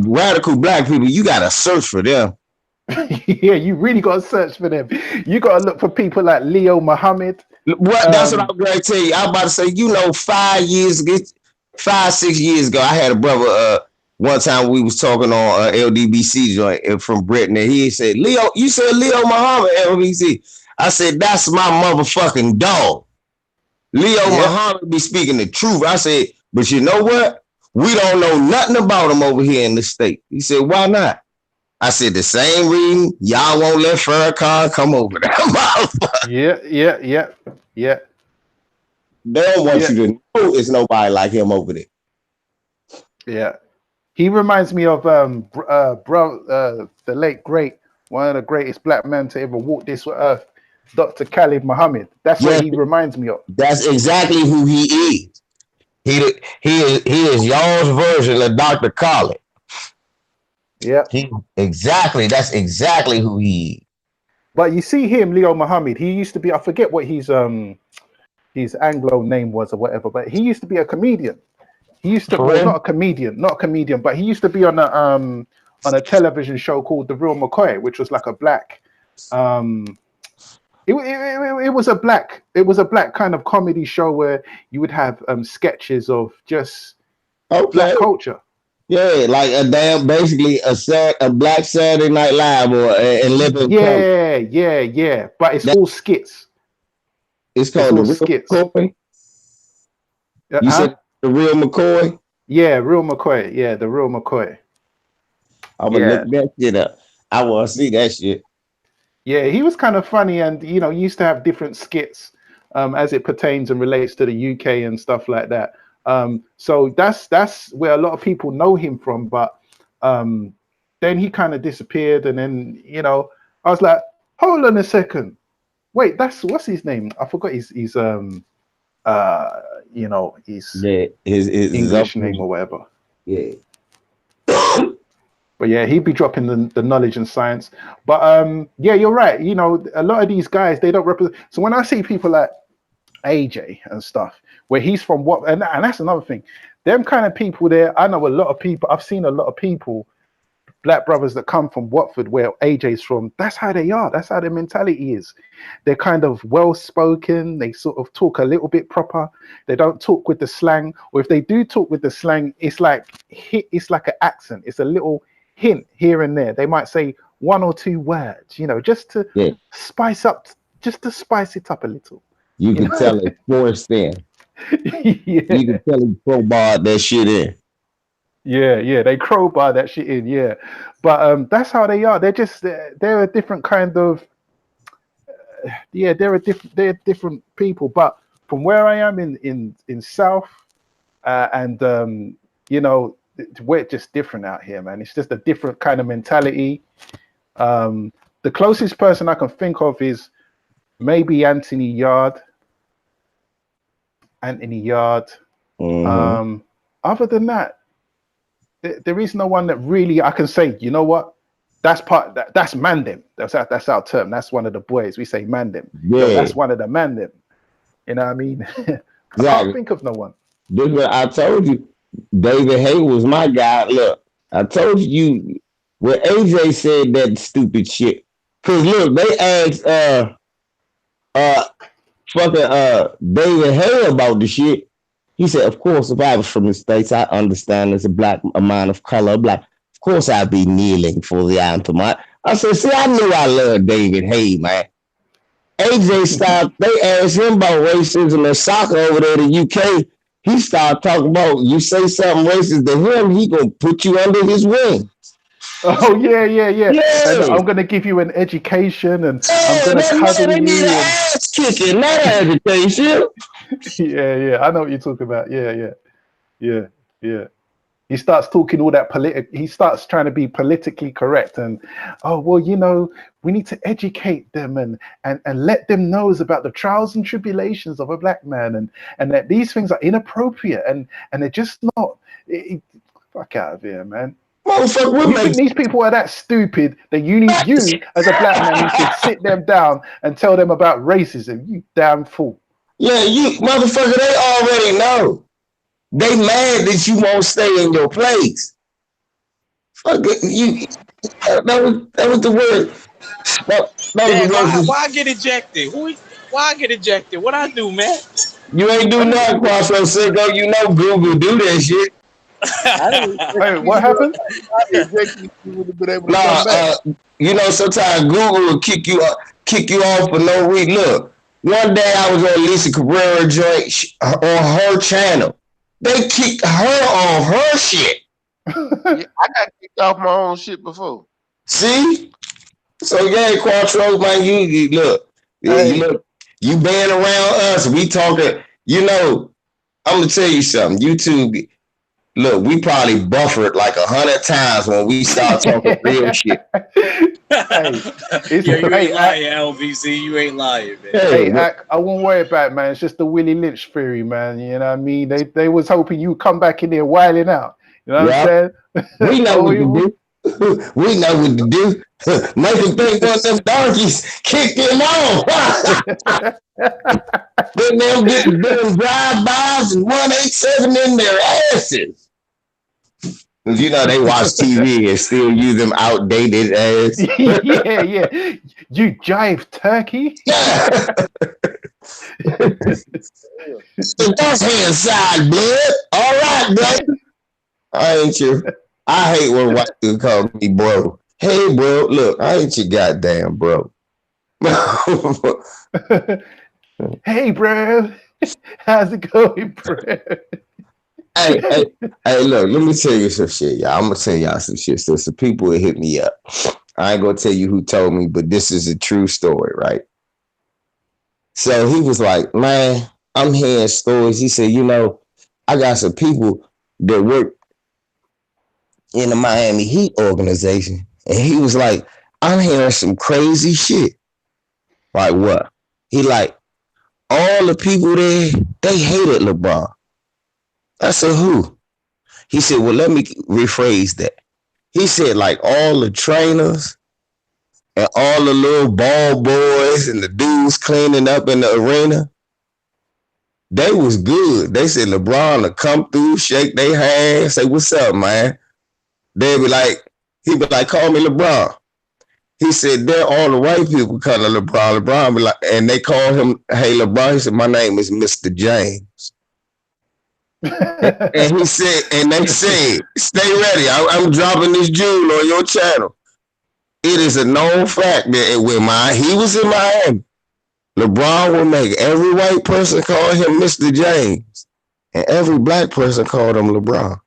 radical black people, you gotta search for them. Yeah, you really gotta search for them. You gotta look for people like Leo Muhammad. Well, that's what I'm going to tell you. I'm about to say, 5-6 years ago, I had a brother. One time we was talking on LDBC joint from Britain, and he said, "Leo, you said Leo Muhammad LBC." I said, "That's my motherfucking dog." Leo Muhammad be speaking the truth. I said, "But you know what? We don't know nothing about him over here in the state." He said, "Why not?" I said, "The same reason y'all won't let Farrakhan come over there." Yeah. They don't want you to know it's nobody like him over there. Yeah. He reminds me of the late great, one of the greatest black men to ever walk this earth, Dr. Khalid Muhammad. That's what he reminds me of. That's exactly who he is. He is y'all's version of Dr. Khalid. Yeah. That's exactly who he is. But you see him, Leo Muhammad. He used to be. I forget what his Anglo name was or whatever. But he used to be a comedian. He used to, For well, real? not a comedian, but he used to be on a television show called The Real McCoy, which was like a black, it was a black kind of comedy show where you would have sketches of just Okay. black culture. Yeah, like basically a black Saturday Night Live or in living color. Yeah. But it's That, all skits. it's It's called all The Real skits. McCoy. You said The Real McCoy? Yeah, Real McCoy. Yeah, The Real McCoy. I'm gonna look that shit up. I want to see that shit. Yeah, he was kind of funny, and he used to have different skits as it pertains and relates to the UK and stuff like that. So that's where a lot of people know him from. But then he kind of disappeared, and then I was like, hold on a second, wait, what's his name? I forgot his his English name or whatever. Yeah. But yeah, he'd be dropping the knowledge and science. But yeah, you're right. A lot of these guys, they don't represent. So when I see people like AJ and stuff, where he's from, and that's another thing. Them kind of people there, I know a lot of people. I've seen a lot of people, black brothers that come from Watford, where AJ's from. That's how they are. That's how their mentality is. They're kind of well spoken. They sort of talk a little bit proper. They don't talk with the slang, or if they do talk with the slang, it's like an accent. It's a little hint here and there. They might say one or two words, just to spice it up a little. You can tell it's forced in. You can tell he crowbarred that shit in. Yeah, they crowbar that shit in, yeah. But that's how they are. They're a different kind of they're different people. But from where I am in South, and we're just different out here, man. It's just a different kind of mentality. The closest person I can think of is maybe Anthony Yard. Mm-hmm. Other than that, there is no one that really I can say, you know what? That's Mandem. That's our term. That's one of the boys. We say Mandem. Yeah. That's one of the Mandem. You know what I mean? I can't think of no one. This is what I told you. David Hay was my guy. Look, I told you when AJ said that stupid shit. Cause look, they asked David Hay about the shit. He said, of course, if I was from the States, I understand there's a black amount of color. Black, of course I'd be kneeling for the anthem. I said, see, I knew I loved David Hay, man. AJ stopped, they asked him about racism and soccer over there in the UK. He started talking about, you say something racist to him, he gonna put you under his wing. Oh yeah. And I'm gonna give you an education, and I'm gonna cuddle you. Need an ass kicking, not an education. Yeah. I know what you're talking about. Yeah. He starts talking all that he starts trying to be politically correct, and we need to educate them and let them know about the trials and tribulations of a black man, and that these things are inappropriate, and they're just not. Fuck out of here, man. You think these people are that stupid that you as a black man need to sit them down and tell them about racism? You damn fool. Yeah, you motherfucker, they already know. They mad that you won't stay in your place. Fuck it, you. That was the word. Why I get ejected? Why I get ejected? What I do, man? You ain't do nothing, Crossroad Sicko. You know Google do that shit. Wait, what happened? Sometimes Google will kick you off for no reason. Look, one day I was on Lisa Cabrera joint on her channel. They kicked her on her shit. I got kicked off my own shit before. See? So yeah, Quattro, man, you look, you being around us, we talking, I'm gonna tell you something. YouTube, look, we probably buffered like 100 times when we start talking real shit. You ain't lying, LVC. You ain't lying, man. I won't worry about it, man. It's just the Willie Lynch theory, man. You know what I mean? They was hoping you come back in there wilding out. You know what I'm saying? We know what to do. We know what to do. Make him think one of them donkeys kicked him off. Then they'll get them drive-bys and 187 in their asses. Because you know they watch TV and still use them outdated ass. Yeah. You jive turkey. So that's hand side, blood. All right, bro. I ain't you. I hate when white people call me bro. Hey, bro, look, I ain't your goddamn bro. Hey, bro. How's it going, bro? Hey, look, let me tell you some shit, y'all. I'm going to tell y'all some shit. So some people will hit me up. I ain't going to tell you who told me, but this is a true story, right? So he was like, man, I'm hearing stories. He said, you know, I got some people that work in the Miami Heat organization. And he was like, I'm hearing some crazy shit. Like what? He like, all the people there, they hated LeBron. I said, who? He said, well, let me rephrase that. He said, like, all the trainers and all the little ball boys and the dudes cleaning up in the arena, they was good. They said LeBron to come through, shake their hand, say, what's up, man? They'd be like, he'd be like, call me LeBron. He said, they're all the white people calling LeBron. LeBron be like, and they call him, hey, LeBron. He said, my name is Mr. James. And he said, and they said, stay ready. I'm dropping this jewel on your channel. It is a known fact that when he was in Miami, LeBron would make every white person call him Mr. James, and every black person called him LeBron.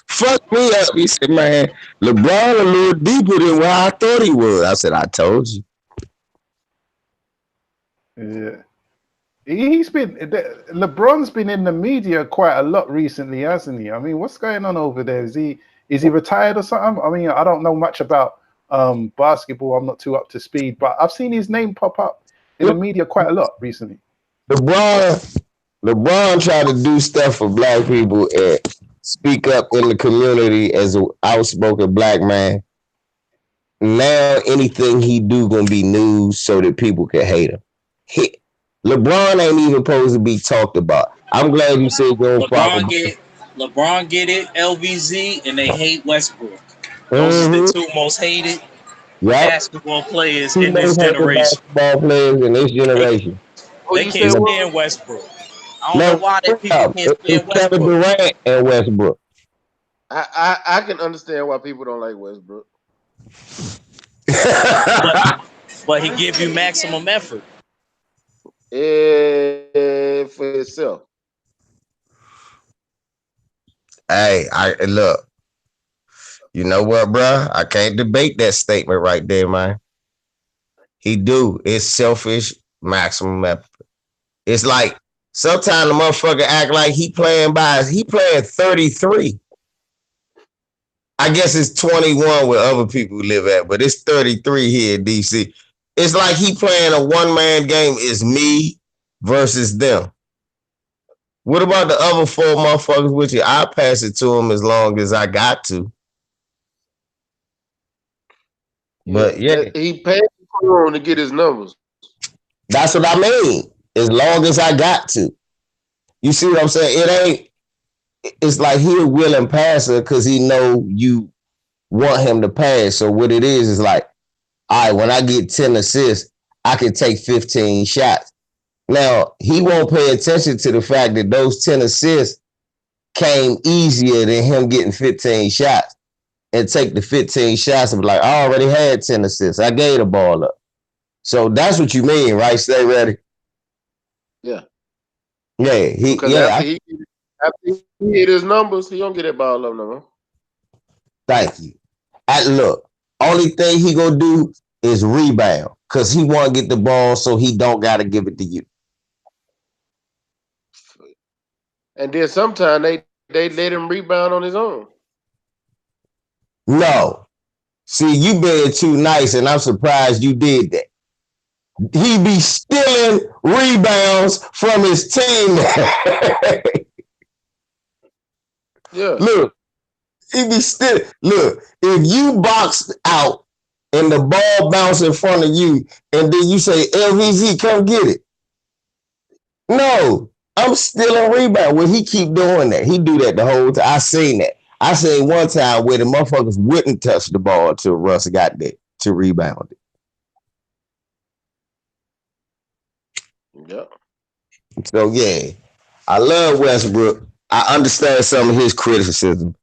Fuck me up. He said, man, LeBron a little deeper than what I thought he was. I said, I told you. Yeah. LeBron's been in the media quite a lot recently, hasn't he? I mean, what's going on over there? Is he retired or something? I mean, I don't know much about basketball. I'm not too up to speed, but I've seen his name pop up in the media quite a lot recently. LeBron tried to do stuff for black people and speak up in the community as an outspoken black man. Now anything he do gonna be news so that people can hate him. LeBron ain't even supposed to be talked about. I'm glad you said go LeBron get it, LVZ, and they hate Westbrook. Those are the two most hated basketball players in this generation. Basketball players in this generation. They can't stand Westbrook. I don't know why that people can't stand Westbrook. Kevin Durant and Westbrook. I can understand why people don't like Westbrook. but he give you maximum effort. For itself. Hey, look. You know what, bro? I can't debate that statement right there, man. He do. It's selfish, maximum effort. It's like sometimes the motherfucker act like he playing 33. I guess it's 21 where other people live at, but it's 33 here in DC. It's like he playing a one-man game. It's me versus them. What about the other 4 motherfuckers with you? I'll pass it to them as long as I got to. But yeah. He paid for him to get his numbers. That's what I mean. As long as I got to. You see what I'm saying? It's like he a willing passer because he know you want him to pass. So what it is like, all right, when I get 10 assists, I can take 15 shots. Now, he won't pay attention to the fact that those 10 assists came easier than him getting 15 shots and take the 15 shots and be like, I already had 10 assists. I gave the ball up. So that's what you mean, right? Stay ready. Yeah. Yeah. After he hit his numbers, he don't get that ball up no more. Thank you. Look, only thing he gonna do is rebound because he want to get the ball so he don't got to give it to you. And then sometimes they let him rebound on his own. No. See, you being too nice, and I'm surprised you did that. He be stealing rebounds from his team. Yeah. Look, he be still. Look, if you box out and the ball bounce in front of you, and then you say, LVZ, come get it. No, I'm still on rebound. When he keep doing that, he do that the whole time. I seen that. I seen one time where the motherfuckers wouldn't touch the ball until Russ got there to rebound it. Yeah. So yeah, I love Westbrook. I understand some of his criticism.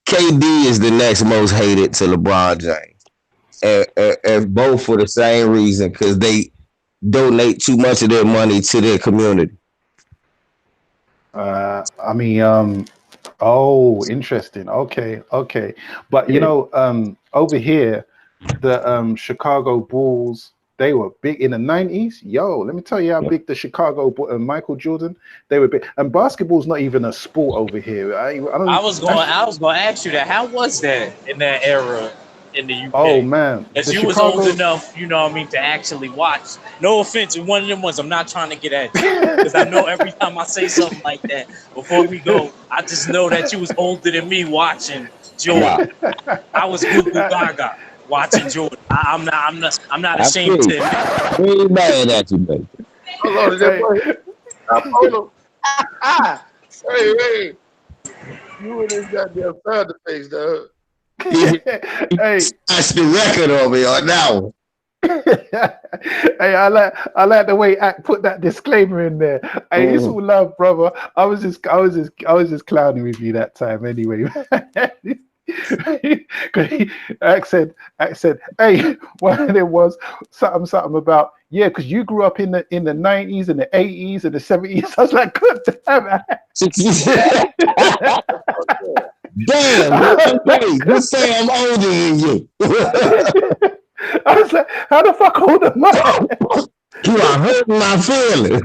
KD is the next most hated to LeBron James, and both for the same reason, because they donate too much of their money to their community. I mean, oh, interesting. Okay. But you Yeah. know, over here, the Chicago Bulls, they were big in the 90s. Yo, let me tell you how big the Michael Jordan, they were big. And basketball's not even a sport over here. I don't I even, was going. I was going to ask you that. How was that in that era in the oh UK? man, As the you was old Chicago. enough, you know what I mean, to actually watch. No offense, you're one of them ones. I'm not trying to get at you because I know every time I say something like that, before we go, I just know that you was older than me watching Nah, Jordan. I was Google Gaga watching Jordan. I'm not I ashamed see. to admit. We ain't mad at you, baby. Hold on, that Hey, boy. Stop on him. Hey. You and this goddamn founder face, dog. He hey, scratched the record on me on that one. hey, I like the way Act put that disclaimer in there. Hey, it's all love, brother. I was just clowning with you that time anyway. Act said, hey, one of them was something about, yeah, because you grew up in the 90s and the 80s and the 70s. I was like, good damn. Damn, hey, just say I'm older than you. I was like, how the fuck old am I? You are hurting my feelings.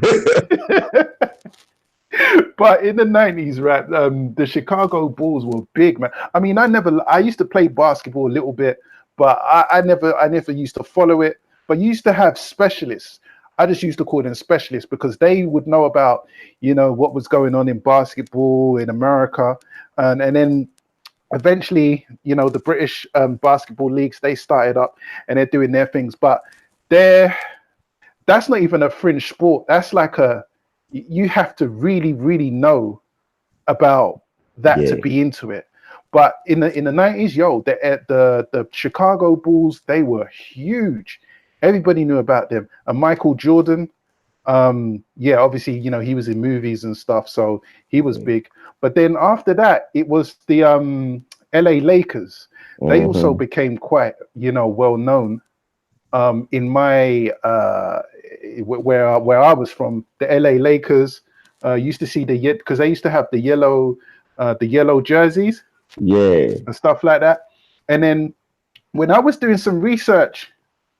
But in the 90s, right, the Chicago Bulls were big, man. I mean, I used to play basketball a little bit, but I never used to follow it. But you used to have specialists. I just used to call them specialists because they would know about, what was going on in basketball in America. And then eventually, the British basketball leagues, they started up and they're doing their things. But that's not even a fringe sport. That's like you have to really, really know about that to Yeah, be into it. But in the 90s, the Chicago Bulls, they were huge. Everybody knew about them. And Michael Jordan, obviously, he was in movies and stuff, so he was big. But then after that, it was the LA Lakers. They also became quite, well known. In my where I was from, the LA Lakers used to see because they used to have the yellow jerseys yeah. and stuff like that. And then when I was doing some research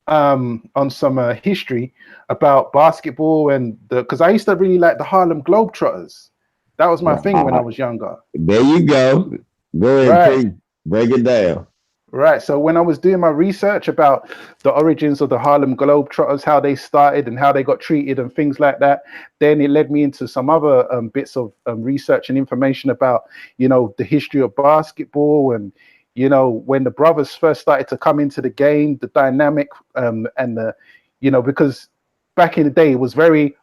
on some history about basketball and because I used to really like the Harlem Globetrotters. That was my thing when I was younger. There you go. Go ahead, Right. please. Break it down. Right. So when I was doing my research about the origins of the Harlem Globetrotters, how they started and how they got treated and things like that, then it led me into some other bits of research and information about, the history of basketball and, when the brothers first started to come into the game, the dynamic and the, because back in the day, it was very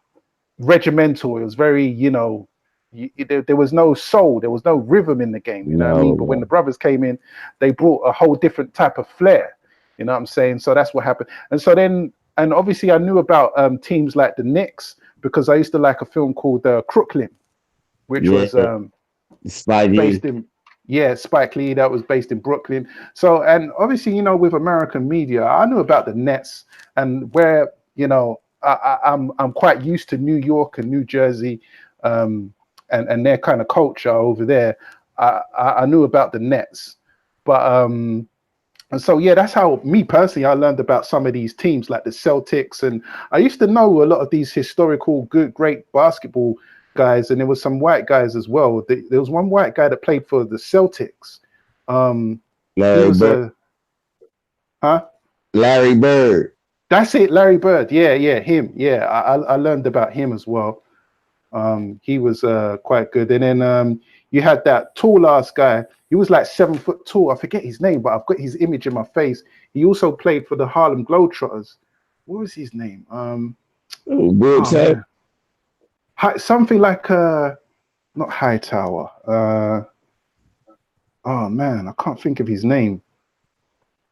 regimental. It was very, there was no soul, there was no rhythm in the game, you know what I mean? But when the brothers came in, they brought a whole different type of flair, you know what I'm saying? So that's what happened. And so then, and obviously I knew about teams like the Knicks because I used to like a film called Crooklyn, which was based in, Spike Lee, that was based in Brooklyn. So, and obviously, with American media, I knew about the Nets and where, I'm quite used to New York and New Jersey, and their kind of culture over there. I knew about the Nets, but and so that's how me personally I learned about some of these teams like the Celtics, and I used to know a lot of these historical great basketball guys, and there was some white guys as well. There was one white guy that played for the Celtics. He was Larry Bird. That's it, Larry Bird. Yeah, him. Yeah, I learned about him as well. He was quite good. And then you had that tall ass guy. He was like 7 foot tall. I forget his name, but I've got his image in my face. He also played for the Harlem Globetrotters. What was his name? Wilt Chamberlain. Something like not Hightower. Oh man, I can't think of his name.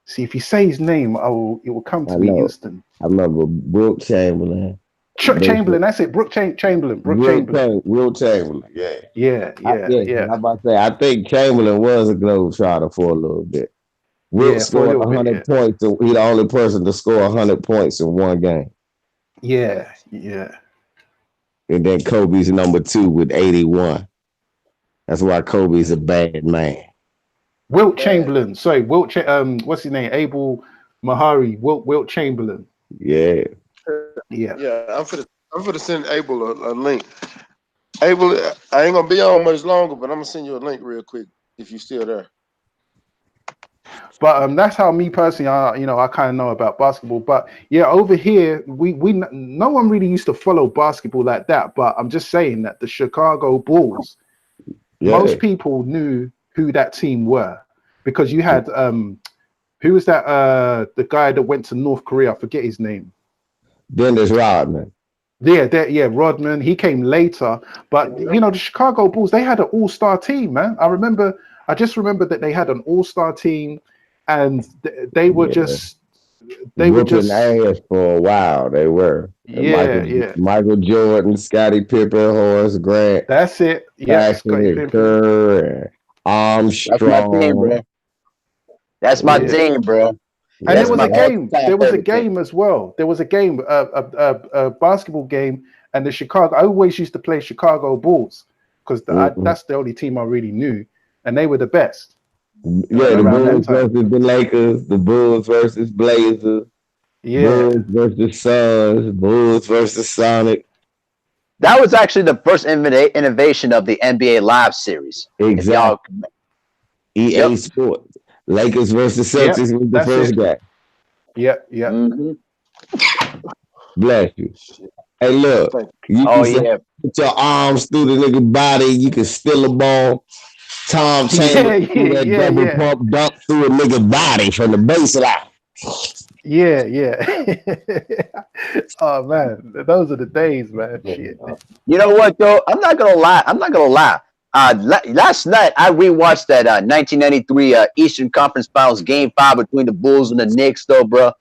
See, if you say his name, it will come to me instant. I remember Wilt Chamberlain. Chamberlain, that's it. Chamberlain. Wilt Chamberlain, yeah. Yeah. I'm about to say, I think Chamberlain was a globetrotter for a little bit. Wilt scored 100 points. So he's the only person to score 100 points in one game. Yeah. And then Kobe's number 2 with 81. That's why Kobe's a bad man. Wilt Chamberlain. Sorry, what's his name? Abel Mahari. Wilt Chamberlain. Yeah. I'm for to send Abel a link. Abel, I ain't gonna be on much longer, but I'm gonna send you a link real quick if you're still there. But that's how me personally, I kind of know about basketball. But yeah, over here, we no one really used to follow basketball like that. But I'm just saying that the Chicago Bulls, most people knew who that team were because you had who was that? The guy that went to North Korea, I forget his name. Dennis Rodman. Yeah, Rodman. He came later, but the Chicago Bulls, they had an all-star team, man. I just remember that they had an all-star team, and they were just ass for a while. They were Michael Jordan, Scottie Pippen, Horace Grant. That's it. Yeah, Scottie Pippen, Armstrong. That's my team, bro. And there was a game. There was a game as well. There was a game, a basketball game, and the Chicago. I always used to play Chicago Bulls because that's the only team I really knew, and they were the best. Yeah, the Bulls versus the Lakers, the Bulls versus Blazers, Bulls versus Suns, Bulls versus Sonic. That was actually the first innovation of the NBA Live series. Exactly. EA Sports. Lakers versus Celtics was the first guy. Yep. Mm-hmm. Bless you. Hey, look. You can put your arms through the nigga body. You can steal a ball. Tom Chambers double pump dunk through a nigga body from the baseline. Yeah. Oh man, those are the days, man. Shit. You know what though? I'm not gonna lie. Last night I rewatched that 1993 Eastern Conference Finals Game 5 between the Bulls and the Knicks, though, bro.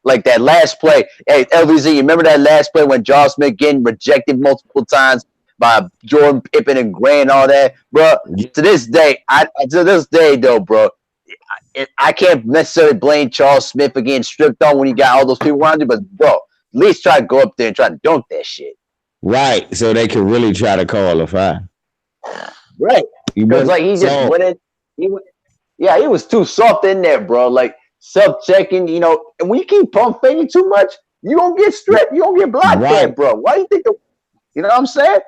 Like that last play. Hey, LVZ, you remember that last play when Charles Smith getting rejected multiple times by Jordan, Pippen, and Grant and all that, bro? To this day, though, bro, I can't necessarily blame Charles Smith for getting stripped on when he got all those people around you, but bro, at least try to go up there and try to dunk that shit. Right, so they can really try to call a foul. Right, because like he just went in. He was too soft in there, bro. Like self-checking, and when you keep pump faking too much, you gonna get stripped. You gonna get blocked there, bro. Why do you think you know what I'm saying?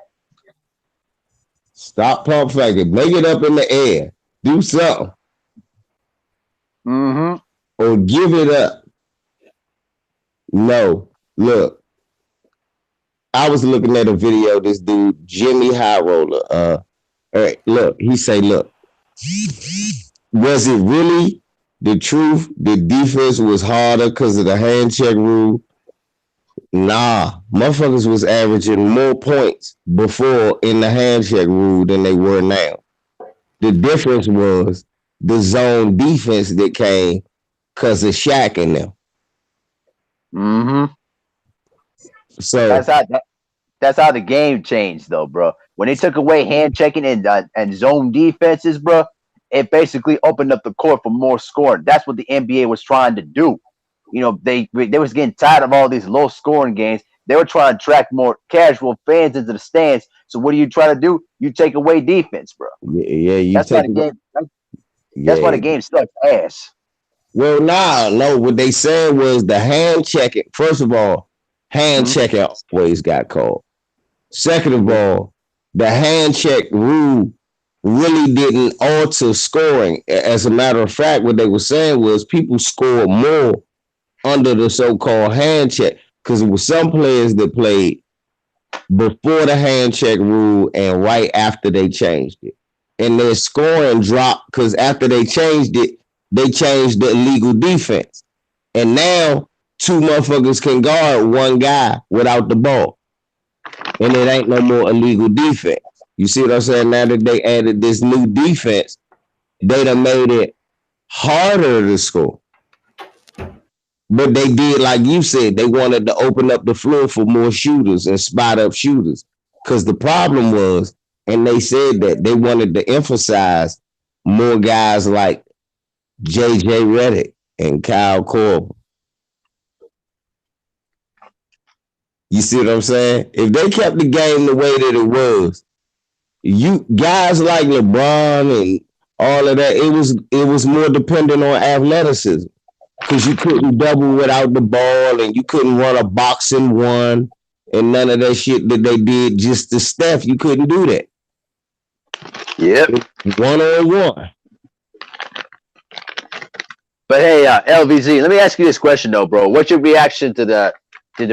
Stop pump faking. Make it up in the air. Do something. Mm-hmm. Or give it up. No, look. I was looking at a video. This dude, Jimmy High Roller. Look, he say, look, was it really the truth? The defense was harder because of the hand check rule? Nah, motherfuckers was averaging more points before in the hand check rule than they were now. The difference was the zone defense that came because of Shaq in them. Mm-hmm. So that's how the game changed, though, bro. When they took away hand checking and zone defenses, bro, it basically opened up the court for more scoring. That's what the NBA was trying to do. They was getting tired of all these low scoring games. They were trying to attract more casual fans into the stands. So what do you try to do? You take away defense, bro. That's why the game sucks ass. Well, no. What they said was the hand checking. First of all, hand checking always got called. Second of all, the hand check rule really didn't alter scoring. As a matter of fact, what they were saying was people scored more under the so-called hand check because there were some players that played before the hand check rule and right after they changed it. and their scoring dropped because after they changed it, they changed the illegal defense. And now 2 motherfuckers can guard 1 guy without the ball. And it ain't no more illegal defense. You see what I'm saying? Now that they added this new defense, they done made it harder to score. But they did, like you said, they wanted to open up the floor for more shooters and spot up shooters. Because the problem was, and they said that they wanted to emphasize more guys like JJ Redick and Kyle Korver. You see what I'm saying? If they kept the game the way that it was, you guys like LeBron and all of that, it was more dependent on athleticism. Because you couldn't double without the ball and you couldn't run a boxing one and none of that shit that they did just to Steph. You couldn't do that. Yep. 1-on-1. But hey, LVZ, let me ask you this question though, bro. What's your reaction to the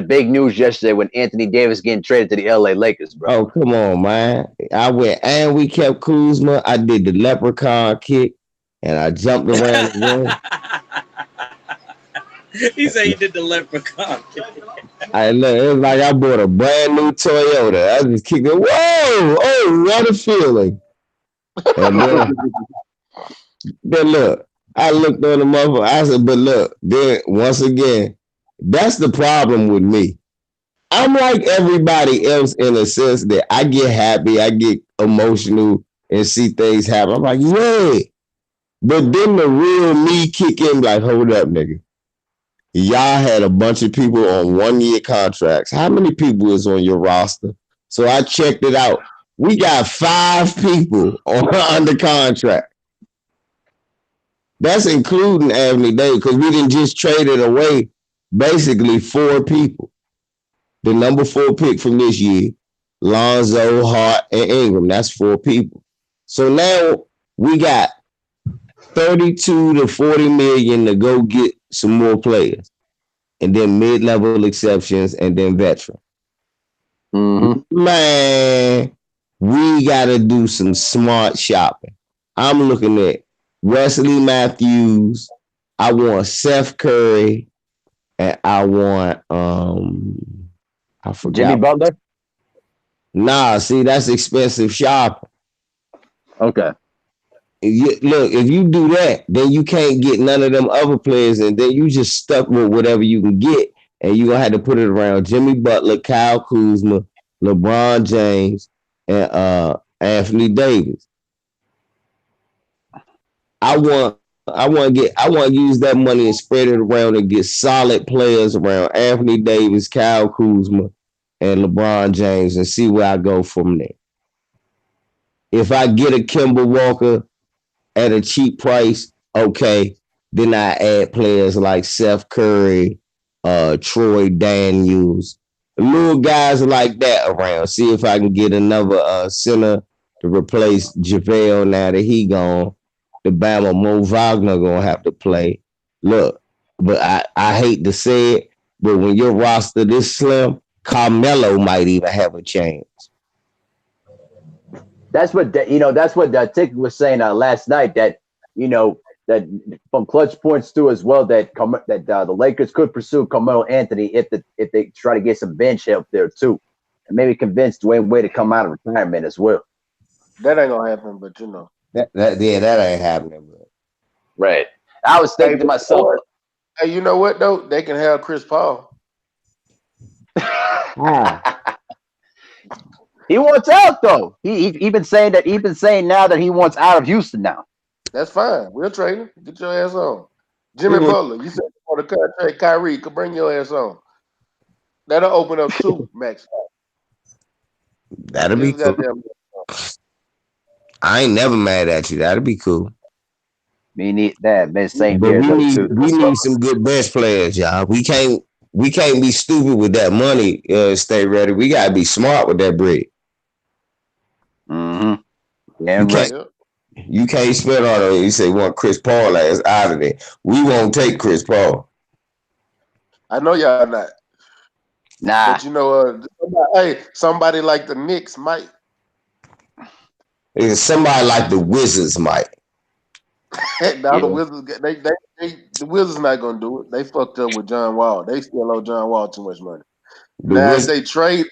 big news yesterday when Anthony Davis getting traded to the LA Lakers, bro? Oh, come on, man. I went and we kept Kuzma. I did the leprechaun kick and I jumped around the room. He said he did the leprechaun kick. I look, it was like I bought a brand new Toyota. I just kicked it. Whoa! Oh, what a feeling. And then look, I looked on the motherfucker. I said, but look, then once again, that's the problem with me. I'm like everybody else in a sense that I get happy, I get emotional and see things happen. I'm like, yeah. But then the real me kick in like, hold up, nigga. Y'all had a bunch of people on 1-year contracts. How many people is on your roster? So I checked it out. We got 5 people under contract. That's including Anthony Davis because we didn't just trade it away. Basically 4 people. The number 4 pick from this year, Lonzo, Hart, and Ingram. That's 4 people. So now we got 32 to 40 million to go get some more players. And then mid-level exceptions and then veteran. Mm-hmm. Man, we got to do some smart shopping. I'm looking at Wesley Matthews. I want Seth Curry. And I want I forgot. Jimmy Butler? Nah, see, that's expensive shopping. Okay. Look, if you do that, then you can't get none of them other players, and then you just stuck with whatever you can get, and you're gonna have to put it around Jimmy Butler, Kyle Kuzma, LeBron James, and Anthony Davis. I want to use that money and spread it around and get solid players around Anthony Davis, Kyle Kuzma, and LeBron James and see where I go from there. If I get a Kemba Walker at a cheap price, okay, then I add players like Seth Curry, Troy Daniels, little guys like that around. See if I can get another center to replace JaVale now that he gone. The Bama Mo Wagner gonna have to play. Look, but I hate to say it, but when your roster this slim, Carmelo might even have a chance. That's what that's what Tick was saying last night. That that from Clutch points too as well that the Lakers could pursue Carmelo Anthony if they try to get some bench help there too, and maybe convince Dwayne Wade to come out of retirement as well. That ain't gonna happen, but that ain't happening. Bro. Right. I was thinking to myself, hey, you know what though? They can have Chris Paul. He wants out though. He been saying now that he wants out of Houston now. That's fine. We'll trade him. Get your ass on. Jimmy Butler, you said you want to contract Kyrie. Could bring your ass on. That'll open up 2 max. That'll be cool. I ain't never mad at you. That'll be cool. Me need that. Man, same but here. We need some good bench players, y'all. We can't be stupid with that money. Stay ready. We gotta be smart with that bread. Mm-hmm. Yeah, you can't spend on it. You say want Chris Paul as out of it. We won't take Chris Paul. I know y'all not. Nah. But hey, somebody like the Knicks might. It's somebody like the Wizards might. Now the Wizards, the Wizards not gonna do it. They fucked up with John Wall. They still owe John Wall too much money. The Now if Wizards, they trade,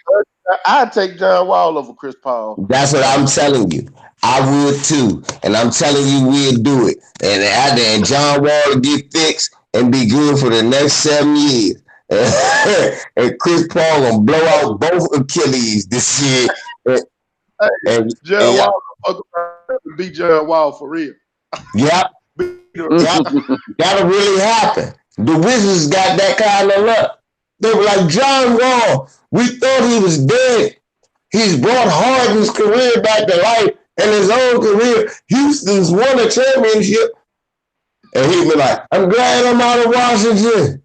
I'd take John Wall over Chris Paul. that's what I'm telling you. I would too, and I'm telling you we'll do it. And John Wall will get fixed and be good for the next 7 years. And Chris Paul gonna blow out both Achilles this year. And John Wall beat John Wall for real. Yep. That'll really happen. The Wizards got that kind of luck. They were like, John Wall, we thought he was dead. He's brought Harden's career back to life and his own career. Houston's won a championship. And he'd be like, I'm glad I'm out of Washington.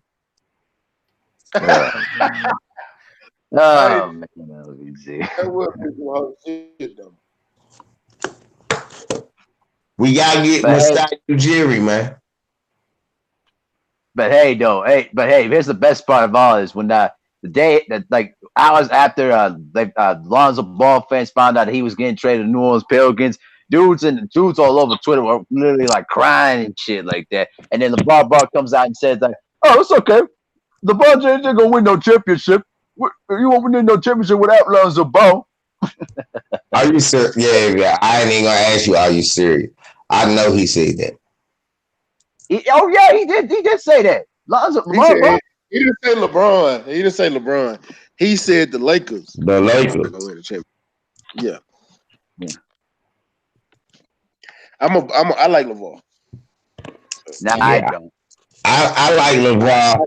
Oh, man, that was easy. That was shit, though. We gotta get Masai Ujiri, man. But hey, here's the best part of all is when the day that like hours after Lonzo Ball fans found out he was getting traded to New Orleans Pelicans, dudes all over Twitter were literally like crying and shit like that. And then LeBron Ball comes out and says like, "Oh, it's okay. LeBron James ain't gonna win no championship. You won't win no championship without Lonzo Ball." Are you serious? Yeah. I ain't gonna ask you. Are you serious? I know he said that. He did. He did say that. He didn't say LeBron. He didn't say LeBron. He said the Lakers. The Lakers. Yeah. I like LeVar. Nah, yeah. I don't. I like LeBron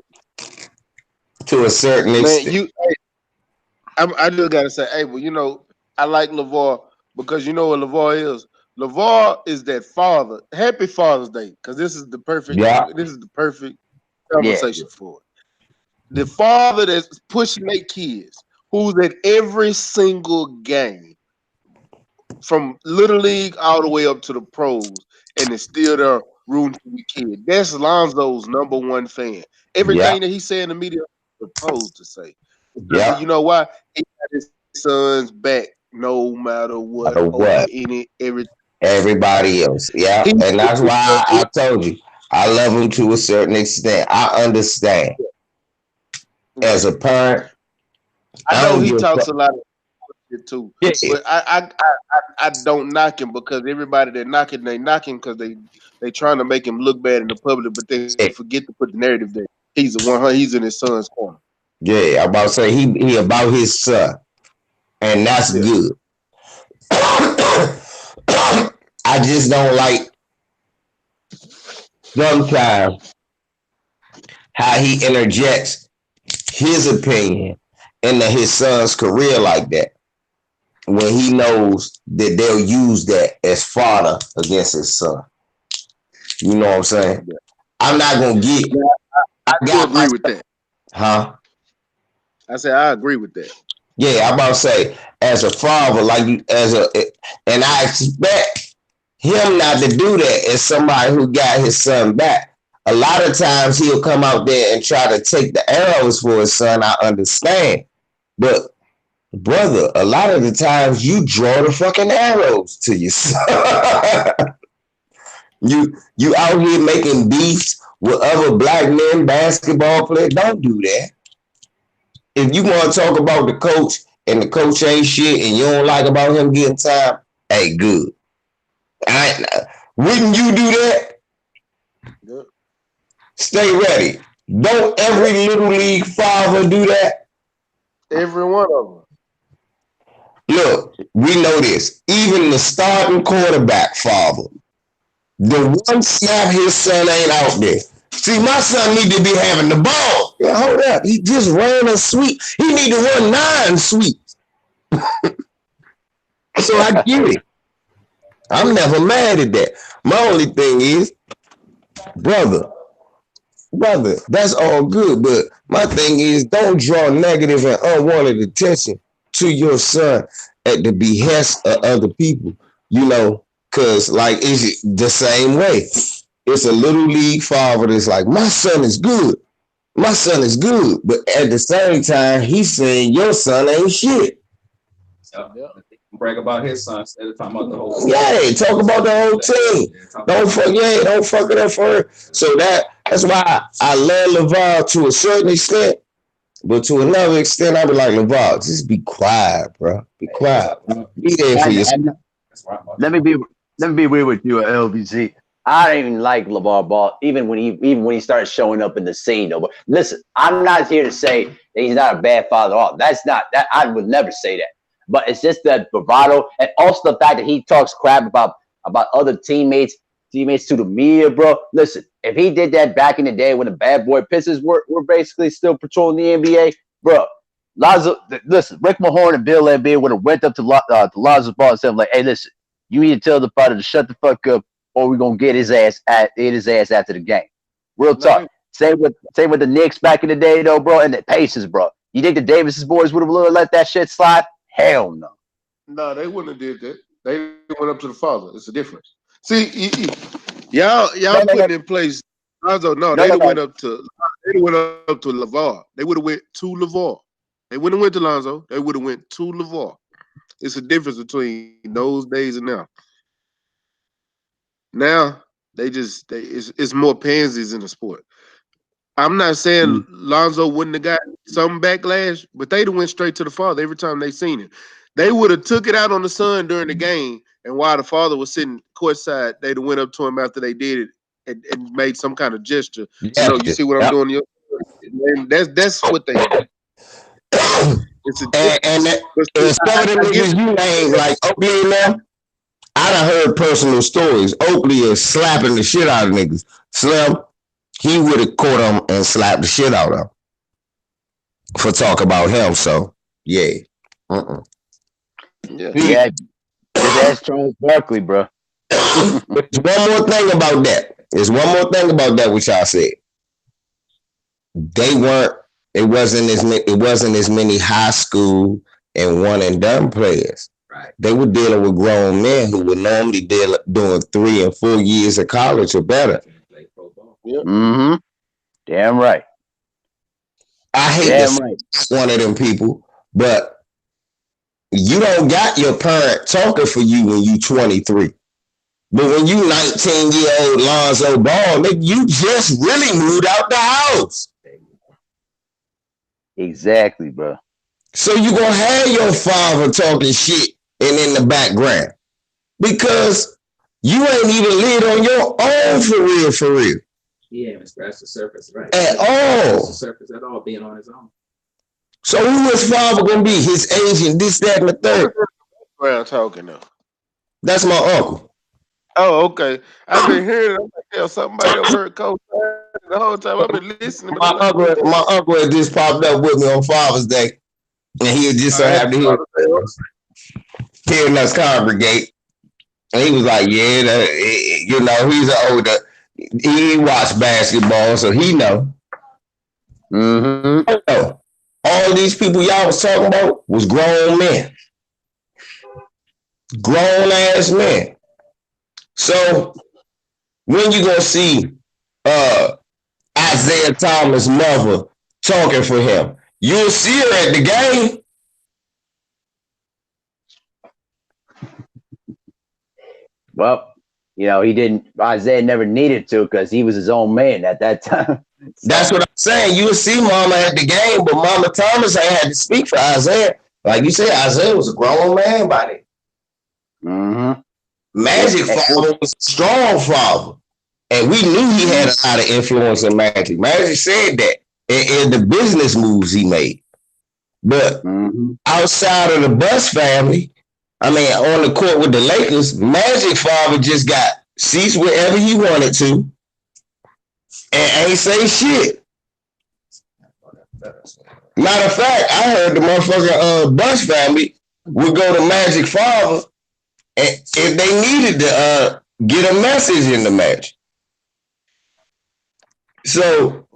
to a certain extent. I just gotta say, hey, well, you know, I like LeVar because you know what LeVar is. LeVar is that father. Happy Father's Day, because this is the perfect. Yeah. This is the perfect conversation for it. The father that's pushing their kids, who's at every single game, from Little League all the way up to the pros, and is still there rooting for the kid. That's Lonzo's number one fan. Everything that he said in the media, he's supposed to say. Yeah. You know why? He got his son's back no matter what. Everybody else. Yeah. And that's why I told you I love him to a certain extent. I understand. As a parent, I know he talks a lot of shit too. Yeah. But I don't knock him because everybody that knocking, they knocking because they trying to make him look bad in the public, but they forget to put the narrative there. He's the one. He's in his son's corner. Yeah, I'm about to say he about his son, and that's good. I just don't like sometimes how he interjects his opinion into his son's career like that when he knows that they'll use that as fodder against his son. You know what I'm saying? I'm not gonna get. I agree with that. Huh? I said I agree with that. Yeah, I'm about to say, as a father, and I expect him not to do that as somebody who got his son back. A lot of times he'll come out there and try to take the arrows for his son. I understand. But, brother, a lot of the times you draw the fucking arrows to your son. You out here making beefs with other black men, basketball players. Don't do that. If you want to talk about the coach and the coach ain't shit and you don't like about him getting time, hey, good. Wouldn't you do that? Good. Stay ready. Don't every Little League father do that? Every one of them. Look, we know this. Even the starting quarterback father, the one snap his son ain't out there. See, my son need to be having the ball. Yeah, hold up. He just ran a sweep. He need to run 9 sweeps. So I get it. I'm never mad at that. My only thing is, brother, that's all good. But my thing is, don't draw negative and unwanted attention to your son at the behest of other people. You know, because like it's the same way. It's a Little League father that's like, my son is good. My son is good. But at the same time, he's saying your son ain't shit. Brag about his son instead of talking about the whole team. Yeah, talk about the whole team. Don't fuck it up for her. So that's why I love LeVar to a certain extent, but to another extent, I be like, LeVar, just be quiet, bro. Be quiet. Be there for yourself. Let me be real with you, LBG. I don't even like LeVar Ball, even when he started showing up in the scene. Though, but listen, I'm not here to say that he's not a bad father. All that's not that. I would never say that. But it's just that bravado, and also the fact that he talks crap about other teammates to the media, bro. Listen, if he did that back in the day when the bad boy Pistons were basically still patrolling the NBA, bro. Listen, Rick Mahorn and Bill Laimbeer would have went up to Lonzo Ball and said, like, hey, listen, you need to tell the father to shut the fuck up, or we're gonna get his ass after the game. Real talk. Same with the Knicks back in the day, though, bro, and the Pacers, bro. You think the Davis boys would have let that shit slide? Hell no. No, they wouldn't have did that. They went up to the father. It's a difference. See, y'all put in place. Lonzo, they went up to LeVar. They would have went to LeVar. They wouldn't have went to Lonzo. They would have went to LeVar. It's a difference between those days and now. Now it's more pansies in the sport. I'm not saying Lonzo wouldn't have got some backlash, but they'd have went straight to the father every time they seen it. They would have took it out on the son during the game, and while the father was sitting courtside, they'd have went up to him after they did it and made some kind of gesture. Yeah. You see what I'm doing? That's what they do. It's a and some of them niggas you name, like Oakley now, I done heard personal stories. Oakley is slapping the shit out of niggas. Slim, he would have caught him and slapped the shit out of him for talk about him. So, yeah. Yeah. Just ask Charles Barkley, bro. There's one more thing about that. Which y'all said. It wasn't as many high school and one and done players. Right. They were dealing with grown men who were normally doing 3 and 4 years of college or better. Mm-hmm. Damn right. I hate one of them people, but you don't got your parent talking for you when you 23. But when you 19-year-old Lonzo Ball, nigga, you just really moved out the house. Exactly, bro. So you gonna have your father talking shit and in the background because you ain't even lived on your own for real. He ain't scratched the surface, right? At all. The surface at all, being on his own. So who his father gonna be? His agent, this, that, and the third. Brown talking though. That's my uncle. Oh, okay. I've been hearing. I'm like, somebody over heard Coach the whole time. I've been listening. My uncle had just popped up with me on Father's Day, and he had just so happened to hearing us congregate. And he was like, "Yeah, he's an older. He watched basketball, so he know." Mm-hmm. All these people y'all was talking about was grown men, grown ass men. So when you gonna see Isaiah Thomas' mother talking for him? You'll see her at the game. Well, Isaiah never needed to because he was his own man at that time. That's what I'm saying. You'll see Mama at the game, but Mama Thomas ain't had to speak for Isaiah. Like you said, Isaiah was a grown man by then. Mm-hmm. Magic father was a strong father. And we knew he had a lot of influence in Magic. Magic said that in the business moves he made. But outside of the Buss family, on the court with the Lakers, Magic father just got seats wherever he wanted to and ain't say shit. Matter of fact, I heard the motherfucking Buss family would go to Magic father and if they needed to get a message in the match. So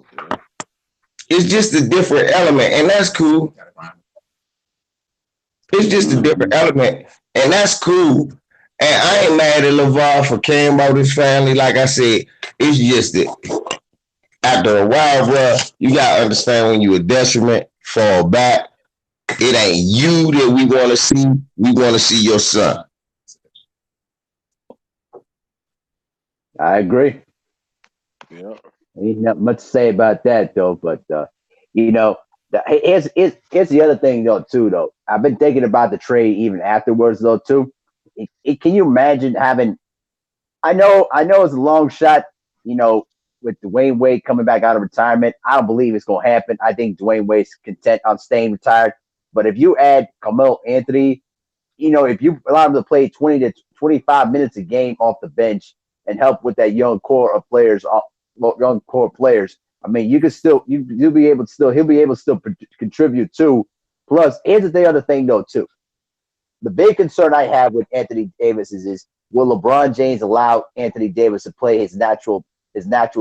it's just a different element, and that's cool. It's just a different element, and that's cool. And I ain't mad at LeVar for caring about his family. Like I said, it's just that after a while, bro, you gotta understand when you a detriment, fall back. It ain't you that we want to see. We want to see your son. I agree. Yeah. Ain't not much to say about that though, but you know, here's the other thing though too though. I've been thinking about the trade even afterwards though too. Can you imagine having? I know it's a long shot. You know, with Dwayne Wade coming back out of retirement, I don't believe it's gonna happen. I think Dwayne Wade's content on staying retired. But if you add Carmelo Anthony, you know, if you allow him to play 20 to 25 minutes a game off the bench and help with that young core of players, young core players, I mean, you can still you'll be able to still he'll be able to still contribute too. Plus, here's the other thing though too. The big concern I have with Anthony Davis is will LeBron James allow Anthony Davis to play his natural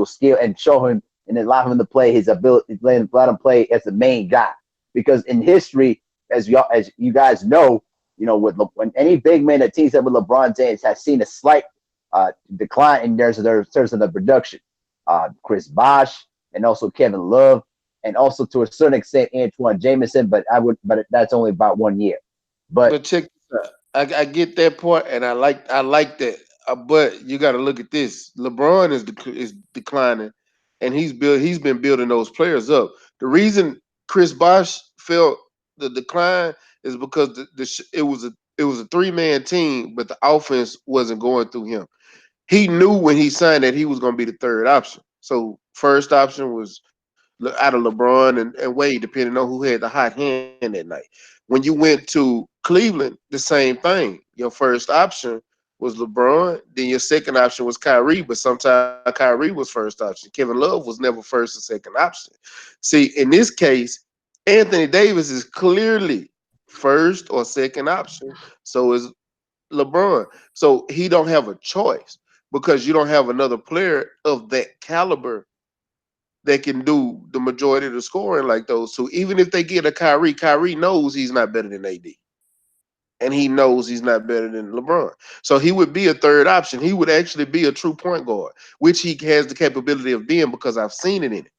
skill and show him and allow him to play his ability, let him play as the main guy. Because in history, as you guys know, when any big man that teams up with LeBron James has seen a slight decline in terms of the production. Chris Bosh and also Kevin Love, and also to a certain extent Antoine Jameson, but that's only about 1 year. But But check this out. I get that part, and I like that. But you got to look at this. LeBron is declining, and he's been building those players up. The reason Chris Bosh felt the decline is because it was a 3-man team, but the offense wasn't going through him. He knew when he signed that he was going to be the third option. So first option was out of LeBron and Wade, depending on who had the hot hand that night. When you went to Cleveland, the same thing. Your first option was LeBron, then your second option was Kyrie, but sometimes Kyrie was first option. Kevin Love was never first or second option. See, in this case, Anthony Davis is clearly first or second option. So is LeBron. So he don't have a choice because you don't have another player of that caliber that can do the majority of the scoring like those two. Even if they get a Kyrie, Kyrie knows he's not better than AD. And he knows he's not better than LeBron. So he would be a third option. He would actually be a true point guard, which he has the capability of being because I've seen it in it.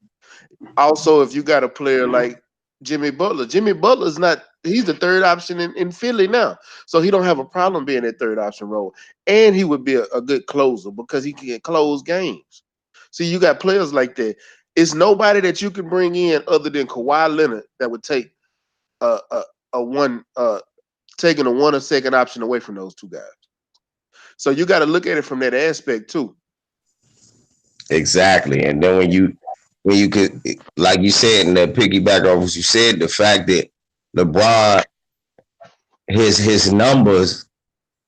Also, if you got a player like Jimmy Butler's not he's the third option in Philly now. So he don't have a problem being that third option role. And he would be a good closer because he can close games. See, you got players like that. It's nobody that you can bring in other than Kawhi Leonard that would take a a, a one taking a one or second option away from those two guys. So you got to look at it from that aspect too. Exactly. And then when you could, like you said, and that piggyback off what you said, the fact that LeBron, his numbers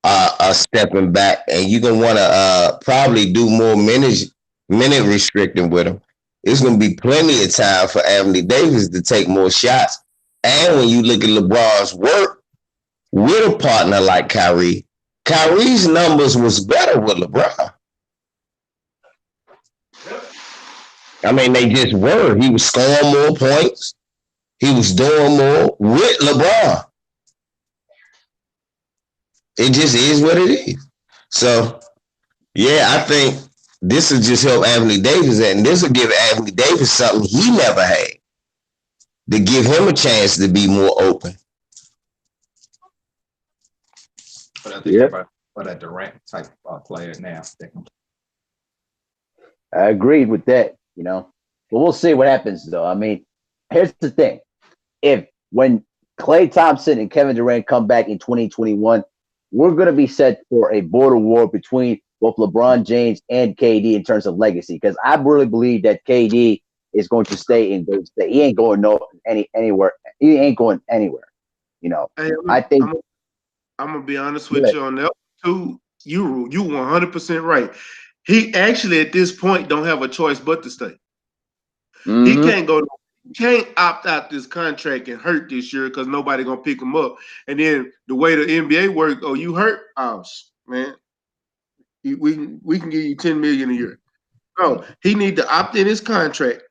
are stepping back, and you're gonna want to probably do more minute restricting with him. It's gonna be plenty of time for Anthony Davis to take more shots. And when you look at LeBron's work with a partner like Kyrie, Kyrie's numbers was better with LeBron. I mean, they just were. He was scoring more points. He was doing more with LeBron. It just is what it is. So, yeah, I think this will just help Anthony Davis, and this will give Anthony Davis something he never had to give him a chance to be more open. But I think about that Durant type player now. I agreed with that, but we'll see what happens though. I mean, here's the thing. If when Klay Thompson and Kevin Durant come back in 2021, we're going to be set for a border war between both LeBron James and KD in terms of legacy. Because I really believe that KD is going to stay in Golden State. He ain't going anywhere. He ain't going anywhere. Hey, I think I'm gonna be honest with you on that too. You 100% right. He actually at this point don't have a choice but to stay. He can't go. Can't opt out this contract and hurt this year because nobody gonna pick him up. And then the way the NBA works, oh, you hurt, oh man, we can give you $10 million a year. No, he need to opt in his contract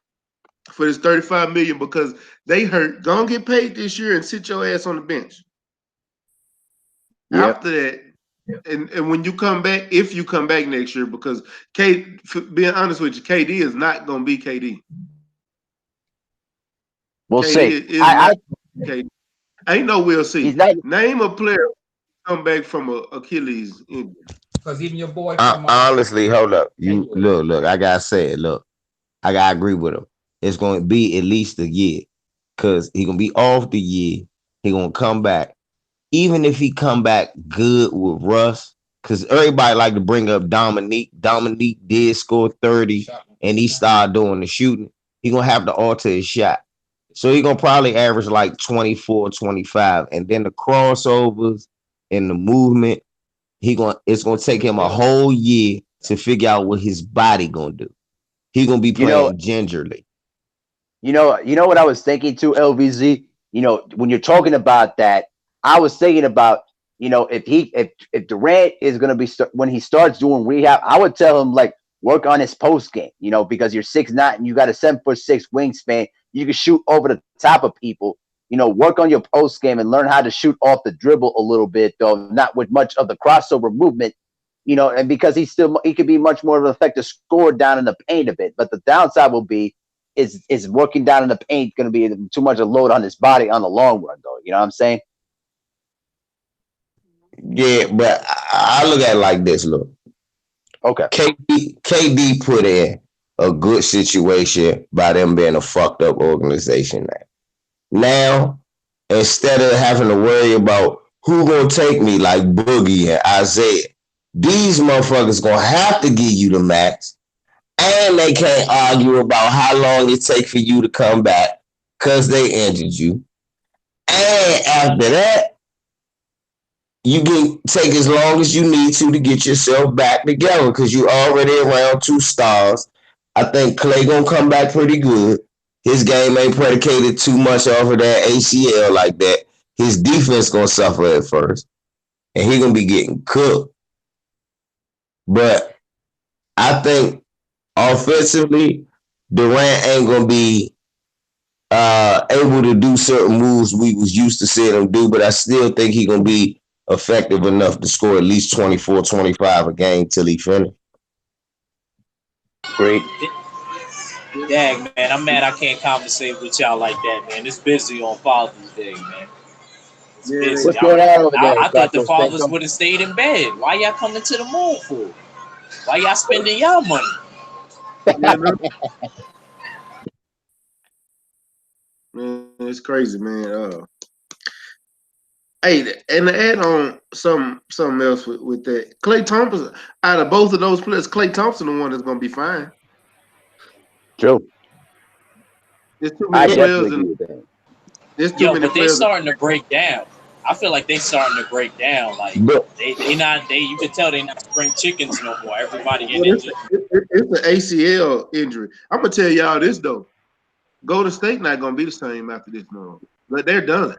for this $35 million because they hurt. Gonna get paid this year and sit your ass on the bench. Yep. After that, and when you come back, if you come back next year, because being honest with you, KD is not gonna be KD. We'll KD see. is not KD. Ain't no we'll He's see. not. Name a player come back from a Achilles injury. Because even your boy from Honestly, hold up. You Haywood. look. I gotta say it. Look, I gotta agree with him. It's going to be at least a year, cause he gonna be off the year. He gonna come back. Even if he come back good with Russ, cause everybody like to bring up Dominique. Dominique did score 30, and he started doing the shooting. He gonna have to alter his shot. So he gonna probably average like 24, 25, and then the crossovers and the movement. It's gonna take him a whole year to figure out what his body gonna do. He gonna be You know, playing gingerly. you know what I was thinking too, LVZ. You know, when you're talking about that, I was thinking about, if Durant is going to be when he starts doing rehab, I would tell him like work on his post game. You know, because you're 6'9" and you got a 7'6" wingspan, you can shoot over the top of people. You know, work on your post game and learn how to shoot off the dribble a little bit, though not with much of the crossover movement. You know, and because he could be much more of an effective scorer down in the paint a bit. But the downside will be is working down in the paint going to be too much a load on his body on the long run, though. You know what I'm saying? Yeah, but I look at it like this. Look, Okay. KD put in a good situation by them being a fucked up organization now, instead of having to worry about who gonna take me like Boogie and Isaiah, these motherfuckers gonna have to give you the max, and they can't argue about how long it take for you to come back because they injured you. And after that, you can take as long as you need to get yourself back together because you already around two stars. I think Clay gonna come back pretty good. His game ain't predicated too much off of that ACL like that. His defense gonna suffer at first, and he gonna be getting cooked. But I think offensively, Durant ain't gonna be able to do certain moves we was used to seeing him do, but I still think he gonna be effective enough to score at least 24, 25 a game till he finish. Great. Dang, man, I'm mad I can't conversate with y'all like that, man. It's busy on Father's Day, man. It's Yeah, busy. What's going on over there, I thought the Gato fathers Stanko? would have stayed in bed. Why y'all coming to the moon for? Why y'all spending y'all money? yeah, man, it's crazy, man. Hey, and to add on something else with that, Klay Thompson. Out of both of those players, Klay Thompson the one that's gonna be fine. True. There's too I many definitely players, agree and with that. there's too Yo, many but they players. starting to break down. I feel like they starting to break down. Like But they you can tell they not spring chickens no more. Everybody get Well, injured. it's an ACL injury. I'm gonna tell y'all this though. Golden State not gonna be the same after this no. But they're done.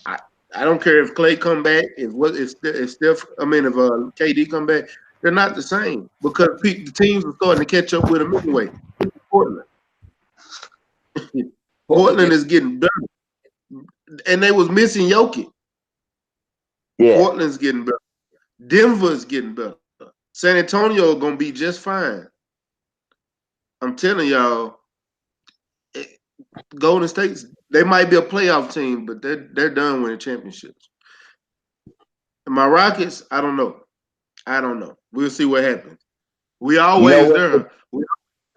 I, I don't care if Clay come back, if Steph, if KD come back, they're not the same because the teams are starting to catch up with them anyway. Portland, Portland is getting better, and they was missing Jokic. Yeah. Portland's getting better. Denver's getting better. San Antonio gonna be just fine. I'm telling y'all, Golden State's they might be a playoff team, but they're done winning championships. And my Rockets, I don't know. I don't know. We'll see what happens. We You know always what? there.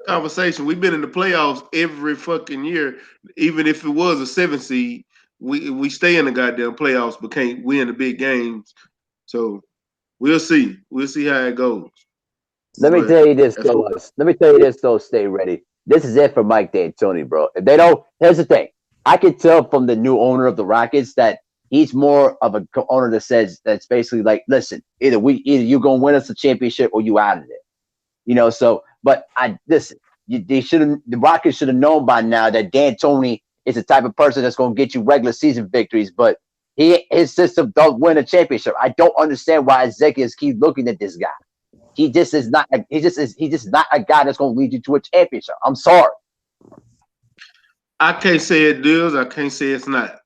Conversation. We've been in the playoffs every fucking year, even if it was a 7 seed. We stay in the goddamn playoffs, but can't win the big games. So we'll see. We'll see how it goes. Let me But tell you this, that's though. what Let me tell you this, though. Stay ready. This is it for Mike D'Antoni, bro. If they don't, here's the thing. I can tell from the new owner of the Rockets that he's more of a owner that says that's basically like, listen, either you gonna win us a championship or you out of there. You know. So, but I listen. The Rockets should have known by now that D'Antoni is the type of person that's gonna get you regular season victories, but his system don't win a championship. I don't understand why executives keep looking at this guy. He just is not. He's just not a guy that's going to lead you to a championship. I'm sorry. I can't say it does. I can't say it's not.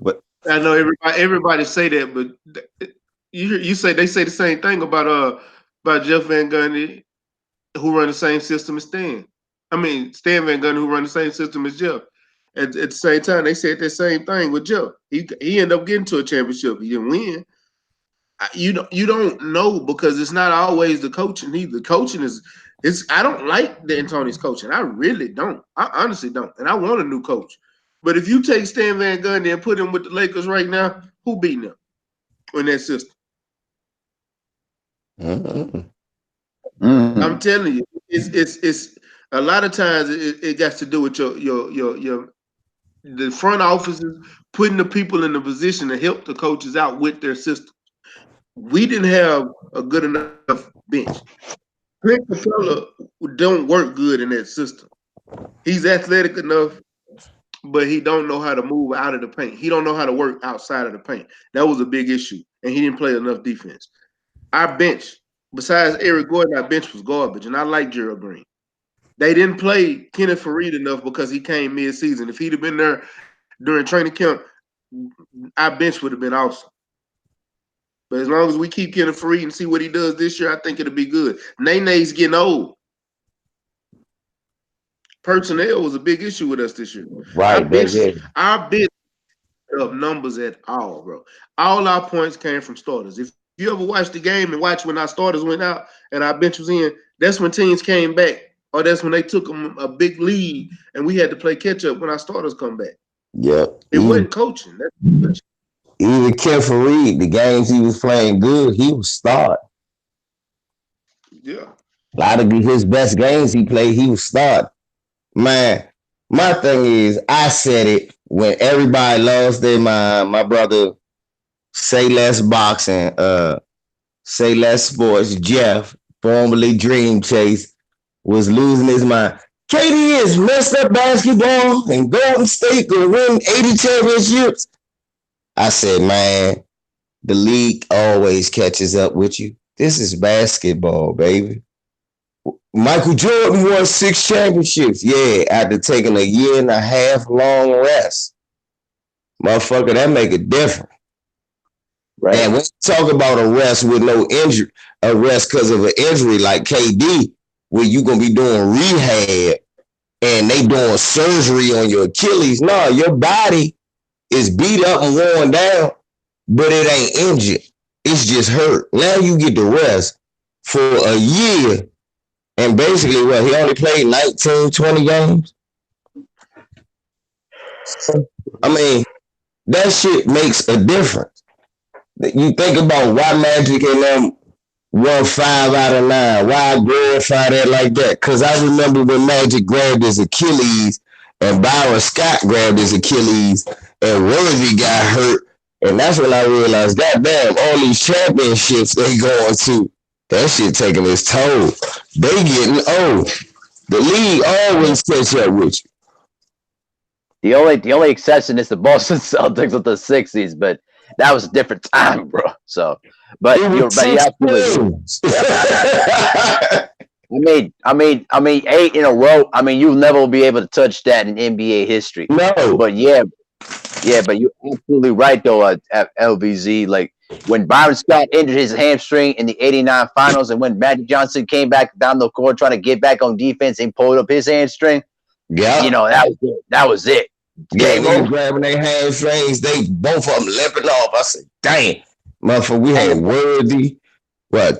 but I know everybody say that, but you say they say the same thing about Jeff Van Gundy, who run the same system as Stan. Stan Van Gundy, who run the same system as Jeff. at the same time, they said the same thing with Jeff. He ended up getting to a championship. He didn't win. You don't know because it's not always the coaching. The coaching is I don't like D'Antoni's coaching. I really don't. I honestly don't. And I want a new coach. But if you take Stan Van Gundy and put him with the Lakers right now, who beating them in that system? I'm telling you, it's a lot of times it got to do with your the front offices putting the people in the position to help the coaches out with their system. We didn't have a good enough bench. Clint Capella don't work good in that system. He's athletic enough, but he don't know how to move out of the paint. He don't know how to work outside of the paint. That was a big issue, and he didn't play enough defense. Our bench, besides Eric Gordon, our bench was garbage, and I like Gerald Green. They didn't play Kenneth Faried enough because he came mid-season. If he'd have been there during training camp, our bench would have been awesome. But as long as we keep Kenneth Faried and see what he does this year, I think it'll be good. Nene's getting old. Personnel was a big issue with us this year. Right, our bench of numbers at all, bro. All our points came from starters. If you ever watched the game and watch when our starters went out and our bench was in, that's when teams came back, or that's when they took them a big lead and we had to play catch up when our starters come back. Yep. It wasn't coaching. Even Ken Faried, the games he was playing good, he was start. Yeah. A lot of his best games he played, he was start. Man, my thing is, I said it when everybody lost their mind. My brother, Say Less Boxing, Say Less Sports, Jeff, formerly Dream Chase, was losing his mind. KD is messed up basketball and Golden State will win 80 championships. I said, man, the league always catches up with you. This is basketball, baby. Michael Jordan won 6 championships. Yeah, after taking a 1.5 year long rest. Motherfucker, that make a difference. Right. And when you talk about a rest with no injury, a rest because of an injury like KD, where you going to be doing rehab and they doing surgery on your Achilles. No, your body is beat up and worn down, but it ain't injured. It's just hurt. Now you get the rest for a year. And basically, he only played 19, 20 games. I mean, that shit makes a difference. You think about why Magic and them won 5 out of 9. Why I glorify that like that? Because I remember when Magic grabbed his Achilles and Byron Scott grabbed his Achilles and Worthy got hurt. And that's when I realized, goddamn, all these championships they going to, that shit taking its toll. They getting old. The league always catch up with you. The only exception is the Boston Celtics with the 60s, but that was a different time, bro. So, but you're absolutely. I mean, 8 in a row. I mean, you'll never be able to touch that in NBA history. No, but yeah, but you're absolutely right though. At LVZ, like when Byron Scott injured his hamstring in the '89 finals, and when Magic Johnson came back down the court trying to get back on defense and pulled up his hamstring. Yeah, you know that was it. Yeah, they grabbing their hamstrings. They both of them limping off. I said, "Damn, motherfucker, we had Worthy,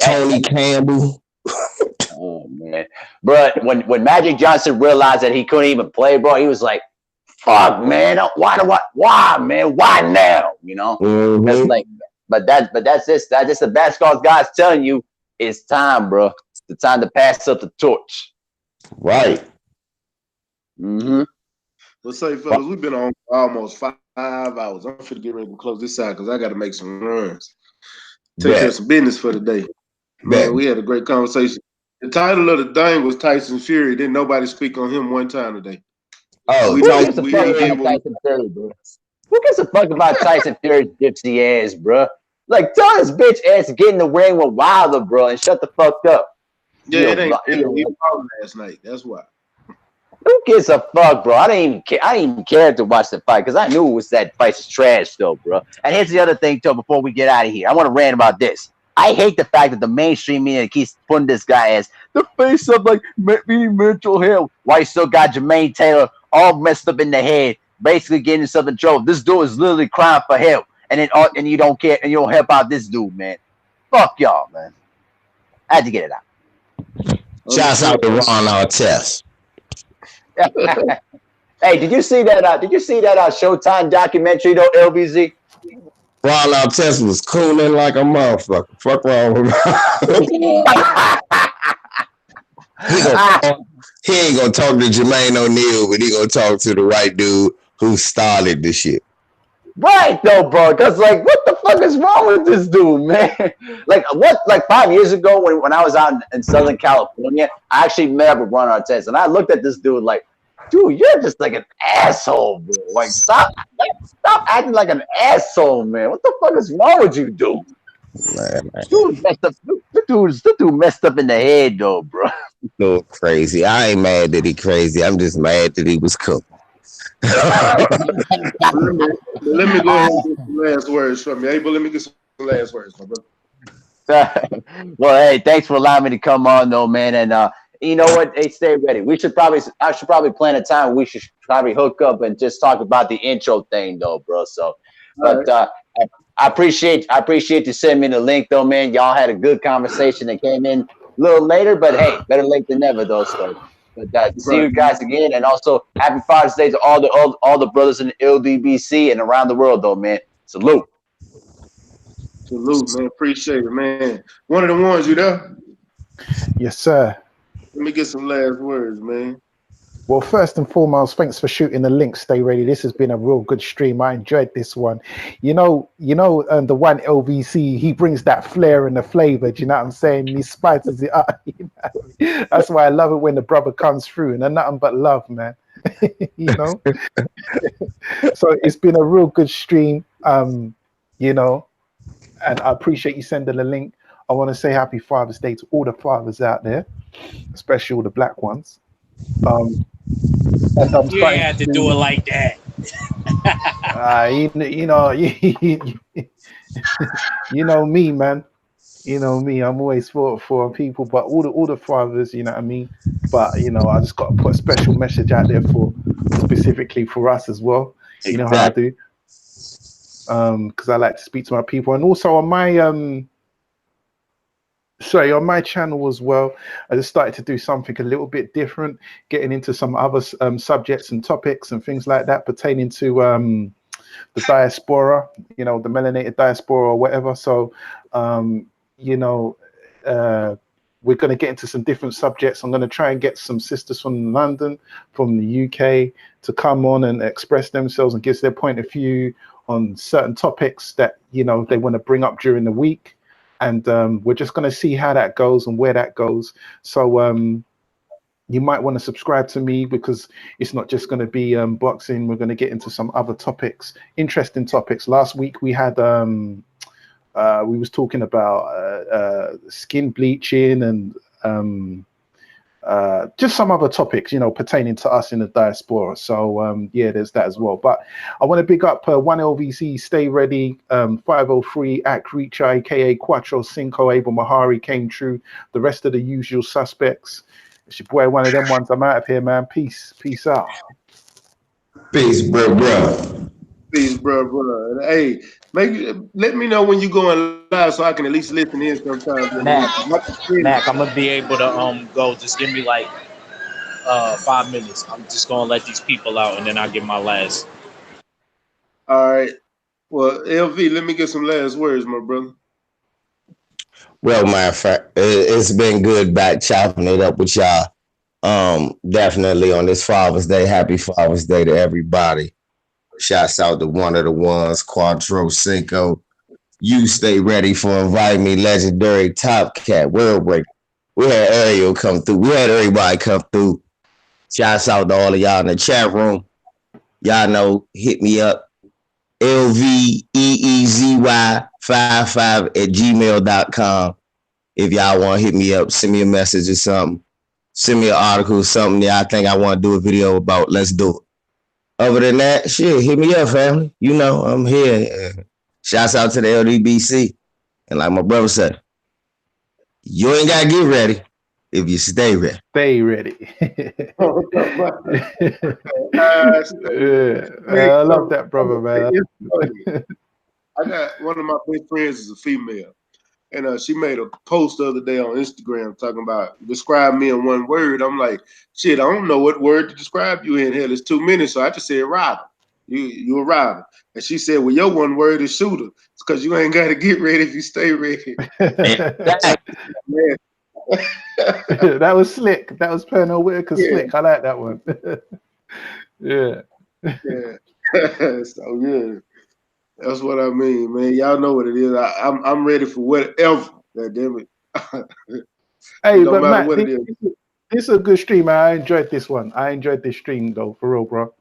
Tony Campbell." Oh man, bro! When Magic Johnson realized that he couldn't even play, bro, he was like, "Fuck, man! Why, man? Why now?" You know, That's like, but that's just the basketball guys telling you it's time, bro. It's the time to pass up the torch. Right. Mm-hmm. Let's say, fellas, we've been on for almost 5 hours. I'm finna get ready to close this out because I got to make some runs. Take care of some business for the day. Man, we had a great conversation. The title of the thing was Tyson Fury. Didn't nobody speak on him one time today. Oh, who gives a fuck about Tyson Fury, bro? Who gives a fuck about Tyson Fury's gypsy ass, bro? Like, tell his bitch ass to get in the ring with Wilder, bro, and shut the fuck up. Yeah, it ain't. He was last night. That's why. Who gives a fuck, bro? I didn't even care to watch the fight because I knew it was that fight's trash, though, bro. And here's the other thing, too. Before we get out of here, I want to rant about this. I hate the fact that the mainstream media keeps putting this guy as the face of like mental health. Why you still got Jermaine Taylor all messed up in the head, basically getting himself in trouble. This dude is literally crying for help, and then and you don't care and you don't help out this dude, man. Fuck y'all, man. I had to get it out. Shouts out to Ron Artest. Hey, did you see that? Showtime documentary though, LBZ? Ron Artest was cooling like a motherfucker. Fuck wrong with him. He ain't gonna talk to Jermaine O'Neal, but he gonna talk to the white dude who started the shit. Right though, bro. Cause like, what the fuck is wrong with this dude, man? Like 5 years ago when I was out in Southern California, I actually met up with Ron Artest, and I looked at this dude like, dude, you're just like an asshole, bro. Like, stop acting like an asshole, man. What the fuck is wrong with you, dude? Man. Dude messed up. This dude messed up in the head, though, bro. No, crazy. I ain't mad that he crazy. I'm just mad that he was cool. let me go ahead and get some last words from you. Hey, but let me get some last words, my brother. Well, hey, thanks for allowing me to come on, though, man. And you know what? Hey, stay ready. I should probably plan a time. We should probably hook up and just talk about the intro thing, though, bro. So, but right. I appreciate you sending me the link, though, man. Y'all had a good conversation that came in a little later, but hey, better late than never, though. So, but see you guys again, and also happy Father's Day to all the brothers in the LDBC and around the world, though, man. Salute, man. Appreciate it, man. One of the ones, you there? Yes, sir. Let me get some last words, man. Well, first and foremost, thanks for shooting the link. Stay ready. This has been a real good stream. I enjoyed this one. The one LVC, he brings that flair and the flavor. Do you know what I'm saying? He spices it up. That's why I love it when the brother comes through, and nothing but love, man. So it's been a real good stream. And I appreciate you sending the link. I want to say happy Father's Day to all the fathers out there, especially all the black ones. And you ain't have to do it like that. You know me, man. You know me. I'm always for people, but all the fathers, you know what I mean. But I just got to put a special message out there specifically for us as well. You know how I do. Because I like to speak to my people, and also on my on my channel as well, I just started to do something a little bit different, getting into some other subjects and topics and things like that pertaining to the diaspora, the melanated diaspora or whatever. So, we're going to get into some different subjects. I'm going to try and get some sisters from London, from the UK, to come on and express themselves and give their point of view on certain topics that, they want to bring up during the week. And we're just going to see how that goes and where that goes. So you might want to subscribe to me, because it's not just going to be boxing. We're going to get into some other topics, interesting topics. Last week we had we was talking about skin bleaching and just some other topics, pertaining to us in the diaspora. So there's that as well. But I want to big up 1LVC, Stay Ready, 503, Akricha, aka Quattro Cinco, Abel Mahari came true, the rest of the usual suspects. It's your boy, one of them ones. I'm out of here, man. Peace out. Peace, bro. Peace, bro. Hey, let me know when you going live so I can at least listen in sometimes. Mac, I'm gonna be able to go. Just give me like 5 minutes. I'm just gonna let these people out, and then I'll give my last. All right. Well, LV, let me get some last words, my brother. Well, my friend, it's been good back chopping it up with y'all. Definitely on this Father's Day. Happy Father's Day to everybody. Shouts out to one of the ones, Quattro Cinco. You stay ready for inviting me, legendary Top Cat, World Breaker. We had Ariel come through. We had everybody come through. Shouts out to all of y'all in the chat room. Y'all know, hit me up. LVEEZY55@gmail.com. If y'all want to hit me up, send me a message or something. Send me an article or something that I think I want to do a video about. Let's do it. Other than that, shit, hit me up, family. I'm here. Shouts out to the LDBC. And like my brother said, you ain't got to get ready. if you stay ready. Stay ready. Yeah, I love that, brother, man. It's funny. I got one of my best friends is a female, and she made a post the other day on Instagram talking about describe me in one word. I'm like, shit, I don't know what word to describe you in. Hell, it's 2 minutes, so I just said rider. You a rider. And she said, well, your one word is shooter. It's because you ain't got to get ready if you stay ready. Man. That was slick. That was Pernell Whitaker slick. I like that one. Yeah. So yeah, that's what I mean, man. Y'all know what it is. I'm ready for whatever. God damn it. Hey, Don't but matter Matt, what it this, is. this is a good stream, man. I enjoyed this one. I enjoyed this stream though, for real, bro.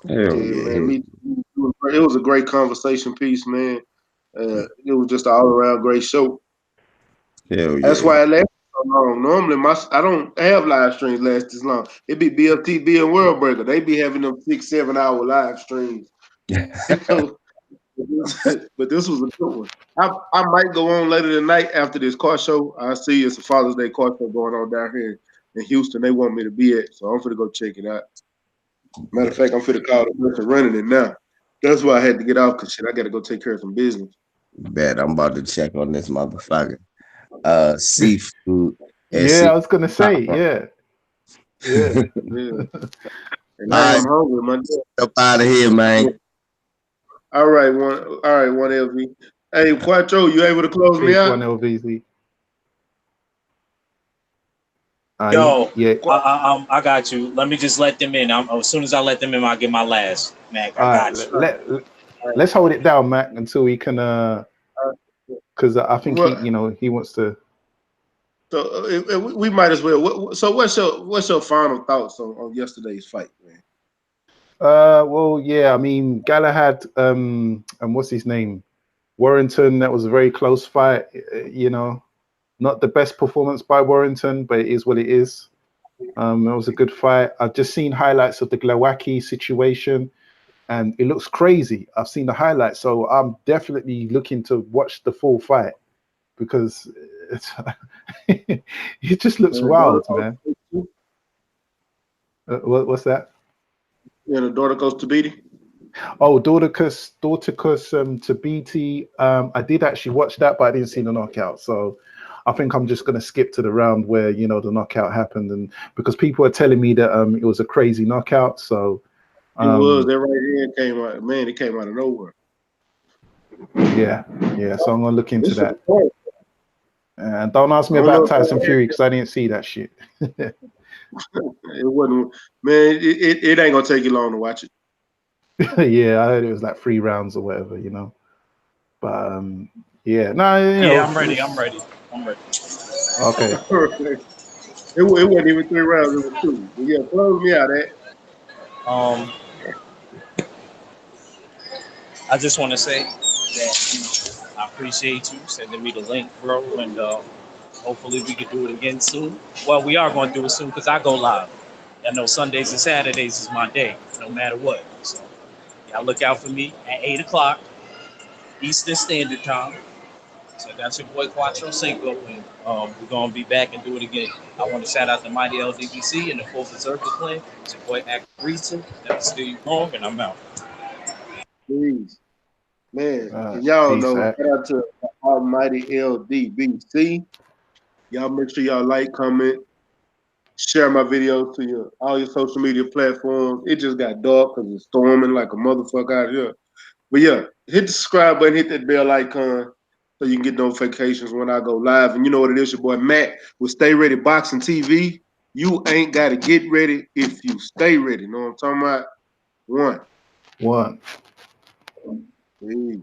Hell Yeah, yeah. man. It was a great conversation piece, man. It was just an all around great show. Hell That's yeah. why it lasted so long. Normally, I don't have live streams last this long. It be BFTB and World Breaker. They be having them 6-7 hour live streams. But this was a good one. I might go on later tonight after this car show. I see it's a Father's Day car show going on down here in Houston. They want me to be at, so I'm finna go check it out. Matter of fact, I'm finna call the person running it now. That's why I had to get off because shit, I got to go take care of some business. Bet I'm about to check on this motherfucker. Seafood. Yeah, I was gonna say, yeah. Yeah. And now I'm hungry, man. Up out of here, man. All right, one LV. Hey, Quattro, you able to close me Peace, out? one LVZ. Yo, Yeah. I got you. Let me just let them in. As soon as I let them in, I'll get my last. Mac, I All got right. you. Let's hold it down, Mac, until we can. Because I think he wants to. So we might as well. So what's your final thoughts on yesterday's fight, man? Well, yeah. I mean, Galahad. And what's his name? Warrington. That was a very close fight. You know, not the best performance by Warrington, but it is what it is. It was a good fight. I've just seen highlights of the Glowacki situation, and it looks crazy. I've seen the highlights, so I'm definitely looking to watch the full fight because it just looks wild, man. What's that? Yeah, the daughter goes to Beatty. Oh, Dorticus to BT. I did actually watch that, but I didn't see the knockout. So I think I'm just going to skip to the round where the knockout happened, and because people are telling me that it was a crazy knockout. So it was that right hand came out. Man, it came out of nowhere. Yeah. So I'm going to look into that. And don't ask me about Tyson Fury because I didn't see that shit. It wasn't, man. It ain't gonna take you long to watch it. Yeah, I heard it was like 3 rounds or whatever, But yeah, no, I'm ready. Okay. It wasn't even 3 rounds. It was 2. But yeah, close me out, I just want to say that I appreciate you sending me the link, bro, and hopefully we can do it again soon. Well, we are going to do it soon because I go live. I know Sundays and Saturdays is my day, no matter what. So y'all look out for me at 8 o'clock Eastern Standard Time. So that's your boy Quattro Cinco, and we're going to be back and do it again. I want to shout out to Mighty LDBC and the full Berserker clan. It's your boy Act Reason. Never steal you wrong, and I'm out. Please. Man, and y'all know, shout out to Almighty LDBC. Y'all make sure y'all like, comment, share my videos to all your social media platforms. It just got dark because it's storming like a motherfucker out here. But yeah, hit the subscribe button, hit that bell icon so you can get notifications when I go live. And you know what it is, your boy Matt with StayReadyBoxingTV. You ain't got to get ready if you stay ready. Know what I'm talking about? One. Peace.